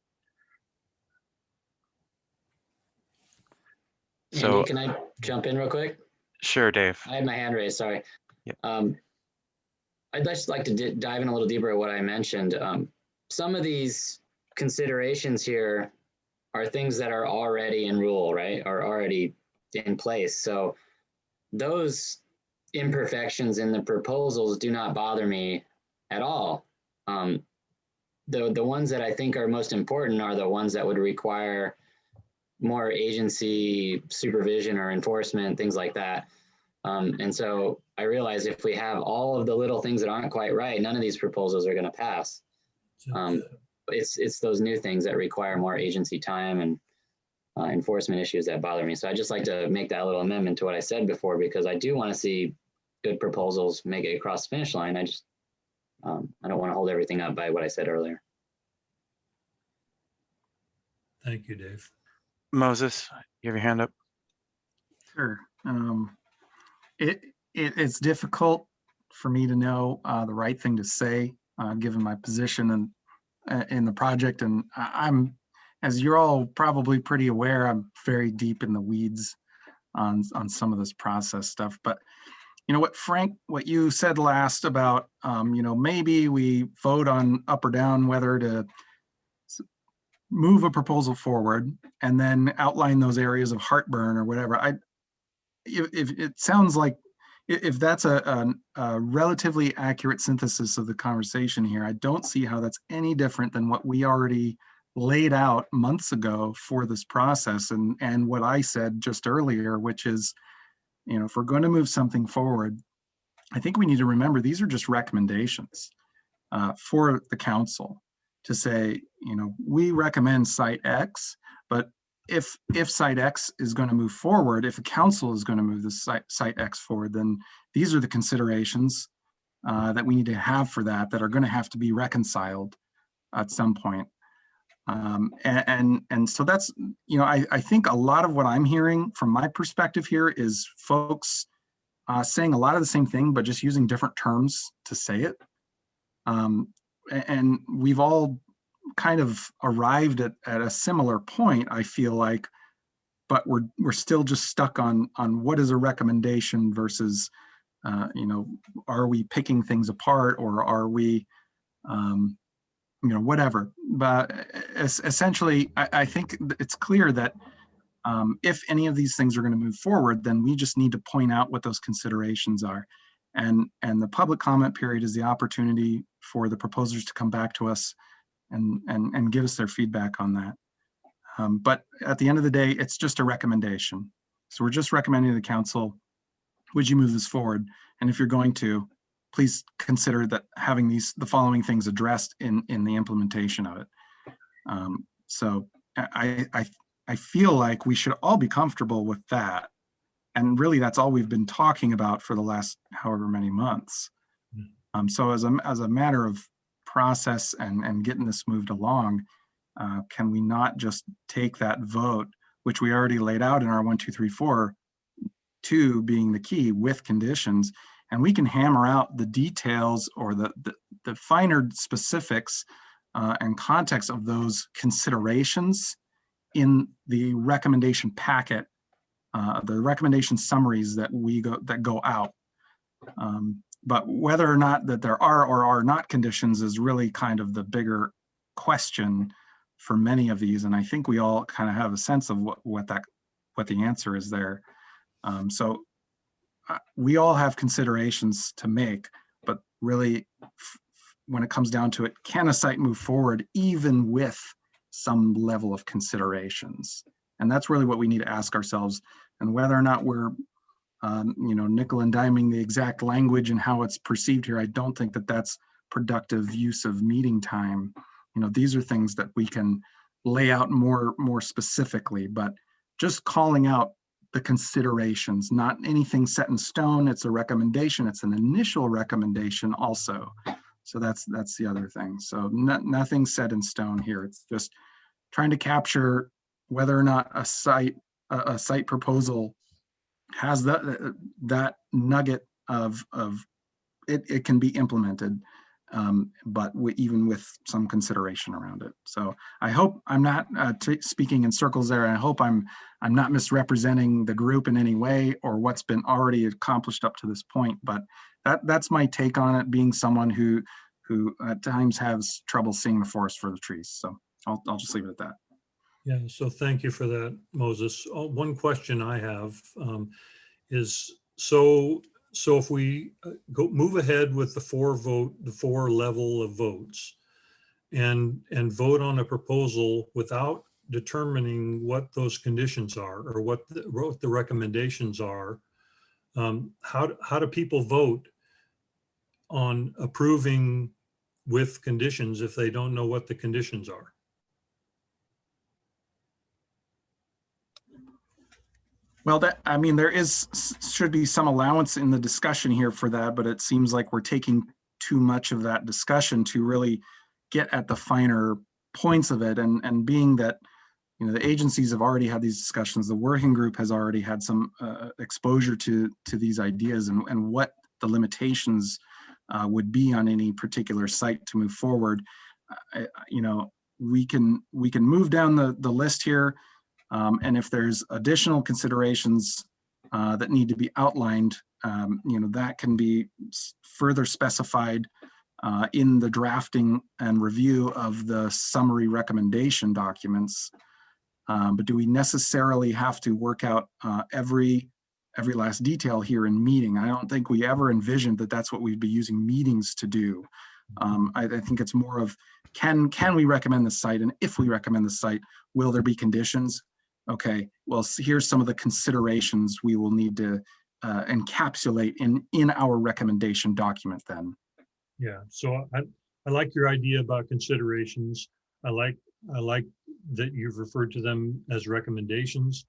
So Andy, can I jump in real quick? Sure, Dave. I had my hand raised, sorry. Yep. I'd just like to dive in a little deeper at what I mentioned. Some of these considerations here are things that are already in rule, right? Are already in place. So those imperfections in the proposals do not bother me at all. The ones that I think are most important are the ones that would require more agency supervision or enforcement, things like that. And so I realize if we have all of the little things that aren't quite right, none of these proposals are going to pass. It's those new things that require more agency time and enforcement issues that bother me. So I just like to make that little amendment to what I said before, because I do want to see good proposals make it across the finish line. I just, I don't want to hold everything up by what I said earlier. Thank you, Dave. Moses, you have your hand up? Sure. It's difficult for me to know the right thing to say, given my position in the project. And I'm, as you're all probably pretty aware, I'm very deep in the weeds on some of this process stuff. But you know what, Frank, what you said last about, you know, maybe we vote on up or down whether to move a proposal forward and then outline those areas of heartburn or whatever. If it sounds like, if that's a relatively accurate synthesis of the conversation here, I don't see how that's any different than what we already laid out months ago for this process, and what I said just earlier, which is, you know, if we're going to move something forward, I think we need to remember these are just recommendations for the council to say, you know, we recommend site X, but if site X is going to move forward, if the council is going to move this site X forward, then these are the considerations that we need to have for that are going to have to be reconciled at some point. And so that's, you know, I think a lot of what I'm hearing from my perspective here is folks saying a lot of the same thing, but just using different terms to say it. And we've all kind of arrived at a similar point, I feel like, but we're still just stuck on what is a recommendation versus, you know, are we picking things apart, or are we, you know, whatever. But essentially, I think it's clear that if any of these things are going to move forward, then we just need to point out what those considerations are. And the public comment period is the opportunity for the proposers to come back to us and give us their feedback on that. But at the end of the day, it's just a recommendation. So we're just recommending to the council, would you move this forward? And if you're going to, please consider that having the following things addressed in the implementation of it. So I feel like we should all be comfortable with that. And really, that's all we've been talking about for the last however many months. So as a matter of process and getting this moved along, can we not just take that vote, which we already laid out in our 1, 2, 3, 4, 2 being the key with conditions, and we can hammer out the details or the finer specifics and context of those considerations in the recommendation packet, the recommendation summaries that go out. But whether or not that there are or are not conditions is really kind of the bigger question for many of these, and I think we all kind of have a sense of what the answer is there. So we all have considerations to make, but really, when it comes down to it, can a site move forward even with some level of considerations? And that's really what we need to ask ourselves, and whether or not we're nickel and diming the exact language and how it's perceived here. I don't think that that's productive use of meeting time. These are things that we can lay out more specifically, but just calling out the considerations, not anything set in stone. It's a recommendation. It's an initial recommendation also. So that's the other thing. So nothing set in stone here. It's just trying to capture whether or not a site proposal has that nugget of it can be implemented, but even with some consideration around it. So I hope I'm not speaking in circles there. I hope I'm not misrepresenting the group in any way or what's been already accomplished up to this point. But that's my take on it, being someone who at times has trouble seeing the forest for the trees. So I'll just leave it at that. Yeah, so thank you for that, Moses. One question I have is, so if we move ahead with the four level of votes and vote on a proposal without determining what those conditions are or what the recommendations are, how do people vote on approving with conditions if they don't know what the conditions are? Well, there should be some allowance in the discussion here for that, but it seems like we're taking too much of that discussion to really get at the finer points of it. And being that, the agencies have already had these discussions, the working group has already had some exposure to these ideas and what the limitations would be on any particular site to move forward. We can move down the list here. And if there's additional considerations that need to be outlined, that can be further specified in the drafting and review of the summary recommendation documents. But do we necessarily have to work out every last detail here in meeting? I don't think we ever envisioned that that's what we'd be using meetings to do. I think it's more of, can we recommend the site? And if we recommend the site, will there be conditions? Okay, well, here's some of the considerations we will need to encapsulate in our recommendation document then. Yeah, so I like your idea about considerations. I like that you've referred to them as recommendations.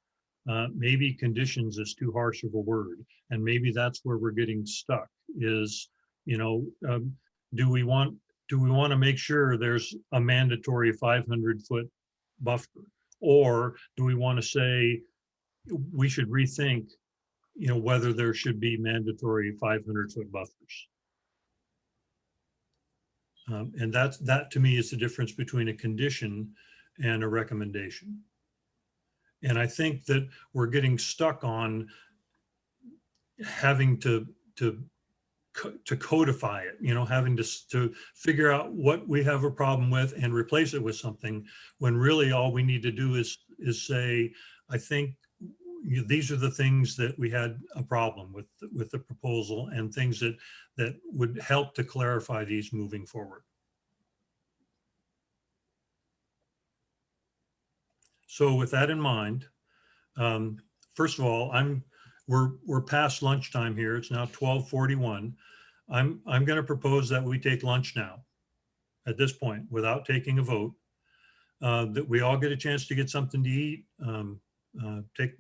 Maybe conditions is too harsh of a word, and maybe that's where we're getting stuck is, do we want to make sure there's a mandatory 500-foot buffer? Or do we want to say we should rethink, whether there should be mandatory 500-foot buffers? And that to me is the difference between a condition and a recommendation. And I think that we're getting stuck on having to codify it, having to figure out what we have a problem with and replace it with something, when really all we need to do is say, I think these are the things that we had a problem with the proposal, and things that would help to clarify these moving forward. So with that in mind, first of all, we're past lunchtime here. It's now 12:41. I'm going to propose that we take lunch now at this point without taking a vote, that we all get a chance to get something to eat,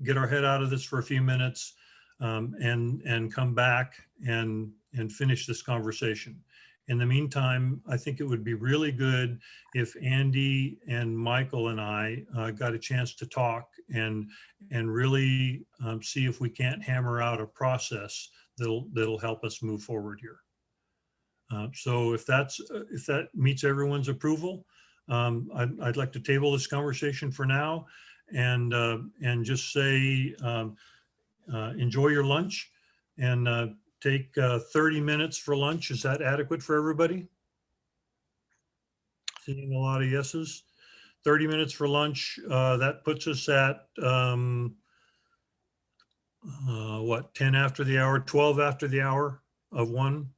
get our head out of this for a few minutes, and come back and finish this conversation. In the meantime, I think it would be really good if Andy and Michael and I got a chance to talk and really see if we can't hammer out a process that'll help us move forward here. So if that meets everyone's approval, I'd like to table this conversation for now and just say enjoy your lunch and take 30 minutes for lunch. Is that adequate for everybody? Seeing a lot of yeses. 30 minutes for lunch. That puts us at what, 10 after the hour, 12 after the hour of 1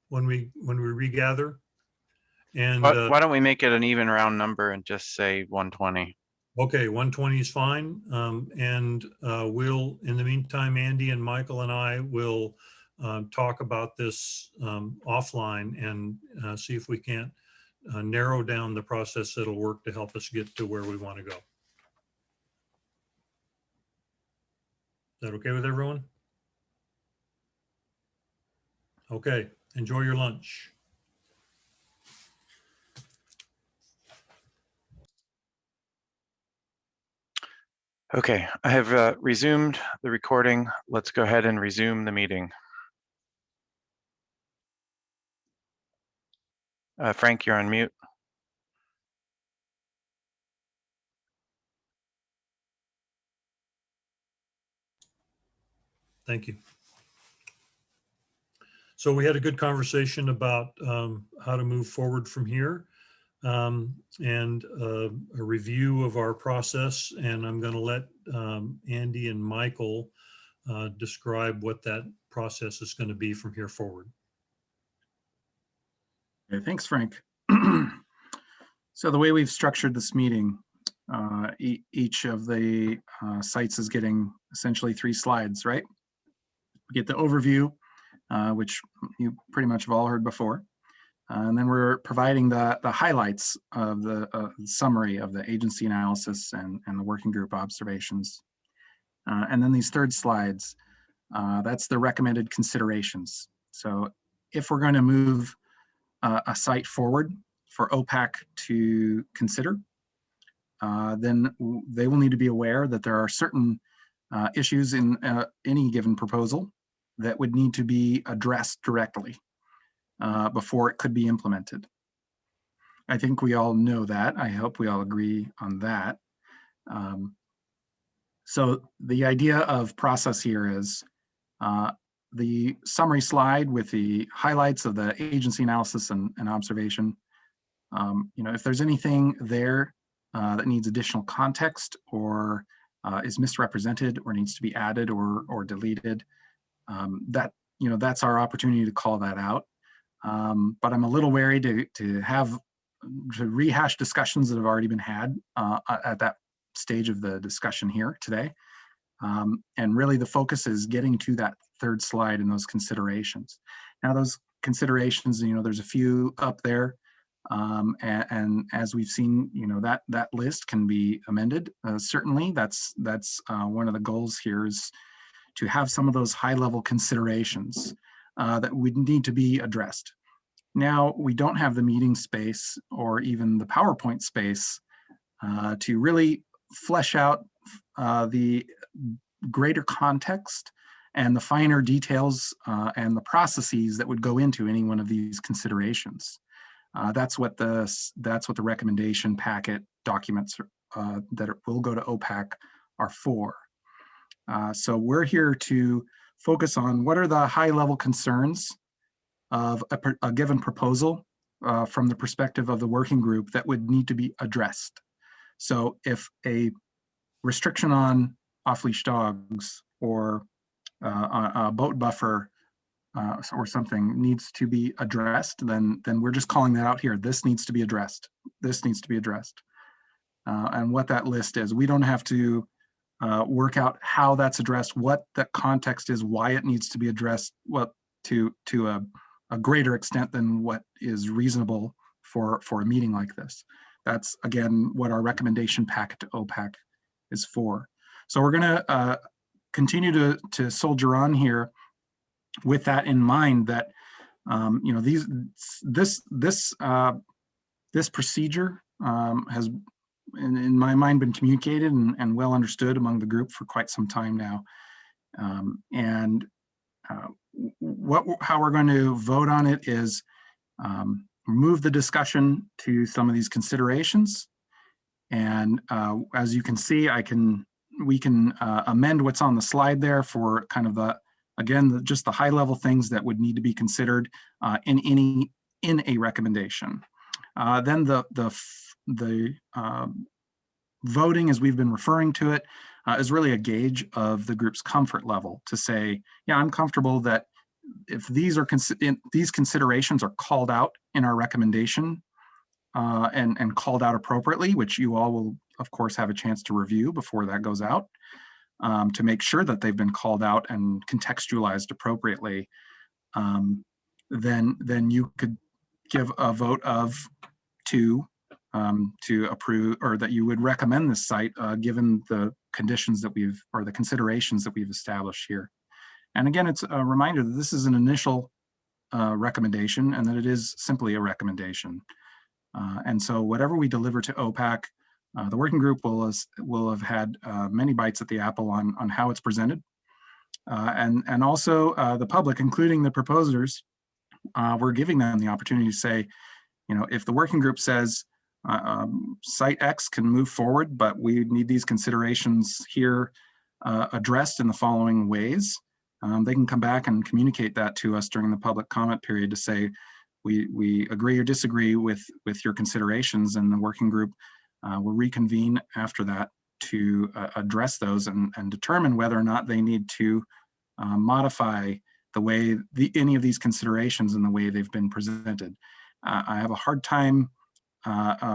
when we regather. And why don't we make it an even round number and just say 120? Okay, 120 is fine. We'll, in the meantime, Andy and Michael and I will talk about this offline and see if we can't narrow down the process that'll work to help us get to where we want to go. Is that okay with everyone? Okay, enjoy your lunch. Okay, I have resumed the recording. Let's go ahead and resume the meeting. Frank, you're on mute. Thank you. So we had a good conversation about how to move forward from here and a review of our process. And I'm going to let Andy and Michael describe what that process is going to be from here forward. Okay, thanks, Frank. So the way we've structured this meeting, each of the sites is getting essentially 3 slides, right? We get the overview, which you pretty much have all heard before. And then we're providing the highlights of the summary of the agency analysis and the working group observations. And then these 3rd slides, that's the recommended considerations. So if we're going to move a site forward for OPAC to consider, then they will need to be aware that there are certain issues in any given proposal that would need to be addressed directly before it could be implemented. I think we all know that. I hope we all agree on that. So the idea of process here is the summary slide with the highlights of the agency analysis and observation. If there's anything there that needs additional context or is misrepresented or needs to be added or deleted, that's our opportunity to call that out. But I'm a little wary to rehash discussions that have already been had at that stage of the discussion here today. And really the focus is getting to that 3rd slide and those considerations. Now those considerations, there's a few up there. And as we've seen, that list can be amended. Certainly that's one of the goals here is to have some of those high-level considerations that would need to be addressed. Now, we don't have the meeting space or even the PowerPoint space to really flesh out the greater context and the finer details and the processes that would go into any one of these considerations. That's what the recommendation packet documents that will go to OPAC are for. So we're here to focus on what are the high-level concerns of a given proposal from the perspective of the working group that would need to be addressed. So if a restriction on off-leash dogs or a boat buffer or something needs to be addressed, then we're just calling that out here. This needs to be addressed. This needs to be addressed. And what that list is, we don't have to work out how that's addressed, what the context is, why it needs to be addressed, to a greater extent than what is reasonable for a meeting like this. That's, again, what our recommendation packet to OPAC is for. So we're going to continue to soldier on here with that in mind, that You know, this procedure has, in my mind, been communicated and well understood among the group for quite some time now. How we're going to vote on it is move the discussion to some of these considerations. And as you can see, we can amend what's on the slide there for kind of just the high level things that would need to be considered in a recommendation. Then the voting, as we've been referring to it, is really a gauge of the group's comfort level to say, yeah, I'm comfortable that if these considerations are called out in our recommendation and called out appropriately, which you all will, of course, have a chance to review before that goes out, to make sure that they've been called out and contextualized appropriately, then you could give a vote of to approve, or that you would recommend this site given the conditions that the considerations that we've established here. And again, it's a reminder that this is an initial recommendation and that it is simply a recommendation. And so whatever we deliver to OPAC, the working group will have had many bites at the apple on how it's presented. And also the public, including the proposers, we're giving them the opportunity to say, you know, if the working group says site X can move forward, but we need these considerations here addressed in the following ways, they can come back and communicate that to us during the public comment period to say, we agree or disagree with your considerations, and the working group will reconvene after that to address those and determine whether or not they need to modify the way any of these considerations in the way they've been presented. I have a hard time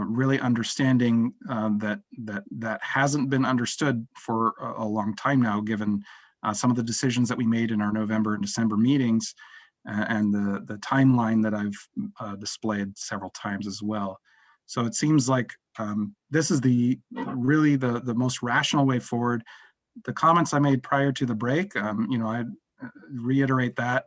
really understanding that hasn't been understood for a long time now, given some of the decisions that we made in our November and December meetings and the timeline that I've displayed several times as well. So it seems like this is really the most rational way forward. The comments I made prior to the break, you know, I reiterate that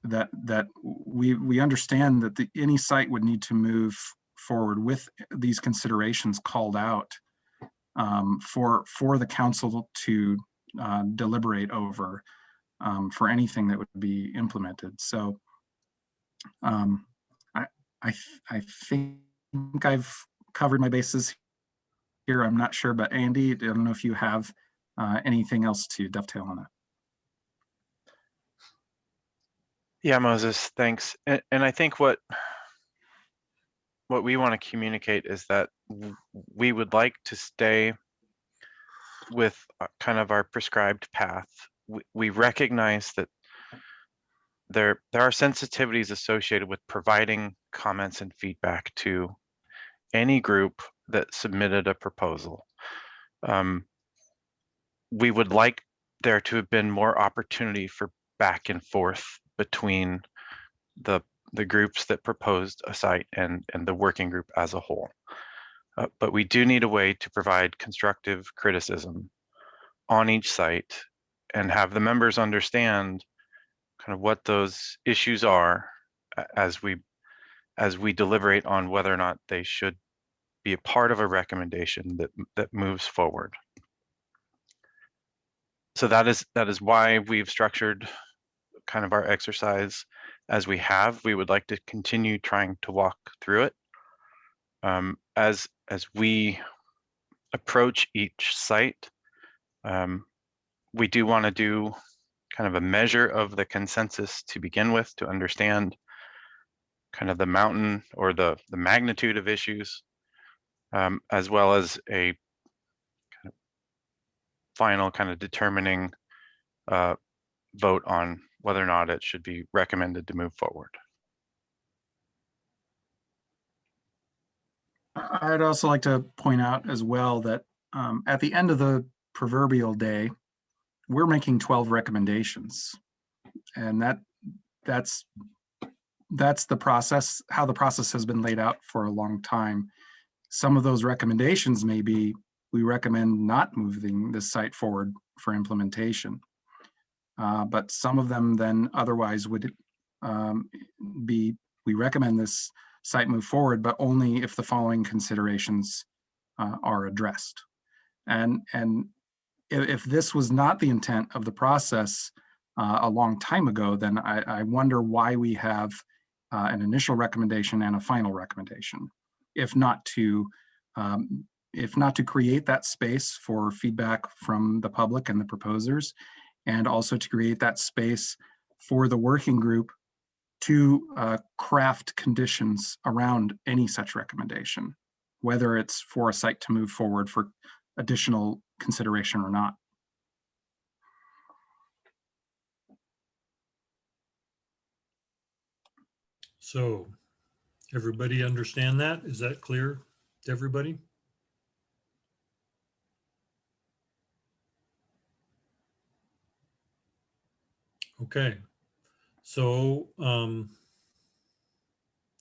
that we understand that any site would need to move forward with these considerations called out for the council to deliberate over for anything that would be implemented. So I think I've covered my bases here. I'm not sure, but Andy, I don't know if you have anything else to dovetail on that. Yeah, Moses, thanks. And I think what we want to communicate is that we would like to stay with kind of our prescribed path. We recognize that there are sensitivities associated with providing comments and feedback to any group that submitted a proposal. We would like there to have been more opportunity for back and forth between the groups that proposed a site and the working group as a whole. But we do need a way to provide constructive criticism on each site and have the members understand kind of what those issues are as we deliberate on whether or not they should be a part of a recommendation that moves forward. So that is why we've structured kind of our exercise as we have. We would like to continue trying to walk through it. As we approach each site, we do want to do kind of a measure of the consensus to begin with, to understand kind of the mountain or the magnitude of issues, as well as a kind of final kind of determining vote on whether or not it should be recommended to move forward. I'd also like to point out as well that at the end of the proverbial day, we're making 12 recommendations, and that's the process, how the process has been laid out for a long time. Some of those recommendations may be, we recommend not moving this site forward for implementation. But some of them then otherwise would we recommend this site move forward, but only if the following considerations are addressed. And if this was not the intent of the process a long time ago, then I wonder why we have an initial recommendation and a final recommendation, if not to create that space for feedback from the public and the proposers, and also to create that space for the working group to craft conditions around any such recommendation, whether it's for a site to move forward for additional consideration or not. So everybody understand that? Is that clear to everybody? Okay. So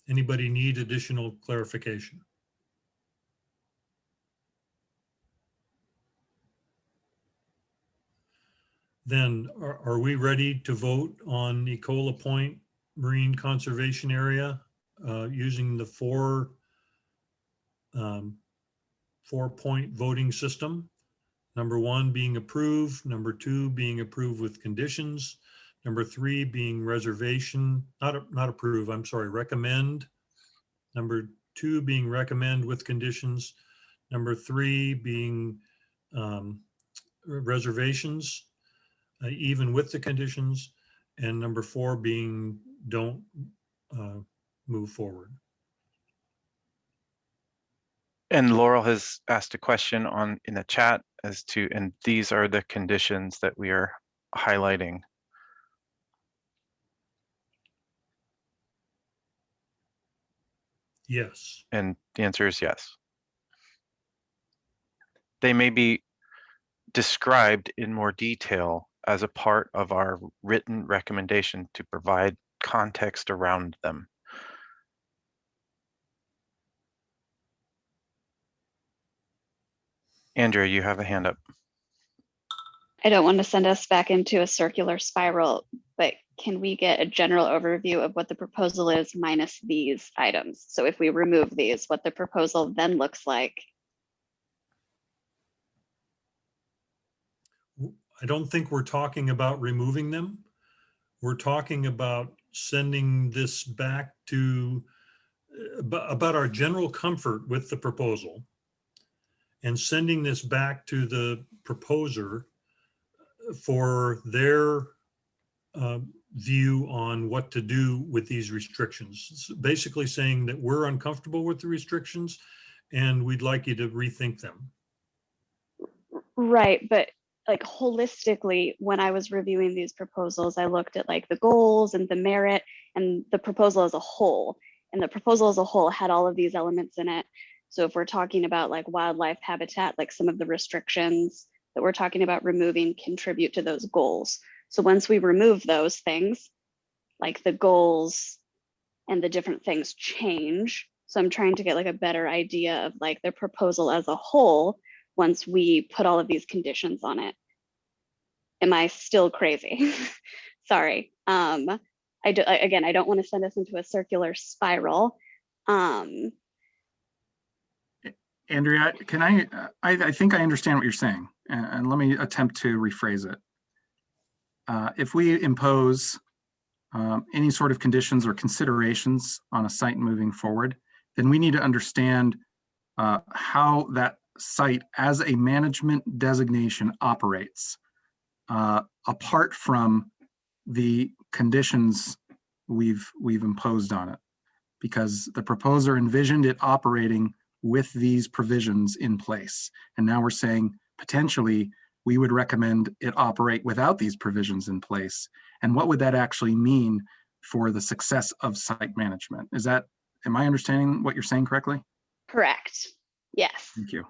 anybody need additional clarification? Then are we ready to vote on Ecola Point Marine Conservation Area using the four-point voting system? Number 1 being approved, number 2 being approved with conditions, number 3 being reservation, not approve, I'm sorry, recommend. Number 2 being recommend with conditions. Number 3 being reservations, even with the conditions. And number 4 being don't move forward. And Laurel has asked a question in the chat as to, and these are the conditions that we are highlighting. Yes. And the answer is yes. They may be described in more detail as a part of our written recommendation to provide context around them. Andrea, you have a hand up. I don't want to send us back into a circular spiral, but can we get a general overview of what the proposal is minus these items? So if we remove these, what the proposal then looks like. I don't think we're talking about removing them. We're talking about sending this back to, about our general comfort with the proposal, and sending this back to the proposer for their view on what to do with these restrictions. It's basically saying that we're uncomfortable with the restrictions and we'd like you to rethink them. Right, but like holistically, when I was reviewing these proposals, I looked at like the goals and the merit and the proposal as a whole. And the proposal as a whole had all of these elements in it. So if we're talking about like wildlife habitat, like some of the restrictions that we're talking about removing contribute to those goals. So once we remove those things, like the goals and the different things change. So I'm trying to get like a better idea of like the proposal as a whole once we put all of these conditions on it. Am I still crazy? Sorry. Again, I don't want to send us into a circular spiral. Andrea, can I think I understand what you're saying, and let me attempt to rephrase it. If we impose any sort of conditions or considerations on a site moving forward, then we need to understand how that site as a management designation operates apart from the conditions we've imposed on it, because the proposer envisioned it operating with these provisions in place. And now we're saying potentially we would recommend it operate without these provisions in place. And what would that actually mean for the success of site management? Am I understanding what you're saying correctly? Correct. Yes. Thank you.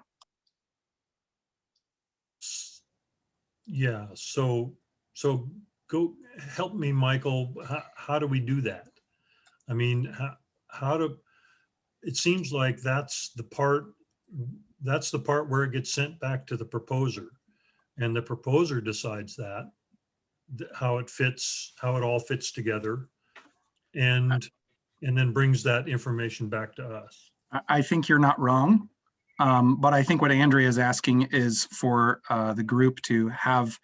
Yeah, so go help me, Michael. How do we do that? I mean, it seems like that's the part where it gets sent back to the proposer, and the proposer decides that how it all fits together. and then brings that information back to us. I think you're not wrong. But I think what Andrea is asking is for the group to have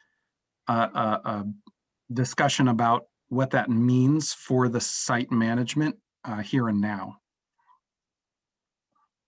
a discussion about what that means for the site management here and now.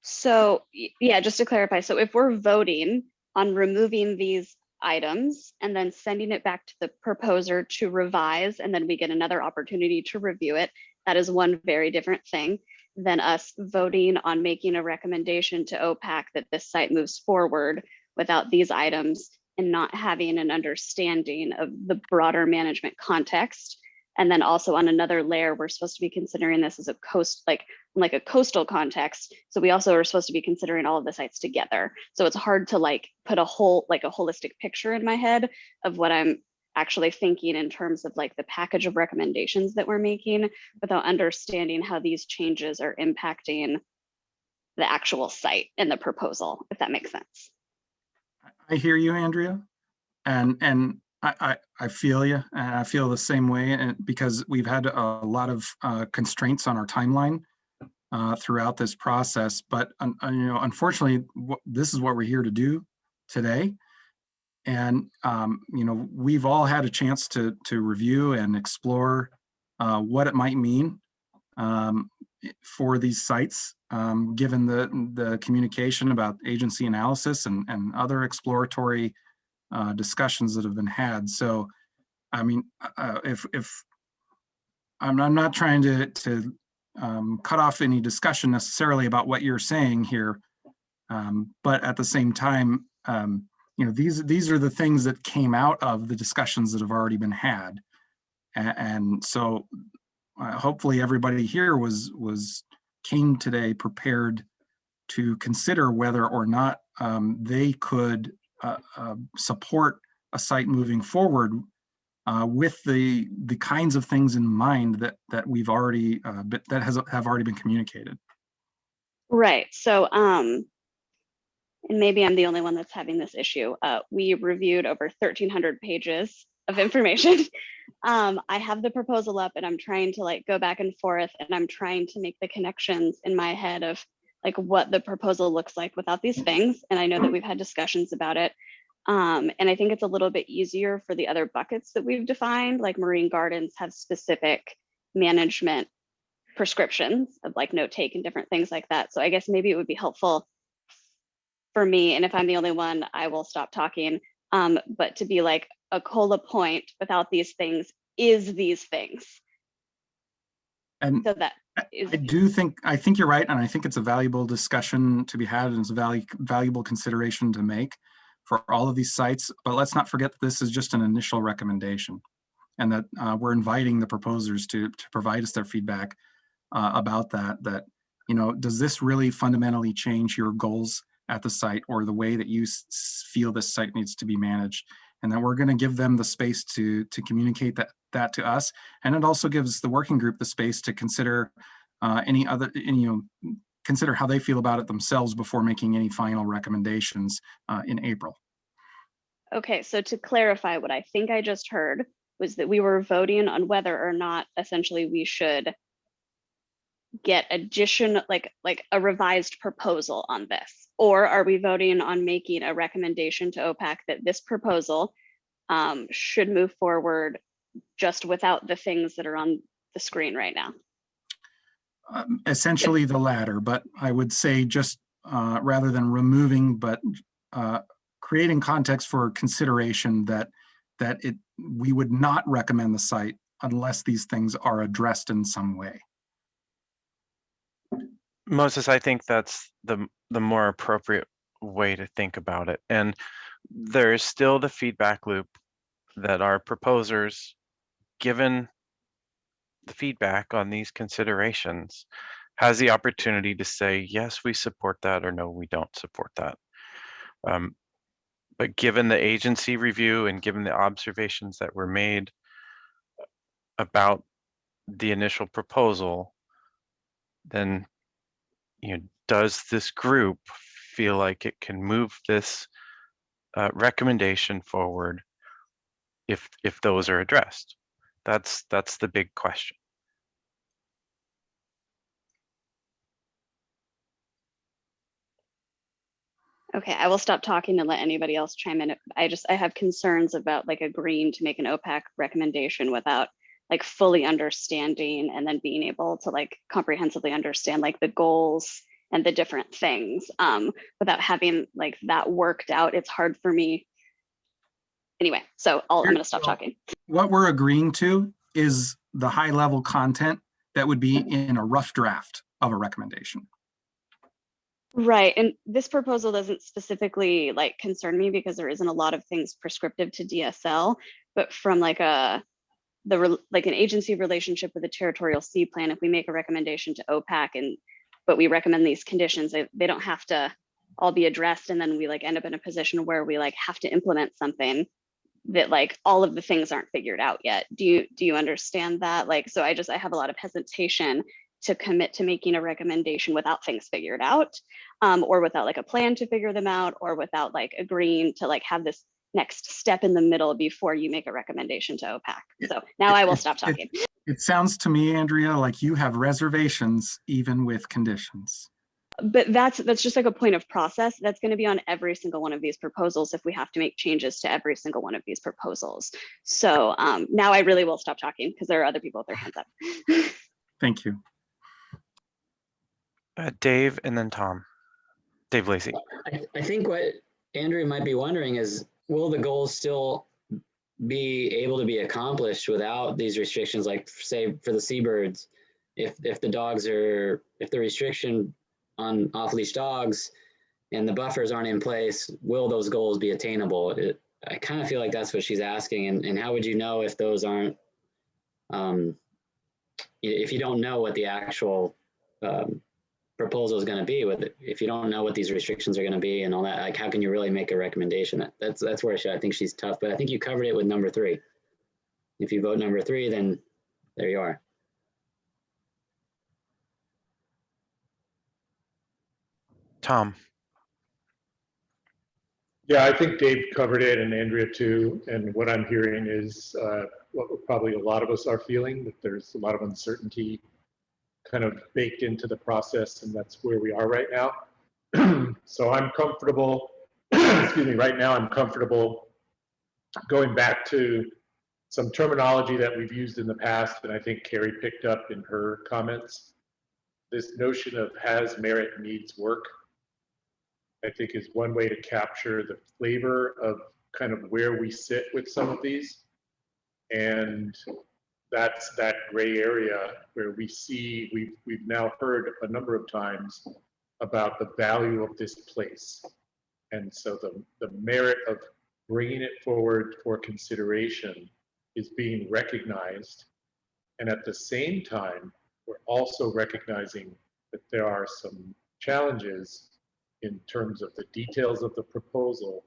So yeah, just to clarify, so if we're voting on removing these items and then sending it back to the proposer to revise, and then we get another opportunity to review it, that is one very different thing than us voting on making a recommendation to OPAC that this site moves forward without these items and not having an understanding of the broader management context. And then also on another layer, we're supposed to be considering this as a like a coastal context. So we also are supposed to be considering all of the sites together. So it's hard to like put a holistic picture in my head of what I'm actually thinking in terms of like the package of recommendations that we're making without understanding how these changes are impacting the actual site and the proposal, if that makes sense. I hear you, Andrea, and I feel you, and I feel the same way, and because we've had a lot of constraints on our timeline throughout this process. But unfortunately, this is what we're here to do today. And we've all had a chance to review and explore what it might mean for these sites, given the communication about agency analysis and other exploratory discussions that have been had. So, I mean, if I'm not trying to cut off any discussion necessarily about what you're saying here, but at the same time, these are the things that came out of the discussions that have already been had, and so hopefully everybody here came today prepared to consider whether or not they could support a site moving forward with the kinds of things in mind that we've already have already been communicated. Right. So and maybe I'm the only one that's having this issue. We reviewed over 1,300 pages of information. I have the proposal up and I'm trying to like go back and forth, and I'm trying to make the connections in my head of like what the proposal looks like without these things. And I know that we've had discussions about it. And I think it's a little bit easier for the other buckets that we've defined, like marine gardens have specific management prescriptions of like note take and different things like that. So I guess maybe it would be helpful for me, and if I'm the only one, I will stop talking, but to be like a COLA point without these things is these things. And so that is, I think you're right, and I think it's a valuable discussion to be had, and it's a valuable consideration to make for all of these sites. But let's not forget that this is just an initial recommendation, and that we're inviting the proposers to provide us their feedback about that. Does this really fundamentally change your goals at the site or the way that you feel this site needs to be managed? And then we're going to give them the space to communicate that to us. And it also gives the working group the space to consider consider how they feel about it themselves before making any final recommendations in April. okay, so to clarify, what I think I just heard was that we were voting on whether or not essentially we should get additional, like a revised proposal on this, or are we voting on making a recommendation to OPAC that this proposal should move forward just without the things that are on the screen right now? Essentially the latter, but I would say just rather than removing, but creating context for consideration that we would not recommend the site unless these things are addressed in some way. Moses, I think that's the more appropriate way to think about it. And there is still the feedback loop that our proposers, given the feedback on these considerations, has the opportunity to say, yes, we support that, or no, we don't support that. But given the agency review and given the observations that were made about the initial proposal, then does this group feel like it can move this recommendation forward if those are addressed? That's the big question. Okay, I will stop talking and let anybody else chime in. I have concerns about like agreeing to make an OPAC recommendation without like fully understanding and then being able to like comprehensively understand like the goals and the different things. Without having like that worked out, it's hard for me. Anyway, so I'm gonna stop talking. What we're agreeing to is the high level content that would be in a rough draft of a recommendation. Right, and this proposal doesn't specifically like concern me because there isn't a lot of things prescriptive to DSL, but from like an agency relationship with a territorial C plan, if we make a recommendation to OPAC but we recommend these conditions, they don't have to all be addressed, and then we like end up in a position where we like have to implement something that like all of the things aren't figured out yet. Do you understand that? Like, so I have a lot of hesitation to commit to making a recommendation without things figured out, or without like a plan to figure them out, or without like agreeing to like have this next step in the middle before you make a recommendation to OPAC. So now I will stop talking. It sounds to me, Andrea, like you have reservations even with conditions. But that's just like a point of process. That's going to be on every single one of these proposals if we have to make changes to every single one of these proposals. So now I really will stop talking because there are other people with their hands up. Thank you. Dave and then Tom. Dave Lacey. I think what Andrea might be wondering is, will the goals still be able to be accomplished without these restrictions? Like say for the seabirds, if the restriction on off-leash dogs and the buffers aren't in place, will those goals be attainable? I kind of feel like that's what she's asking. And how would you know if those aren't, if you don't know what the actual proposal is going to be with it, if you don't know what these restrictions are going to be and all that, like how can you really make a recommendation? That's where I think she's tough, but I think you covered it with number 3. If you vote number 3, then there you are. Tom. Yeah, I think Dave covered it and Andrea too. And what I'm hearing is what probably a lot of us are feeling, that there's a lot of uncertainty kind of baked into the process, and that's where we are right now. So I'm comfortable, excuse me, right now I'm comfortable going back to some terminology that we've used in the past, and I think Carrie picked up in her comments. This notion of has merit needs work, I think is one way to capture the flavor of kind of where we sit with some of these. And that's that gray area where we see, we've now heard a number of times about the value of this place. And so the merit of bringing it forward for consideration is being recognized. And at the same time, we're also recognizing that there are some challenges in terms of the details of the proposal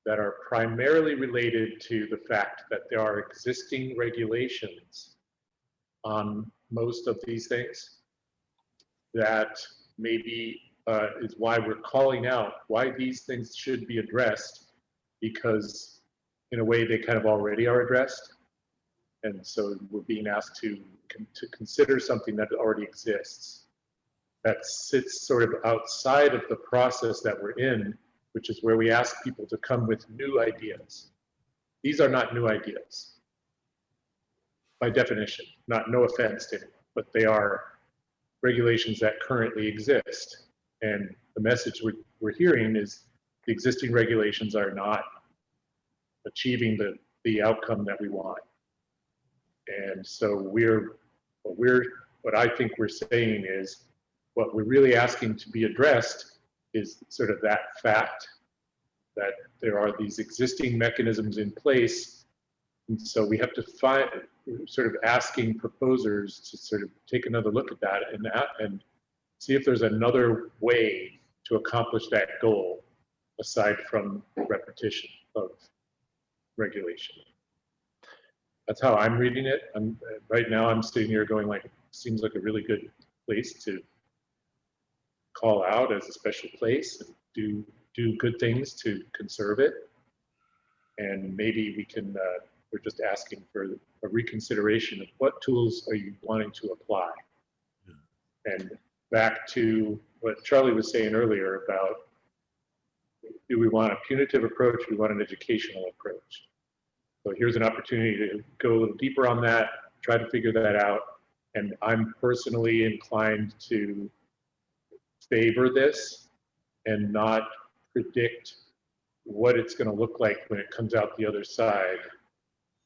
that are primarily related to the fact that there are existing regulations on most of these things. That maybe is why we're calling out why these things should be addressed, because in a way they kind of already are addressed. And so we're being asked to consider something that already exists, that sits sort of outside of the process that we're in, which is where we ask people to come with new ideas. These are not new ideas by definition, no offense to anyone, but they are regulations that currently exist. And the message we're hearing is the existing regulations are not achieving the outcome that we want. And so what I think we're saying is, what we're really asking to be addressed is sort of that fact that there are these existing mechanisms in place. And so we have to find, sort of asking proposers to sort of take another look at that and see if there's another way to accomplish that goal aside from repetition of regulation. That's how I'm reading it. Right now I'm sitting here going like, seems like a really good place to call out as a special place and do good things to conserve it. And maybe we can, we're just asking for a reconsideration of what tools are you wanting to apply. And back to what Charlie was saying earlier about do we want a punitive approach? Do we want an educational approach? So here's an opportunity to go a little deeper on that, try to figure that out. And I'm personally inclined to favor this and not predict what it's going to look like when it comes out the other side,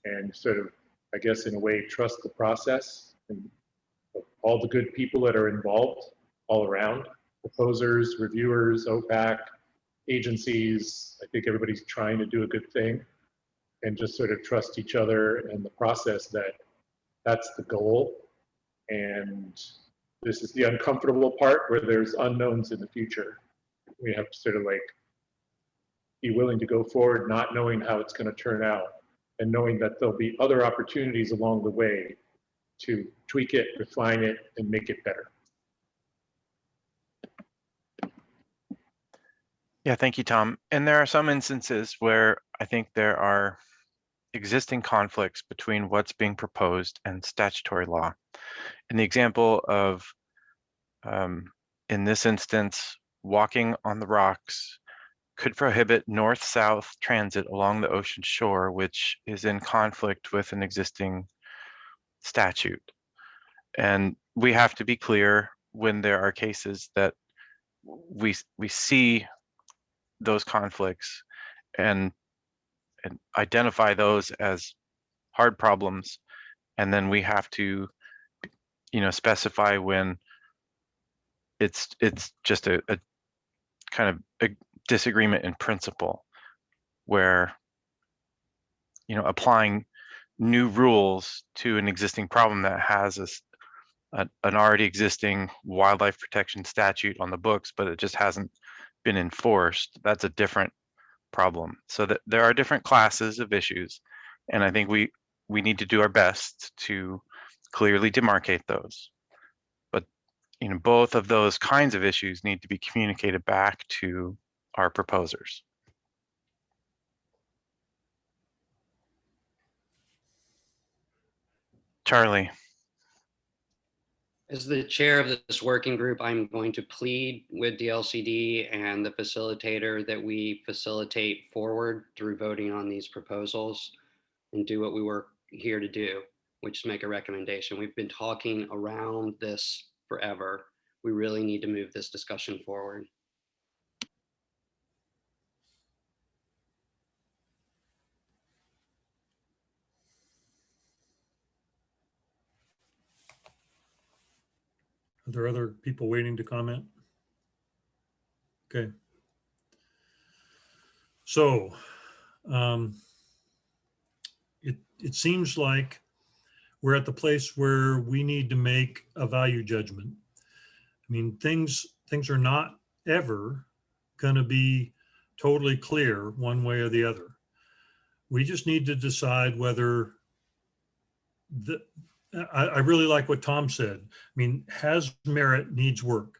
and sort of, I guess, in a way, trust the process and all the good people that are involved all around, proposers, reviewers, OPAC, agencies. I think everybody's trying to do a good thing, and just sort of trust each other and the process that that's the goal. And this is the uncomfortable part where there's unknowns in the future. We have to sort of like be willing to go forward, not knowing how it's going to turn out, and knowing that there'll be other opportunities along the way to tweak it, refine it, and make it better. Yeah, thank you, Tom. And there are some instances where I think there are existing conflicts between what's being proposed and statutory law. In the example of, in this instance, walking on the rocks could prohibit north-south transit along the ocean shore, which is in conflict with an existing statute. And we have to be clear when there are cases that we see those conflicts and identify those as hard problems, and then we have to, specify when it's just a kind of a disagreement in principle, where applying new rules to an existing problem that has an already existing wildlife protection statute on the books, but it just hasn't been enforced, that's a different problem. So that there are different classes of issues, and I think we need to do our best to clearly demarcate those. But both of those kinds of issues need to be communicated back to our proposers. Charlie. As the chair of this working group, I'm going to plead with the LCD and the facilitator that we facilitate forward through voting on these proposals and do what we were here to do, which is make a recommendation. We've been talking around this forever. We really need to move this discussion forward. Are there other people waiting to comment? Okay. So it seems like we're at the place where we need to make a value judgment. I mean, things are not ever going to be totally clear one way or the other. We just need to decide whether I really like what Tom said. I mean, has merit, needs work.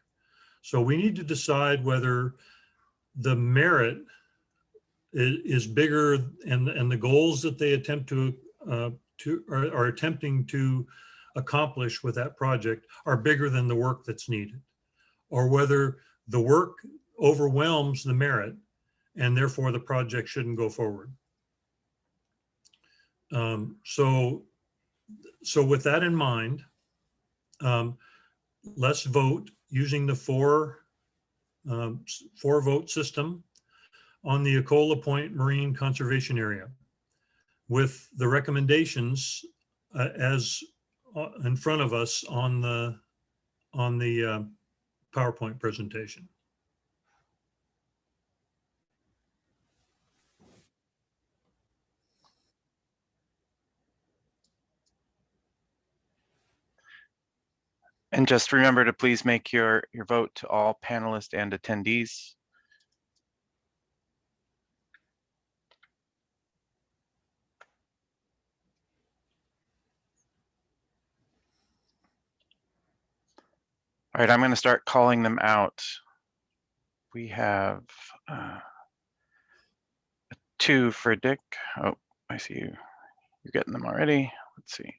So we need to decide whether the merit is bigger, and the goals that they attempt to are attempting to accomplish with that project are bigger than the work that's needed, or whether the work overwhelms the merit and therefore the project shouldn't go forward. So with that in mind, let's vote using the four vote system on the Ecola Point Marine Conservation Area, with the recommendations as in front of us on the PowerPoint presentation. And just remember to please make your vote to all panelists and attendees. All right, I'm going to start calling them out. We have 2 for Dick. Oh, I see you. You're getting them already. Let's see.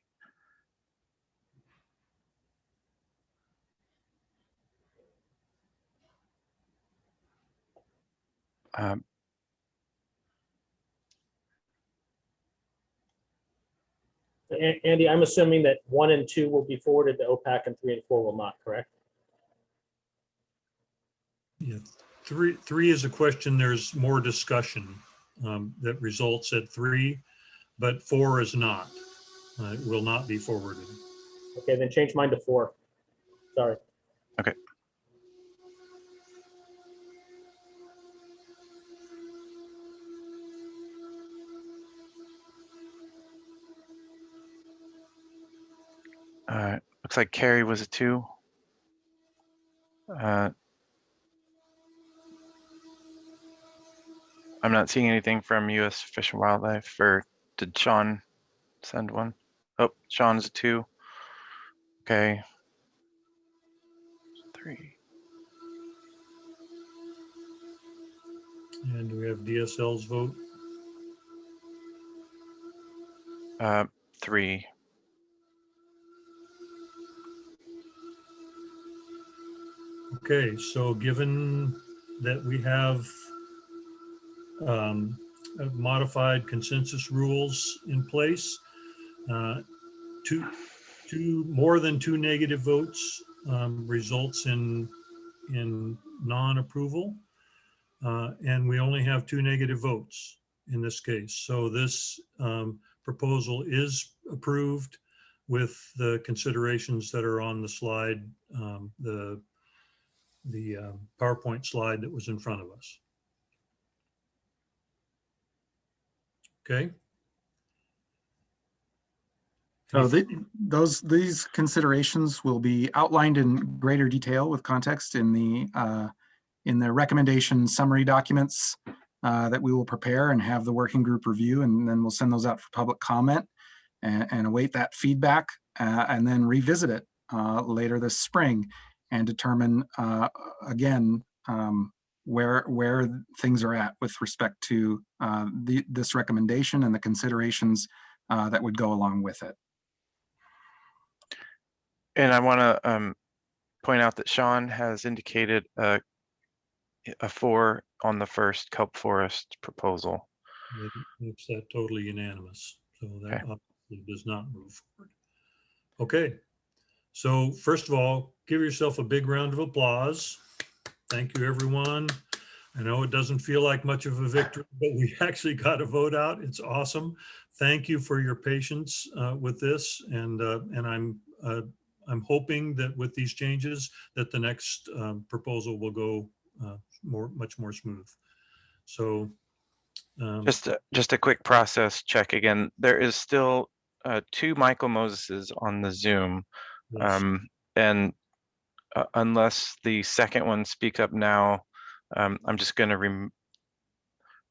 Andy, I'm assuming that 1 and 2 will be forwarded to OPAC and 3 and 4 will not, correct? Yeah, three is a question. There's more discussion that results at 3, but 4 is not. It will not be forwarded. Okay, then change mine to 4. Sorry. Okay. Looks like Carrie was a 2. I'm not seeing anything from U.S. Fish and Wildlife, or did Sean send one? Oh, Sean's a 2. Okay. 3. And do we have DSL's vote? 3. Okay, so given that we have modified consensus rules in place, more than 2 negative votes results in non-approval, and we only have 2 negative votes in this case. So this proposal is approved with the considerations that are on the slide, the PowerPoint slide that was in front of us. Okay. So these considerations will be outlined in greater detail with context in the recommendation summary documents that we will prepare and have the working group review, and then we'll send those out for public comment and await that feedback, and then revisit it later this spring and determine again where things are at with respect to this recommendation and the considerations that would go along with it. And I want to point out that Sean has indicated a 4 on the first kelp forest proposal. It makes that totally unanimous. So that obviously does not move forward. Okay. So first of all, give yourself a big round of applause. Thank you, everyone. I know it doesn't feel like much of a victory, but we actually got a vote out. It's awesome. Thank you for your patience with this. And I'm hoping that with these changes that the next proposal will go much more smooth. So just a quick process check again. There is still 2 Michael Moseses on the Zoom. Yes. And unless the second one speaks up now, I'm just going to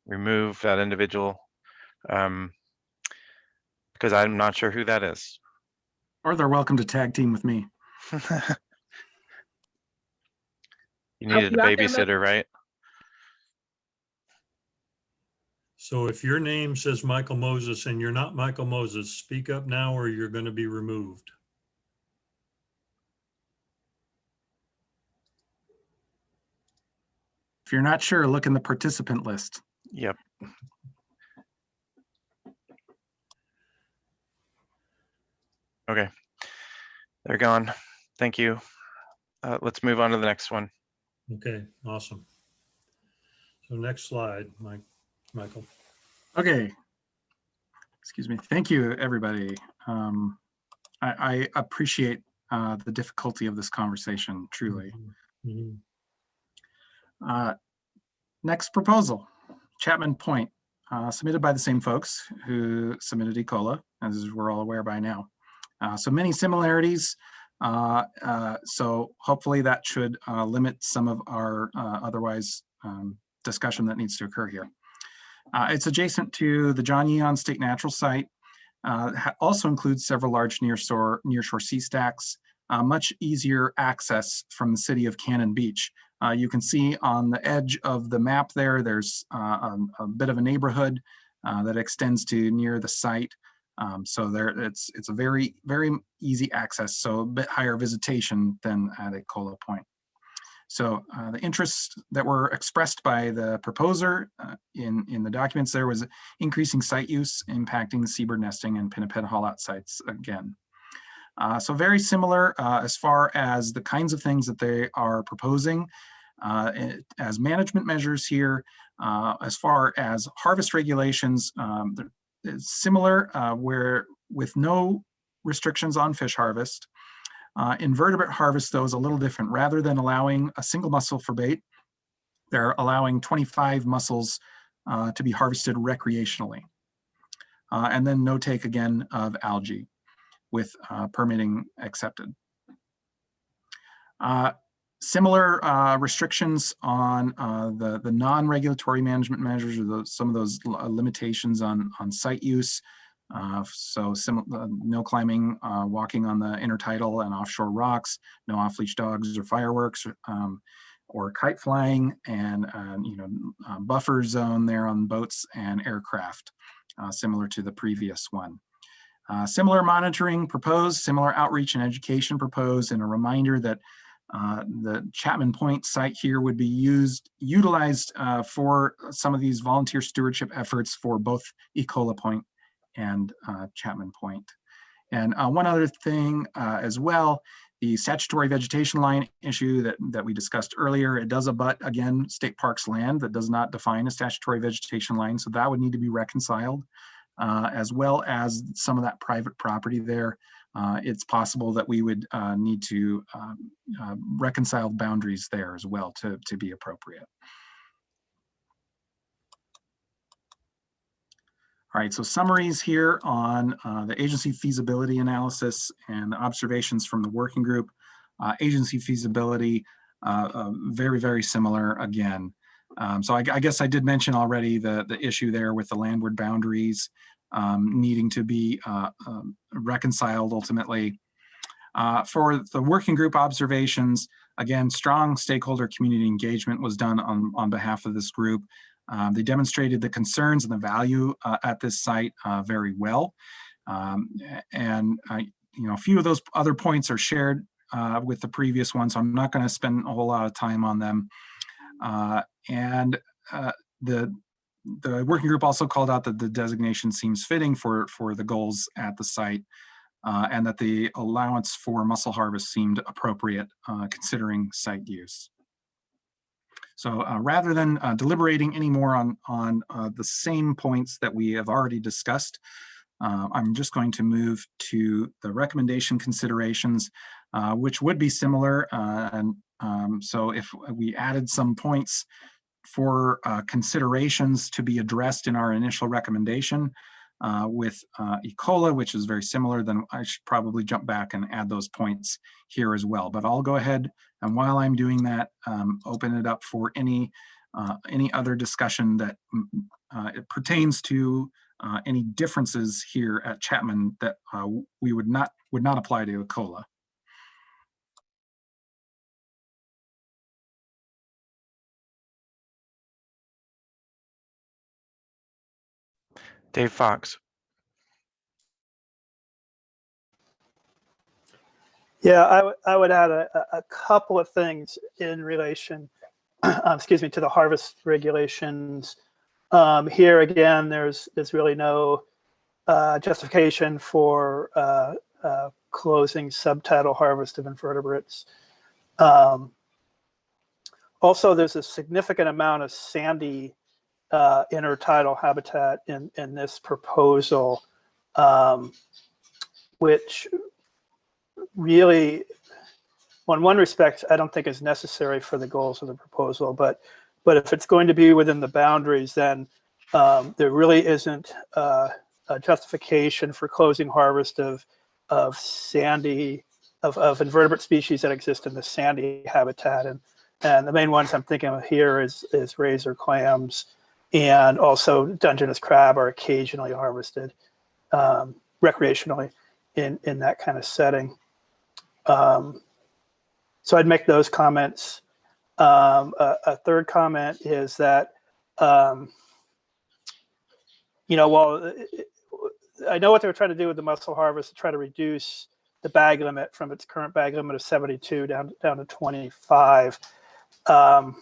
remove that individual because I'm not sure who that is. Or they're welcome to tag team with me. You needed a babysitter, right? So if your name says Michael Moses and you're not Michael Moses, speak up now or you're going to be removed. If you're not sure, look in the participant list. Yep. Okay, they're gone. Thank you. Let's move on to the next one. Okay, awesome. So next slide, Michael. Okay. Excuse me. Thank you, everybody. I appreciate the difficulty of this conversation, truly. Mm-hmm. Next proposal, Chapman Point, submitted by the same folks who submitted ECOLA, as we're all aware by now. So many similarities. So hopefully that should limit some of our otherwise discussion that needs to occur here. It's adjacent to the John Yeon State Natural Site. Also includes several large nearshore sea stacks, much easier access from the city of Cannon Beach. You can see on the edge of the map there's a bit of a neighborhood that extends to near the site. So it's a very, very easy access, so a bit higher visitation than at ECOLA Point. So the interests that were expressed by the proposer in the documents there was increasing site use, impacting the seabird nesting and pinniped haul-out sites again. So very similar as far as the kinds of things that they are proposing as management measures here. As far as harvest regulations, it's similar where with no restrictions on fish harvest. Invertebrate harvest, though, is a little different. Rather than allowing a single mussel for bait, they're allowing 25 mussels to be harvested recreationally. And then no take again of algae with permitting accepted. Similar restrictions on the non-regulatory management measures, or some of those limitations on site use. So no climbing, walking on the intertidal and offshore rocks, no off-leash dogs or fireworks, or kite flying, and buffer zone there on boats and aircraft, similar to the previous one. Similar monitoring proposed, similar outreach and education proposed, and a reminder that the Chapman Point site here would be utilized for some of these volunteer stewardship efforts for both Ecola Point and Chapman Point. And one other thing as well, the statutory vegetation line issue that we discussed earlier, it does abut, again, state parks land that does not define a statutory vegetation line, so that would need to be reconciled, as well as some of that private property there. It's possible that we would need to reconcile boundaries there as well to be appropriate. All right, so summaries here on the agency feasibility analysis and the observations from the working group. Agency feasibility, very, very similar again. So I guess I did mention already the issue there with the landward boundaries needing to be reconciled ultimately. For the working group observations, again, strong stakeholder community engagement was done on behalf of this group. They demonstrated the concerns and the value at this site very well. And a few of those other points are shared with the previous one, so I'm not going to spend a whole lot of time on them. The working group also called out that the designation seems fitting for the goals at the site, and that the allowance for mussel harvest seemed appropriate considering site use. So rather than deliberating anymore on the same points that we have already discussed, I'm just going to move to the recommendation considerations, which would be similar. So if we added some points for considerations to be addressed in our initial recommendation with Ecola, which is very similar, then I should probably jump back and add those points here as well. But I'll go ahead, and while I'm doing that, open it up for any other discussion that it pertains to any differences here at Chapman that we would not apply to Ecola. Dave Fox. Yeah, I would add a couple of things in relation, excuse me, to the harvest regulations. Here again, there's really no justification for closing subtidal harvest of invertebrates. Also, there's a significant amount of sandy intertidal habitat in this proposal, which really, in one respect, I don't think is necessary for the goals of the proposal, but if it's going to be within the boundaries, then there really isn't a justification for closing harvest of invertebrate species that exist in the sandy habitat, and the main ones I'm thinking of here is razor clams, and also Dungeness crab are occasionally harvested recreationally in that kind of setting. So I'd make those comments. A third comment is that, while I know what they were trying to do with the mussel harvest to try to reduce the bag limit from its current bag limit of 72 down to 25. Not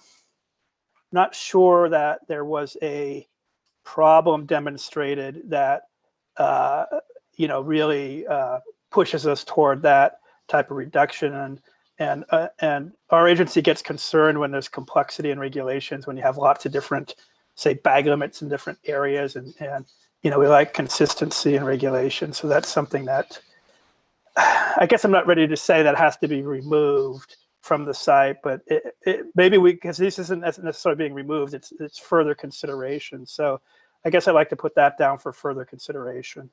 sure that there was a problem demonstrated that really pushes us toward that type of reduction. And our agency gets concerned when there's complexity in regulations, when you have lots of different, say, bag limits in different areas, and we like consistency in regulation. So that's something that I guess I'm not ready to say that has to be removed from the site, but maybe because this isn't necessarily being removed, it's further consideration. So I guess I'd like to put that down for further consideration.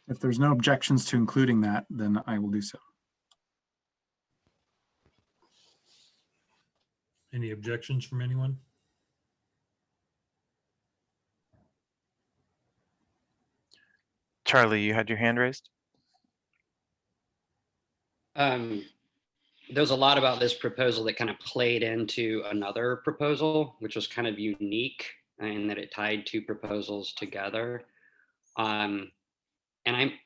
If there's no objections to including that, then I will do so. Any objections from anyone? Charlie, you had your hand raised? There's a lot about this proposal that kind of played into another proposal, which was kind of unique in that it tied two proposals together. And I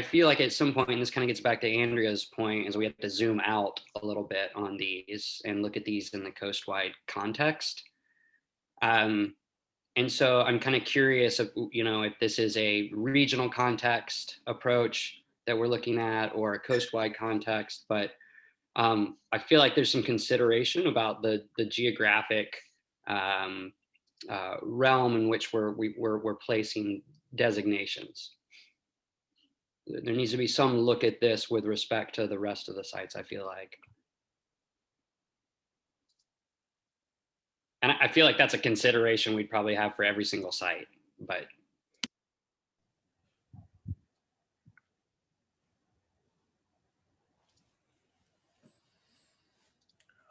feel like at some point, and this kind of gets back to Andrea's point, is we have to zoom out a little bit on these and look at these in the coastwide context. And so I'm kind of curious if this is a regional context approach that we're looking at, or a coastwide context, but I feel like there's some consideration about the geographic realm in which we're placing designations. There needs to be some look at this with respect to the rest of the sites, I feel like. And I feel like that's a consideration we'd probably have for every single site, but.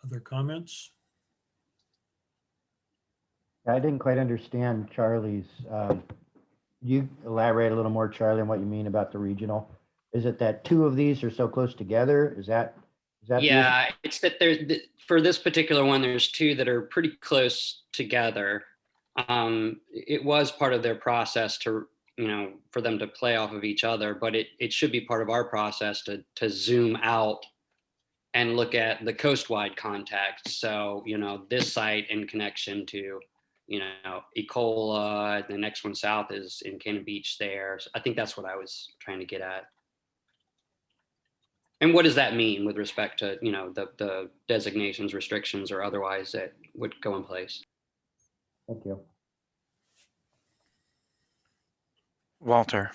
Other comments? I didn't quite understand Charlie's. You elaborate a little more, Charlie, on what you mean about the regional? Is it that two of these are so close together? Is that? Yeah, it's that for this particular one, there's two that are pretty close together. It was part of their process to, for them to play off of each other, but it should be part of our process to zoom out and look at the coastwide context. So, this site in connection to, Ecola, the next one south is in Cannon Beach there. So I think that's what I was trying to get at. And what does that mean with respect to, the designations, restrictions, or otherwise that would go in place? Thank you. Walter.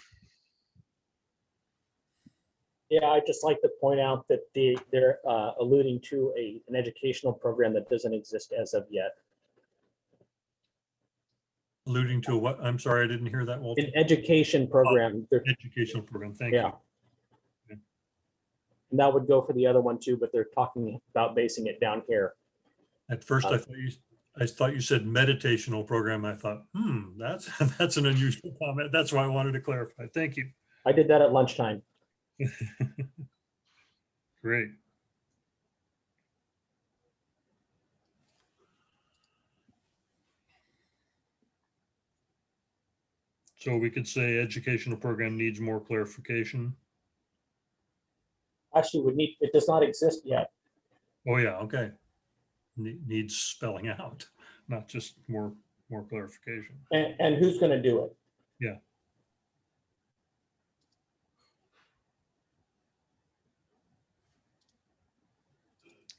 Yeah, I'd just like to point out that they're alluding to an educational program that doesn't exist as of yet. Alluding to what? I'm sorry, I didn't hear that, Walter. An education program. Educational program, thank you. And that would go for the other one too, but they're talking about basing it down here. At first, I thought you said meditational program. I thought, that's an unusual comment. That's why I wanted to clarify. Thank you. I did that at lunchtime. Great. So we could say educational program needs more clarification. Actually, it does not exist yet. Oh yeah, okay. Needs spelling out, not just more clarification. And who's going to do it? Yeah.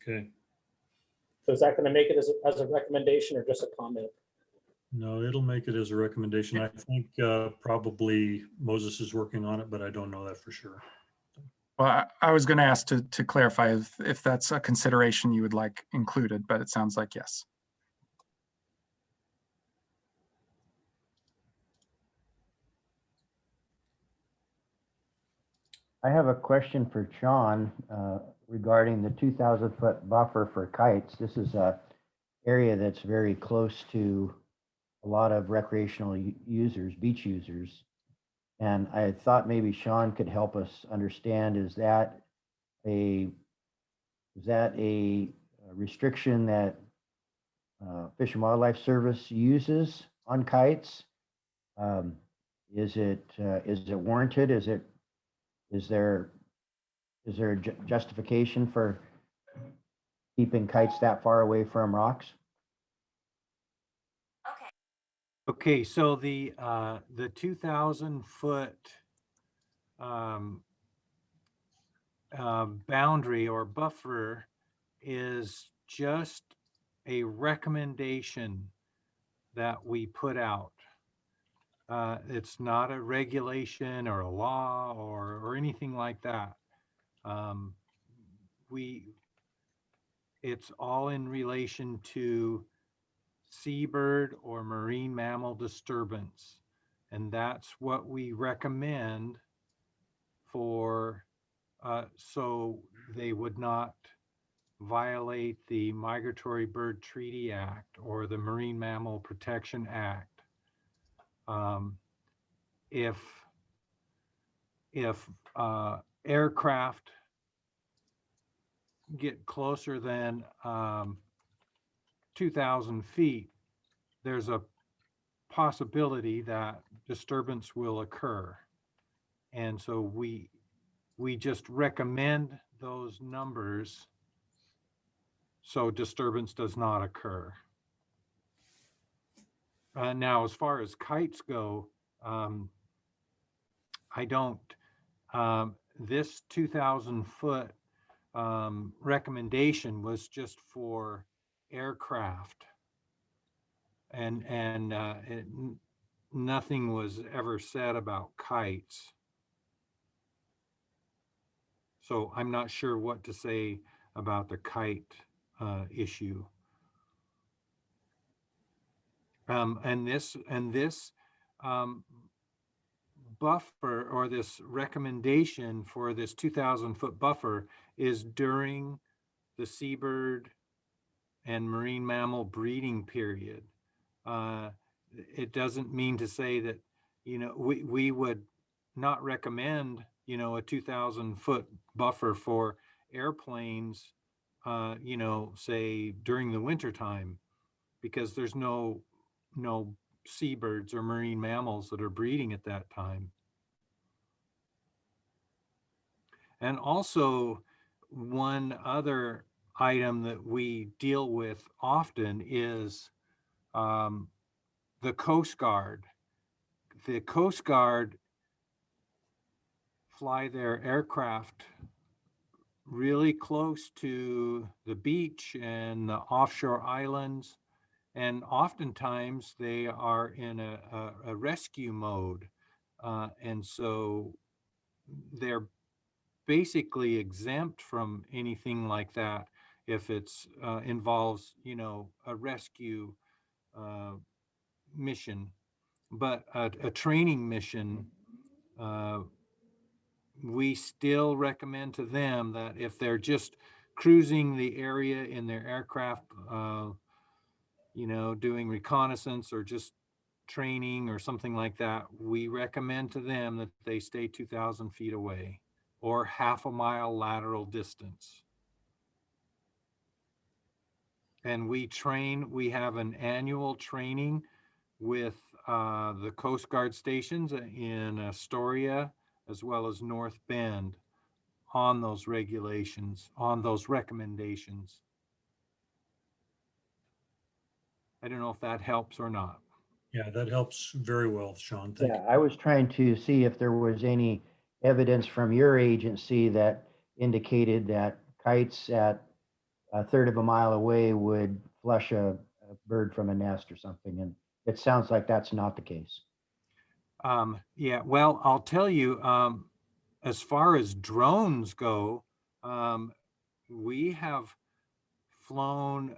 Okay. So is that going to make it as a recommendation or just a comment? No, it'll make it as a recommendation. I think probably Moses is working on it, but I don't know that for sure. Well, I was going to ask to clarify if that's a consideration you would like included, but it sounds like yes. I have a question for John regarding the 2,000-foot buffer for kites. This is a area that's very close to a lot of recreational users, beach users. And I thought maybe Sean could help us understand, is that a restriction that Fish and Wildlife Service uses on kites? Is it warranted? Is it Is there a justification for keeping kites that far away from rocks? Okay, so the 2,000-foot boundary or buffer is just a recommendation that we put out. It's not a regulation or a law or anything like that. It's all in relation to seabird or marine mammal disturbance. And that's what we recommend for, so they would not violate the Migratory Bird Treaty Act or the Marine Mammal Protection Act. If aircraft get closer than 2,000 feet, there's a possibility that disturbance will occur. And so we just recommend those numbers so disturbance does not occur. Now, as far as kites go, I don't, this 2,000-foot recommendation was just for aircraft, and nothing was ever said about kites. So I'm not sure what to say about the kite issue. And this buffer, or this recommendation for this 2,000-foot buffer, is during the seabird and marine mammal breeding period. It doesn't mean to say that, we would not recommend, a 2,000-foot buffer for airplanes, say during the winter time, because there's no seabirds or marine mammals that are breeding at that time. And also, one other item that we deal with often is the Coast Guard. The Coast Guard fly their aircraft really close to the beach and the offshore islands, and oftentimes they are in a rescue mode, and so they're basically exempt from anything like that if it's involves a rescue mission. But a training mission, we still recommend to them that if they're just cruising the area in their aircraft, doing reconnaissance or just training or something like that, we recommend to them that they stay 2,000 feet away or half a mile lateral distance. And we have an annual training with the Coast Guard stations in Astoria as well as North Bend on those regulations, on those recommendations. I don't know if that helps or not. Yeah, that helps very well, Sean. Thank you. Yeah, I was trying to see if there was any evidence from your agency that indicated that kites at a third of a mile away would flush a bird from a nest or something. And it sounds like that's not the case. Yeah, well, I'll tell you, as far as drones go, we have flown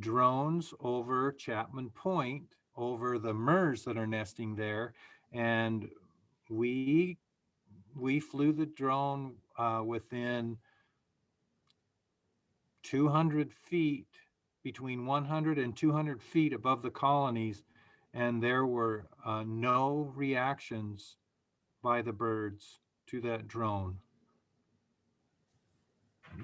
drones over Chapman Point, over the murres that are nesting there, and we flew the drone within 200 feet, between 100 and 200 feet above the colonies, and there were no reactions by the birds to that drone.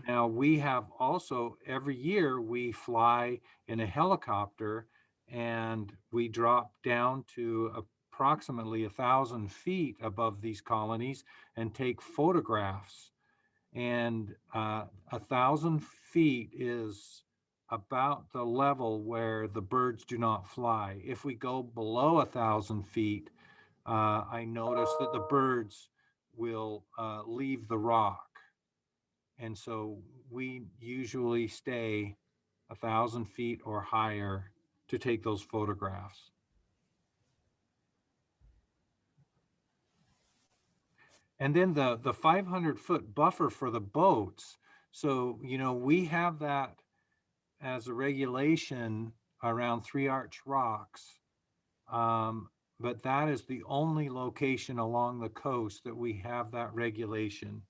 Now, we have also, every year we fly in a helicopter and we drop down to approximately 1,000 feet above these colonies and take photographs. And 1,000 feet is about the level where the birds do not fly. If we go below 1,000 feet, I noticed that the birds will leave the rock. And so we usually stay 1,000 feet or higher to take those photographs. And then the 500-foot buffer for the boats. So, you know, we have that as a regulation around Three Arch Rocks. But that is the only location along the coast that we have that regulation.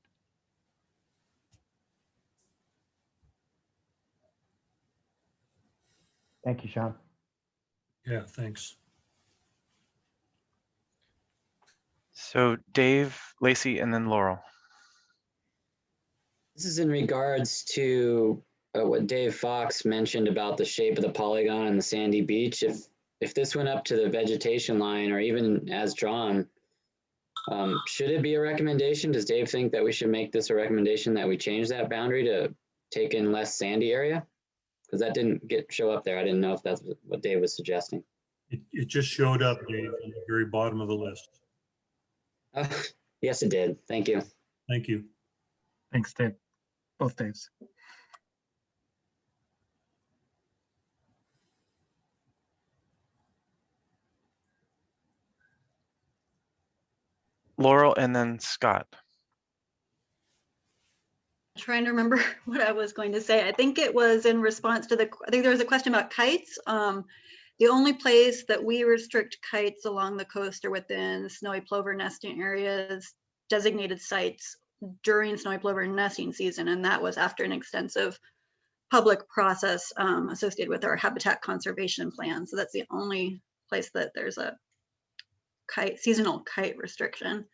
Thank you, Sean. Yeah, thanks. So Dave, Lacey, and then Laurel. This is in regards to what Dave Fox mentioned about the shape of the polygon and the sandy beach. If this went up to the vegetation line or even as drawn, should it be a recommendation? Does Dave think that we should make this a recommendation that we change that boundary to take in less sandy area? Because that didn't show up there. I didn't know if that's what Dave was suggesting. It just showed up, Dave, on the very bottom of the list. Yes, it did. Thank you. Thank you. Thanks, Dave. Both Daves. Laurel and then Scott. Trying to remember what I was going to say. I think it was in response to I think there was a question about kites. The only place that we restrict kites along the coast are within snowy plover nesting areas, designated sites during snowy plover nesting season. And that was after an extensive public process associated with our habitat conservation plan. So that's the only place that there's a seasonal kite restriction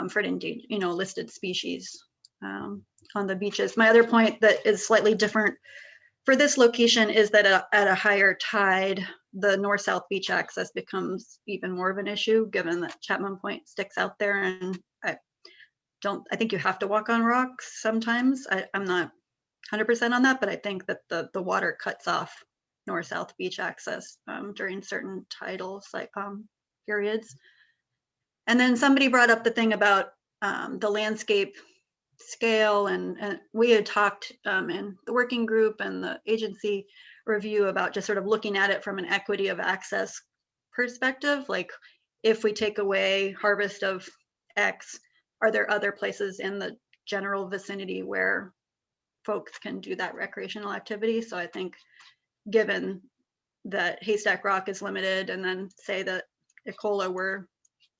for an listed species on the beaches. My other point that is slightly different for this location is that at a higher tide, the north-south beach access becomes even more of an issue, given that Chapman Point sticks out there. And I think you have to walk on rocks sometimes. I'm not 100% on that, but I think that the water cuts off north-south beach access during certain tidal periods. And then somebody brought up the thing about the landscape scale, and we had talked in the working group and the agency review about just sort of looking at it from an equity of access perspective. Like, if we take away harvest of X, are there other places in the general vicinity where folks can do that recreational activity? So I think, given that Haystack Rock is limited, and then say that Ecola were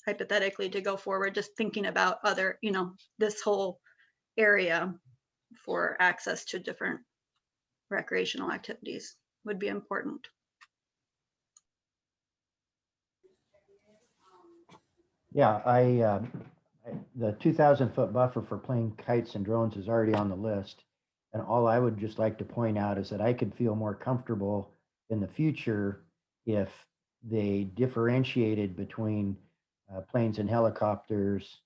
hypothetically to go forward, just thinking about other, this whole area for access to different recreational activities would be important. Yeah, the 2,000-foot buffer for playing kites and drones is already on the list. And all I would just like to point out is that I could feel more comfortable in the future if they differentiated between planes and helicopters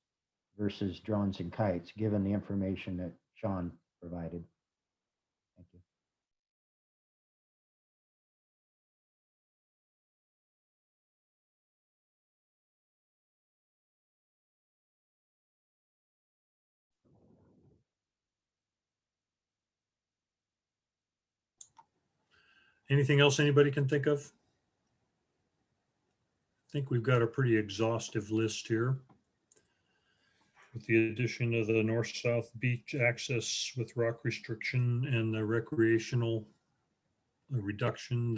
versus drones and kites, given the information that Sean provided. Thank you. Anything else anybody can think of? I think we've got a pretty exhaustive list here, with the addition of the north-south beach access with rock restriction and the recreational reduction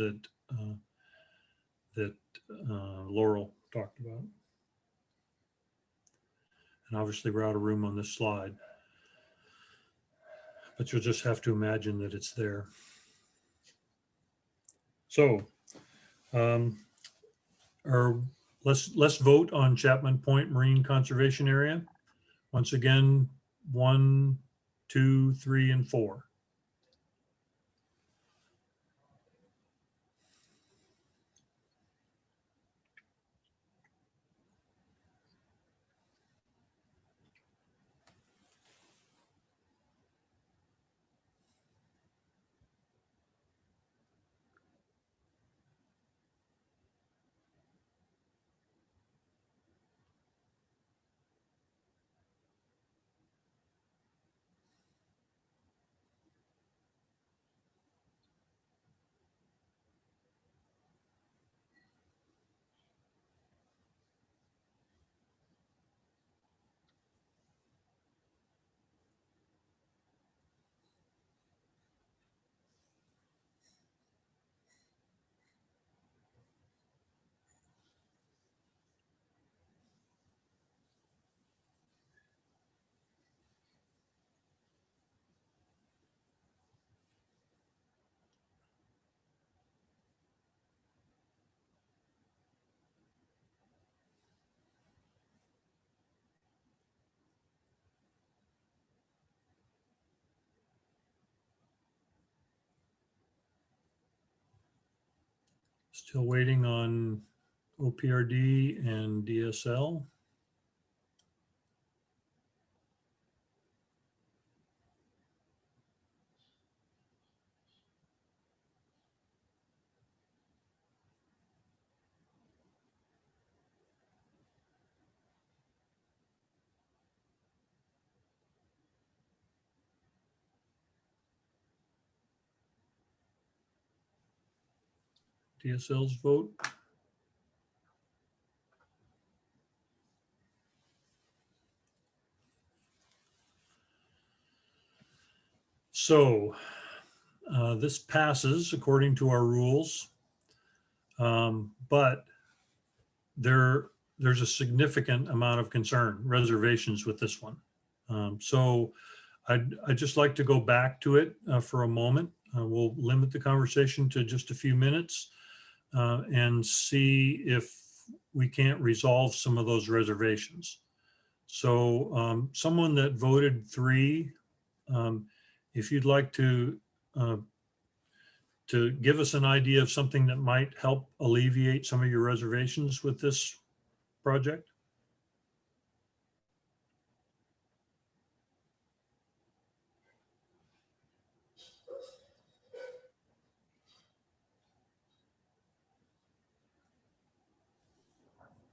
that Laurel talked about. And obviously we're out of room on this slide, but you'll just have to imagine that it's there. So let's vote on Chapman Point Marine Conservation Area. Once again, 1, 2, 3, and 4. Still waiting on OPRD and DSL. DSL's vote. So this passes according to our rules, but there's a significant amount of concern, reservations with this one. So I'd just like to go back to it for a moment. We'll limit the conversation to just a few minutes and see if we can't resolve some of those reservations. So someone that voted 3, if you'd like to give us an idea of something that might help alleviate some of your reservations with this project.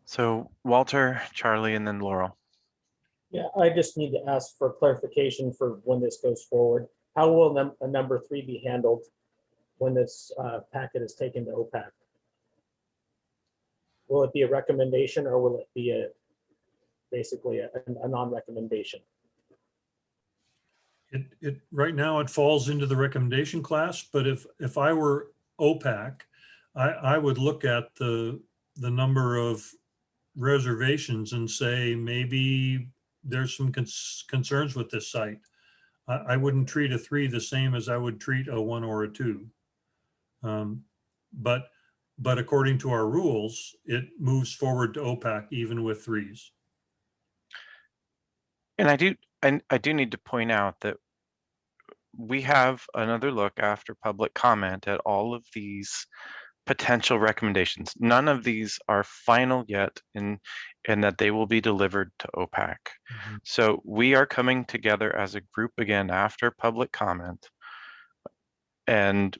So Walter, Charlie, and then Laurel. Yeah, I just need to ask for clarification for when this goes forward. How will a number 3 be handled when this packet is taken to OPAC? Will it be a recommendation or will it be basically a non-recommendation? It right now it falls into the recommendation class, but if I were OPAC, I would look at the number of reservations and say maybe there's some concerns with this site. I wouldn't treat a 3 the same as I would treat a 1 or a 2. But according to our rules, it moves forward to OPAC even with 3s. And I do need to point out that we have another look after public comment at all of these potential recommendations. None of these are final yet in that they will be delivered to OPAC. So we are coming together as a group again after public comment, and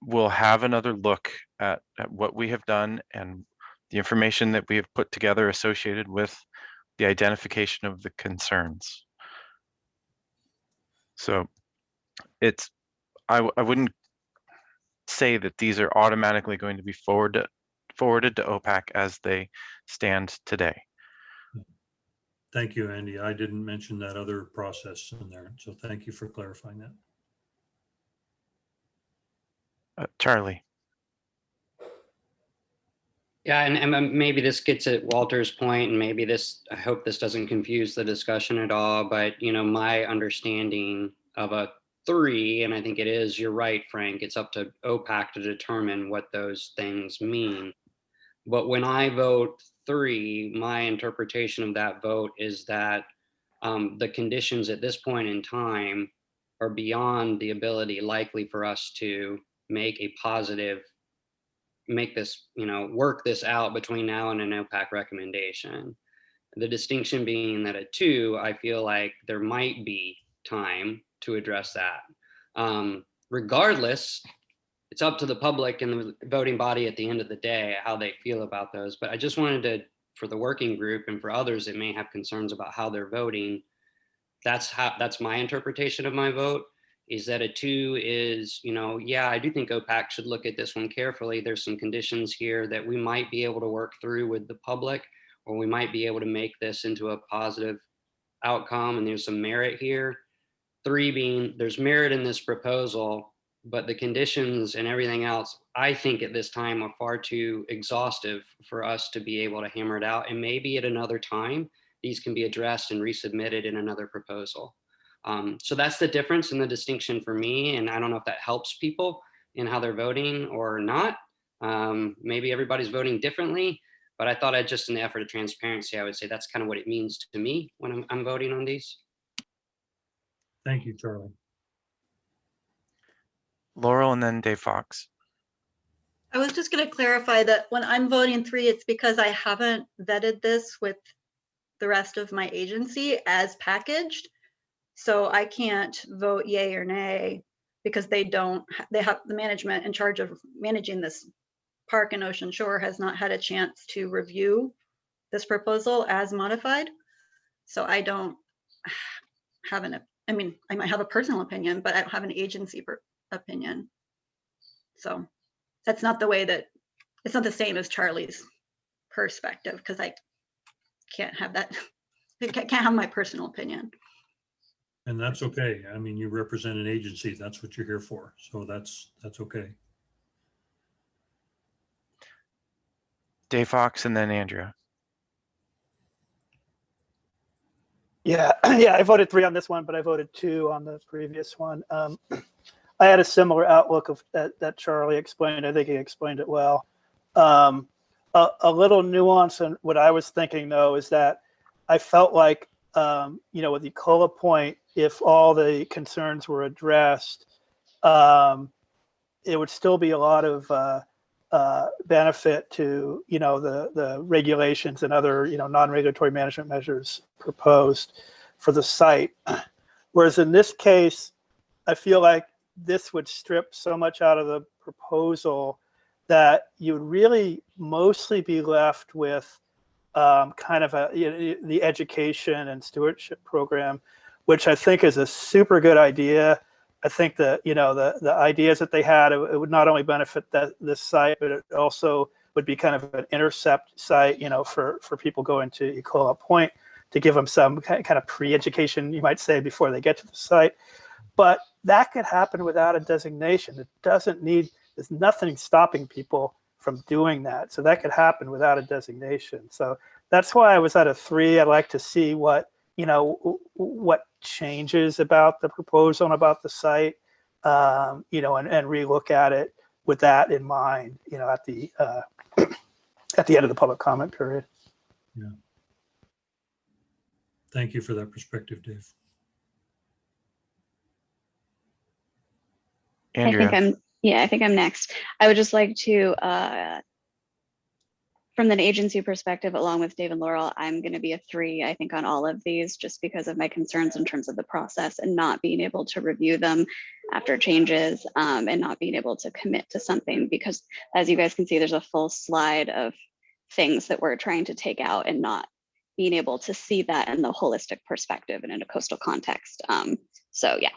we'll have another look at what we have done and the information that we have put together associated with the identification of the concerns. So it's, I wouldn't say that these are automatically going to be forwarded to OPAC as they stand today. Thank you, Andy. I didn't mention that other process in there, so thank you for clarifying that. Charlie. Yeah, and maybe this gets at Walter's point, and maybe this, I hope this doesn't confuse the discussion at all, but my understanding of a 3, and I think it is, you're right, Frank, it's up to OPAC to determine what those things mean. But when I vote 3, my interpretation of that vote is that the conditions at this point in time are beyond the ability likely for us to make a positive, make this, work this out between now and an OPAC recommendation. The distinction being that at 2, I feel like there might be time to address that. Regardless, it's up to the public and the voting body at the end of the day how they feel about those. But I just wanted to, for the working group and for others that may have concerns about how they're voting, that's my interpretation of my vote, is that a 2 is, yeah, I do think OPAC should look at this one carefully. There's some conditions here that we might be able to work through with the public, or we might be able to make this into a positive outcome, and there's some merit here. 3 being, there's merit in this proposal, but the conditions and everything else, I think at this time are far too exhaustive for us to be able to hammer it out. And maybe at another time, these can be addressed and resubmitted in another proposal. So that's the difference and the distinction for me. And I don't know if that helps people in how they're voting or not. Maybe everybody's voting differently, but I thought I'd just in the effort of transparency, I would say that's kind of what it means to me when I'm voting on these. Thank you, Charlie. Laurel and then Dave Fox. I was just going to clarify that when I'm voting 3, it's because I haven't vetted this with the rest of my agency as packaged. So I can't vote yay or nay because they have the management in charge of managing this park in Ocean Shore has not had a chance to review this proposal as modified. So I don't have I mean, I might have a personal opinion, but I don't have an agency opinion. So that's not the way that, it's not the same as Charlie's perspective, because I can't have that, I can't have my personal opinion. And that's okay. I mean, you represent an agency. That's what you're here for. So that's okay. Dave Fox and then Andrea. Yeah, yeah, I voted 3 on this one, but I voted 2 on the previous one. I had a similar outlook of that Charlie explained. I think he explained it well. A little nuance in what I was thinking, though, is that I felt like, with the COLA point, if all the concerns were addressed, it would still be a lot of benefit to, the regulations and other, non-regulatory management measures proposed for the site. Whereas in this case, I feel like this would strip so much out of the proposal that you would really mostly be left with kind of the education and stewardship program, which I think is a super good idea. I think that, the ideas that they had, it would not only benefit this site, but it also would be kind of an intercept site, for people going to Ecola Point, to give them some kind of pre-education, you might say, before they get to the site. But that could happen without a designation. It doesn't need, there's nothing stopping people from doing that. So that could happen without a designation. So that's why I was at a 3. I'd like to see what changes about the proposal and about the site, and relook at it with that in mind, at the end of the public comment period. Yeah. Thank you for that perspective, Dave. Andrea. I think I'm next. I would just like to, from an agency perspective, along with Dave and Laurel, I'm going to be a 3, I think, on all of these, just because of my concerns in terms of the process and not being able to review them after changes, and not being able to commit to something, because as you guys can see, there's a full slide of things that we're trying to take out and not being able to see that in the holistic perspective and in a coastal context. So yeah,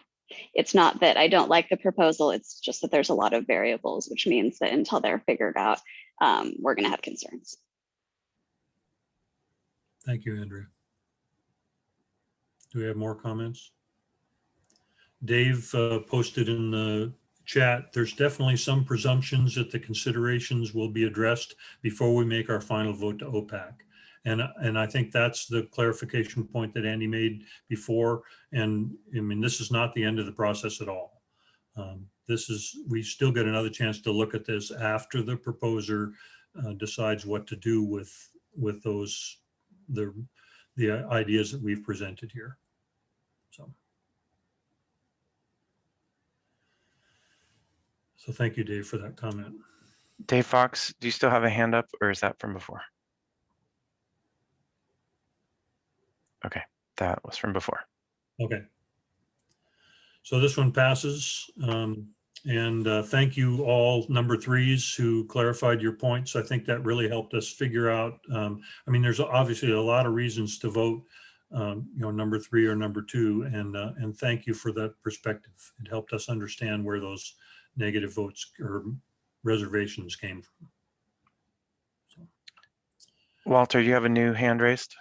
it's not that I don't like the proposal, it's just that there's a lot of variables, which means that until they're figured out, we're going to have concerns. Thank you, Andrea. Do we have more comments? Dave posted in the chat, there's definitely some presumptions that the considerations will be addressed before we make our final vote to OPAC. And I think that's the clarification point that Andy made before. And I mean, this is not the end of the process at all. We still get another chance to look at this after the proposer decides what to do with those, the ideas that we've presented here. So thank you, Dave, for that comment. Dave Fox, do you still have a hand up, or is that from before? Okay, that was from before. Okay. So this one passes. And thank you all number 3s who clarified your points. I think that really helped us figure out, I mean, there's obviously a lot of reasons to vote, number 3 or number 2, and thank you for that perspective. It helped us understand where those negative votes or reservations came from. So. Walter, you have a new hand raised?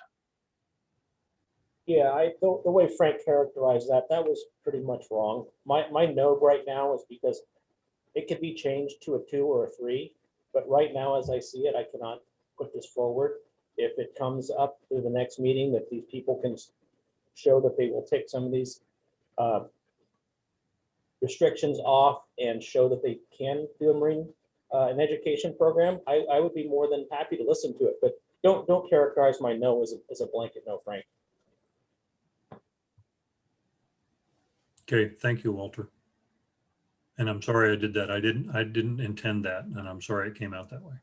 Yeah, the way Frank characterized that was pretty much wrong. My no right now is because it could be changed to a 2 or a 3, but right now, as I see it, I cannot put this forward. If it comes up to the next meeting that these people can show that they will take some of these restrictions off and show that they can do a marine an education program, I would be more than happy to listen to it. But don't characterize my no as a blanket no, Frank. Okay, thank you, Walter. And I'm sorry I did that. I didn't intend that, and I'm sorry it came out that way.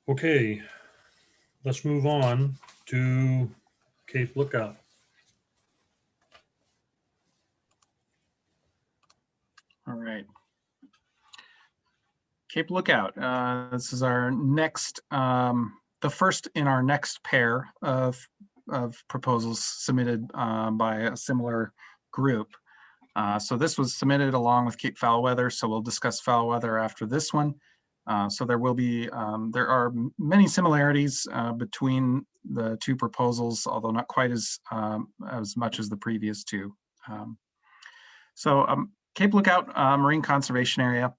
Okay, let's move on to Cape Lookout. All right. Cape Lookout. This is our next, the first in our next pair of proposals submitted by a similar group. So this was submitted along with Cape Foulweather. So we'll discuss Foulweather after this one. So there will be, there are many similarities between the two proposals, although not quite as much as the previous two. Cape Lookout Marine Conservation Area.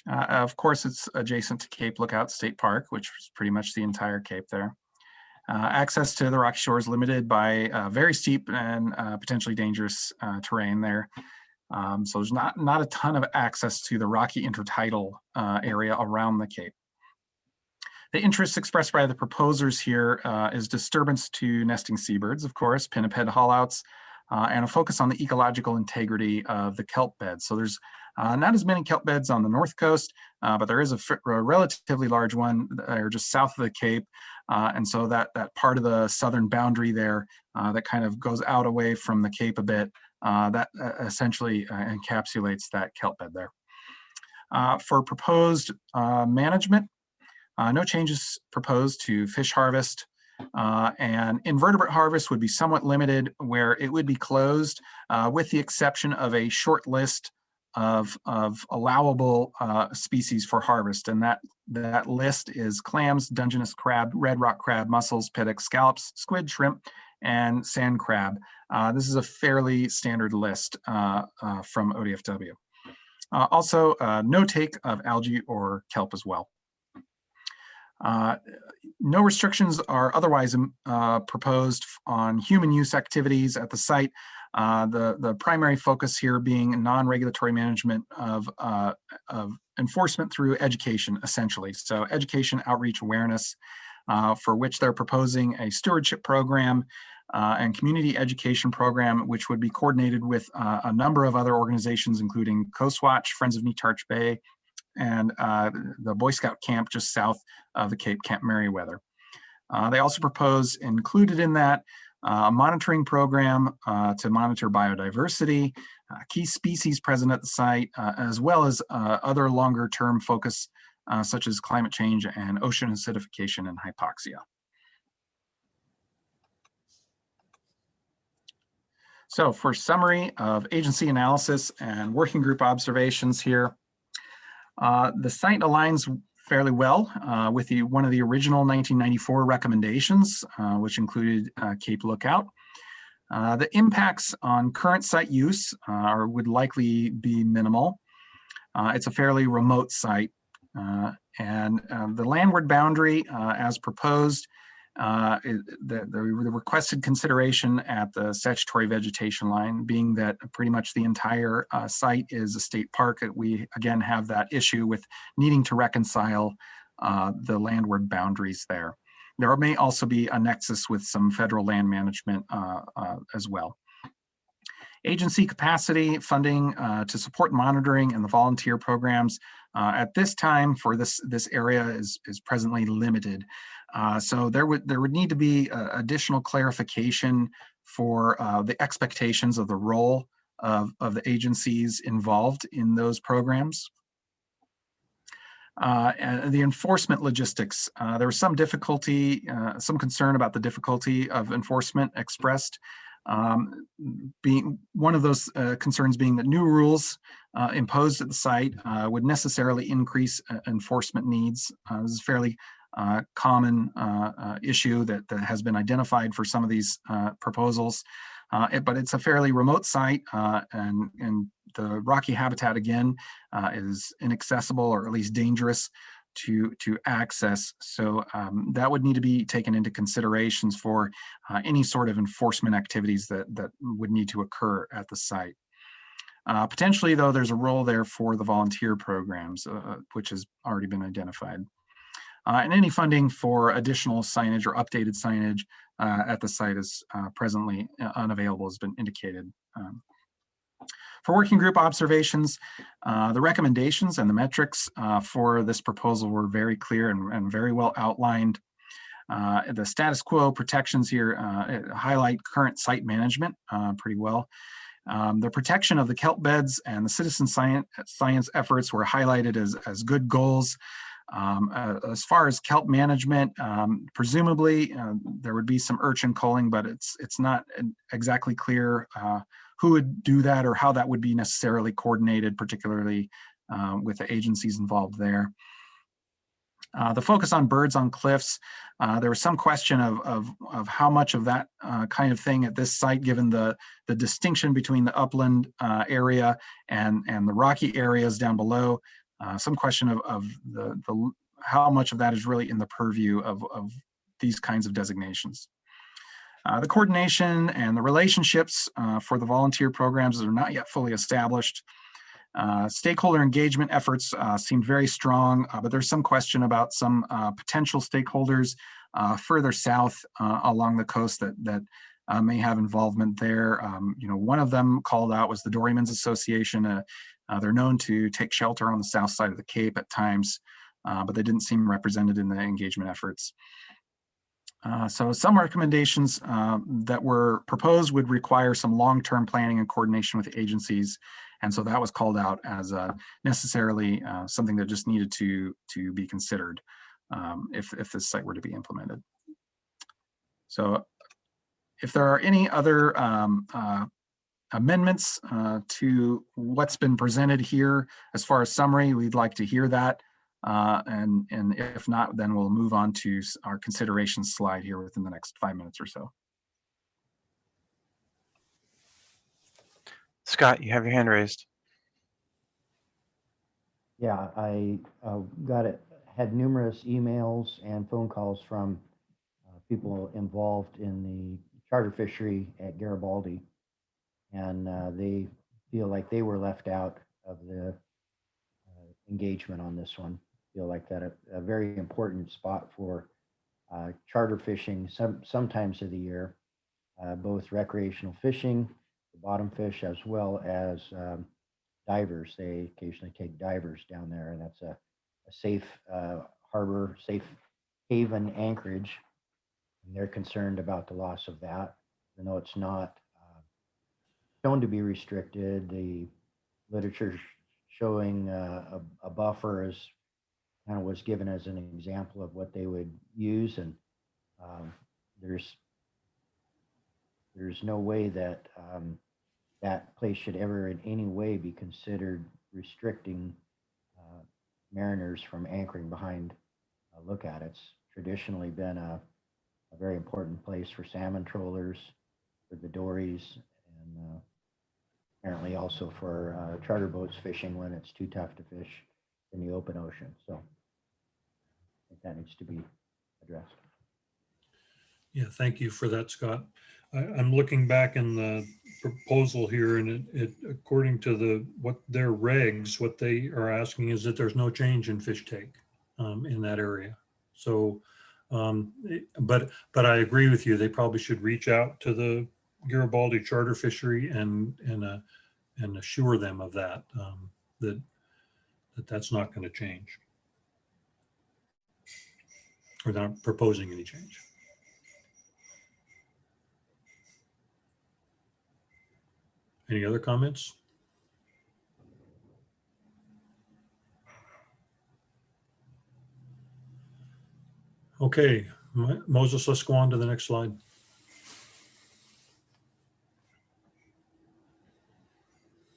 Of course, it's adjacent to Cape Lookout State Park, which is pretty much the entire Cape there. Access to the Rocky Shore is limited by very steep and potentially dangerous terrain there. So there's not a ton of access to the rocky intertidal area around the Cape. The interest expressed by the proposers here is disturbance to nesting seabirds, of course, pinniped haulouts, and a focus on the ecological integrity of the kelp bed. So there's not as many kelp beds on the north coast, but there is a relatively large one just south of the Cape. And so that part of the southern boundary there that kind of goes out away from the Cape a bit, that essentially encapsulates that kelp bed there. For proposed management, no changes proposed to fish harvest, and invertebrate harvest would be somewhat limited, where it would be closed with the exception of a short list of allowable species for harvest. And that list is clams, Dungeness crab, red rock crab, mussels, pedic, scallops, squid, shrimp, and sand crab. This is a fairly standard list from ODFW. Also, no take of algae or kelp as well. No restrictions are otherwise proposed on human use activities at the site. The primary focus here being non-regulatory management of enforcement through education, essentially. So education, outreach, awareness, for which they're proposing a stewardship program and community education program, which would be coordinated with a number of other organizations, including Coast Watch, Friends of Netarch Bay, and the Boy Scout camp just south of the Cape, Camp Merriweather. They also propose included in that a monitoring program to monitor biodiversity, key species present at the site, as well as other longer term focus such as climate change and ocean acidification and hypoxia. So for summary of agency analysis and working group observations here, the site aligns fairly well with one of the original 1994 recommendations, which included Cape Lookout. The impacts on current site use would likely be minimal. It's a fairly remote site, and the landward boundary, as proposed, the requested consideration at the statutory vegetation line being that pretty much the entire site is a state park. We again have that issue with needing to reconcile the landward boundaries there. There may also be a nexus with some federal land management as well. Agency capacity funding to support monitoring and the volunteer programs at this time for this area is presently limited. So there would need to be additional clarification for the expectations of the role of the agencies involved in those programs. And the enforcement logistics, there was some difficulty, some concern about the difficulty of enforcement expressed. Being one of those concerns being that new rules imposed at the site would necessarily increase enforcement needs. This is a fairly common issue that has been identified for some of these proposals, but it's a fairly remote site, and the rocky habitat again is inaccessible or at least dangerous to access. So that would need to be taken into considerations for any sort of enforcement activities that would need to occur at the site. Potentially, though, there's a role there for the volunteer programs, which has already been identified. And any funding for additional signage or updated signage at the site is presently unavailable has been indicated. For working group observations, the recommendations and the metrics for this proposal were very clear and very well outlined. The status quo protections here highlight current site management pretty well. The protection of the kelp beds and the citizen science efforts were highlighted as good goals. As far as kelp management, presumably there would be some urchin culling, but it's not exactly clear who would do that or how that would be necessarily coordinated, particularly with the agencies involved there. The focus on birds on cliffs, there was some question of how much of that kind of thing at this site, given the distinction between the upland area and the rocky areas down below. Some question of how much of that is really in the purview of these kinds of designations. The coordination and the relationships for the volunteer programs are not yet fully established. Stakeholder engagement efforts seemed very strong, but there's some question about some potential stakeholders further south along the coast that may have involvement there. One of them called out was the Doryman's Association. They're known to take shelter on the south side of the Cape at times, but they didn't seem represented in the engagement efforts. So some recommendations that were proposed would require some long-term planning and coordination with agencies. And so that was called out as necessarily something that just needed to be considered if this site were to be implemented. So if there are any other amendments to what's been presented here as far as summary, we'd like to hear that. And if not, then we'll move on to our consideration slide here within the next 5 minutes or so. Scott, you have your hand raised. Yeah, I had numerous emails and phone calls from people involved in the charter fishery at Garibaldi, and they feel like they were left out of the engagement on this one. Feel like that a very important spot for charter fishing sometimes of the year, both recreational fishing, the bottom fish, as well as divers. They occasionally take divers down there, and that's a safe harbor, safe haven anchorage. And they're concerned about the loss of that, even though it's not shown to be restricted. The literature showing a buffer is kind of was given as an example of what they would use, and there's no way that that place should ever in any way be considered restricting mariners from anchoring behind lookout. It's traditionally been a very important place for salmon trollers, for the dories, and apparently also for charter boats fishing when it's too tough to fish in the open ocean. So I think that needs to be addressed. Yeah, thank you for that, Scott. I'm looking back in the proposal here, and it according to what their regs, what they are asking is that there's no change in fish take in that area. So, but I agree with you. They probably should reach out to the Garibaldi charter fishery and assure them of that, that's not going to change, or they're not proposing any change. Any other comments? Okay, Moses, let's go on to the next slide.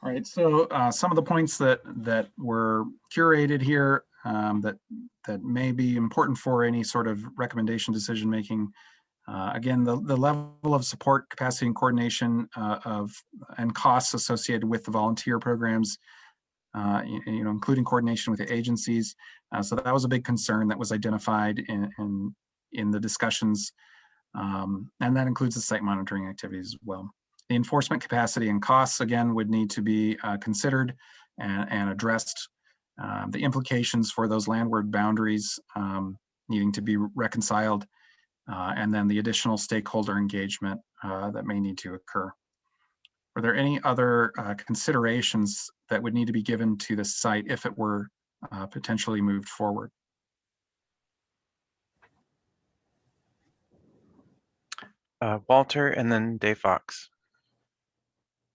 All right, so some of the points that were curated here that may be important for any sort of recommendation decision making. Again, the level of support, capacity, and coordination and costs associated with the volunteer programs, including coordination with the agencies. So that was a big concern that was identified in the discussions, and that includes the site monitoring activities as well. The enforcement capacity and costs, again, would need to be considered and addressed. The implications for those landward boundaries needing to be reconciled. and then the additional stakeholder engagement that may need to occur. Are there any other considerations that would need to be given to the site if it were potentially moved forward? Walter and then Dave Fox.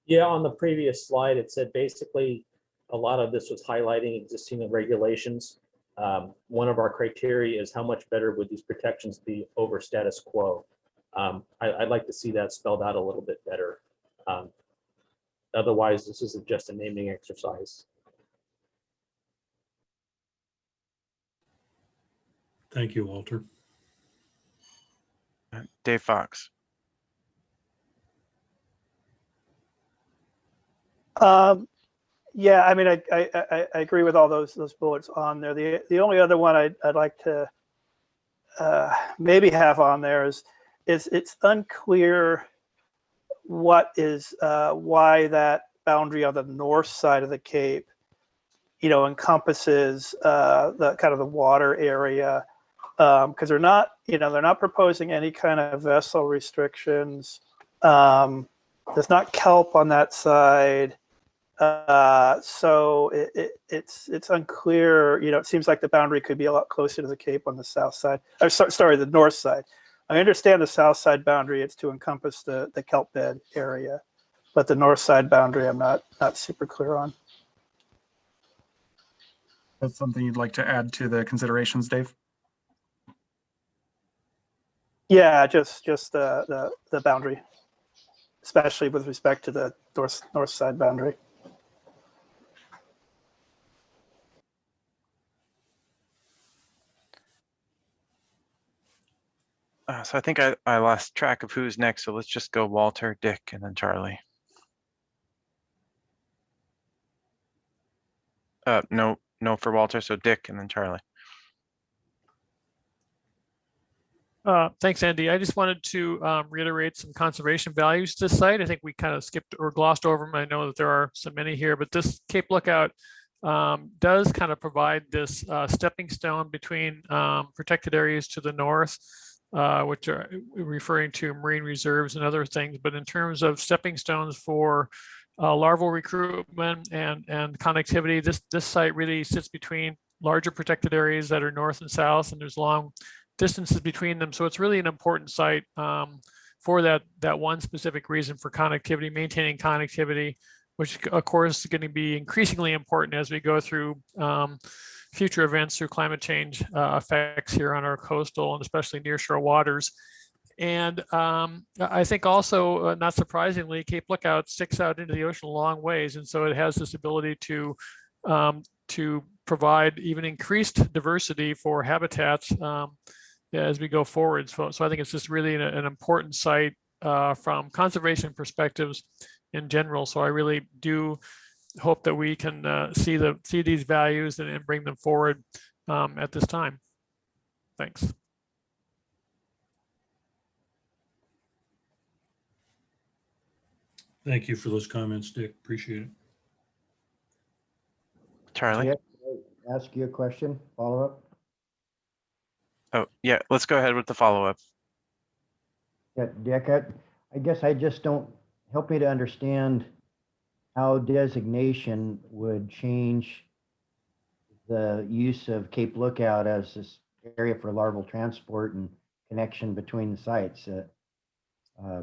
Yeah, on the previous slide, it said basically a lot of this was highlighting existing regulations. One of our criteria is how much better would these protections be over status quo. I'd like to see that spelled out a little bit better. Otherwise, this isn't just a naming exercise. Thank you, Walter. Dave Fox. Yeah, I mean, I agree with all those bullets on there. The only other one I'd like to maybe have on there is it's unclear what is why that boundary on the north side of the Cape, encompasses the kind of the water area, because they're not proposing any kind of vessel restrictions. There's not kelp on that side. So it's unclear. It seems like the boundary could be a lot closer to the Cape on the south side. Or sorry, the north side. I understand the south side boundary. It's to encompass the kelp bed area, but the north side boundary, I'm not super clear on. That's something you'd like to add to the considerations, Dave? Yeah, just the boundary, especially with respect to the north side boundary. So I think I lost track of who's next. So let's just go Walter, Dick, and then Charlie. No for Walter. So Dick and then Charlie. Thanks, Andy. I just wanted to reiterate some conservation values to this site. I think we kind of skipped or glossed over them. I know that there are so many here, but this Cape Lookout does kind of provide this stepping stone between protected areas to the north, which are referring to marine reserves and other things. But in terms of stepping stones for larval recruitment and connectivity, this site really sits between larger protected areas that are north and south, and there's long distances between them. So it's really an important site for that one specific reason for connectivity, maintaining connectivity, which of course is going to be increasingly important as we go through future events through climate change effects here on our coastal and especially nearshore waters. And I think also, not surprisingly, Cape Lookout sticks out into the ocean a long ways. And so it has this ability to provide even increased diversity for habitats as we go forward. So I think it's just really an important site from conservation perspectives in general. So I really do hope that we can see these values and bring them forward at this time. Thanks. Thank you for those comments, Dick. Appreciate it. Charlie? Dick, can I ask you a question, follow up? Oh, yeah, let's go ahead with the follow-up. Yeah, Dick, I guess I just don't, help me to understand how designation would change the use of Cape Lookout as this area for larval transport and connection between the sites. I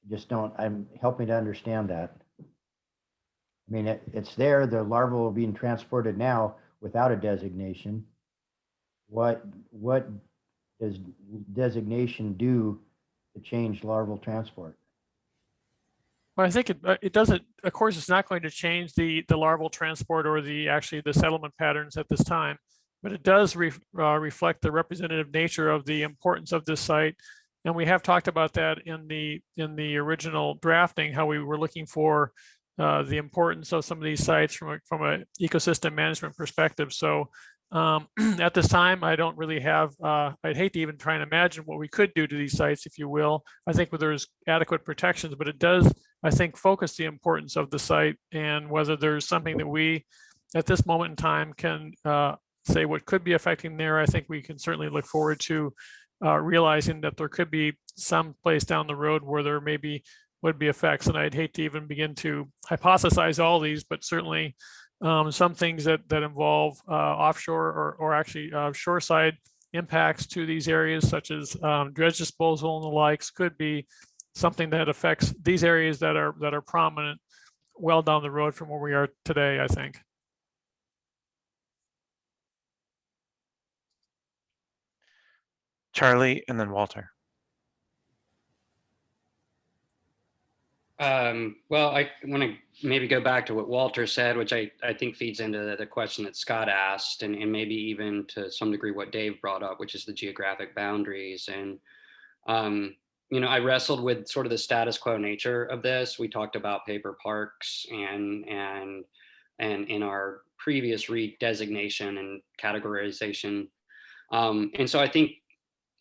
just don't, help me to understand that. I mean, it's there, the larval are being transported now without a designation. What does designation do to change larval transport? Well, I think it doesn't, of course, it's not going to change the larval transport or actually the settlement patterns at this time, but it does reflect the representative nature of the importance of this site. And we have talked about that in the original drafting, how we were looking for the importance of some of these sites from an ecosystem management perspective. So at this time, I don't really have, I'd hate to even try and imagine what we could do to these sites, if you will. I think there's adequate protections, but it does, I think, focus the importance of the site and whether there's something that we, at this moment in time, can say what could be affecting there. I think we can certainly look forward to realizing that there could be some place down the road where there maybe would be effects. And I'd hate to even begin to hypothesize all these, but certainly some things that involve offshore or actually shoreside impacts to these areas, such as dredge disposal and the likes, could be something that affects these areas that are prominent well down the road from where we are today, I think. Charlie and then Walter. Well, I want to maybe go back to what Walter said, which I think feeds into the question that Scott asked, and maybe even to some degree what Dave brought up, which is the geographic boundaries. And, I wrestled with sort of the status quo nature of this. We talked about paper parks and in our previous redesignation and categorization. And so I think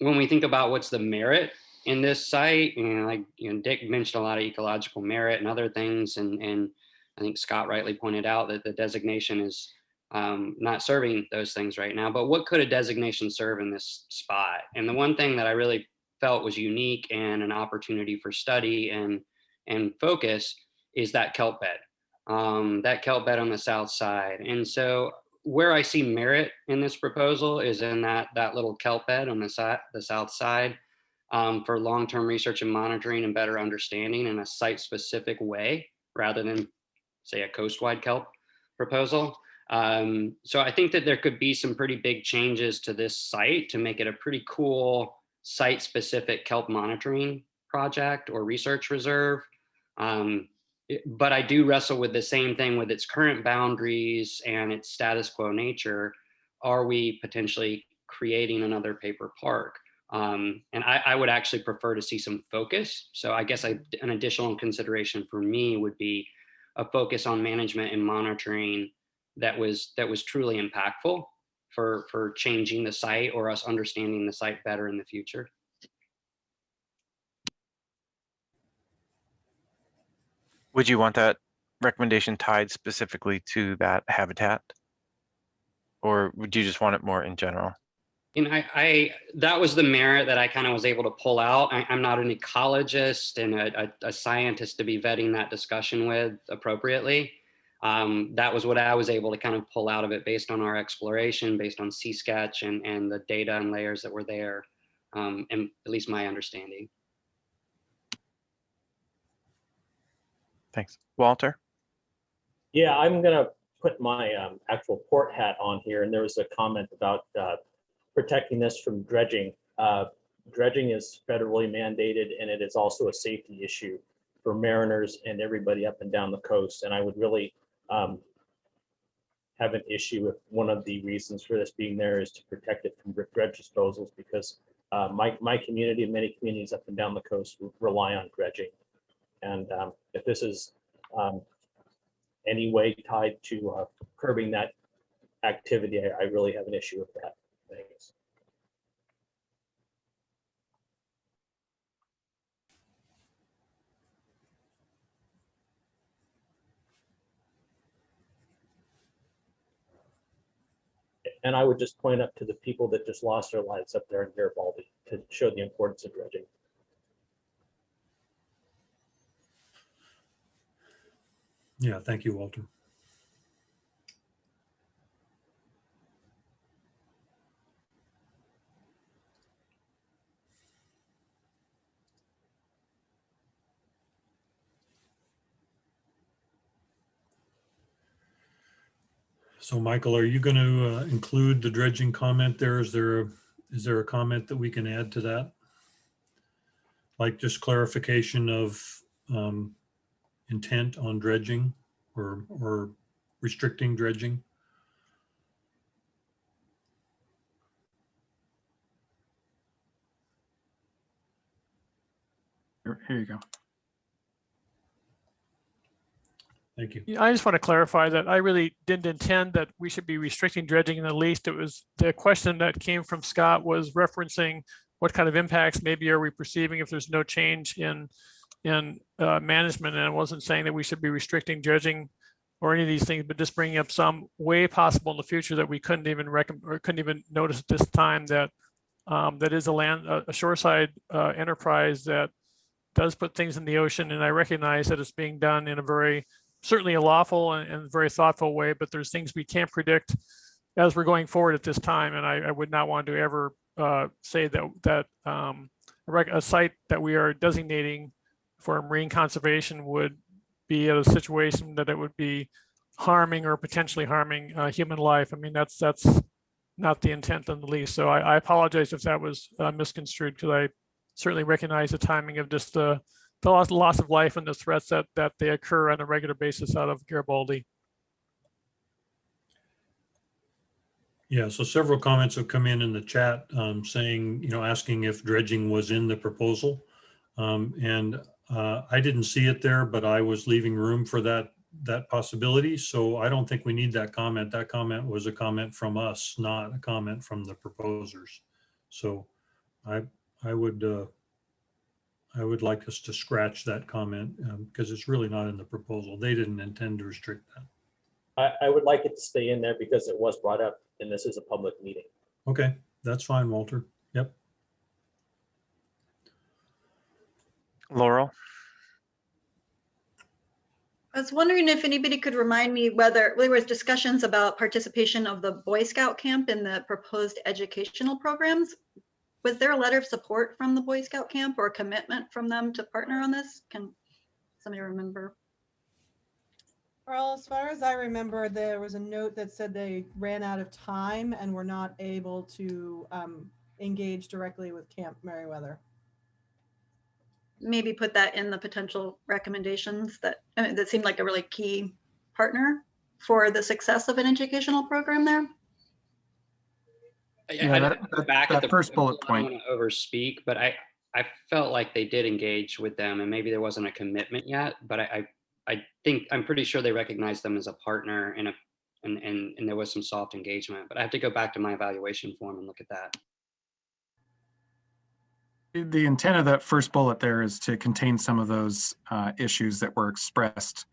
when we think about what's the merit in this site, Dick mentioned a lot of ecological merit and other things, and I think Scott rightly pointed out that the designation is not serving those things right now. But what could a designation serve in this spot? And the one thing that I really felt was unique and an opportunity for study and focus is that kelp bed, on the south side. And so where I see merit in this proposal is in that little kelp bed on the south side. For long-term research and monitoring and better understanding in a site-specific way, rather than, say, a coast-wide kelp proposal. So I think that there could be some pretty big changes to this site to make it a pretty cool site-specific kelp monitoring project or research reserve. But I do wrestle with the same thing with its current boundaries and its status quo nature. Are we potentially creating another paper park? And I would actually prefer to see some focus. So I guess an additional consideration for me would be a focus on management and monitoring that was truly impactful for changing the site or us understanding the site better in the future. Would you want that recommendation tied specifically to that habitat? Or would you just want it more in general? That was the merit that I kind of was able to pull out. I'm not an ecologist and a scientist to be vetting that discussion with appropriately. That was what I was able to kind of pull out of it based on our exploration, based on Sea Sketch and the data and layers that were there, and at least my understanding. Thanks. Walter? Yeah, I'm going to put my actual port hat on here. And there was a comment about protecting this from dredging. Dredging is federally mandated, and it is also a safety issue for mariners and everybody up and down the coast. And I would really have an issue if one of the reasons for this being there is to protect it from dredge disposals, because my community and many communities up and down the coast rely on dredging. And if this is any way tied to curbing that activity, I really have an issue with that. Thanks. And I would just point up to the people that just lost their lives up there in Garibaldi to show the importance of dredging. Yeah, thank you, Walter. So Michael, are you going to include the dredging comment there? Is there a comment that we can add to that? Like just clarification of intent on dredging or restricting dredging? Here you go. Thank you. I just want to clarify that I really didn't intend that we should be restricting dredging in the least. It was the question that came from Scott was referencing what kind of impacts maybe are we perceiving if there's no change in management. And I wasn't saying that we should be restricting dredging or any of these things, but just bringing up some way possible in the future that we couldn't even notice at this time that that is a shoreside enterprise that does put things in the ocean. And I recognize that it's being done in a very, certainly a lawful and very thoughtful way, but there's things we can't predict as we're going forward at this time. And I would not want to ever say that a site that we are designating for marine conservation would be at a situation that it would be harming or potentially harming human life. I mean, that's not the intent in the least. So I apologize if that was misconstrued, because I certainly recognize the timing of just the loss of life and the threats that they occur on a regular basis out of Garibaldi. Yeah, so several comments have come in the chat saying, asking if dredging was in the proposal. I didn't see it there, but I was leaving room for that possibility. So I don't think we need that comment. That comment was a comment from us, not a comment from the proposers. So I would like us to scratch that comment because it's really not in the proposal. They didn't intend to restrict that. I would like it to stay in there because it was brought up and this is a public meeting. Okay, that's fine, Walter. Yep. Laurel? I was wondering if anybody could remind me whether there was discussions about participation of the Boy Scout camp in the proposed educational programs. Was there a letter of support from the Boy Scout camp or a commitment from them to partner on this? Can somebody remember? Well, as far as I remember, there was a note that said they ran out of time and were not able to engage directly with Camp Merriweather. Maybe put that in the potential recommendations that seemed like a really key partner for the success of an educational program there. Yeah, that first bullet point. I don't want to overspeak, but I felt like they did engage with them, and maybe there wasn't a commitment yet, but I'm pretty sure they recognized them as a partner and there was some soft engagement, but I have to go back to my evaluation form and look at that. The intent of that first bullet there is to contain some of those issues that were expressed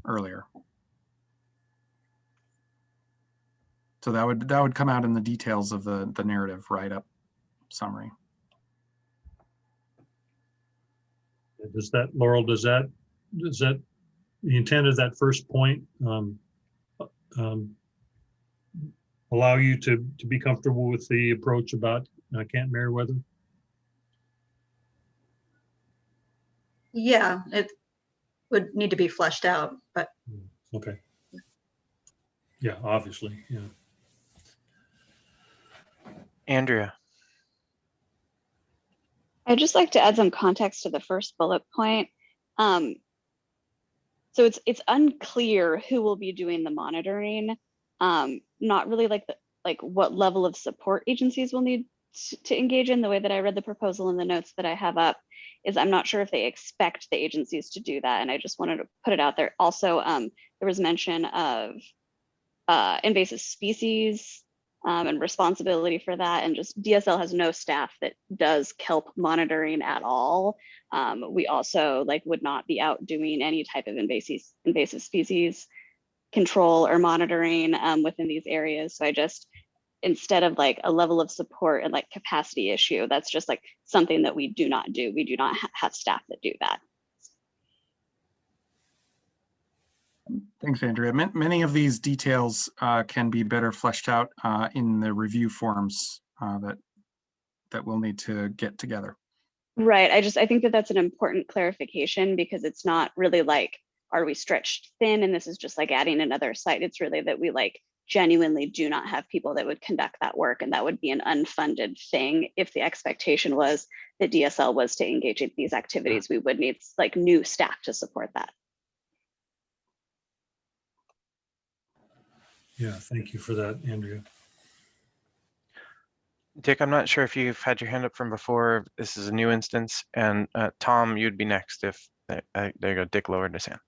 earlier. So that would come out in the details of the narrative write-up summary. Does that, Laurel, does that the intent of that first point allow you to be comfortable with the approach about Camp Merriweather? Yeah, it would need to be fleshed out, but. Okay. Yeah, obviously, yeah. Andrea? I'd just like to add some context to the first bullet point. So it's unclear who will be doing the monitoring. Not really like what level of support agencies will need to engage in. The way that I read the proposal and the notes that I have up is I'm not sure if they expect the agencies to do that. And I just wanted to put it out there. Also, there was mention of invasive species and responsibility for that. And just DSL has no staff that does kelp monitoring at all. We also would not be out doing any type of invasive species control or monitoring within these areas. So I just, instead of a level of support and capacity issue, that's just something that we do not do. We do not have staff that do that. Thanks, Andrea. Many of these details can be better fleshed out in the review forms that we'll need to get together. Right. I think that that's an important clarification, because it's not really are we stretched thin and this is just adding another site. It's really that we genuinely do not have people that would conduct that work, and that would be an unfunded thing. If the expectation was that DSL was to engage in these activities, we would need new staff to support that. Yeah, thank you for that, Andrea. Dick, I'm not sure if you've had your hand up from before. This is a new instance, and Tom, you'd be next if there you go. Dick lowered his hand.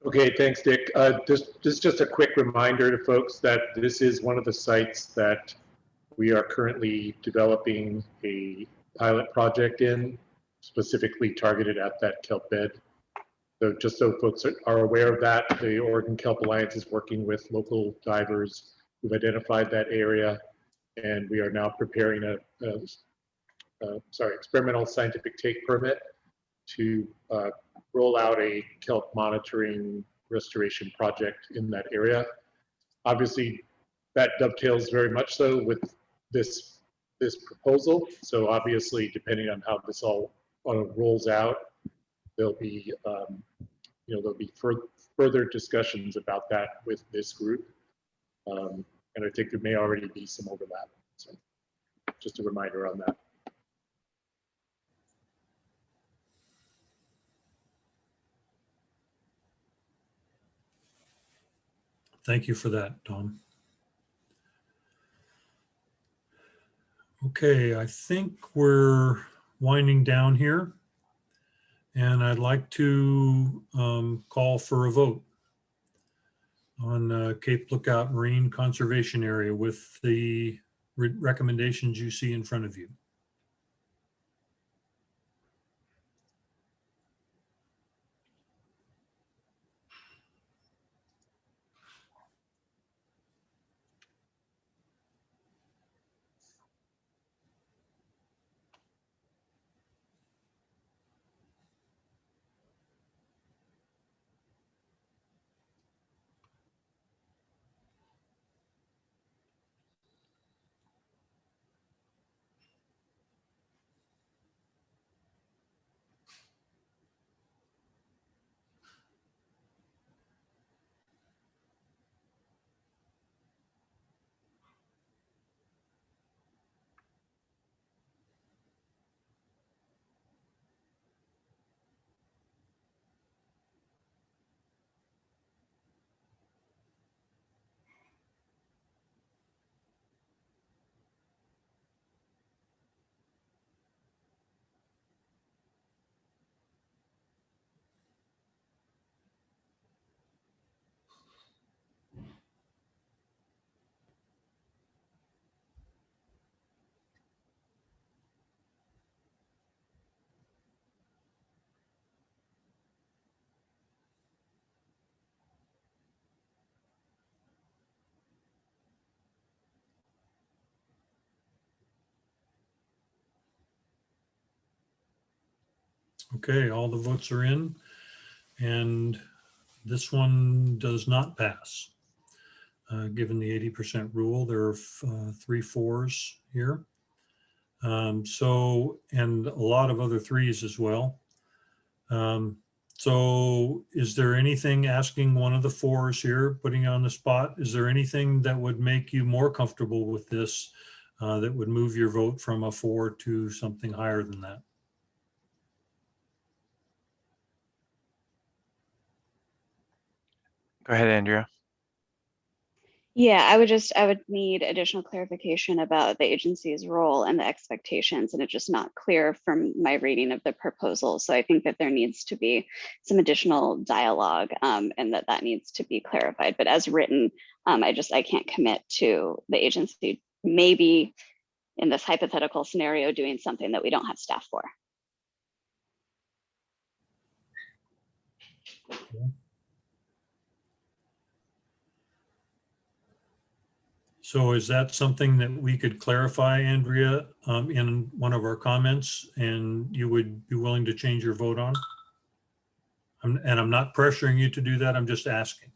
Okay, thanks, Dick. Just a quick reminder to folks that this is one of the sites that we are currently developing a pilot project in, specifically targeted at that kelp bed. So just so folks are aware of that, the Oregon Kelp Alliance is working with local divers who've identified that area, and we are now preparing experimental scientific take permit to roll out a kelp monitoring restoration project in that area. Obviously, that dovetails very much so with this proposal. So obviously, depending on how this all rolls out, there'll be further discussions about that with this group, and I think there may already be some overlap. So just a reminder on that. Thank you for that, Tom. Okay, I think we're winding down here, and I'd like to call for a vote on Cape Lookout Marine Conservation Area with the recommendations you see in front of you. Okay, all the votes are in, and this one does not pass. Given the 80% rule, there are 3 4s here. And a lot of other 3s as well. So is there anything, asking one of the 4s here, putting you on the spot, is there anything that would make you more comfortable with this, that would move your vote from a 4 to something higher than that? Go ahead, Andrea. Yeah, I would need additional clarification about the agency's role and the expectations, and it's just not clear from my reading of the proposal. So I think that there needs to be some additional dialogue, and that needs to be clarified. But as written, I can't commit to the agency maybe in this hypothetical scenario doing something that we don't have staff for. Okay. So is that something that we could clarify, Andrea, in one of our comments, and you would be willing to change your vote on? And I'm not pressuring you to do that, I'm just asking.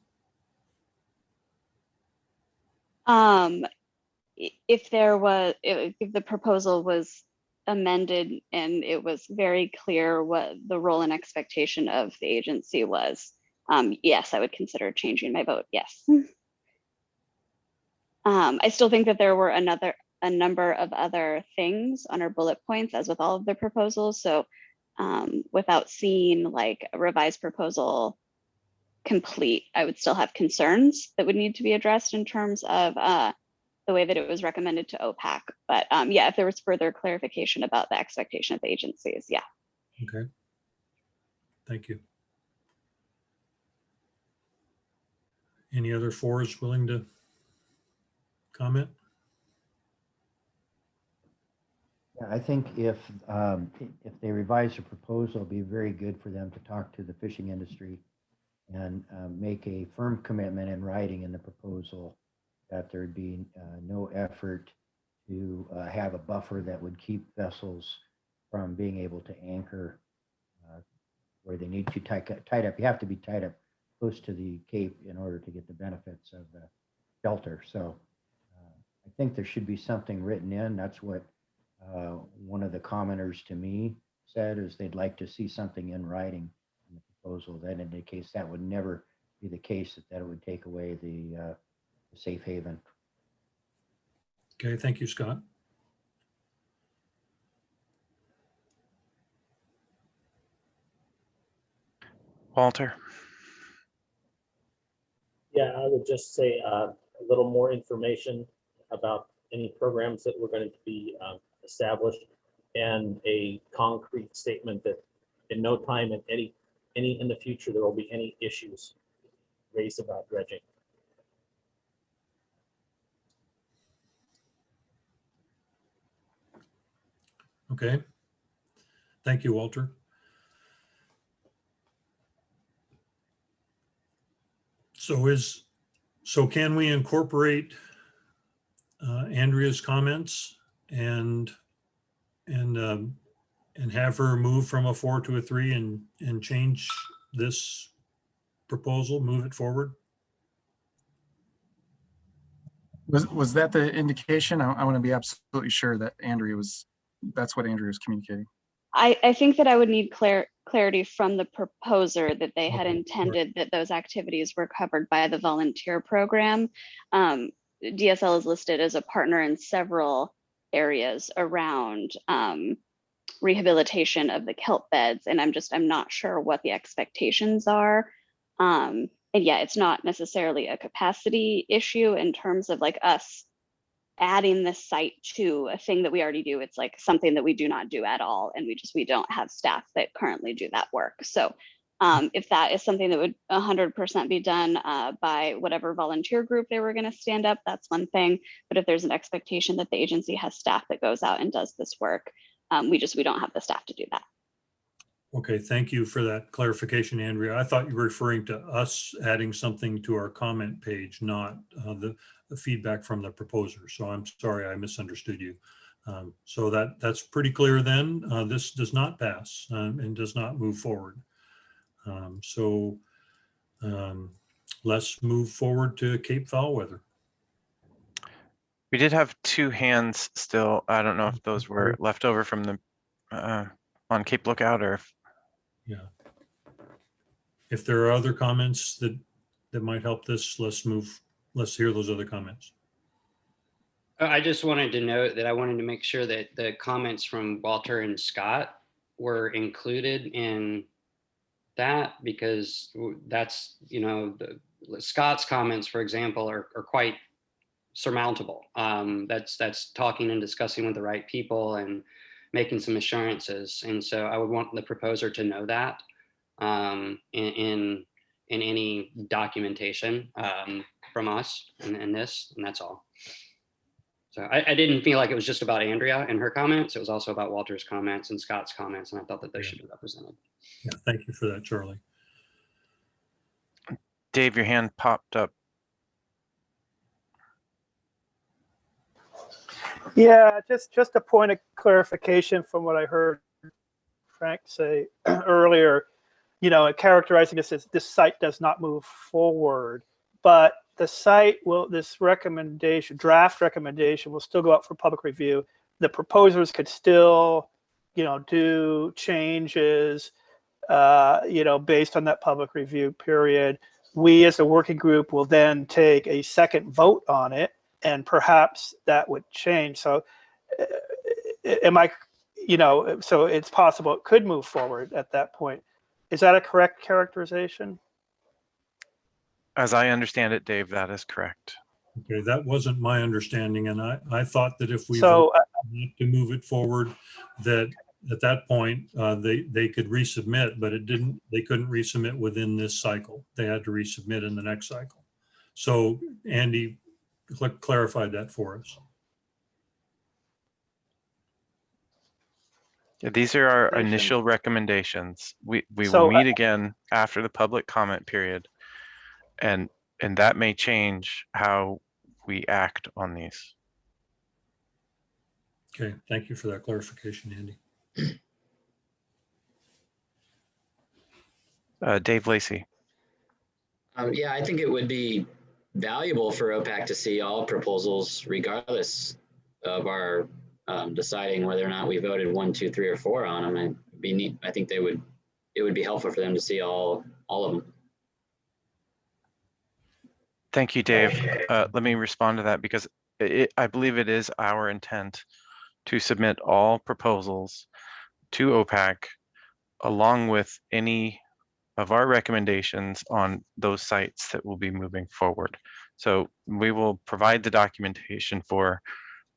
If the proposal was amended and it was very clear what the role and expectation of the agency was, yes, I would consider changing my vote, yes. I still think that there were a number of other things on our bullet points, as with all of the proposals. So without seeing like a revised proposal complete, I would still have concerns that would need to be addressed in terms of the way that it was recommended to OPAC. But yeah, if there was further clarification about the expectation of the agencies, yeah. Okay. Thank you. Any other 4s willing to comment? Yeah, I think if they revise the proposal, it'd be very good for them to talk to the fishing industry and make a firm commitment in writing in the proposal that there'd be no effort to have a buffer that would keep vessels from being able to anchor where they need to tied up. You have to be tied up close to the Cape in order to get the benefits of the shelter. So I think there should be something written in. That's what one of the commenters to me said, is they'd like to see something in writing in the proposal that indicates that would never be the case, that it would take away the safe haven. Okay, thank you, Scott. Walter. Yeah, I would just say a little more information about any programs that were going to be established, and a concrete statement that in no time in any in the future there will be any issues raised about dredging. Okay. Thank you, Walter. So can we incorporate Andrea's comments and have her move from a 4 to a 3 and change this proposal, move it forward? Was that the indication? I want to be absolutely sure that that's what Andrea was communicating. I think that I would need clarity from the proposer that they had intended that those activities were covered by the volunteer program. DSL is listed as a partner in several areas around rehabilitation of the kelp beds, and I'm not sure what the expectations are. And yeah, it's not necessarily a capacity issue in terms of like us adding this site to a thing that we already do. It's like something that we do not do at all, and we don't have staff that currently do that work. So if that is something that would 100% be done by whatever volunteer group they were going to stand up, that's one thing. But if there's an expectation that the agency has staff that goes out and does this work, we don't have the staff to do that. Okay, thank you for that clarification, Andrea. I thought you were referring to us adding something to our comment page, not the feedback from the proposer. So I'm sorry, I misunderstood you. So that's pretty clear then. This does not pass and does not move forward. Let's move forward to Cape Foul weather. We did have 2 hands still. I don't know if those were left over from the on Cape Lookout or if. Yeah. If there are other comments that might help this, let's hear those other comments. I just wanted to note that I wanted to make sure that the comments from Walter and Scott were included in that, because that's, Scott's comments, for example, are quite surmountable. That's talking and discussing with the right people and making some assurances. And so I would want the proposer to know that in any documentation from us in this, and that's all. So I didn't feel like it was just about Andrea and her comments. It was also about Walter's comments and Scott's comments, and I thought that they should be represented. Yeah, thank you for that, Charlie. Dave, your hand popped up. Yeah, just a point of clarification from what I heard Frank say earlier. Characterizing this as this site does not move forward, but the site will, this draft recommendation will still go out for public review. The proposers could still, do changes, based on that public review period. We as a working group will then take a second vote on it, and perhaps that would change. So so it's possible it could move forward at that point. Is that a correct characterization? As I understand it, Dave, that is correct. Okay, that wasn't my understanding, and I thought that if we So voted to move it forward, that at that point they could resubmit, but they couldn't resubmit within this cycle. They had to resubmit in the next cycle. So Andy clarified that for us. Yeah, these are our initial recommendations. We will meet again after the public comment period, and that may change how we act on these. Okay, thank you for that clarification, Andy. Dave Lacey. Yeah, I think it would be valuable for OPAC to see all proposals, regardless of our deciding whether or not we voted 1, 2, 3, or 4 on them. And be neat. I think it would be helpful for them to see all of them. Thank you, Dave. Let me respond to that because I believe it is our intent to submit all proposals to OPAC along with any of our recommendations on those sites that will be moving forward. So we will provide the documentation for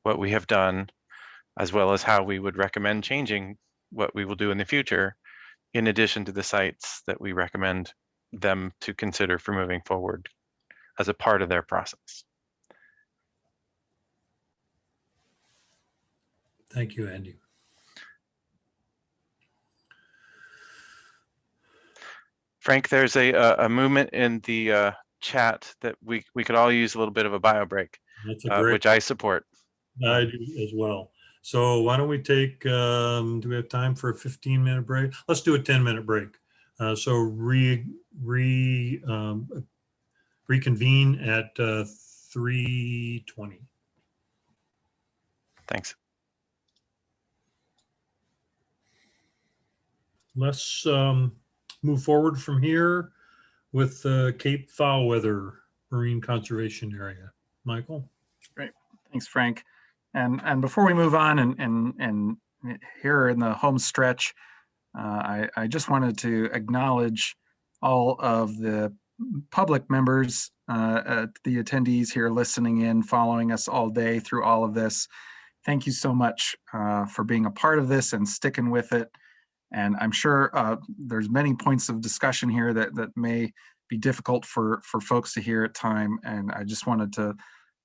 what we have done, as well as how we would recommend changing what we will do in the future, in addition to the sites that we recommend them to consider for moving forward as a part of their process. Thank you, Andy. Frank, there's a movement in the chat that we could all use a little bit of a bio break, which I support. I do as well. So why don't we take, do we have time for a 15-minute break? Let's do a 10-minute break. So reconvene at 3:20. Thanks. Let's move forward from here with Cape Foulweather Marine Conservation Area. Michael? Great, thanks, Frank. And before we move on and here in the home stretch, I just wanted to acknowledge all of the public members, the attendees here listening in, following us all day through all of this. Thank you so much for being a part of this and sticking with it. And I'm sure there's many points of discussion here that may be difficult for folks to hear at time. And I just wanted to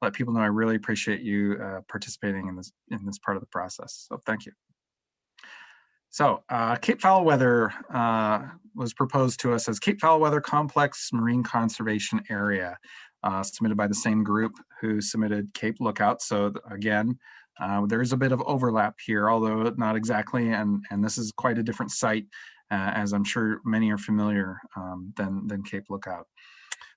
let people know I really appreciate you participating in this part of the process. So thank you. So Cape Foulweather was proposed to us as Cape Foulweather Complex Marine Conservation Area, submitted by the same group who submitted Cape Lookout. So again, there's a bit of overlap here, although not exactly, and this is quite a different site, as I'm sure many are familiar than Cape Lookout.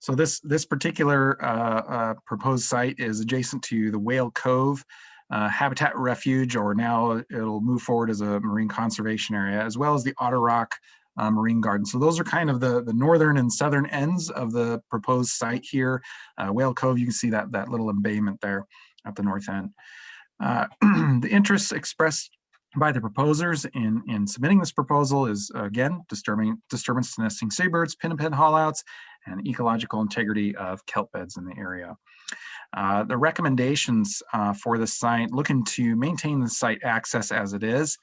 So this particular proposed site is adjacent to the Whale Cove Habitat Refuge, or now it'll move forward as a marine conservation area, as well as the Otter Rock Marine Garden. So those are kind of the northern and southern ends of the proposed site here. Whale Cove, you can see that little embayment there at the north end. The interests expressed by the proposers in submitting this proposal is, again, disturbance to nesting seabirds, pinniped haulouts, and ecological integrity of kelp beds in the area. The recommendations for the site, looking to maintain the site access as it is,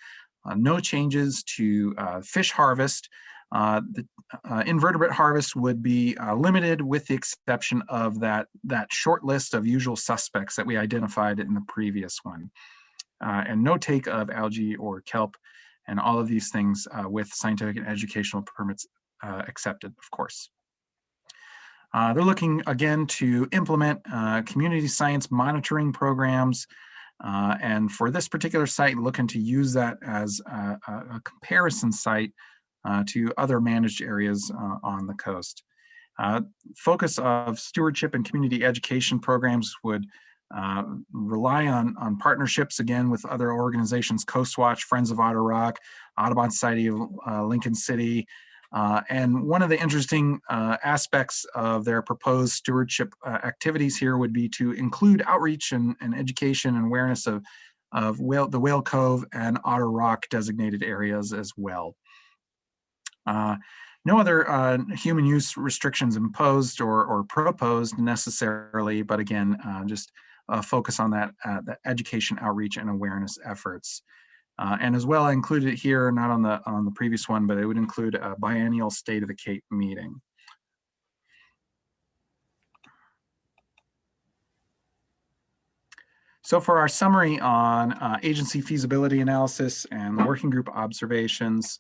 no changes to fish harvest. The invertebrate harvest would be limited with the exception of that short list of usual suspects that we identified in the previous one. And no take of algae or kelp, and all of these things with scientific and educational permits accepted, of course. They're looking again to implement community science monitoring programs, and for this particular site, looking to use that as a comparison site to other managed areas on the coast. Focus of stewardship and community education programs would rely on partnerships, again, with other organizations, Coast Watch, Friends of Otter Rock, Audubon Society of Lincoln City. And one of the interesting aspects of their proposed stewardship activities here would be to include outreach and education and awareness of the Whale Cove and Otter Rock designated areas as well. No other human use restrictions imposed or proposed necessarily, but again, just focus on that education, outreach, and awareness efforts. And as well, I included it here, not on the previous one, but it would include a biennial State of the Cape meeting. So for our summary on agency feasibility analysis and the working group observations,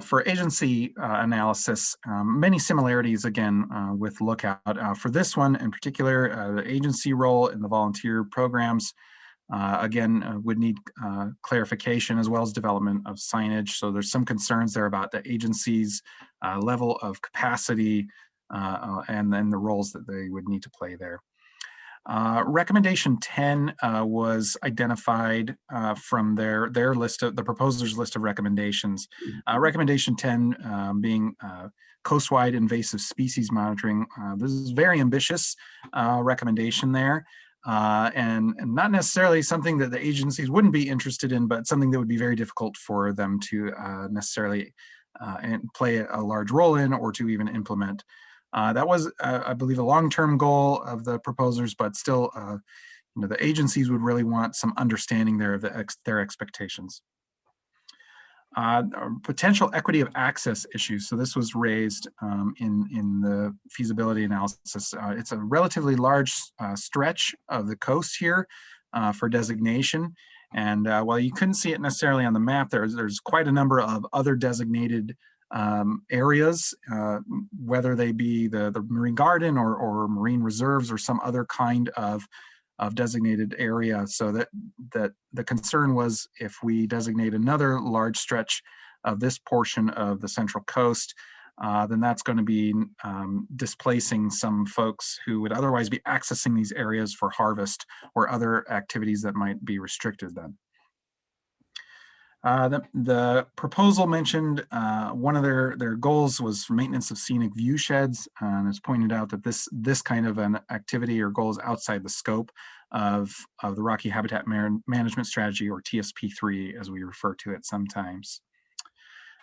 for agency analysis, many similarities again with Lookout. For this one in particular, the agency role in the volunteer programs again, would need clarification as well as development of signage. So there's some concerns there about the agency's level of capacity and then the roles that they would need to play there. Recommendation 10 was identified from their list of the proposers list of recommendations. Recommendation 10 being coastwide invasive species monitoring. This is very ambitious recommendation there. And not necessarily something that the agencies wouldn't be interested in, but something that would be very difficult for them to necessarily play a large role in or to even implement. That was, I believe, a long-term goal of the proposers, but still, the agencies would really want some understanding there of their expectations. Potential equity of access issues. So this was raised in the feasibility analysis. It's a relatively large stretch of the coast here for designation. And while you couldn't see it necessarily on the map, there's quite a number of other designated areas, whether they be the marine garden or marine reserves or some other kind of designated area. So that the concern was if we designate another large stretch of this portion of the Central Coast, then that's going to be displacing some folks who would otherwise be accessing these areas for harvest or other activities that might be restricted then. The proposal mentioned one of their goals was maintenance of scenic view sheds, and it's pointed out that this kind of an activity or goal is outside the scope of the Rocky Habitat Management Strategy, or TSP3 as we refer to it sometimes.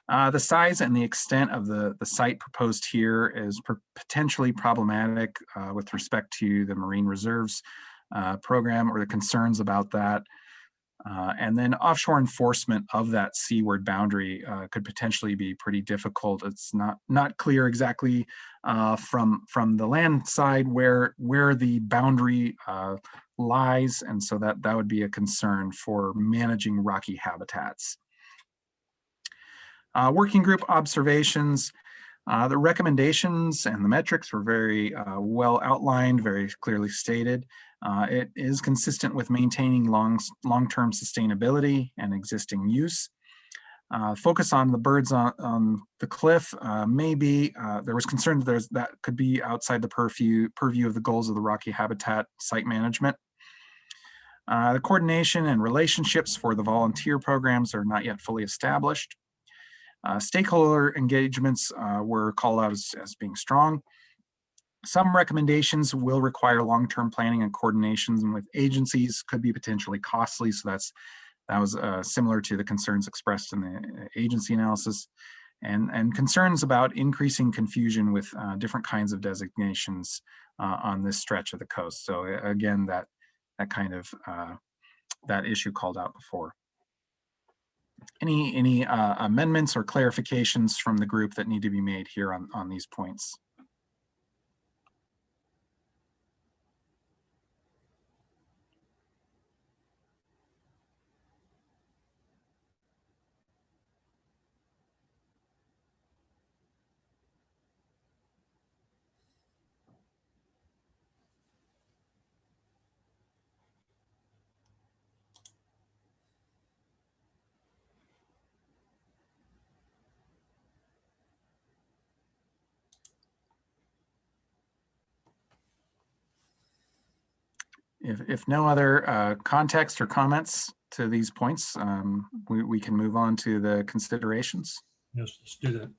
The size and the extent of the site proposed here is potentially problematic with respect to the Marine Reserves program or the concerns about that. And then offshore enforcement of that seaward boundary could potentially be pretty difficult. It's not clear exactly from the land side where the boundary lies, and so that would be a concern for managing rocky habitats. Working group observations. The recommendations and the metrics were very well outlined, very clearly stated. It is consistent with maintaining long-term sustainability and existing use. Focus on the birds on the cliff maybe. There was concern that could be outside the purview of the goals of the Rocky Habitat site management. The coordination and relationships for the volunteer programs are not yet fully established. Stakeholder engagements were called out as being strong. Some recommendations will require long-term planning and coordination with agencies, could be potentially costly. So that was similar to the concerns expressed in the agency analysis, and concerns about increasing confusion with different kinds of designations on this stretch of the coast. So again, that kind of that issue called out before. Any amendments or clarifications from the group that need to be made here on these points? If no other context or comments to these points, we can move on to the considerations. Yes, let's do that.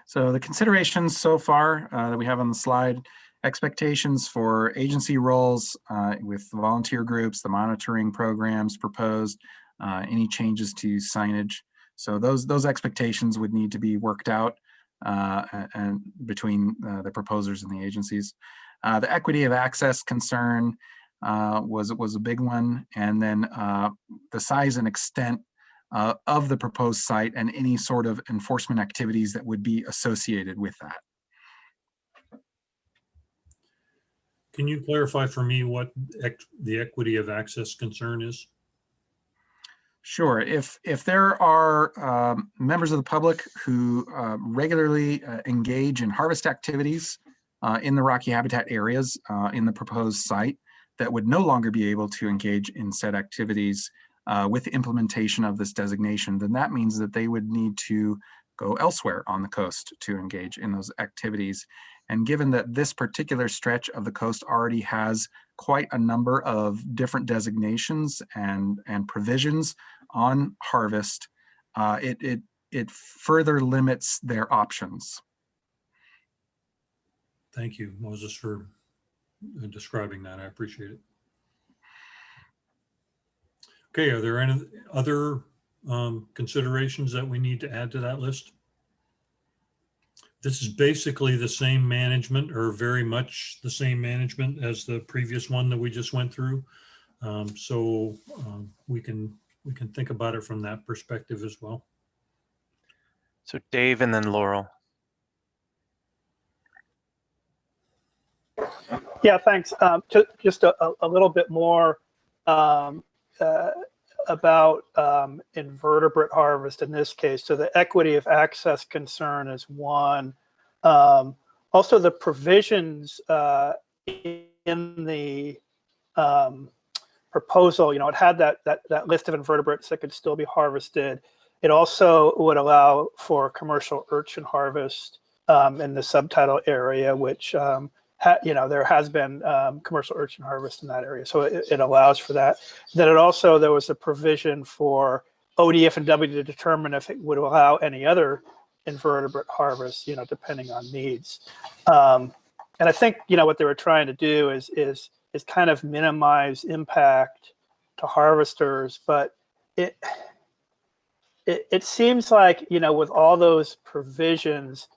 So the considerations so far that we have on the slide: expectations for agency roles with volunteer groups, the monitoring programs proposed, any changes to signage. So those expectations would need to be worked out and between the proposers and the agencies. The equity of access concern was a big one, and then the size and extent of the proposed site and any sort of enforcement activities that would be associated with that. Can you clarify for me what the equity of access concern is? Sure. If there are members of the public who regularly engage in harvest activities in the Rocky habitat areas in the proposed site that would no longer be able to engage in said activities with the implementation of this designation, then that means that they would need to go elsewhere on the coast to engage in those activities. And given that this particular stretch of the coast already has quite a number of different designations and provisions on harvest, it further limits their options. Thank you, Moses, for describing that. I appreciate it. Okay, are there any other considerations that we need to add to that list? This is basically the same management, or very much the same management as the previous one that we just went through. We can think about it from that perspective as well. So Dave and then Laurel. Yeah, thanks. Just a little bit more about invertebrate harvest in this case. So the equity of access concern is one. Also, the provisions in the proposal, it had that list of invertebrates that could still be harvested. It also would allow for commercial urchin harvest in the subtitle area, which there has been commercial urchin harvest in that area, so it allows for that. Then there was a provision for ODF and W to determine if it would allow any other invertebrate harvest, depending on needs. And I think what they were trying to do is kind of minimize impact to harvesters, but it seems like with all those provisions,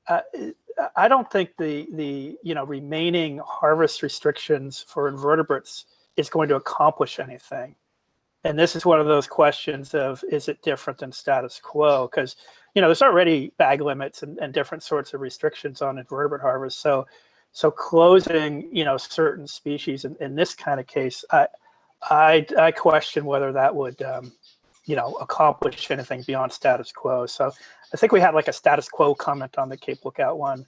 I don't think the remaining harvest restrictions for invertebrates is going to accomplish anything. And this is one of those questions of, is it different than status quo? Because there's already bag limits and different sorts of restrictions on invertebrate harvest. So closing certain species in this kind of case, I question whether that would accomplish anything beyond status quo. So I think we had like a status quo comment on the Cape Lookout one.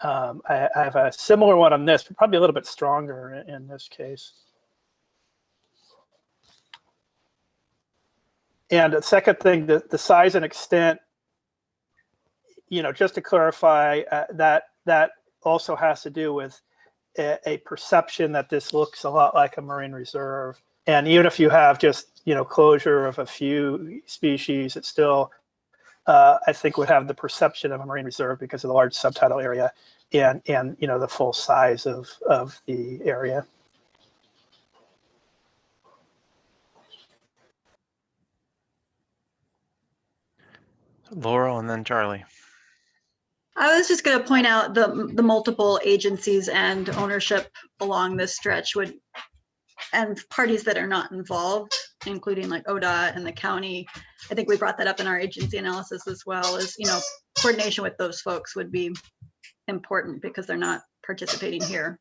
I have a similar one on this, but probably a little bit stronger in this case. And the second thing, the size and extent, just to clarify, that also has to do with a perception that this looks a lot like a marine reserve. And even if you have just, closure of a few species, it still, I think, would have the perception of a marine reserve because of the large subtidal area and the full size of the area. Laurel and then Charlie. I was just going to point out the multiple agencies and ownership along this stretch and parties that are not involved, including like ODOT and the county. I think we brought that up in our agency analysis as well, as coordination with those folks would be important because they're not participating here.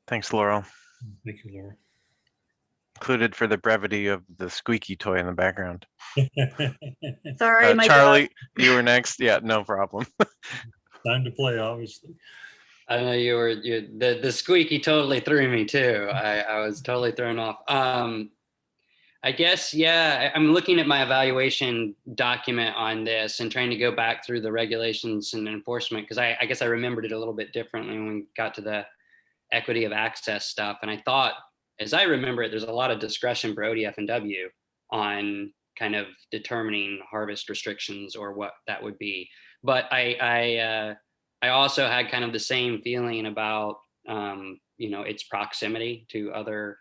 Thanks, Laurel. Thank you, Laura. Included for the brevity of the squeaky toy in the background. Sorry, my Charlie, dog. you were next. Yeah, no problem. Time to play, obviously. I know the squeaky totally threw me too. I was totally thrown off. I guess, yeah, I'm looking at my evaluation document on this and trying to go back through the regulations and enforcement, because I guess I remembered it a little bit differently when we got to the equity of access stuff. And I thought, as I remember it, there's a lot of discretion for ODF and W on kind of determining harvest restrictions or what that would be. But I also had kind of the same feeling about, its proximity to other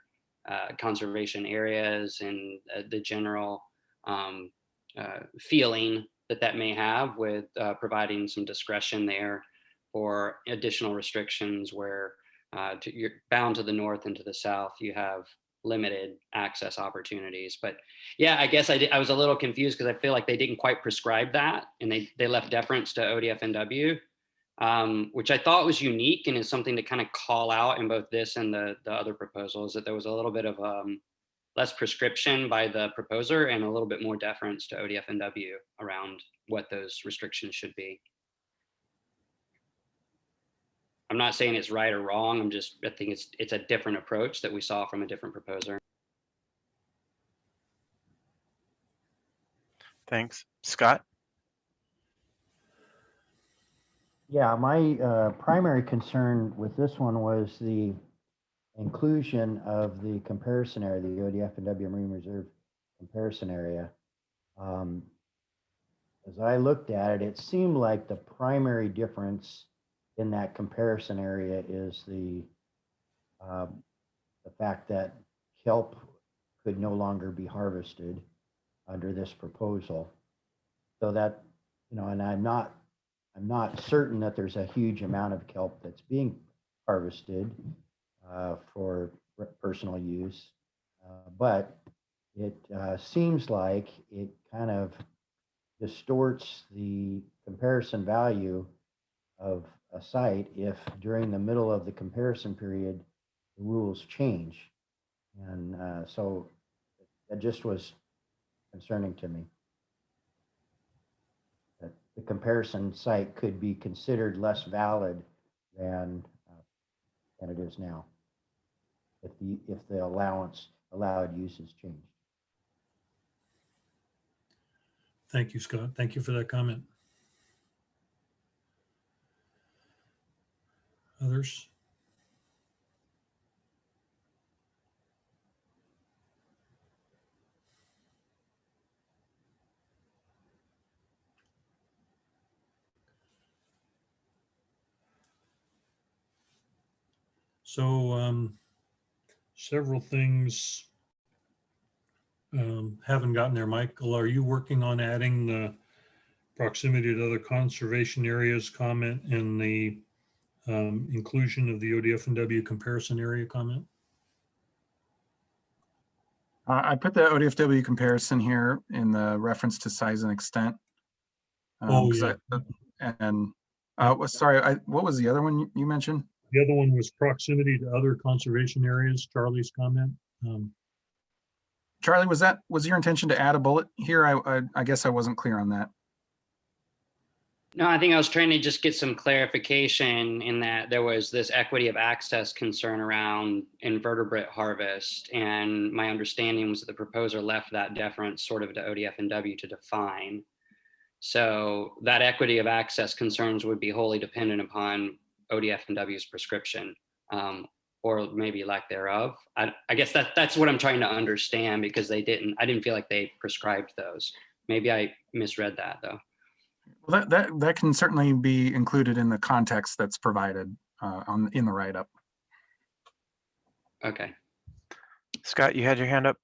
conservation areas and the general feeling that may have with providing some discretion there for additional restrictions where you're bound to the north and to the south, you have limited access opportunities. But yeah, I guess I was a little confused because I feel like they didn't quite prescribe that, and they left deference to ODF&W, which I thought was unique and is something to kind of call out in both this and the other proposals, that there was a little bit of less prescription by the proposer and a little bit more deference to ODFNW around what those restrictions should be. I'm not saying it's right or wrong. I think it's a different approach that we saw from a different proposer. Thanks. Scott? Yeah, my primary concern with this one was the inclusion of the comparison area, the ODF and W Marine Reserve comparison area. As I looked at it, it seemed like the primary difference in that comparison area is the fact that kelp could no longer be harvested under this proposal. So that, and I'm not certain that there's a huge amount of kelp that's being harvested for personal use, but it seems like it kind of distorts the comparison value of a site if during the middle of the comparison period the rules change, and so that just was concerning to me. That the comparison site could be considered less valid than it is now if the allowed use has changed. Thank you, Scott. Thank you for that comment. Others? So several things haven't gotten there. Michael, are you working on adding the proximity to other conservation areas comment and the inclusion of the ODF&W comparison area comment? I put the ODFW comparison here in the reference to size and extent. Oh, yeah. Sorry, what was the other one you mentioned? The other one was proximity to other conservation areas, Charlie's comment. Charlie, was your intention to add a bullet here? I guess I wasn't clear on that. No, I think I was trying to just get some clarification in that there was this equity of access concern around invertebrate harvest. And my understanding was that the proposer left that deference sort of to ODF and W to define. So that equity of access concerns would be wholly dependent upon ODF and W's prescription, or maybe lack thereof. I guess that's what I'm trying to understand, because I didn't feel like they prescribed those. Maybe I misread that though. Well, that can certainly be included in the context that's provided in the write-up. Okay. Scott, you had your hand up.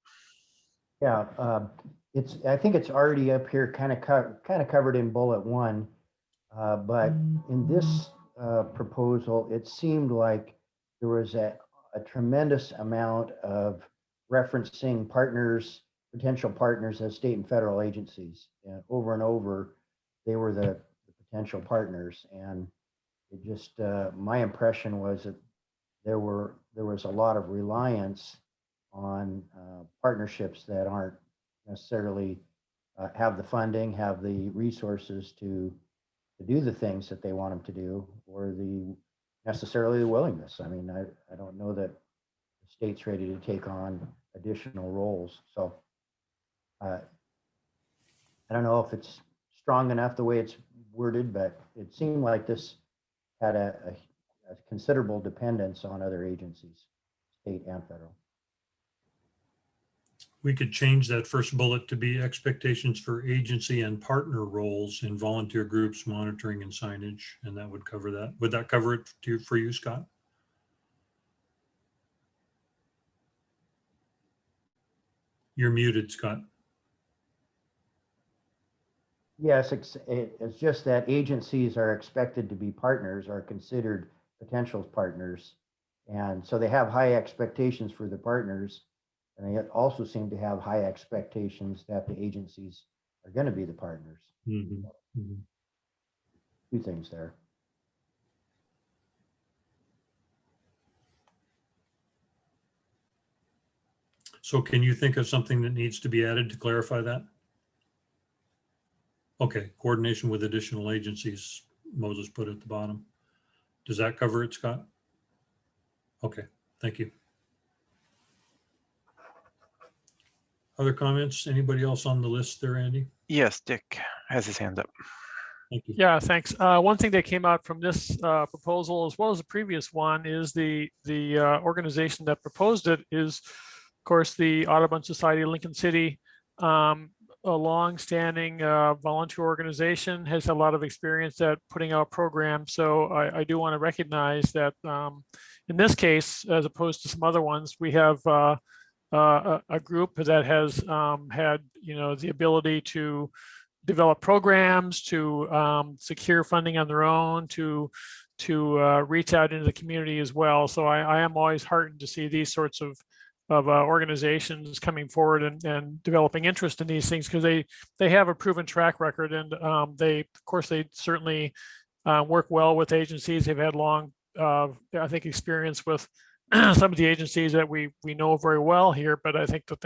Yeah, I think it's already up here, kind of covered in bullet 1, but in this proposal, it seemed like there was a tremendous amount of referencing potential partners as state and federal agencies, and over and over. They were the potential partners, and it just my impression was that there was a lot of reliance on partnerships that aren't necessarily have the funding, have the resources to do the things that they want them to do, or necessarily the willingness. I mean, I don't know that the state's ready to take on additional roles, so I don't know if it's strong enough the way it's worded, but it seemed like this had a considerable dependence on other agencies, state and federal. We could change that first bullet to be expectations for agency and partner roles in volunteer groups, monitoring and signage, and that would cover that. Would that cover it for you, Scott? You're muted, Scott. Yes, it's just that agencies are expected to be partners, are considered potential partners. And so they have high expectations for the partners. And they also seem to have high expectations that the agencies are going to be the partners. Mm-hmm. Mm-hmm. Two things there. So can you think of something that needs to be added to clarify that? Okay, coordination with additional agencies, Moses put at the bottom. Does that cover it, Scott? Okay, thank you. Other comments? Anybody else on the list there, Andy? Yes, Dick has his hand up. Thank you. Yeah, thanks. One thing that came out from this proposal, as well as the previous one, is the organization that proposed it is, of course, the Audubon Society of Lincoln City, a long-standing volunteer organization, has a lot of experience at putting out programs. So I do want to recognize that in this case, as opposed to some other ones, we have a group that has had, the ability to develop programs, to secure funding on their own, to reach out into the community as well. So I am always heartened to see these sorts of organizations coming forward and developing interest in these things, because they have a proven track record, and they certainly work well with agencies. They've had long, I think, experience with some of the agencies that we know very well here, but I think that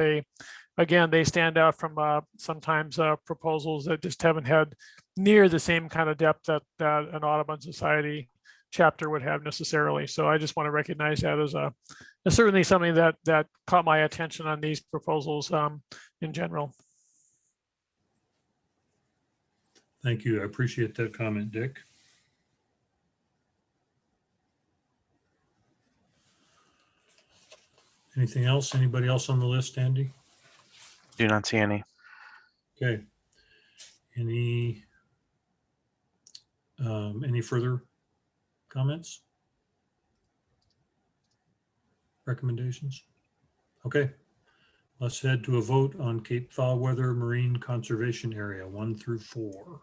they stand out from sometimes proposals that just haven't had near the same kind of depth that an Audubon Society chapter would have necessarily. So I just want to recognize that as certainly something that caught my attention on these proposals in general. Thank you. I appreciate that comment, Dick. Anything else? Anybody else on the list, Andy? Do not see any. Okay. Any further comments? Recommendations? Okay. Let's head to a vote on Cape Foul Weather Marine Conservation Area 1 through 4.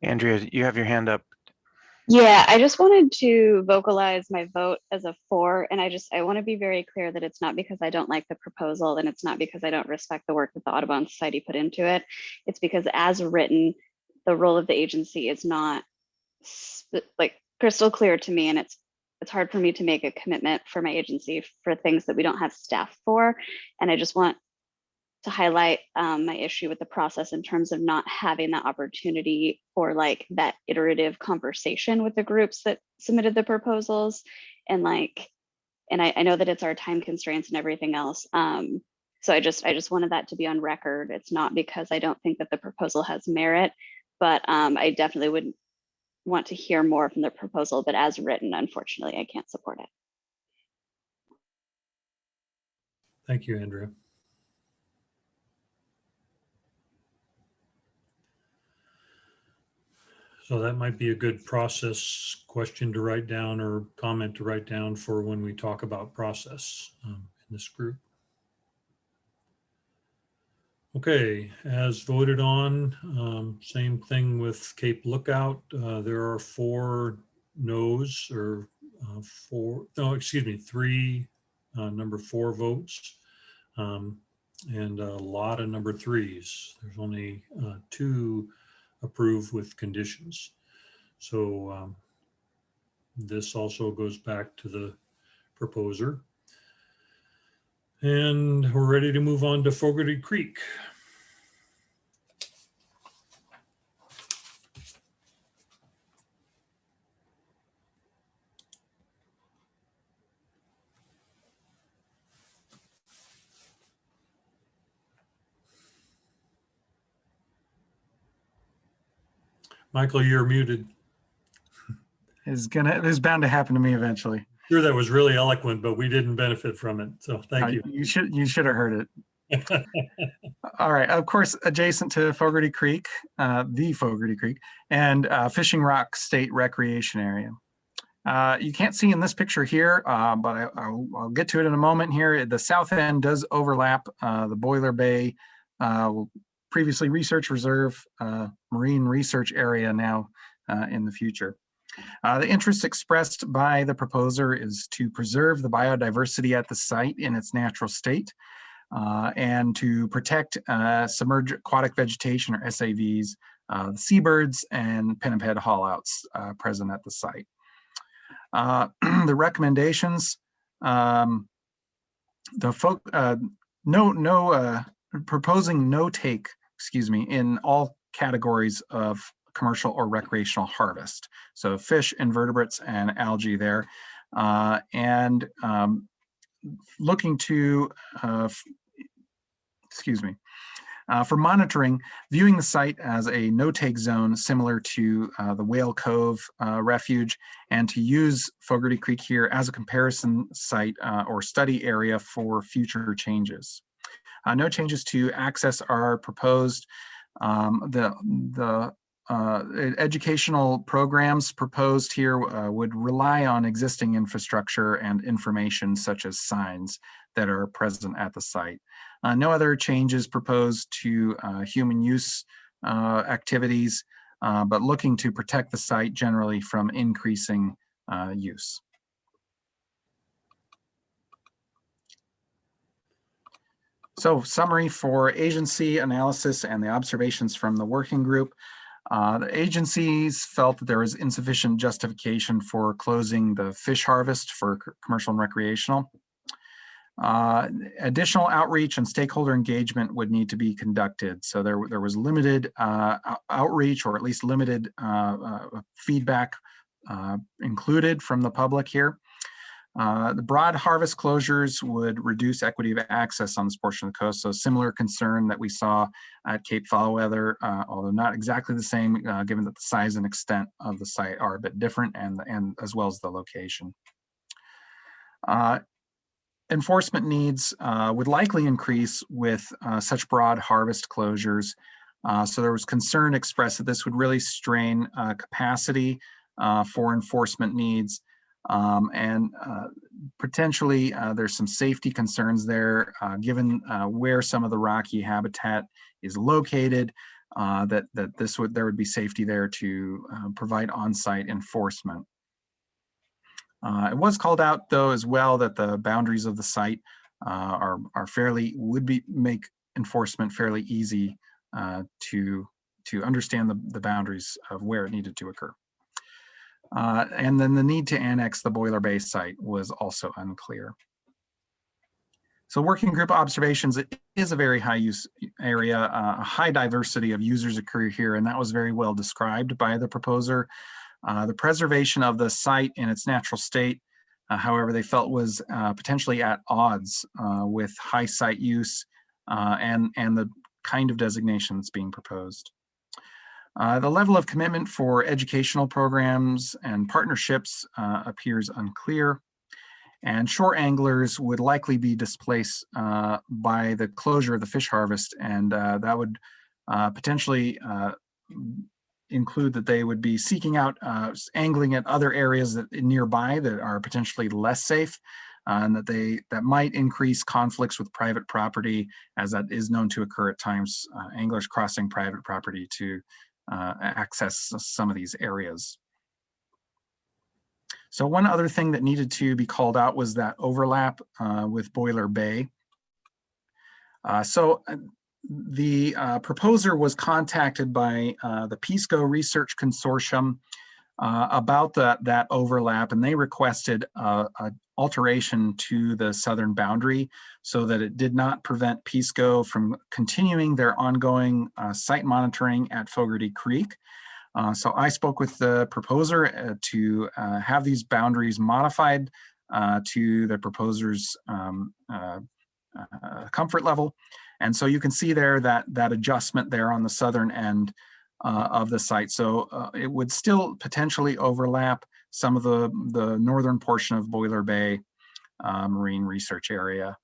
Andrea, you have your hand up. Yeah, I just wanted to vocalize my vote as a 4, and I want to be very clear that it's not because I don't like the proposal, and it's not because I don't respect the work that the Audubon Society put into it. It's because, as written, the role of the agency is not like crystal clear to me, and it's hard for me to make a commitment for my agency for things that we don't have staff for. And I just want to highlight my issue with the process in terms of not having that opportunity for like that iterative conversation with the groups that submitted the proposals. And I know that it's our time constraints and everything else. So I just wanted that to be on record. It's not because I don't think that the proposal has merit, but I definitely would want to hear more from the proposal, but as written, unfortunately, I can't support it. Thank you, Andrea. So that might be a good process question to write down or comment to write down for when we talk about process in this group. Okay, as voted on, same thing with Cape Lookout. There are 4 no's or 3 number 4 votes and a lot of number 3s. There's only 2 approved with conditions. So this also goes back to the proposer. And we're ready to move on to Fogarty Creek. Michael, you're muted. Is bound to happen to me eventually. Sure, that was really eloquent, but we didn't benefit from it. So thank you. You should have heard it. All right. Of course, adjacent to Fogarty Creek, the Fogarty Creek, and Fishing Rock State Recreation Area. You can't see in this picture here, but I'll get to it in a moment here. The south end does overlap the Boiler Bay, previously research reserve, marine research area now in the future. The interest expressed by the proposer is to preserve the biodiversity at the site in its natural state and to protect submerged aquatic vegetation, or SAVs, the seabirds and pinniped haulouts present at the site. The recommendations, proposing no take, in all categories of commercial or recreational harvest. So fish, invertebrates, and algae there. And looking to, for monitoring, viewing the site as a no-take zone similar to the Whale Cove refuge, and to use Fogarty Creek here as a comparison site or study area for future changes. No changes to access are proposed. The educational programs proposed here would rely on existing infrastructure and information such as signs that are present at the site. No other changes proposed to human use activities, but looking to protect the site generally from increasing use. So, summary for agency analysis and the observations from the working group. The agencies felt that there was insufficient justification for closing the fish harvest for commercial and recreational. Additional outreach and stakeholder engagement would need to be conducted. So there was limited outreach, or at least limited feedback included from the public here. The broad harvest closures would reduce equity of access on this portion of the coast. So similar concern that we saw at Cape Foulweather, although not exactly the same, given that the size and extent of the site are a bit different, and as well as the location. Enforcement needs would likely increase with such broad harvest closures. So there was concern expressed that this would really strain capacity for enforcement needs. And potentially there's some safety concerns there, given where some of the rocky habitat is located, that there would be safety there to provide on-site enforcement. It was called out, though, as well, that the boundaries of the site make enforcement fairly easy to understand the boundaries of where it needed to occur. And then the need to annex the Boiler Bay site was also unclear. So working group observations, it is a very high use area, a high diversity of users occur here, and that was very well described by the proposer. The preservation of the site in its natural state, however, they felt was potentially at odds with high site use and the kind of designation that's being proposed. The level of commitment for educational programs and partnerships appears unclear, and shore anglers would likely be displaced by the closure of the fish harvest, and that would potentially include that they would be seeking out angling at other areas nearby that are potentially less safe, and that might increase conflicts with private property, as that is known to occur at times, anglers crossing private property to access some of these areas. So one other thing that needed to be called out was that overlap with Boiler Bay. The proposer was contacted by the PISCO Research Consortium about that overlap, and they requested an alteration to the southern boundary so that it did not prevent PISCO from continuing their ongoing site monitoring at Fogarty Creek. So I spoke with the proposer to have these boundaries modified to the proposer's comfort level. And so you can see there that adjustment there on the southern end of the site. So it would still potentially overlap some of the northern portion of Boiler Bay Marine Research Area.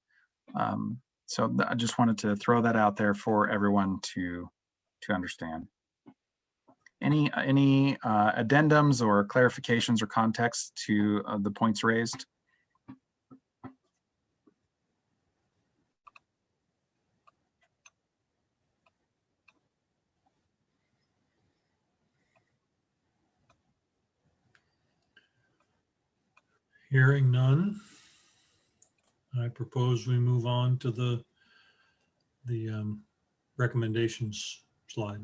So I just wanted to throw that out there for everyone to understand. Any addendums or clarifications or context to the points raised? Hearing none, I propose we move on to the recommendations slide.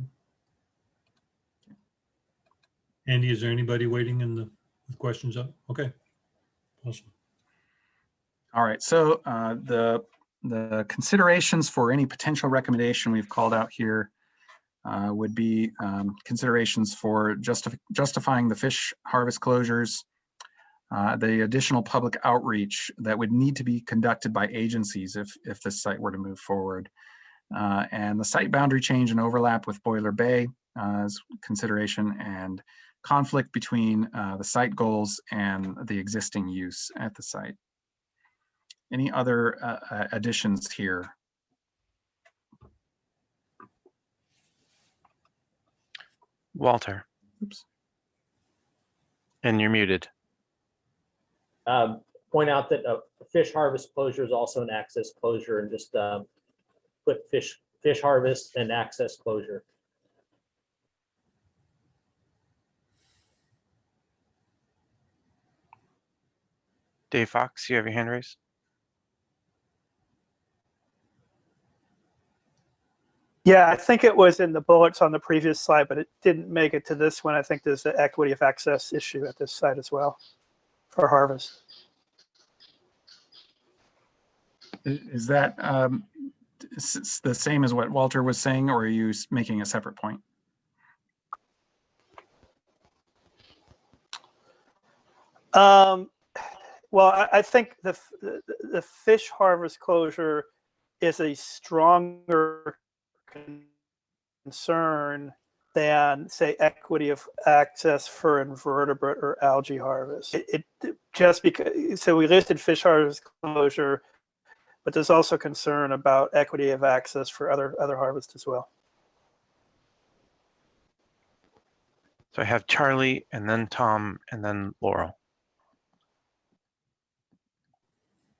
Andy, is there anybody waiting in the with questions up? Okay, awesome. All right, so the considerations for any potential recommendation we've called out here would be considerations for justifying the fish harvest closures, the additional public outreach that would need to be conducted by agencies if this site were to move forward, and the site boundary change and overlap with Boiler Bay as consideration, and conflict between the site goals and the existing use at the site. Any other additions here? Walter. Oops. And you're muted. Point out that fish harvest closure is also an access closure, and just put fish harvest and access closure. Dave Fox, you have your hand raised. Yeah, I think it was in the bullets on the previous slide, but it didn't make it to this one. I think there's an equity of access issue at this site as well for harvest. Is that the same as what Walter was saying, or are you making a separate point? Well, I think the fish harvest closure is a stronger concern than, say, equity of access for invertebrate or algae harvest. It just because, so we listed fish harvest closure, but there's also concern about equity of access for other harvests as well. So I have Charlie, and then Tom, and then Laurel.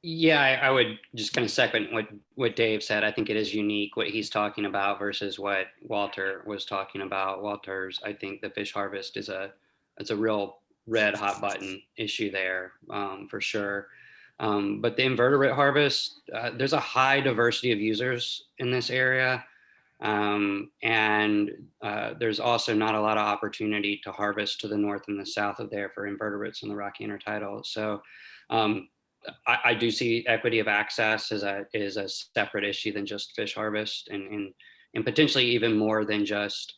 Yeah, I would just kind of second what Dave said. I think it is unique what he's talking about versus what Walter was talking about. I think the fish harvest it's a real red hot button issue there for sure. But the invertebrate harvest, there's a high diversity of users in this area. And there's also not a lot of opportunity to harvest to the north and the south of there for invertebrates in the Rocky Intertidal. So I do see equity of access as a separate issue than just fish harvest, and potentially even more than just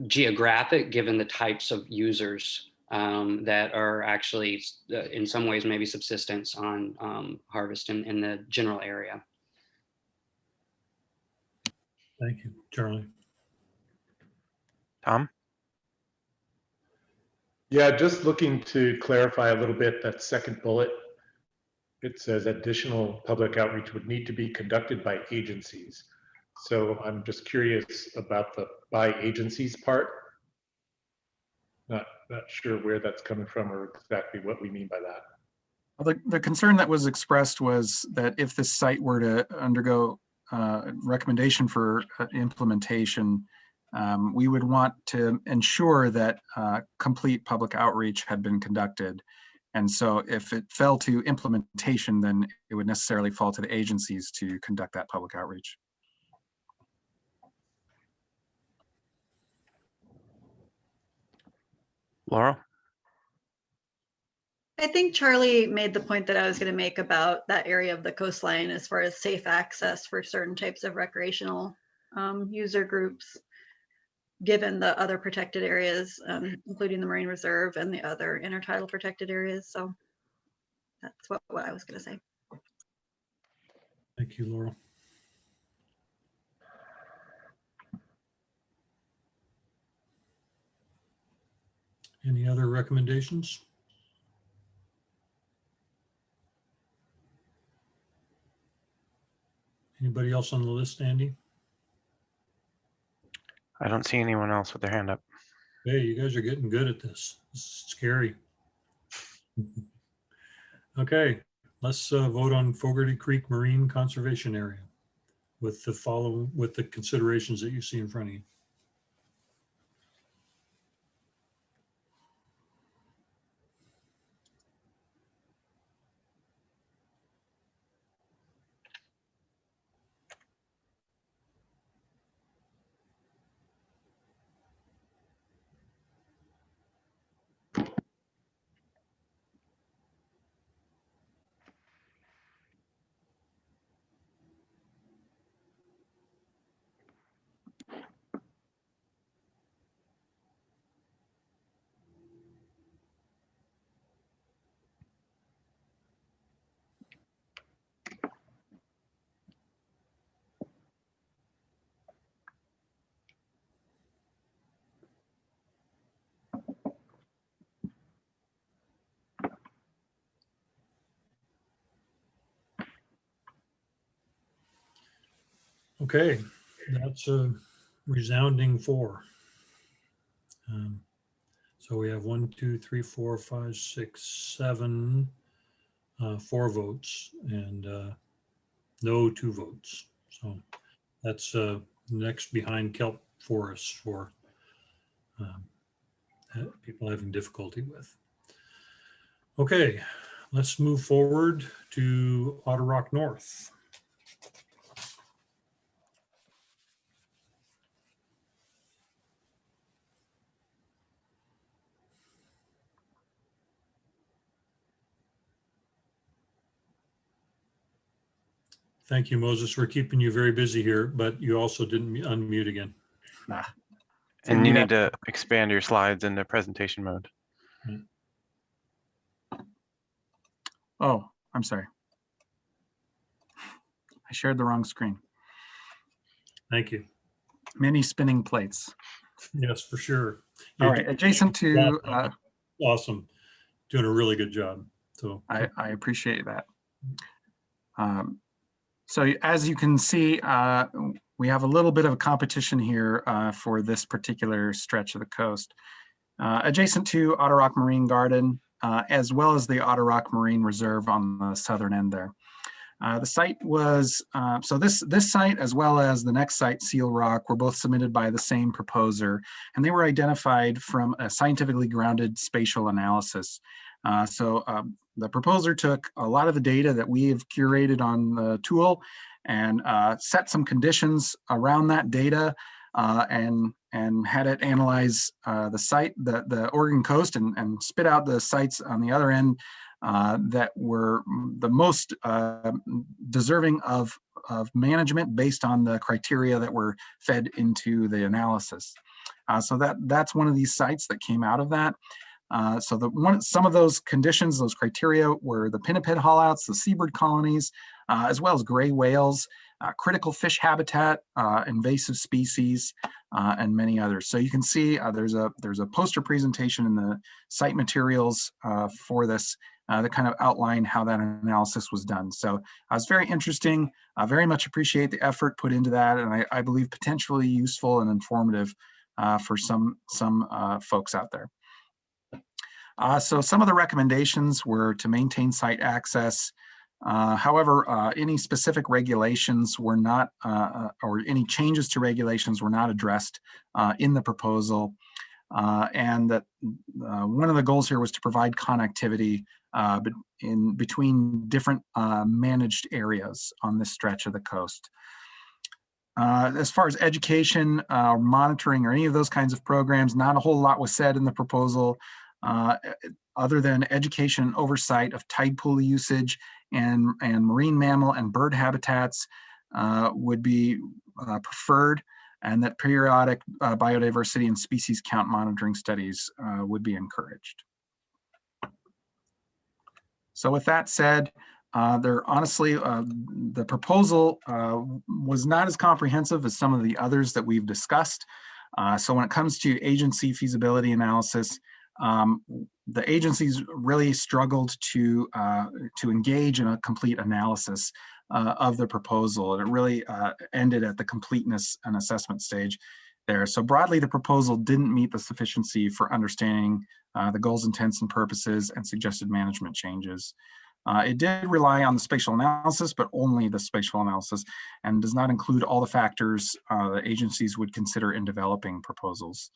geographic, given the types of users that are actually in some ways maybe subsistence on harvest in the general area. Thank you, Charlie. Tom? Yeah, just looking to clarify a little bit that second bullet. It says additional public outreach would need to be conducted by agencies. So I'm just curious about the by agencies part. Not sure where that's coming from or exactly what we mean by that. Well, the concern that was expressed was that if this site were to undergo recommendation for implementation, we would want to ensure that complete public outreach had been conducted. And so if it fell to implementation, then it would necessarily fall to the agencies to conduct that public outreach. Laurel? I think Charlie made the point that I was going to make about that area of the coastline as far as safe access for certain types of recreational user groups, given the other protected areas, including the Marine Reserve and the other intertidal protected areas. So that's what I was going to say. Thank you, Laurel. Any other recommendations? Anybody else on the list, Andy? I don't see anyone else with their hand up. Hey, you guys are getting good at this. This is scary. Okay, let's vote on Fogarty Creek Marine Conservation Area with the considerations that you see in front of you. Okay, that's a resounding 4. So we have 1, 2, 3, 4, 5, 6, 7, 4 votes and no 2 votes. So that's next behind kelp forests for people having difficulty with. Okay, let's move forward to Otter Rock North. Thank you, Moses. We're keeping you very busy here, but you also didn't unmute again. And you need to expand your slides in the presentation mode. Oh, I'm sorry. I shared the wrong screen. Thank you. Many spinning plates. Yes, for sure. All right, adjacent to... awesome. Doing a really good job. So I appreciate that. So as you can see, we have a little bit of a competition here for this particular stretch of the coast. Adjacent to Otter Rock Marine Garden, as well as the Otter Rock Marine Reserve on the southern end there. The site was, so this site as well as the next site, Seal Rock, were both submitted by the same proposer, and they were identified from a scientifically grounded spatial analysis. The proposer took a lot of the data that we have curated on the tool and set some conditions around that data and had it analyze the site, the Oregon coast, and spit out the sites on the other end that were the most deserving of management based on the criteria that were fed into the analysis. So that's one of these sites that came out of that. Some of those conditions, those criteria were the pinniped haulouts, the seabird colonies, as well as gray whales, critical fish habitat, invasive species, and many others. So you can see there's a poster presentation in the site materials for this that kind of outline how that analysis was done. So it's very interesting. I very much appreciate the effort put into that, and I believe potentially useful and informative for some folks out there. So some of the recommendations were to maintain site access. However, any specific regulations were not, or any changes to regulations were not addressed in the proposal. And that one of the goals here was to provide connectivity between different managed areas on this stretch of the coast. As far as education, monitoring, or any of those kinds of programs, not a whole lot was said in the proposal. Other than education and oversight of tide pool usage and marine mammal and bird habitats would be preferred, and that periodic biodiversity and species count monitoring studies would be encouraged. So with that said, the proposal was not as comprehensive as some of the others that we've discussed. So when it comes to agency feasibility analysis, The agencies really struggled to engage in a complete analysis of the proposal, and it really ended at the completeness and assessment stage there. So broadly, the proposal didn't meet the sufficiency for understanding the goals, intents, and purposes and suggested management changes. It did rely on the spatial analysis, but only the spatial analysis, and does not include all the factors the agencies would consider in developing proposals.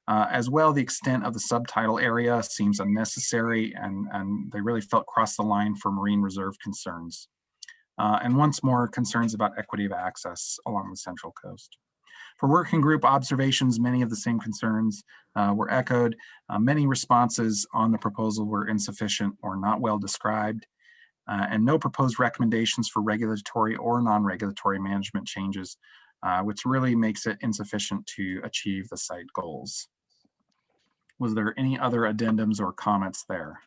As well, the extent of the subtitle area seems unnecessary, and they really felt cross the line for marine reserve concerns. And once more, concerns about equity of access along the Central Coast. For working group observations, many of the same concerns were echoed. Many responses on the proposal were insufficient or not well described, and no proposed recommendations for regulatory or non-regulatory management changes, which really makes it insufficient to achieve the site goals. Was there any other addendums or comments there?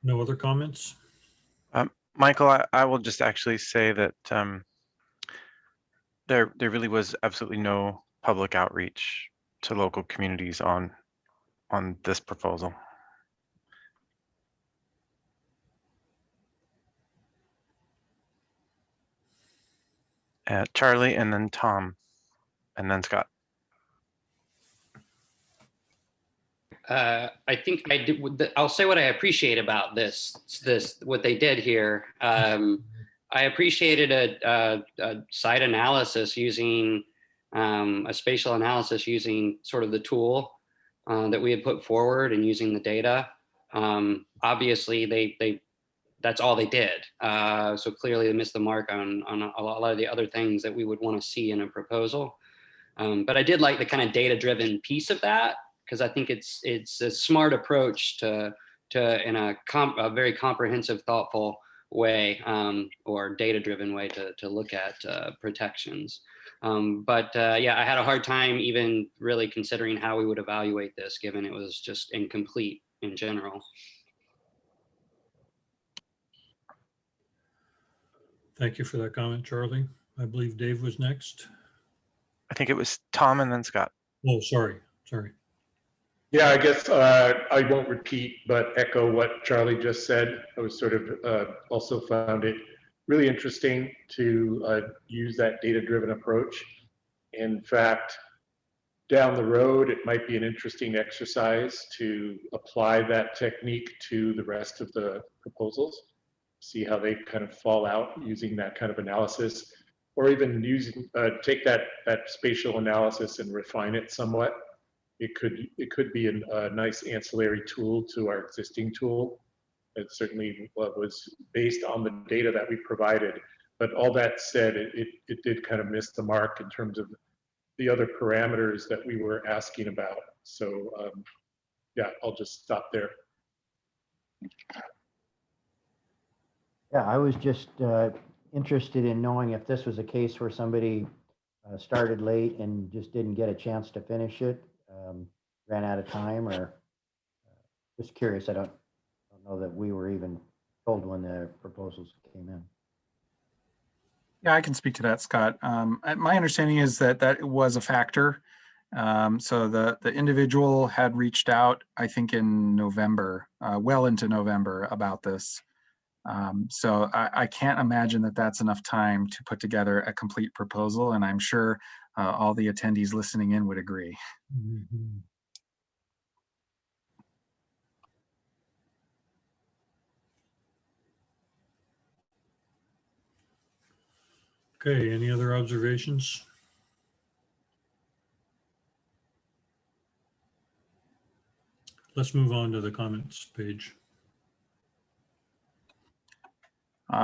No other comments? Michael, I will just actually say that there really was absolutely no public outreach to local communities on this proposal. Charlie, and then Tom, and then Scott. I think I did. I'll say what I appreciate about this what they did here. I appreciated a site analysis using a spatial analysis using sort of the tool that we had put forward and using the data. Obviously, that's all they did. So clearly, they missed the mark on a lot of the other things that we would want to see in a proposal. But I did like the kind of data-driven piece of that, because I think it's a smart approach to in a very comprehensive, thoughtful way, or data-driven way to look at protections. But yeah, I had a hard time even really considering how we would evaluate this, given it was just incomplete in general. Thank you for that comment, Charlie. I believe Dave was next. I think it was Tom and then Scott. Oh, sorry. Yeah, I guess I won't repeat, but echo what Charlie just said. I was sort of also found it really interesting to use that data-driven approach. In fact, down the road, it might be an interesting exercise to apply that technique to the rest of the proposals, see how they kind of fall out using that kind of analysis, or even using take that spatial analysis and refine it somewhat. It could be a nice ancillary tool to our existing tool. It certainly was based on the data that we provided. But all that said, it did kind of miss the mark in terms of the other parameters that we were asking about. So yeah, I'll just stop there. Yeah, I was just interested in knowing if this was a case where somebody started late and just didn't get a chance to finish it, ran out of time, or just curious. I don't know that we were even told when the proposals came in. Yeah, I can speak to that, Scott. My understanding is that it was a factor. So the individual had reached out, I think in November, well into November, about this. So I can't imagine that that's enough time to put together a complete proposal, and I'm sure all the attendees listening in would agree. Mm-hmm. Okay, any other observations? Let's move on to the comments page.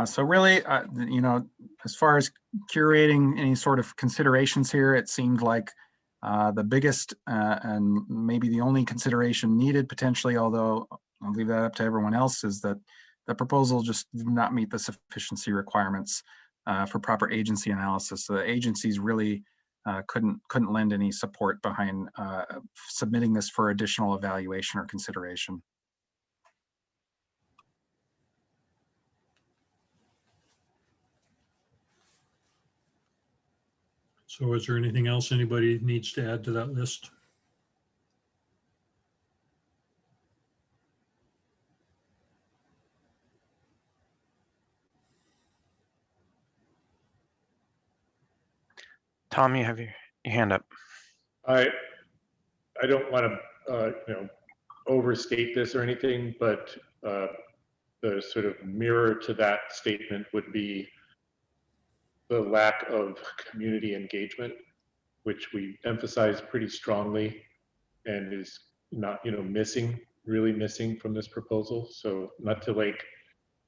So really, you know, as far as curating any sort of considerations here, it seemed like the biggest and maybe the only consideration needed potentially, although I'll leave that up to everyone else, is that the proposal just did not meet the sufficiency requirements for proper agency analysis. So the agencies really couldn't lend any support behind submitting this for additional evaluation or consideration. So is there anything else anybody needs to add to that list? Tom, you have your hand up. I don't want to overstate this or anything, but the sort of mirror to that statement would be the lack of community engagement, which we emphasize pretty strongly and is not, really missing from this proposal. So not to like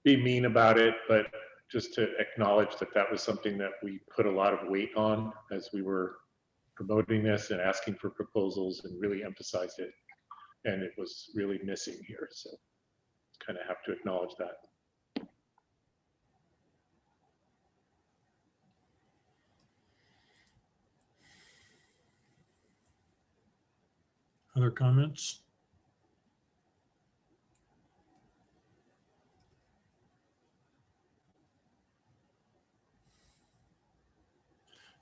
be mean about it, but just to acknowledge that that was something that we put a lot of weight on as we were promoting this and asking for proposals, and really emphasized it. And it was really missing here. So kind of have to acknowledge that. Other comments?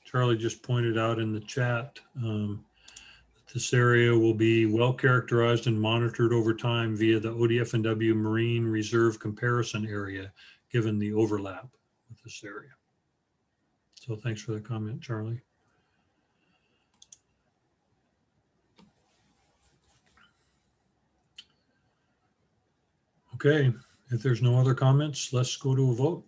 Charlie just pointed out in the chat that this area will be well characterized and monitored over time via the ODF&W Marine Reserve Comparison Area, given the overlap with this area. So thanks for the comment, Charlie. Okay, if there's no other comments, let's go to a vote.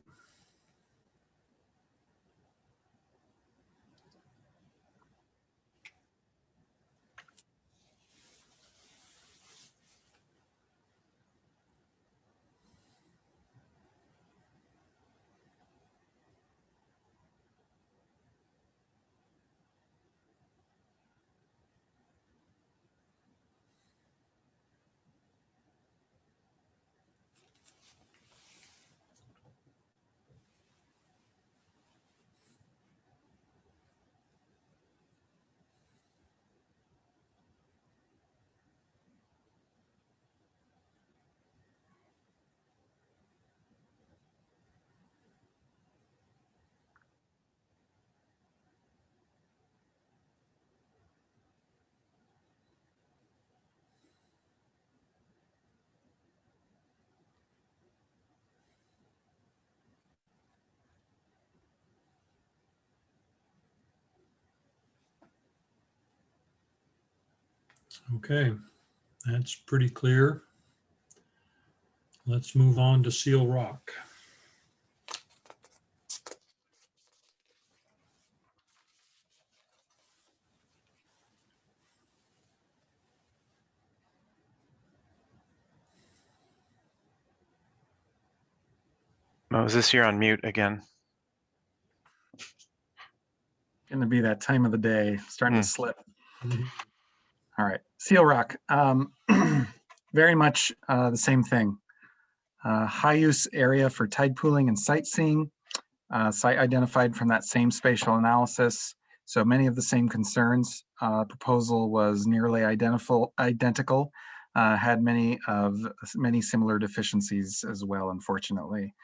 Okay, that's pretty clear. Let's move on to Seal Rock. Moses, you're on mute again. Going to be that time of the day, starting to slip. Mhm. All right, Seal Rock, very much the same thing. High use area for tide pooling and sightseeing, site identified from that same spatial analysis. So many of the same concerns. Proposal was nearly identical, had many similar deficiencies as well, unfortunately.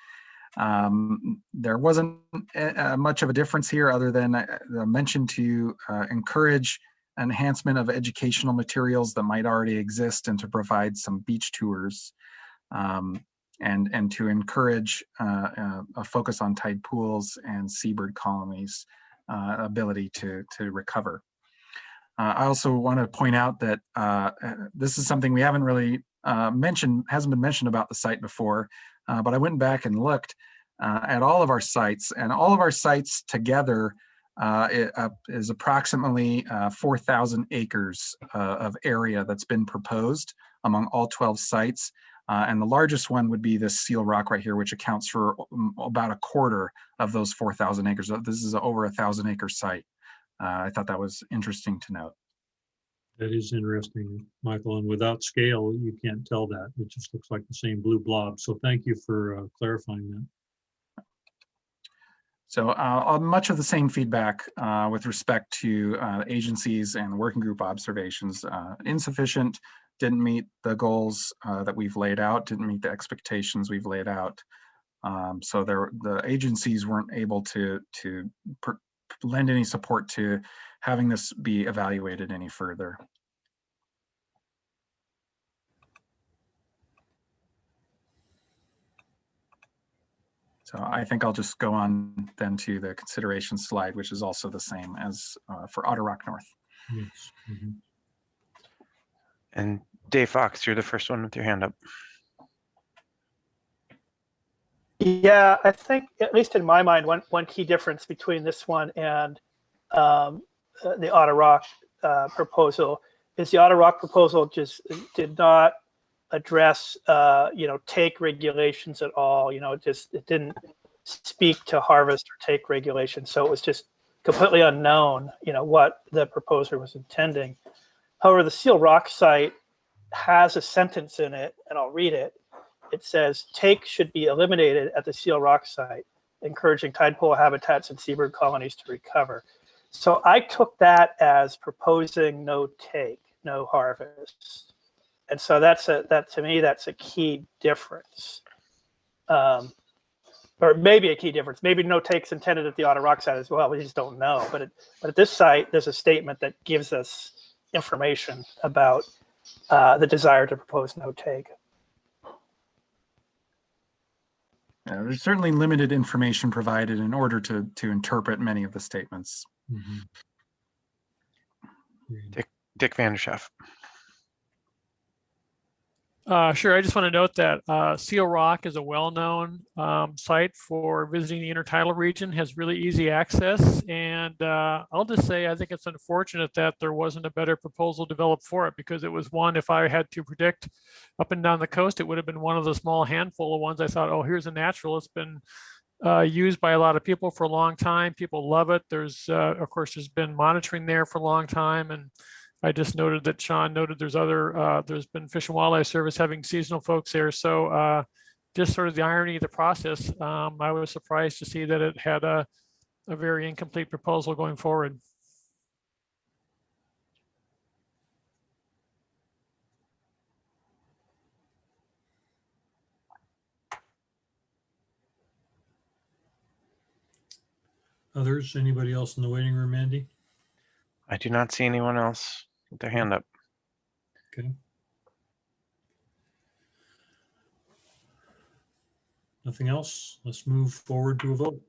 There wasn't much of a difference here other than the mention to encourage enhancement of educational materials that might already exist and to provide some beach tours, and to encourage a focus on tide pools and seabird colonies' ability to recover. I also want to point out that this is something we haven't really mentioned, hasn't been mentioned about the site before, but I went back and looked at all of our sites, and all of our sites together is approximately 4,000 acres of area that's been proposed among all 12 sites. And the largest one would be this Seal Rock right here, which accounts for about a quarter of those 4,000 acres. This is over 1,000 acre site. I thought that was interesting to note. That is interesting, Michael, and without scale, you can't tell that. It just looks like the same blue blob. So thank you for clarifying that. So much of the same feedback with respect to agencies and working group observations. Insufficient, didn't meet the goals that we've laid out, didn't meet the expectations we've laid out. So the agencies weren't able to lend any support to having this be evaluated any further. So I think I'll just go on then to the consideration slide, which is also the same as for Otter Rock North. Yes. Mhm. And Dave Fox, you're the first one with your hand up. Yeah, I think, at least in my mind, one key difference between this one and the Otter Rock proposal is the Otter Rock proposal just did not address take regulations at all. It didn't speak to harvest or take regulations, so it was just completely unknown what the proposer was intending. However, the Seal Rock site has a sentence in it, and I'll read it. It says, take should be eliminated at the Seal Rock site, encouraging tide pool habitats and seabird colonies to recover. So I took that as proposing no take, no harvest. And so to me, that's a key difference. Or maybe a key difference. Maybe no takes intended at the Otter Rock site as well. We just don't know. But at this site, there's a statement that gives us information about the desire to propose no take. There's certainly limited information provided in order to interpret many of the statements. Mhm. Dick Vanderschaff. Sure. I just want to note that Seal Rock is a well-known site for visiting the intertidal region, has really easy access. And I'll just say, I think it's unfortunate that there wasn't a better proposal developed for it, because it was one, if I had to predict up and down the coast, it would have been one of the small handful of ones I thought, oh, here's a natural. It's been used by a lot of people for a long time. People love it. There's, of course, there's been monitoring there for a long time. And I just noted that Sean noted there's been Fish and Wildlife Service having seasonal folks there. So just sort of the irony of the process, I was surprised to see that it had a very incomplete proposal going forward. Others, anybody else in the waiting room, Andy? I do not see anyone else with their hand up. Okay. Nothing else? Let's move forward to a vote.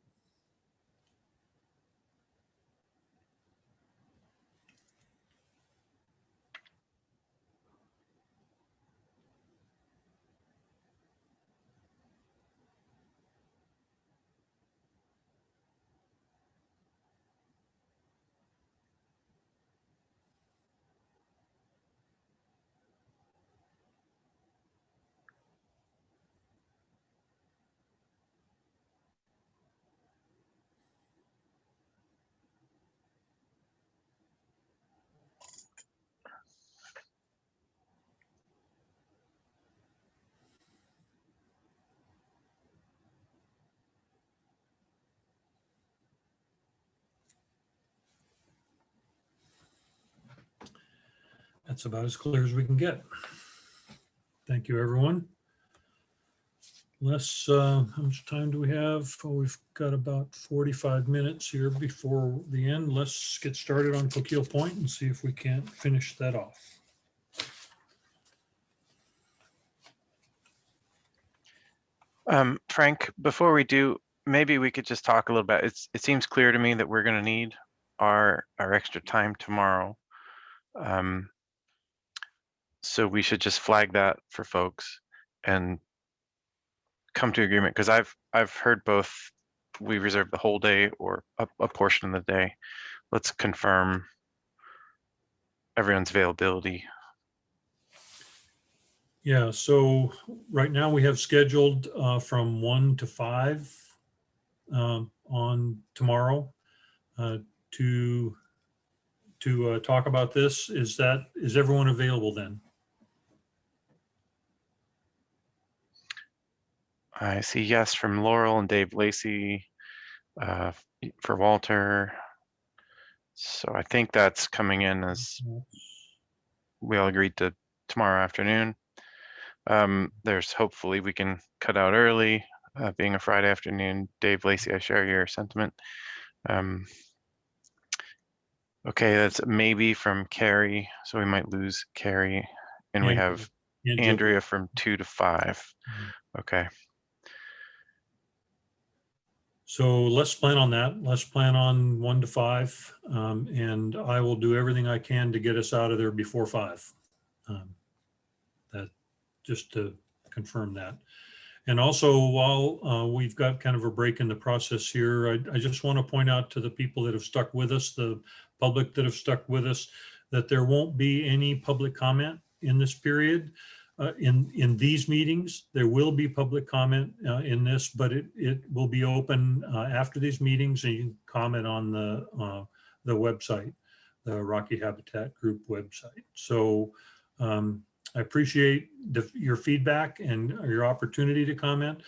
That's about as clear as we can get. Thank you, everyone. How much time do we have? Oh, we've got about 45 minutes here before the end. Let's get started on Coquille Point and see if we can't finish that off. Frank, before we do, maybe we could just talk a little bit. It seems clear to me that we're going to need our extra time tomorrow. So we should just flag that for folks and come to agreement, because I've heard both. We reserve the whole day or a portion of the day. Let's confirm everyone's availability. Yeah, so right now we have scheduled from 1 to 5 on tomorrow to talk about this. Is everyone available then? I see yes from Laurel and Dave Lacey. uh, for Walter. So I think that's coming in as we all agreed to tomorrow afternoon. There's hopefully we can cut out early, being a Friday afternoon. Dave Lacey, I share your sentiment. Okay, that's maybe from Carrie, so we might lose Carrie. And we have Andrea from 2 to 5. Okay. So let's plan on that. Let's plan on 1 to 5. And I will do everything I can to get us out of there before 5. That just to confirm that. And also, while we've got kind of a break in the process here, I just want to point out to the people that have stuck with us, the public that have stuck with us, that there won't be any public comment in this period. In these meetings, there will be public comment in this, but it will be open after these meetings, and you can comment on the website, the Rocky Habitat Group website. So I appreciate your feedback and your opportunity to comment.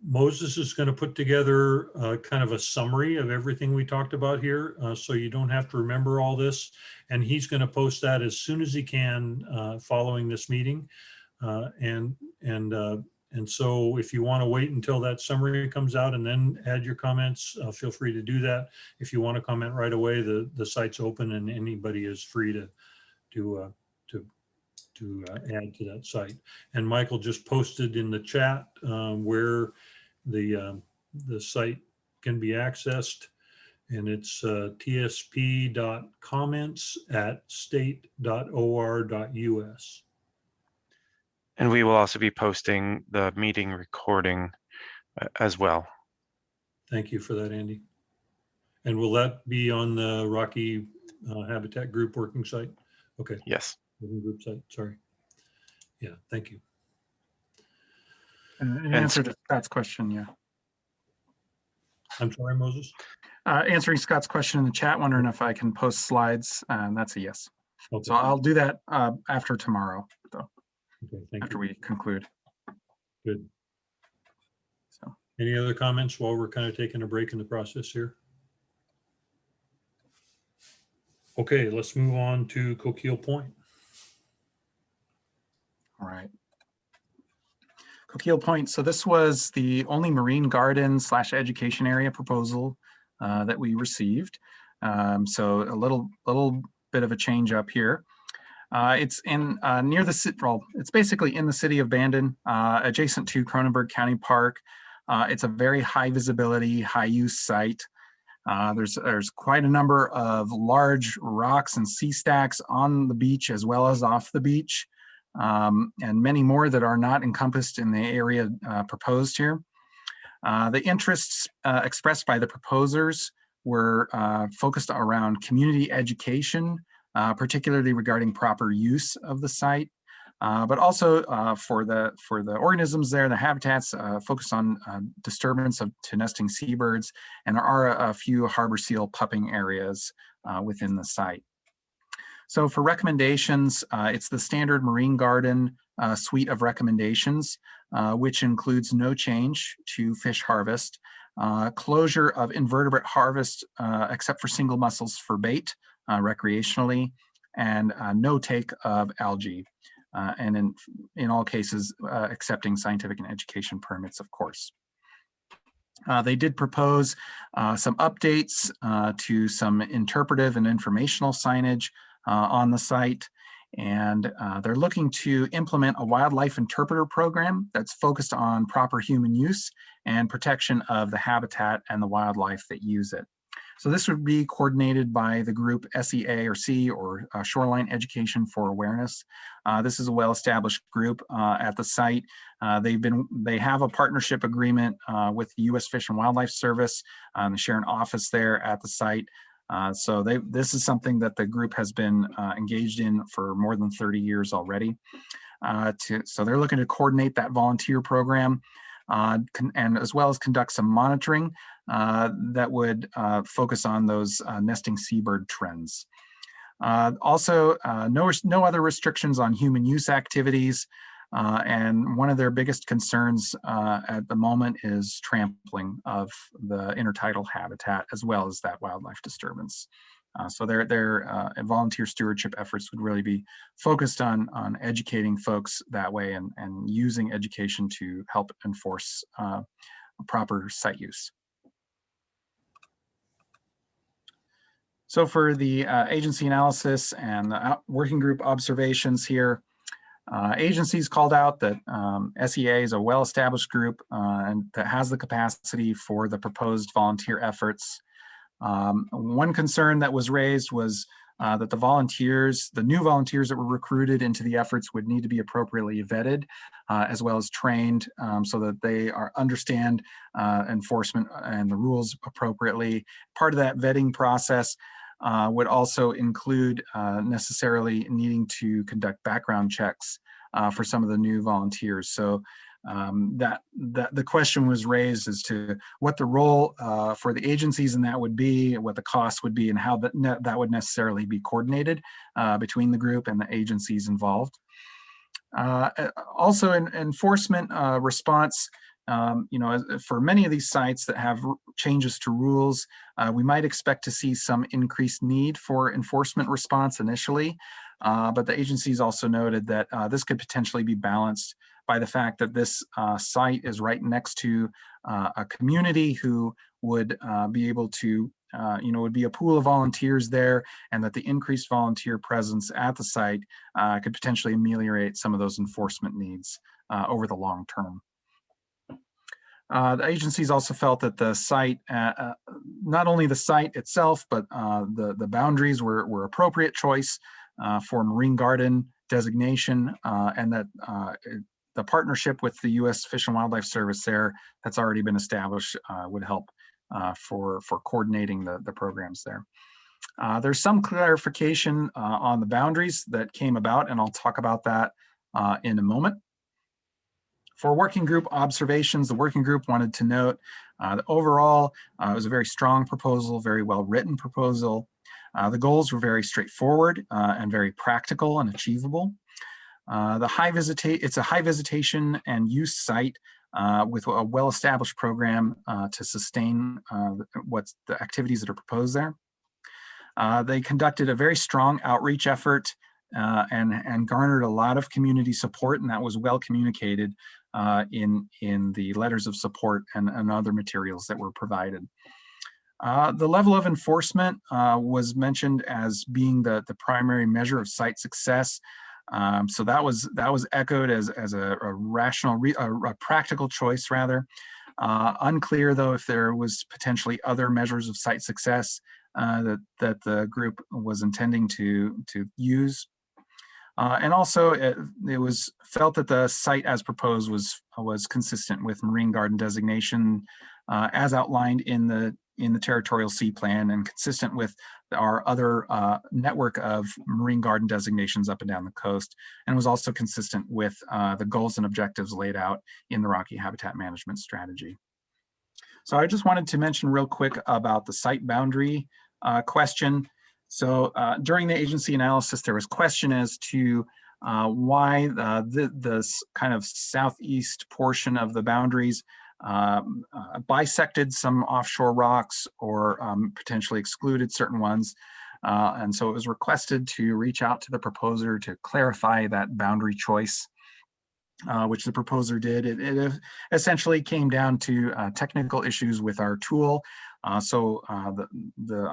Moses is going to put together kind of a summary of everything we talked about here, so you don't have to remember all this. And he's going to post that as soon as he can following this meeting. And so if you want to wait until that summary comes out and then add your comments, feel free to do that. If you want to comment right away, the site's open and anybody is free to add to that site. And Michael just posted in the chat where the site can be accessed, and it's tsp.comments@state.or.us. And we will also be posting the meeting recording as well. Thank you for that, Andy. And will that be on the Rocky Habitat Group working site? Okay. Yes. Group site, sorry. Yeah, thank you. In answer to Scott's question, yeah. I'm sorry, Moses? Answering Scott's question in the chat, wondering if I can post slides, and that's a yes. Okay. So I'll do that after tomorrow, though, okay, after we conclude. Good. So, any other comments while we're kind of taking a break in the process here? Okay, let's move on to Coquille Point. all right. Coquille Point. So this was the only marine garden / education area proposal that we received. So a little bit of a change up here. It's in near the city. Well, it's basically in the city of Bandon, adjacent to Cronenberg County Park. It's a very high visibility, high use site. There's quite a number of large rocks and sea stacks on the beach as well as off the beach. And many more that are not encompassed in the area proposed here. The interests expressed by the proposers were focused around community education, particularly regarding proper use of the site, but also for the organisms there, the habitats focus on disturbance to nesting seabirds, and there are a few harbor seal pupping areas within the site. So for recommendations, it's the standard marine garden suite of recommendations, which includes no change to fish harvest, closure of invertebrate harvest except for single mussels for bait recreationally, and no take of algae, and in all cases accepting scientific and education permits, of course. They did propose some updates to some interpretive and informational signage on the site, and they're looking to implement a wildlife interpreter program that's focused on proper human use and protection of the habitat and the wildlife that use it. So this would be coordinated by the group SEA or Shoreline Education for Awareness. This is a well-established group at the site. They have a partnership agreement with the U.S. Fish and Wildlife Service. They share an office there at the site. So this is something that the group has been engaged in for more than 30 years already. So they're looking to coordinate that volunteer program and as well as conduct some monitoring that would focus on those nesting seabird trends. Also, no other restrictions on human use activities. And one of their biggest concerns at the moment is trampling of the intertidal habitat as well as that wildlife disturbance. So their volunteer stewardship efforts would really be focused on educating folks that way and using education to help enforce proper site use. So for the agency analysis and the working group observations here, agencies called out that SEA is a well-established group and that has the capacity for the proposed volunteer efforts. One concern that was raised was that the new volunteers that were recruited into the efforts would need to be appropriately vetted as well as trained so that they understand enforcement and the rules appropriately. Part of that vetting process would also include necessarily needing to conduct background checks for some of the new volunteers. So that the question was raised as to what the role for the agencies in that would be, what the cost would be, and how that would necessarily be coordinated between the group and the agencies involved. Also, in enforcement response, for many of these sites that have changes to rules, we might expect to see some increased need for enforcement response initially, but the agencies also noted that this could potentially be balanced by the fact that this site is right next to a community who would be able to, would be a pool of volunteers there, and that the increased volunteer presence at the site could potentially ameliorate some of those enforcement needs over the long term. The agencies also felt that the site, not only the site itself, but the boundaries were appropriate choice for marine garden designation, and that the partnership with the U.S. Fish and Wildlife Service there that's already been established would help for coordinating the programs there. There's some clarification on the boundaries that came about, and I'll talk about that in a moment. For working group observations, the working group wanted to note that overall it was a very strong proposal, very well-written proposal. The goals were very straightforward and very practical and achievable. It's a high visitation and use site with a well-established program to sustain what's the activities that are proposed there. They conducted a very strong outreach effort and garnered a lot of community support, and that was well communicated in the letters of support and other materials that were provided. The level of enforcement was mentioned as being the primary measure of site success. So that was echoed as a rational, a practical choice rather. Unclear though if there was potentially other measures of site success that the group was intending to use. And also it was felt that the site as proposed was consistent with marine garden designation as outlined in the territorial sea plan and consistent with our other network of marine garden designations up and down the coast, and was also consistent with the goals and objectives laid out in the Rocky Habitat Management Strategy. So I just wanted to mention real quick about the site boundary question. So during the agency analysis, there was question as to why this kind of southeast portion of the boundaries bisected some offshore rocks or potentially excluded certain ones. And so it was requested to reach out to the proposer to clarify that boundary choice, which the proposer did. It essentially came down to technical issues with our tool. I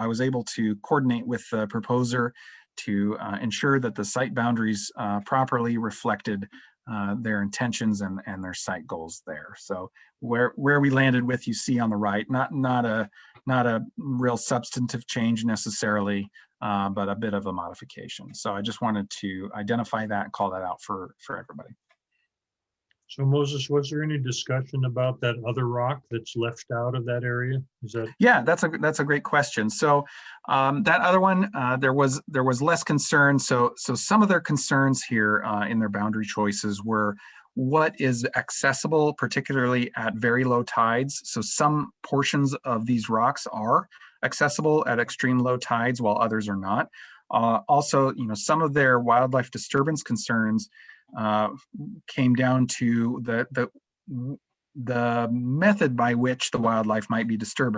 was able to coordinate with the proposer to ensure that the site boundaries properly reflected their intentions and their site goals there. So where we landed with, you see on the right, not a real substantive change necessarily, but a bit of a modification. So I just wanted to identify that and call that out for everybody. So Moses, was there any discussion about that other rock that's left out of that area? Is that? Yeah, that's a great question. So that other one, there was less concern. So some of their concerns here in their boundary choices were what is accessible, particularly at very low tides. So some portions of these rocks are accessible at extreme low tides, while others are not. Also, some of their wildlife disturbance concerns came down to the method by which the wildlife might be disturbed,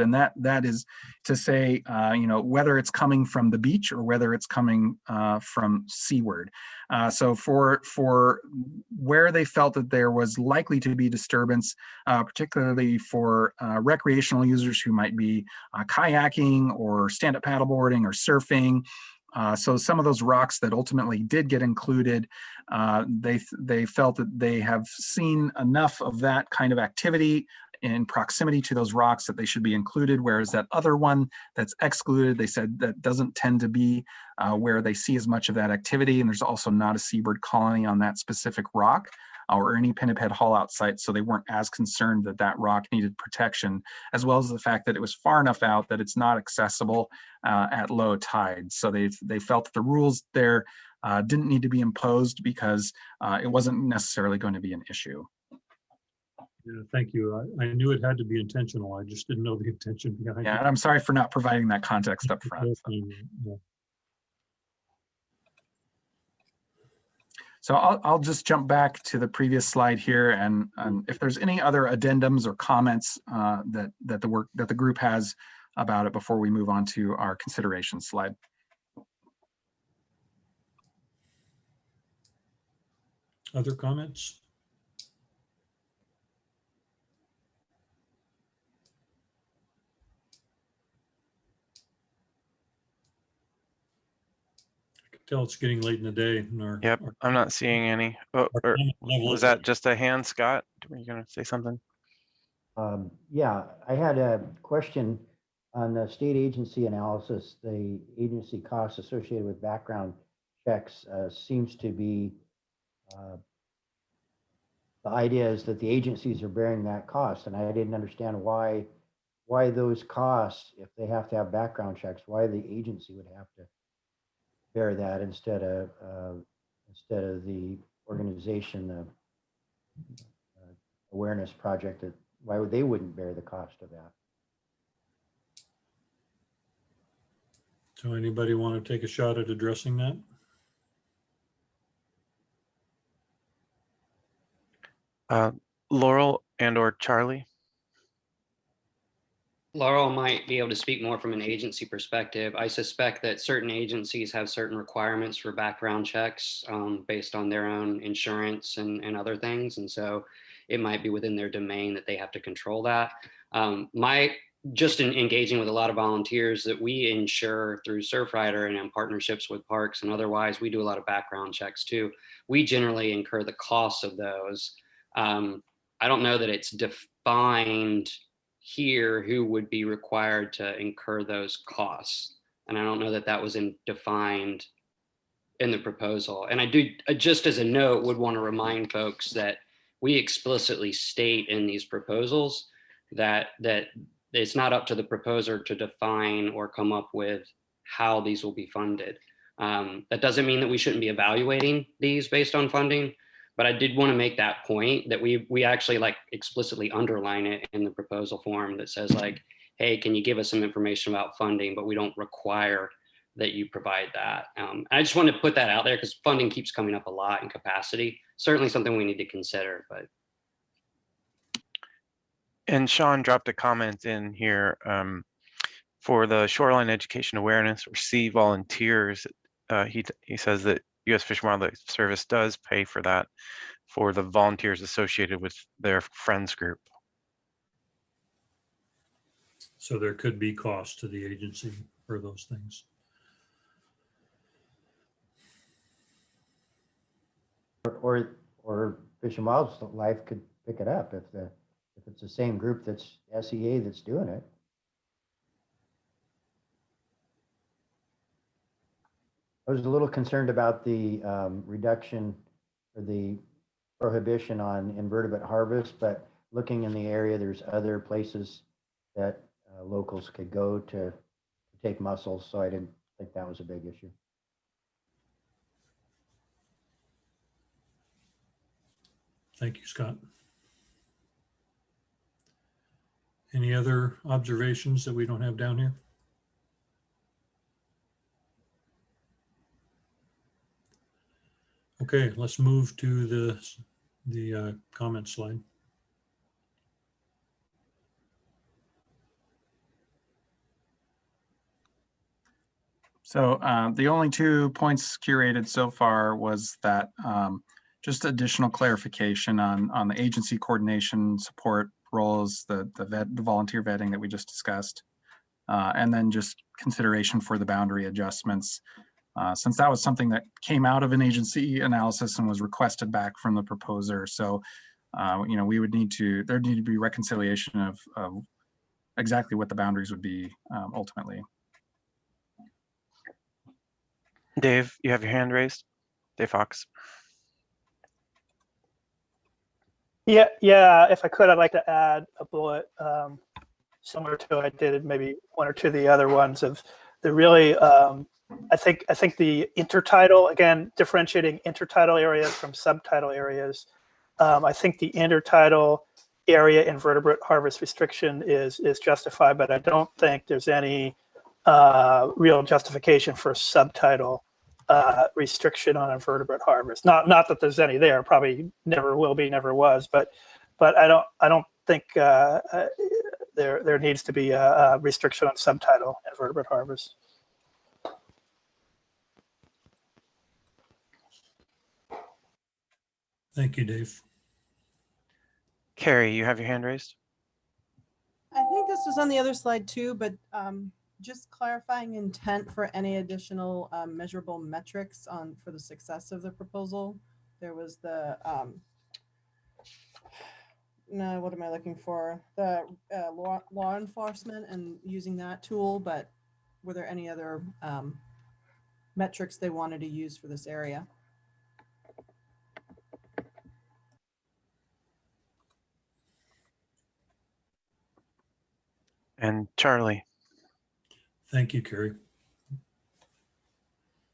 and that is to say, whether it's coming from the beach or whether it's coming from seaward. So for where they felt that there was likely to be disturbance, particularly for recreational users who might be kayaking or stand-up paddleboarding or surfing. So some of those rocks that ultimately did get included, they felt that they have seen enough of that kind of activity in proximity to those rocks that they should be included, whereas that other one that's excluded, they said that doesn't tend to be where they see as much of that activity, and there's also not a seabird colony on that specific rock or any pinniped haul-out site, so they weren't as concerned that that rock needed protection, as well as the fact that it was far enough out that it's not accessible at low tide. So they felt that the rules there didn't need to be imposed because it wasn't necessarily going to be an issue. Yeah, thank you. I knew it had to be intentional. I just didn't know the intention behind Yeah, it. and I'm sorry for not providing that context up front. Yeah. So I'll just jump back to the previous slide here, and if there's any other addendums or comments that the group has about it before we move on to our consideration slide. Other comments? Tell it's getting late in the day. Yep, I'm not seeing any. Oh, was that just a hand, Scott? Were you going to say something? Yeah, I had a question on the state agency analysis. The agency costs associated with background checks seems to be, the idea is that the agencies are bearing that cost, and I didn't understand why those costs, if they have to have background checks, why the agency would have to bear that instead of the organization, awareness project. That why would they wouldn't bear the cost of that? So anybody want to take a shot at addressing that? Laurel and or Charlie? Laurel might be able to speak more from an agency perspective. I suspect that certain agencies have certain requirements for background checks based on their own insurance and other things. And so it might be within their domain that they have to control that. Just in engaging with a lot of volunteers that we insure through Surfrider and in partnerships with parks and otherwise, we do a lot of background checks too. We generally incur the costs of those. I don't know that it's defined here who would be required to incur those costs. And I don't know that that was defined in the proposal. And I do, just as a note, would want to remind folks that we explicitly state in these proposals that it's not up to the proposer to define or come up with how these will be funded. That doesn't mean that we shouldn't be evaluating these based on funding, but I did want to make that point that we actually like explicitly underline it in the proposal form that says like, hey, can you give us some information about funding, but we don't require that you provide that. I just wanted to put that out there because funding keeps coming up a lot in capacity. Certainly something we need to consider, but. And Sean dropped a comment in here for the shoreline education awareness or sea volunteers. He says that U.S. Fish and Wildlife Service does pay for that for the volunteers associated with their friends group. So there could be cost to the agency for those things. Or Fish and Wildlife could pick it up if it's the same group that's SEA that's doing it. I was a little concerned about the reduction or the prohibition on invertebrate harvest, but looking in the area, there's other places that locals could go to take mussels, so I didn't think that was a big issue. Thank you, Scott. Any other observations that we don't have down here? Okay, let's move to the comment slide. So the only 2 points curated so far was that just additional clarification on the agency coordination support roles, the volunteer vetting that we just discussed, and then just consideration for the boundary adjustments. Since that was something that came out of an agency analysis and was requested back from the proposer. So, you know, there'd need to be reconciliation of exactly what the boundaries would be ultimately. Dave, you have your hand raised. Dave Fox. Yeah. If I could, I'd like to add a bullet similar to I did maybe 1 or 2 of the other ones of the really. I think the intertidal, again, differentiating intertidal areas from subtidal areas. I think the intertidal area invertebrate harvest restriction is justified, but I don't think there's any real justification for subtidal restriction on invertebrate harvest. Not that there's any there, probably never will be, never was, but I don't think there needs to be a restriction on subtidal invertebrate harvest. Thank you, Dave. Carrie, you have your hand raised. I think this was on the other slide too, but just clarifying intent for any additional measurable metrics for the success of the proposal. There was the, no, what am I looking for? The law enforcement and using that tool, but were there any other metrics they wanted to use for this area? And Charlie. Thank you, Carrie.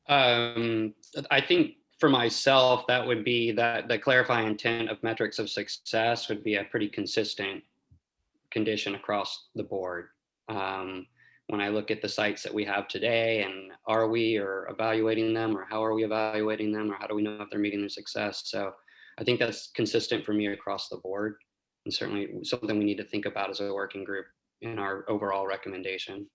I think for myself, that would be that the clarifying intent of metrics of success would be a pretty consistent condition across the board. When I look at the sites that we have today, and are we evaluating them, or how are we evaluating them, or how do we know if they're meeting their success? So I think that's consistent for me across the board, and certainly something we need to think about as a working group in our overall recommendation.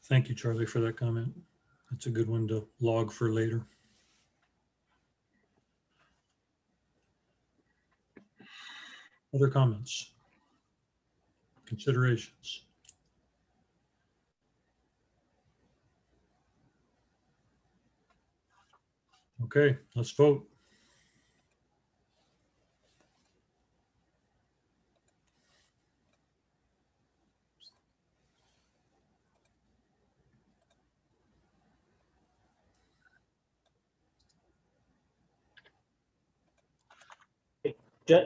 Thank you, Charlie, for that comment. That's a good one to log for later. Other comments? Considerations? Okay, let's vote.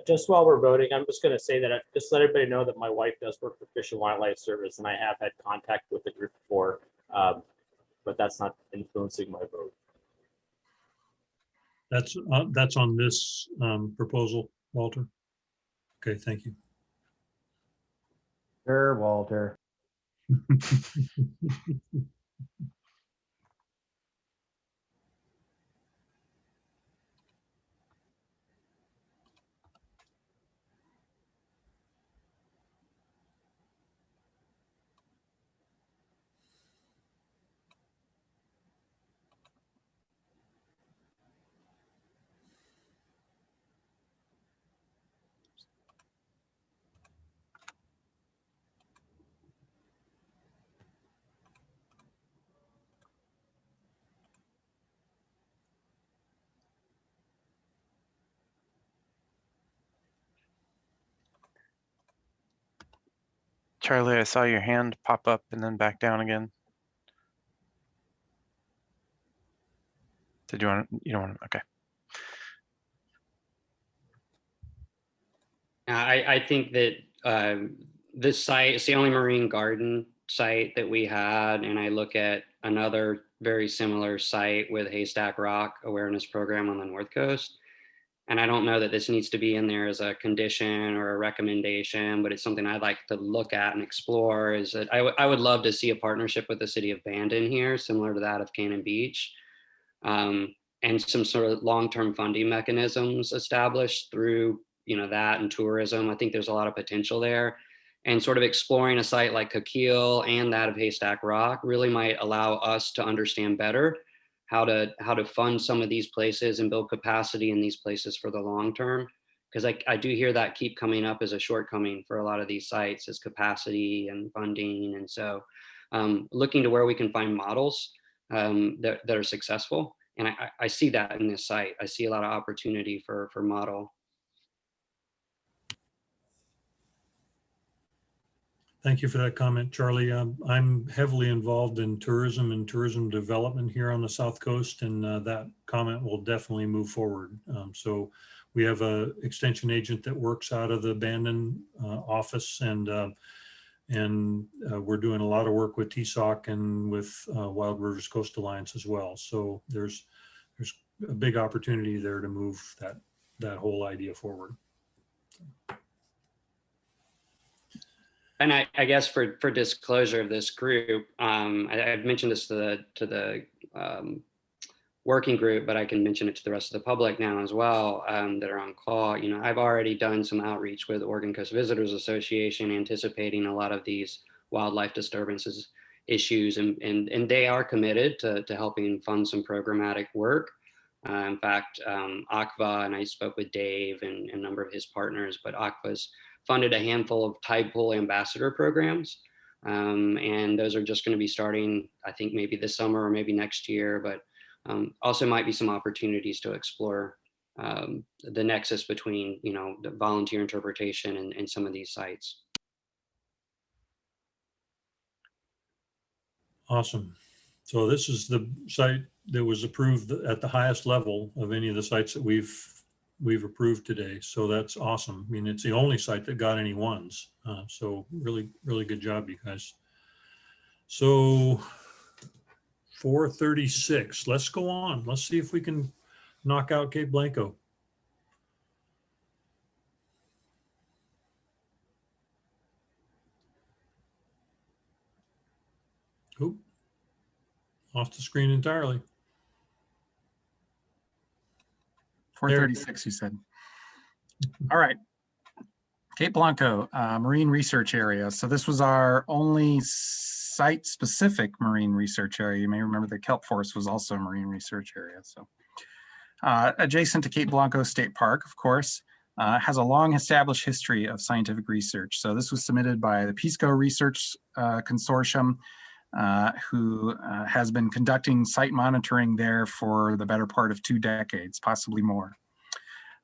Just while we're voting, I'm just going to say that just let everybody know that my wife does work for Fish and Wildlife Service, and I have had contact with the group before, but that's not influencing my vote. That's on this proposal, Walter. Okay, thank you. Sure, Walter. Charlie, I saw your hand pop up and then back down again. Did you want to, you don't want to, okay. I think that this site is the only marine garden site that we had, and I look at another very similar site with Haystack Rock Awareness Program on the North Coast. And I don't know that this needs to be in there as a condition or a recommendation, but it's something I'd like to look at and explore. Is that I would love to see a partnership with the city of Bandon here, similar to that of Cannon Beach, and some sort of long-term funding mechanisms established through that and tourism. I think there's a lot of potential there, and sort of exploring a site like Coquille and that of Haystack Rock really might allow us to understand better how to fund some of these places and build capacity in these places for the long term. Because I do hear that keep coming up as a shortcoming for a lot of these sites, is capacity and funding. And so looking to where we can find models that are successful. And I see that in this site. I see a lot of opportunity for model. Thank you for that comment, Charlie. I'm heavily involved in tourism and tourism development here on the South Coast, and that comment will definitely move forward. So we have an extension agent that works out of the Bandon office, and we're doing a lot of work with TSOC and with Wild Rivers Coast Alliance as well. So there's a big opportunity there to move that whole idea forward. And I guess for disclosure of this group, I've mentioned this to the working group, but I can mention it to the rest of the public now as well, that are on call. I've already done some outreach with Oregon Coast Visitors Association, anticipating a lot of these wildlife disturbances issues, and they are committed to helping fund some programmatic work. In fact, ACVA, and I spoke with Dave and a number of his partners, but ACVA's funded a handful of tide pool ambassador programs. And those are just going to be starting, I think, maybe this summer or maybe next year, but also might be some opportunities to explore the nexus between, the volunteer interpretation and some of these sites. Awesome. So this is the site that was approved at the highest level of any of the sites that we've approved today. So that's awesome. I mean, it's the only site that got any ones. So really, really good job, you guys. So 4:36, let's go on. Let's see if we can knock out Cape Blanco. Oop, off the screen entirely. 4:36, you said. All right. Cape Blanco, Marine Research Area. So this was our only site-specific marine research area. You may remember the kelp forest was also a marine research area. So adjacent to Cape Blanco State Park, of course, has a long established history of scientific research. So this was submitted by the PISCO Research Consortium, who has been conducting site monitoring there for the better part of 2 decades, possibly more.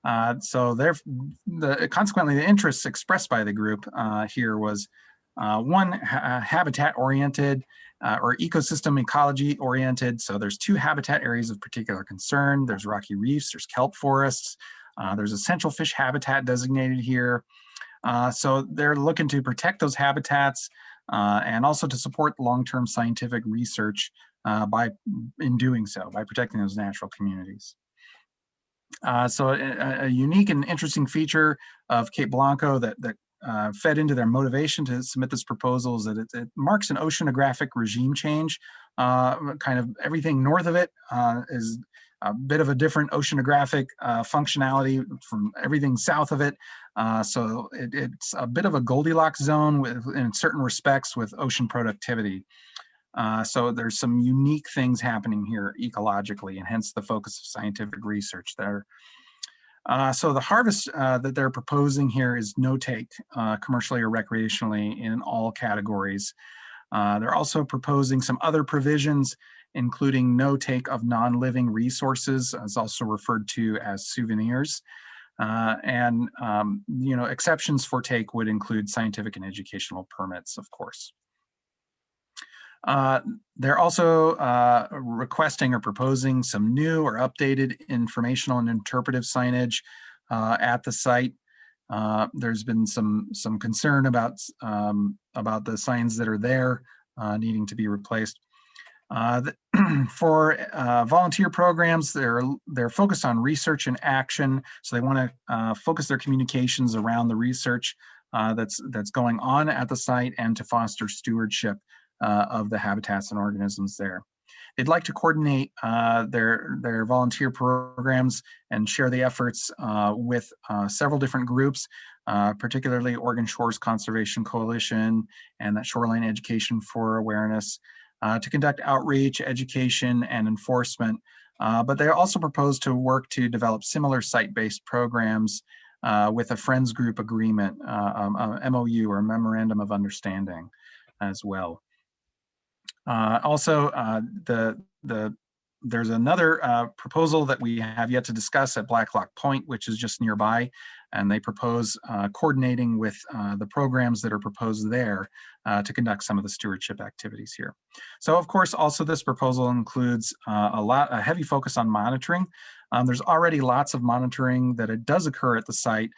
Consequently, the interests expressed by the group here was one, habitat oriented or ecosystem ecology oriented. So there's 2 habitat areas of particular concern. There's rocky reefs, there's kelp forests, there's essential fish habitat designated here. So they're looking to protect those habitats and also to support long-term scientific research in doing so, by protecting those natural communities. So a unique and interesting feature of Cape Blanco that fed into their motivation to submit this proposal is that it marks an oceanographic regime change. Kind of everything north of it is a bit of a different oceanographic functionality from everything south of it. So it's a bit of a Goldilocks zone in certain respects with ocean productivity. So there's some unique things happening here ecologically, and hence the focus of scientific research there. So the harvest that they're proposing here is no take, commercially or recreationally, in all categories. They're also proposing some other provisions, including no take of non-living resources, as also referred to as souvenirs. Exceptions for take would include scientific and educational permits, of course. They're also requesting or proposing some new or updated informational and interpretive signage at the site. There's been some concern about the signs that are there needing to be replaced. For volunteer programs, they're focused on research and action, so they want to focus their communications around the research that's going on at the site and to foster stewardship of the habitats and organisms there. They'd like to coordinate their volunteer programs and share the efforts with several different groups, particularly Oregon Shores Conservation Coalition and that Shoreline Education for Awareness, to conduct outreach, education, and enforcement. But they also propose to work to develop similar site-based programs with a friends group agreement, MOU or Memorandum of Understanding as well. Also, there's another proposal that we have yet to discuss at Blacklock Point, which is just nearby, and they propose coordinating with the programs that are proposed there to conduct some of the stewardship activities here. So, of course, also this proposal includes a heavy focus on monitoring. There's already lots of monitoring that it does occur at the site,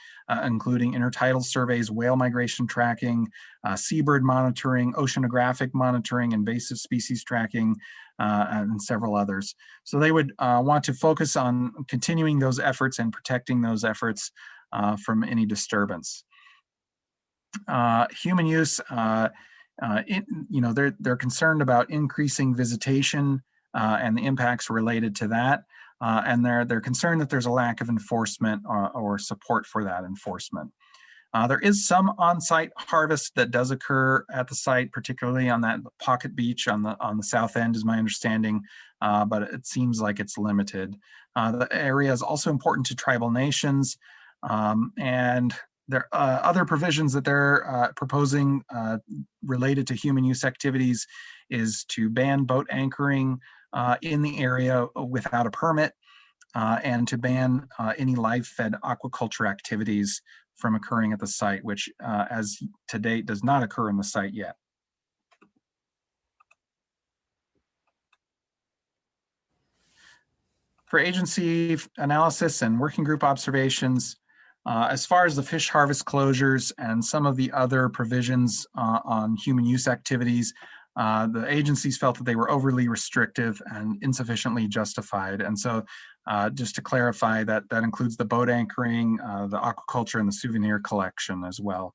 including intertidal surveys, whale migration tracking, seabird monitoring, oceanographic monitoring, invasive species tracking, and several others. So they would want to focus on continuing those efforts and protecting those efforts from any disturbance. Human use, they're concerned about increasing visitation and the impacts related to that. And they're concerned that there's a lack of enforcement or support for that enforcement. There is some on-site harvest that does occur at the site, particularly on that pocket beach on the south end, is my understanding, but it seems like it's limited. The area is also important to tribal nations, and there are other provisions that they're proposing related to human use activities is to ban boat anchoring in the area without a permit, and to ban any live-fed aquaculture activities from occurring at the site, which as to date does not occur in the site yet. For agency analysis and working group observations, as far as the fish harvest closures and some of the other provisions on human use activities, the agencies felt that they were overly restrictive and insufficiently justified. And so just to clarify, that includes the boat anchoring, the aquaculture, and the souvenir collection as well.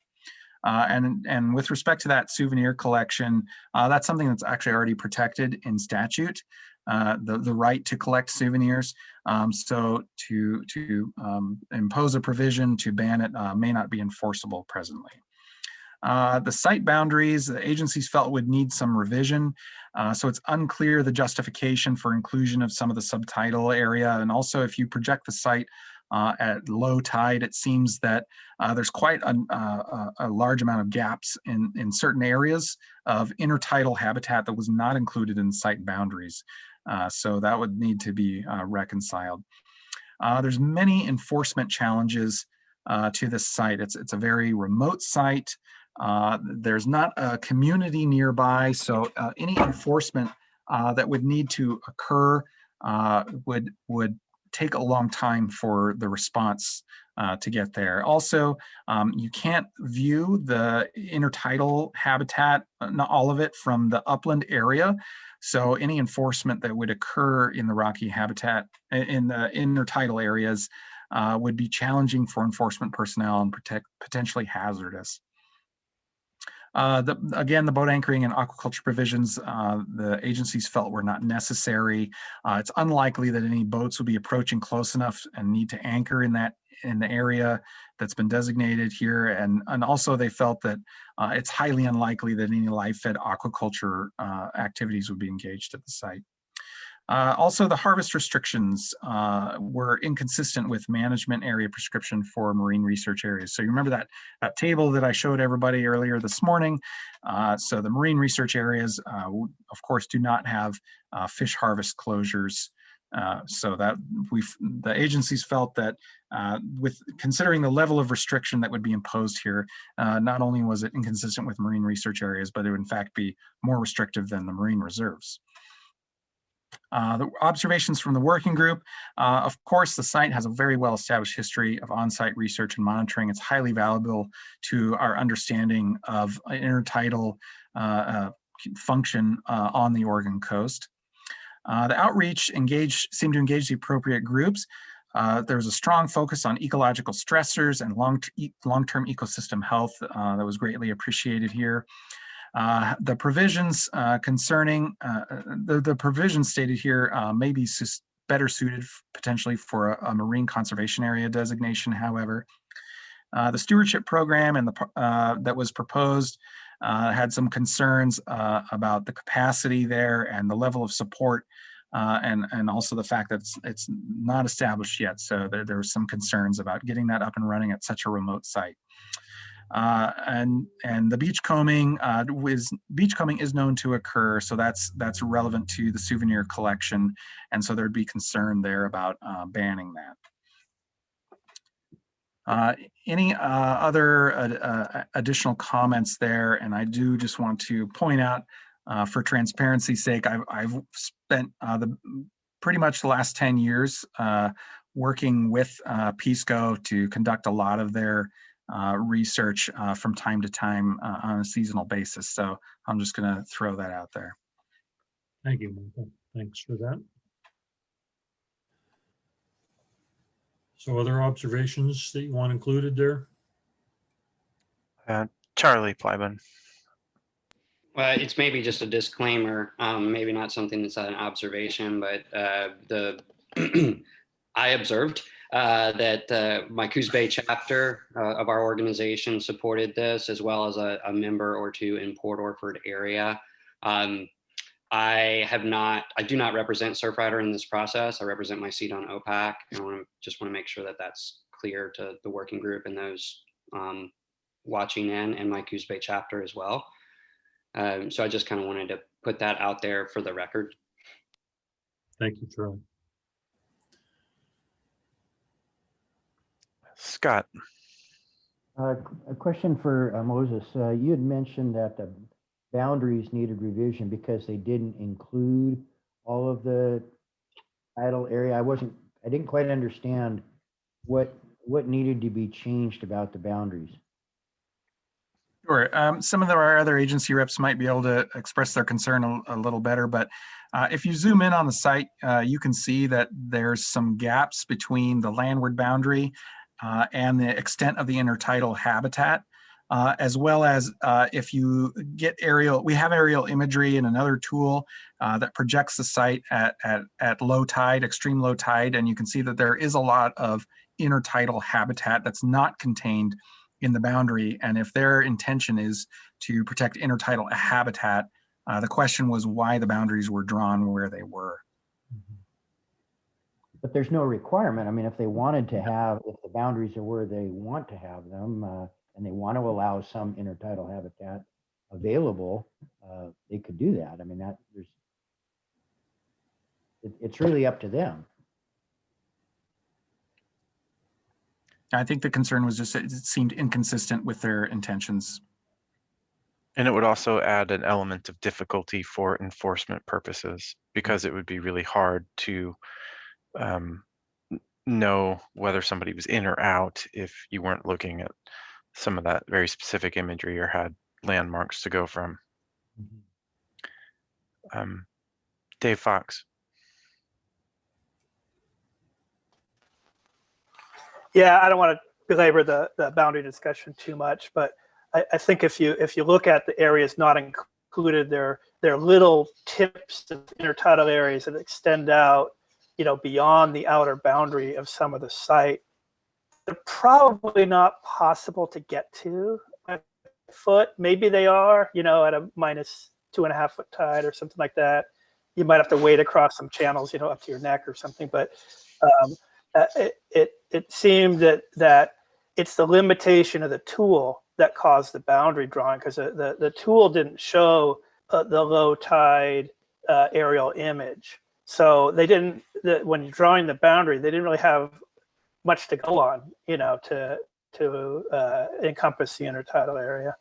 And with respect to that souvenir collection, that's something that's actually already protected in statute, the right to collect souvenirs. So to impose a provision to ban it may not be enforceable presently. The site boundaries, the agencies felt would need some revision. So it's unclear the justification for inclusion of some of the subtidal area. And also if you project the site at low tide, it seems that there's quite a large amount of gaps in certain areas of intertidal habitat that was not included in site boundaries. So that would need to be reconciled. There's many enforcement challenges to this site. It's a very remote site. There's not a community nearby, so any enforcement that would need to occur would take a long time for the response to get there. Also, you can't view the intertidal habitat, not all of it, from the upland area. So any enforcement that would occur in the rocky habitat, in the intertidal areas, would be challenging for enforcement personnel and potentially hazardous. Again, the boat anchoring and aquaculture provisions, the agencies felt were not necessary. It's unlikely that any boats will be approaching close enough and need to anchor in the area that's been designated here. And also they felt that it's highly unlikely that any live-fed aquaculture activities would be engaged at the site. Also, the harvest restrictions were inconsistent with management area prescription for marine research areas. So you remember that table that I showed everybody earlier this morning. So the marine research areas, of course, do not have fish harvest closures. So that the agencies felt that with considering the level of restriction that would be imposed here, not only was it inconsistent with marine research areas, but it would in fact be more restrictive than the marine reserves. The observations from the working group, of course, the site has a very well-established history of on-site research and monitoring. It's highly valuable to our understanding of intertidal function on the Oregon coast. The outreach seemed to engage the appropriate groups. There was a strong focus on ecological stressors and long-term ecosystem health that was greatly appreciated here. The provisions concerning the provisions stated here may be better suited potentially for a marine conservation area designation. However, the stewardship program and that was proposed had some concerns about the capacity there and the level of support, and also the fact that it's not established yet. So there were some concerns about getting that up and running at such a remote site. And the beachcombing is known to occur, so that's relevant to the souvenir collection, and so there'd be concern there about banning that. Any other additional comments there? And I do just want to point out, for transparency's sake, I've spent pretty much the last 10 years working with PSCO to conduct a lot of their research from time to time on a seasonal basis. So I'm just going to throw that out there. Thank you, Michael. Thanks for that. So other observations that you want included there? Charlie Plyman. Well, it's maybe just a disclaimer, maybe not something that's an observation, but I observed that my Coos Bay chapter of our organization supported this, as well as a member or two in Port Orford area. I do not represent Surfrider in this process. I represent my seat on OPAC. I just want to make sure that that's clear to the working group and those watching in, and my Coos Bay chapter as well. So I just kind of wanted to put that out there for the record. Thank you, Charlie. Scott. A question for Moses. You had mentioned that the boundaries needed revision because they didn't include all of the tidal area. I didn't quite understand what needed to be changed about the boundaries. Sure. Some of our other agency reps might be able to express their concern a little better, but if you zoom in on the site, you can see that there's some gaps between the landward boundary and the extent of the intertidal habitat. As well as if you get we have aerial imagery and another tool that projects the site at low tide, extreme low tide, and you can see that there is a lot of intertidal habitat that's not contained in the boundary. And if their intention is to protect intertidal habitat, the question was why the boundaries were drawn where they were. But there's no requirement. I mean, if they wanted to have, if the boundaries are where they want to have them, and they want to allow some intertidal habitat available, they could do that. I mean, it's really up to them. I think the concern was just it seemed inconsistent with their intentions. And it would also add an element of difficulty for enforcement purposes, because it would be really hard to know whether somebody was in or out if you weren't looking at some of that very specific imagery or had landmarks to go from. Dave Fox. Yeah, I don't want to belabor the boundary discussion too much, but I think if you look at the areas not included, they're little tips of intertidal areas that extend out, beyond the outer boundary of some of the site. They're probably not possible to get to by foot. Maybe they are, at a -2.5 foot tide or something like that. You might have to wade across some channels, up to your neck or something. But it seemed that it's the limitation of the tool that caused the boundary drawing, because the tool didn't show the low tide aerial image. So they didn't, when you're drawing the boundary, they didn't really have much to go on, to encompass the intertidal area.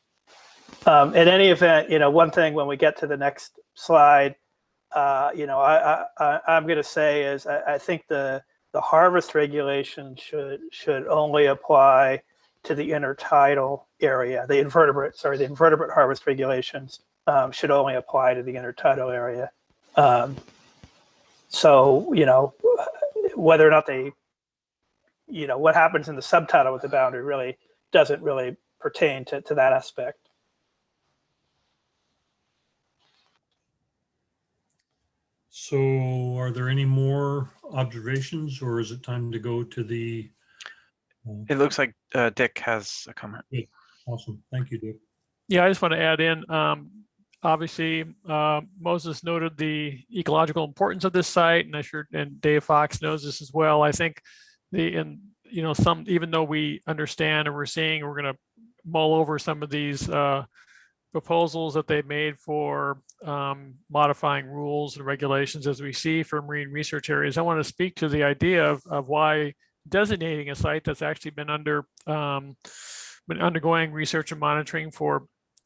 In any event, one thing when we get to the next slide, I'm going to say is I think the harvest regulation should only apply to the intertidal area, the invertebrate harvest regulations. should only apply to the intertidal area. So, whether or not they, what happens in the subtidal with the boundary really doesn't really pertain to that aspect. So are there any more observations, or is it time to go to the? It looks like Dick has a comment. Awesome. Thank you, Dick. Yeah, I just want to add in, obviously, Moses noted the ecological importance of this site, and Dave Fox knows this as well. I think even though we understand and we're seeing, we're going to mull over some of these proposals that they've made for modifying rules and regulations as we see for marine research areas. I want to speak to the idea of why designating a site that's actually been undergoing research and monitoring for a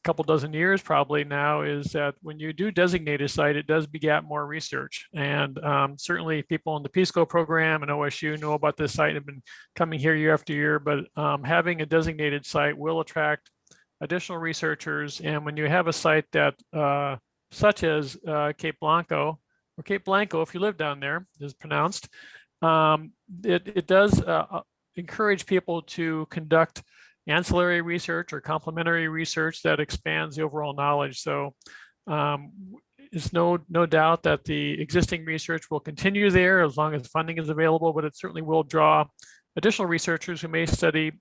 couple dozen years probably now, is that when you do designate a site, it does beget more research. And certainly people in the PSCO program and OSU know about this site and have been coming here year after year, but having a designated site will attract additional researchers. And when you have a site that such as Cape Blanco, or Cape Blanco if you live down there is pronounced, it does encourage people to conduct ancillary research or complementary research that expands the overall knowledge. So it's no doubt that the existing research will continue there as long as funding is available, but it certainly will draw additional researchers who may study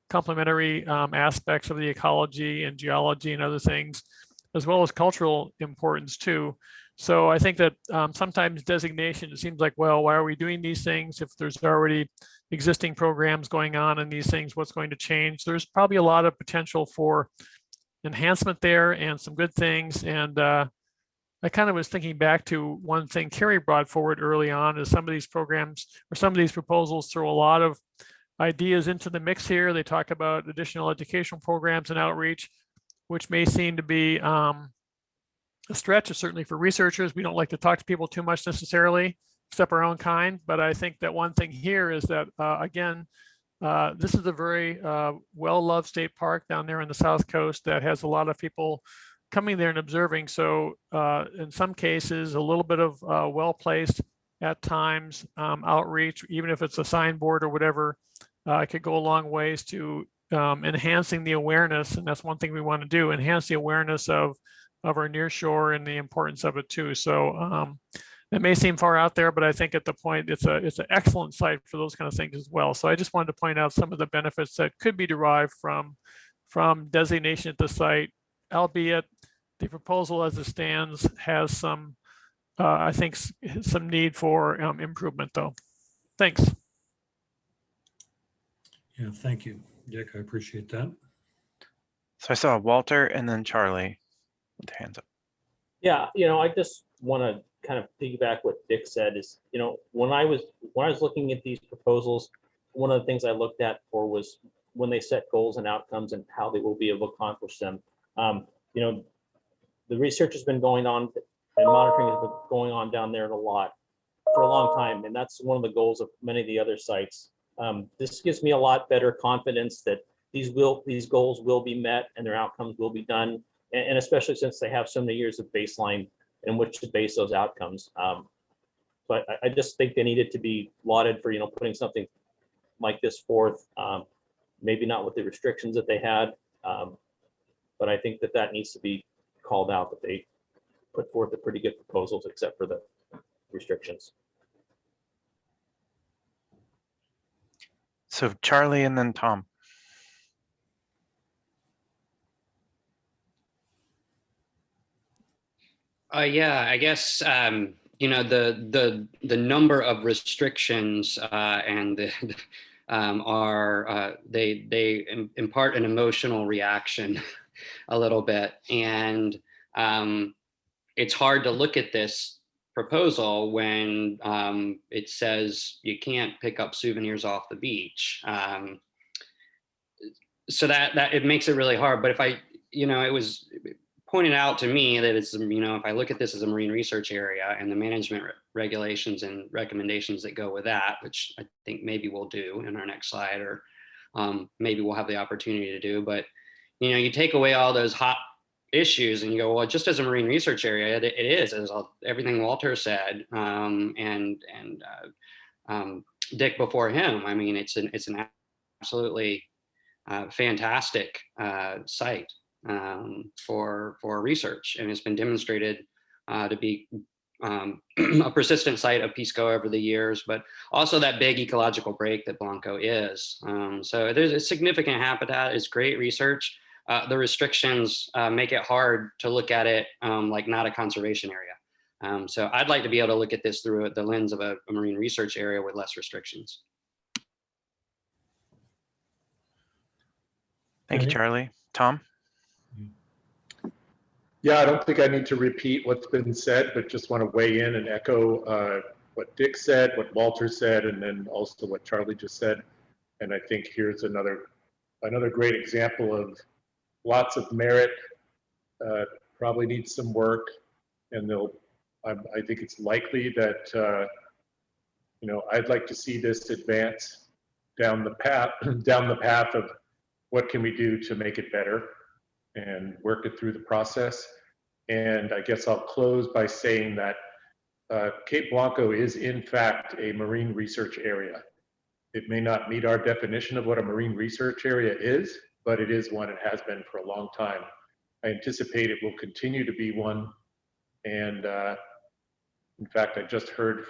complementary aspects of the ecology and geology and other things, as well as cultural importance too. So I think that sometimes designation, it seems like, well, why are we doing these things if there's already existing programs going on and these things, what's going to change? There's probably a lot of potential for enhancement there and some good things. And I kind of was thinking back to one thing Carrie brought forward early on, is some of these programs or some of these proposals throw a lot of ideas into the mix here. They talk about additional educational programs and outreach, which may seem to be a stretch, certainly for researchers. We don't like to talk to people too much necessarily, except our own kind. But I think that one thing here is that, again, this is a very well-loved state park down there on the South Coast that has a lot of people coming there and observing. So in some cases, a little bit of well-placed at times outreach, even if it's a signboard or whatever, could go a long ways to enhancing the awareness. And that's one thing we want to do, enhance the awareness of our near shore and the importance of it too. So it may seem far out there, but I think at the point it's an excellent site for those kind of things as well. So I just wanted to point out some of the benefits that could be derived from designation at the site, albeit the proposal as it stands has some, I think, some need for improvement though. Thanks. Yeah, thank you, Dick. I appreciate that. So I saw Walter and then Charlie with their hands up. Yeah, I just want to kind of piggyback what Dick said is, when I was looking at these proposals, one of the things I looked at for was when they set goals and outcomes and how they will be able to accomplish them. The research has been going on and monitoring has been going on down there a lot for a long time. And that's one of the goals of many of the other sites. This gives me a lot better confidence that these goals will be met and their outcomes will be done. And especially since they have so many years of baseline in which to base those outcomes. But I just think they needed to be lauded for, putting something like this forth, maybe not with the restrictions that they had, but I think that needs to be called out, that they put forth a pretty good proposals except for the restrictions. So Charlie and then Tom. Yeah, I guess the number of restrictions and they impart an emotional reaction a little bit, and it's hard to look at this proposal when it says you can't pick up souvenirs off the beach. So that it makes it really hard. But if it was pointed out to me that it's, if I look at this as a marine research area and the management regulations and recommendations that go with that, which I think maybe we'll do in our next slide, or maybe we'll have the opportunity to do, but you take away all those hot issues, and you go, well, just as a marine research area, it is, as everything Walter said, and Dick before him. I mean, it's an absolutely fantastic site for research, and it's been demonstrated to be a persistent site of PISCO over the years, but also that big ecological break that Blanco is. So there's a significant habitat. It's great research. The restrictions make it hard to look at it like not a conservation area. So I'd like to be able to look at this through the lens of a marine research area with less restrictions. Thank you, Charlie. Tom? Yeah, I don't think I need to repeat what's been said, but just want to weigh in and echo what Dick said, what Walter said, and then also what Charlie just said. And I think here's another great example of lots of merit, probably needs some work, and I think it's likely that I'd like to see this advance down the path of what can we do to make it better and work it through the process. And I guess I'll close by saying that Cape Blanco is in fact a marine research area. It may not meet our definition of what a marine research area is, but it is one. It has been for a long time. I anticipate it will continue to be one. And in fact, I just heard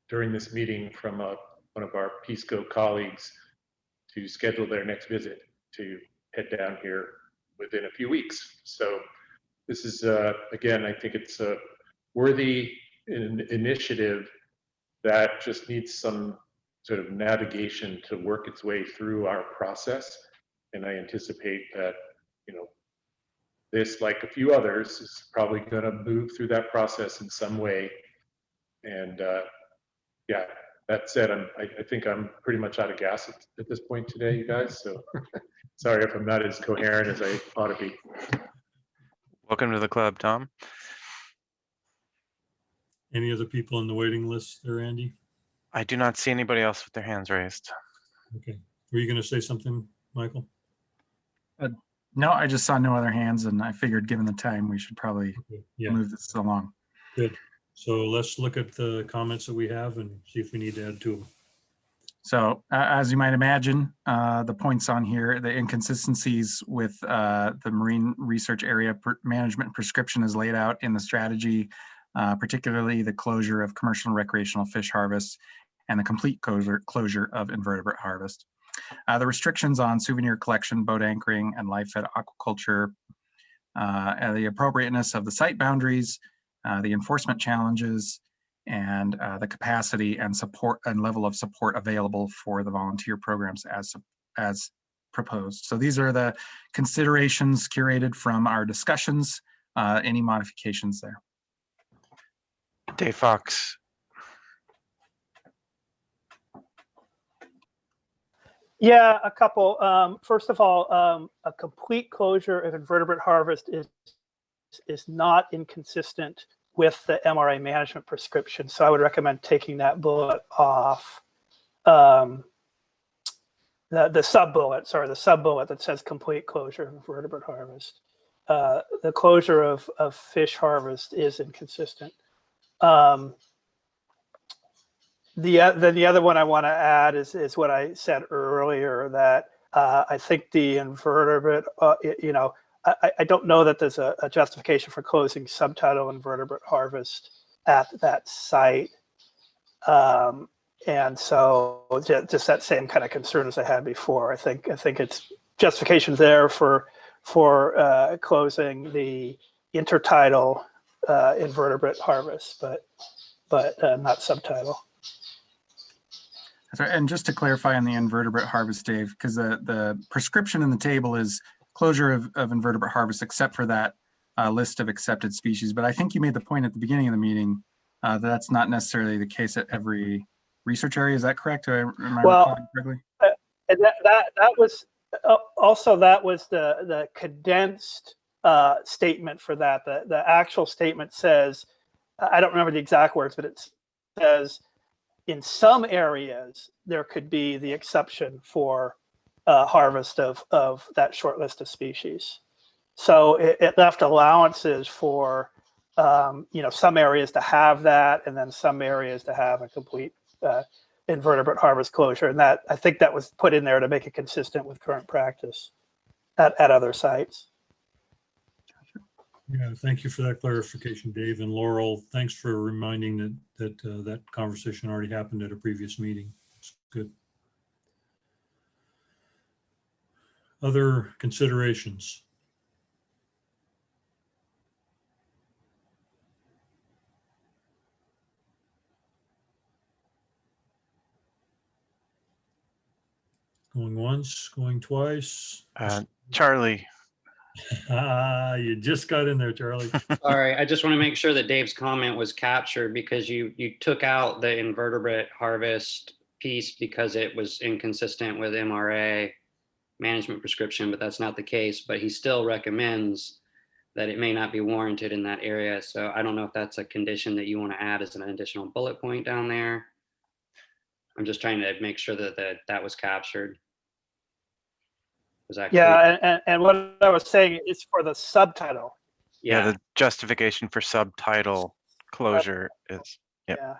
during this meeting from one of our PISCO colleagues to schedule their next visit to head down here within a few weeks. So this is, again, I think it's a worthy initiative that just needs some sort of navigation to work its way through our process. And I anticipate that, this, like a few others, is probably going to move through that process in some way. And yeah, that said, I think I'm pretty much out of gas at this point today, you guys. So sorry if I'm not as coherent as I ought to be. Welcome to the club, Tom. Any other people on the waiting list there, Andy? I do not see anybody else with their hands raised. Okay. Were you going to say something, Michael? No, I just saw no other hands, and I figured given the time, we should probably move this along. Good. So let's look at the comments that we have and see if we need to add to them. So as you might imagine, the points on here, the inconsistencies with the marine research area management prescription is laid out in the strategy, particularly the closure of commercial and recreational fish harvest and the complete closure of invertebrate harvest. The restrictions on souvenir collection, boat anchoring, and live-fed aquaculture, the appropriateness of the site boundaries, the enforcement challenges, and the capacity and support and level of support available for the volunteer programs as proposed. So these are the considerations curated from our discussions. Any modifications there? Dave Fox. Yeah, a couple. First of all, a complete closure of invertebrate harvest is not inconsistent with the MRA management prescription. So I would recommend taking that bullet off. The sub-bullet that says complete closure of invertebrate harvest. The closure of fish harvest is inconsistent. The other one I want to add is what I said earlier, that I think the invertebrate, I don't know that there's a justification for closing subtidal invertebrate harvest at that site. And so just that same kind of concern as I had before. I think it's justification there for closing the intertidal invertebrate harvest, but not subtidal. And just to clarify on the invertebrate harvest, Dave, because the prescription in the table is closure of invertebrate harvest, except for that list of accepted species. But I think you made the point at the beginning of the meeting that that's not necessarily the case at every research area. Is that correct? Am I recalling correctly? And that was also the condensed statement for that. The actual statement says, I don't remember the exact words, but it says, in some areas, there could be the exception for harvest of that short list of species. So it left allowances for, some areas to have that, and then some areas to have a complete invertebrate harvest closure. And that, I think that was put in there to make it consistent with current practice at other sites. Yeah, thank you for that clarification, Dave. And Laurel, thanks for reminding that conversation already happened at a previous meeting. It's good. Other considerations? Going once, going twice. Charlie. You just got in there, Charlie. Sorry, I just want to make sure that Dave's comment was captured because you took out the invertebrate harvest piece because it was inconsistent with MRA management prescription, but that's not the case. But he still recommends that it may not be warranted in that area. So I don't know if that's a condition that you want to add as an additional bullet point down there. I'm just trying to make sure that was captured. Was that clear? Yeah, and what I was saying is for the subtitle. Yeah, the justification for subtitle closure is, yeah.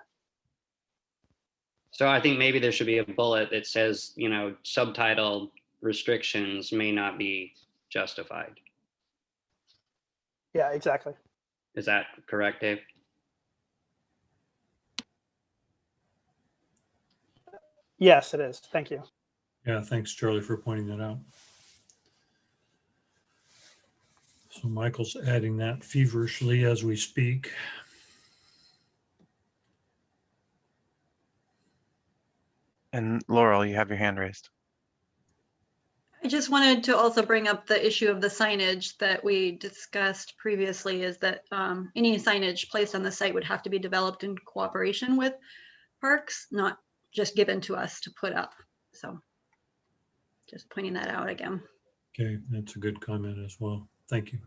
So I think maybe there should be a bullet that says, subtitle restrictions may not be justified. Yeah, exactly. Is that correct, Dave? Yes, it is. Thank you. Yeah, thanks, Charlie, for pointing that out. So Michael's adding that feverishly as we speak. and Laurel, you have your hand raised. I just wanted to also bring up the issue of the signage that we discussed previously, is that any signage placed on the site would have to be developed in cooperation with parks, not just given to us to put up. So just pointing that out again. Okay, that's a good comment as well. Thank you.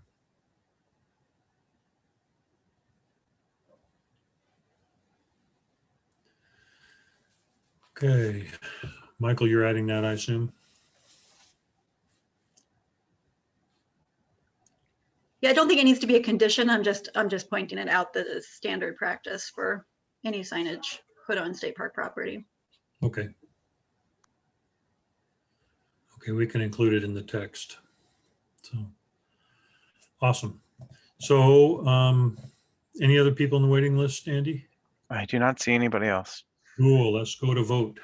Okay, Michael, you're adding that, I assume? Yeah, I don't think it needs to be a condition. I'm just pointing it out that it's standard practice for any signage put on state park property. Okay. Okay, we can include it in the text. So awesome. So any other people in the waiting list, Andy? I do not see anybody else. Cool, let's go to vote.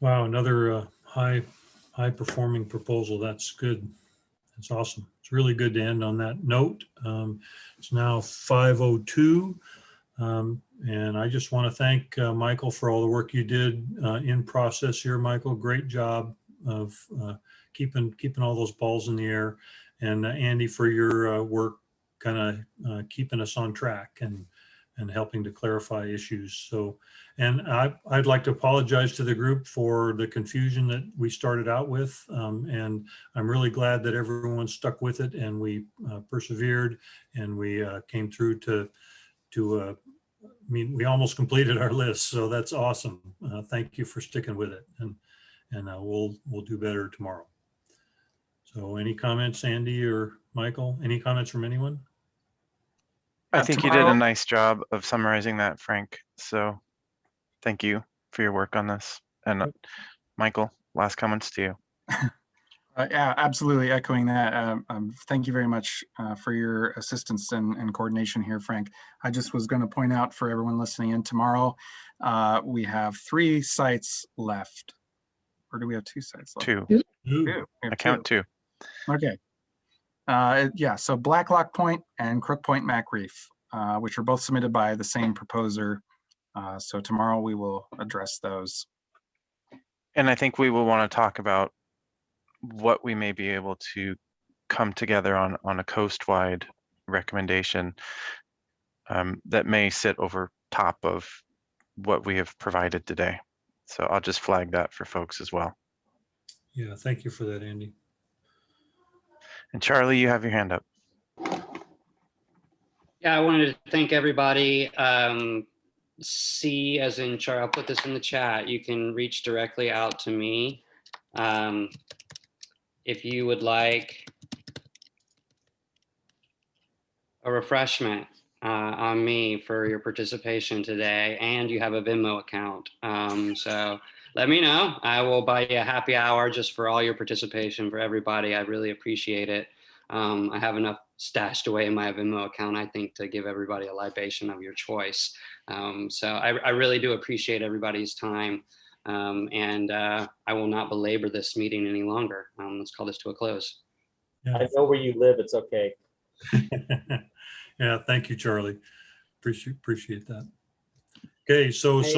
Wow, another high performing proposal. That's good. That's awesome. It's really good to end on that note. It's now 5:02. And I just want to thank Michael for all the work you did in process here, Michael. Great job of keeping all those balls in the air. And Andy, for your work kind of keeping us on track and helping to clarify issues. So, and I'd like to apologize to the group for the confusion that we started out with. And I'm really glad that everyone stuck with it and we persevered and we came through to I mean, we almost completed our list, so that's awesome. Thank you for sticking with it, and we'll do better tomorrow. So, any comments, Andy or Michael? Any comments from anyone? I think you did a nice job of summarizing that, Frank. So, thank you for your work on this. And Michael, last comments to you. Yeah, absolutely echoing that. Thank you very much for your assistance and coordination here, Frank. I just was going to point out for everyone listening in tomorrow, we have 3 sites left. Or do we have 2 sites left? 2. Two. We I have count 2. Okay. Yeah, so Blacklock Point and Crook Point Mac Reef, which are both submitted by the same proposer. So tomorrow we will address those. And I think we will want to talk about what we may be able to come together on a coast-wide recommendation that may sit over top of what we have provided today. So I'll just flag that for folks as well. Yeah, thank you for that, Andy. And Charlie, you have your hand up. Yeah, I wanted to thank everybody. C as in Char, I'll put this in the chat. You can reach directly out to me. If you would like a refreshment on me for your participation today, and you have a Venmo account. So let me know. I will buy you a happy hour just for all your participation for everybody. I really appreciate it. I have enough stashed away in my Venmo account, I think, to give everybody a libation of your choice. So I really do appreciate everybody's time. And I will not belabor this meeting any longer. Let's call this to a close. Yeah. I know where you live. It's okay. Yeah, thank you, Charlie. Appreciate that. Okay, so Hey,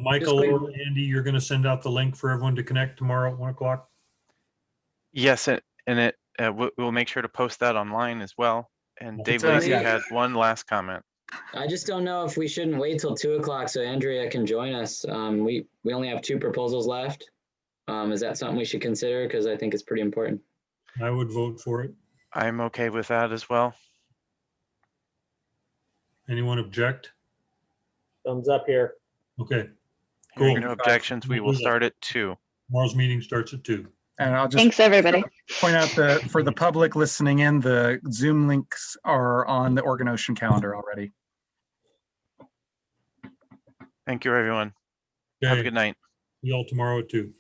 Michael quick- or Andy, you're going to send out the link for everyone to connect tomorrow at 1 o'clock? Yes, and we'll make sure to post that online as well. And Dave It's, Lacy yeah. had one last comment. I just don't know if we shouldn't wait till 2 o'clock so Andrea can join us. We only have 2 proposals left. Is that something we should consider? Because I think it's pretty important. I would vote for it. I'm okay with that as well. Anyone object? Thumbs up here. Okay, Hearing cool. no objections, we will start at 2. Tomorrow's meeting starts at 2. And I'll just Thanks, everybody. point out that for the public listening in, the Zoom links are on the Oregon Ocean calendar already. Thank you, everyone. Have a Okay, good night. see you all tomorrow at 2.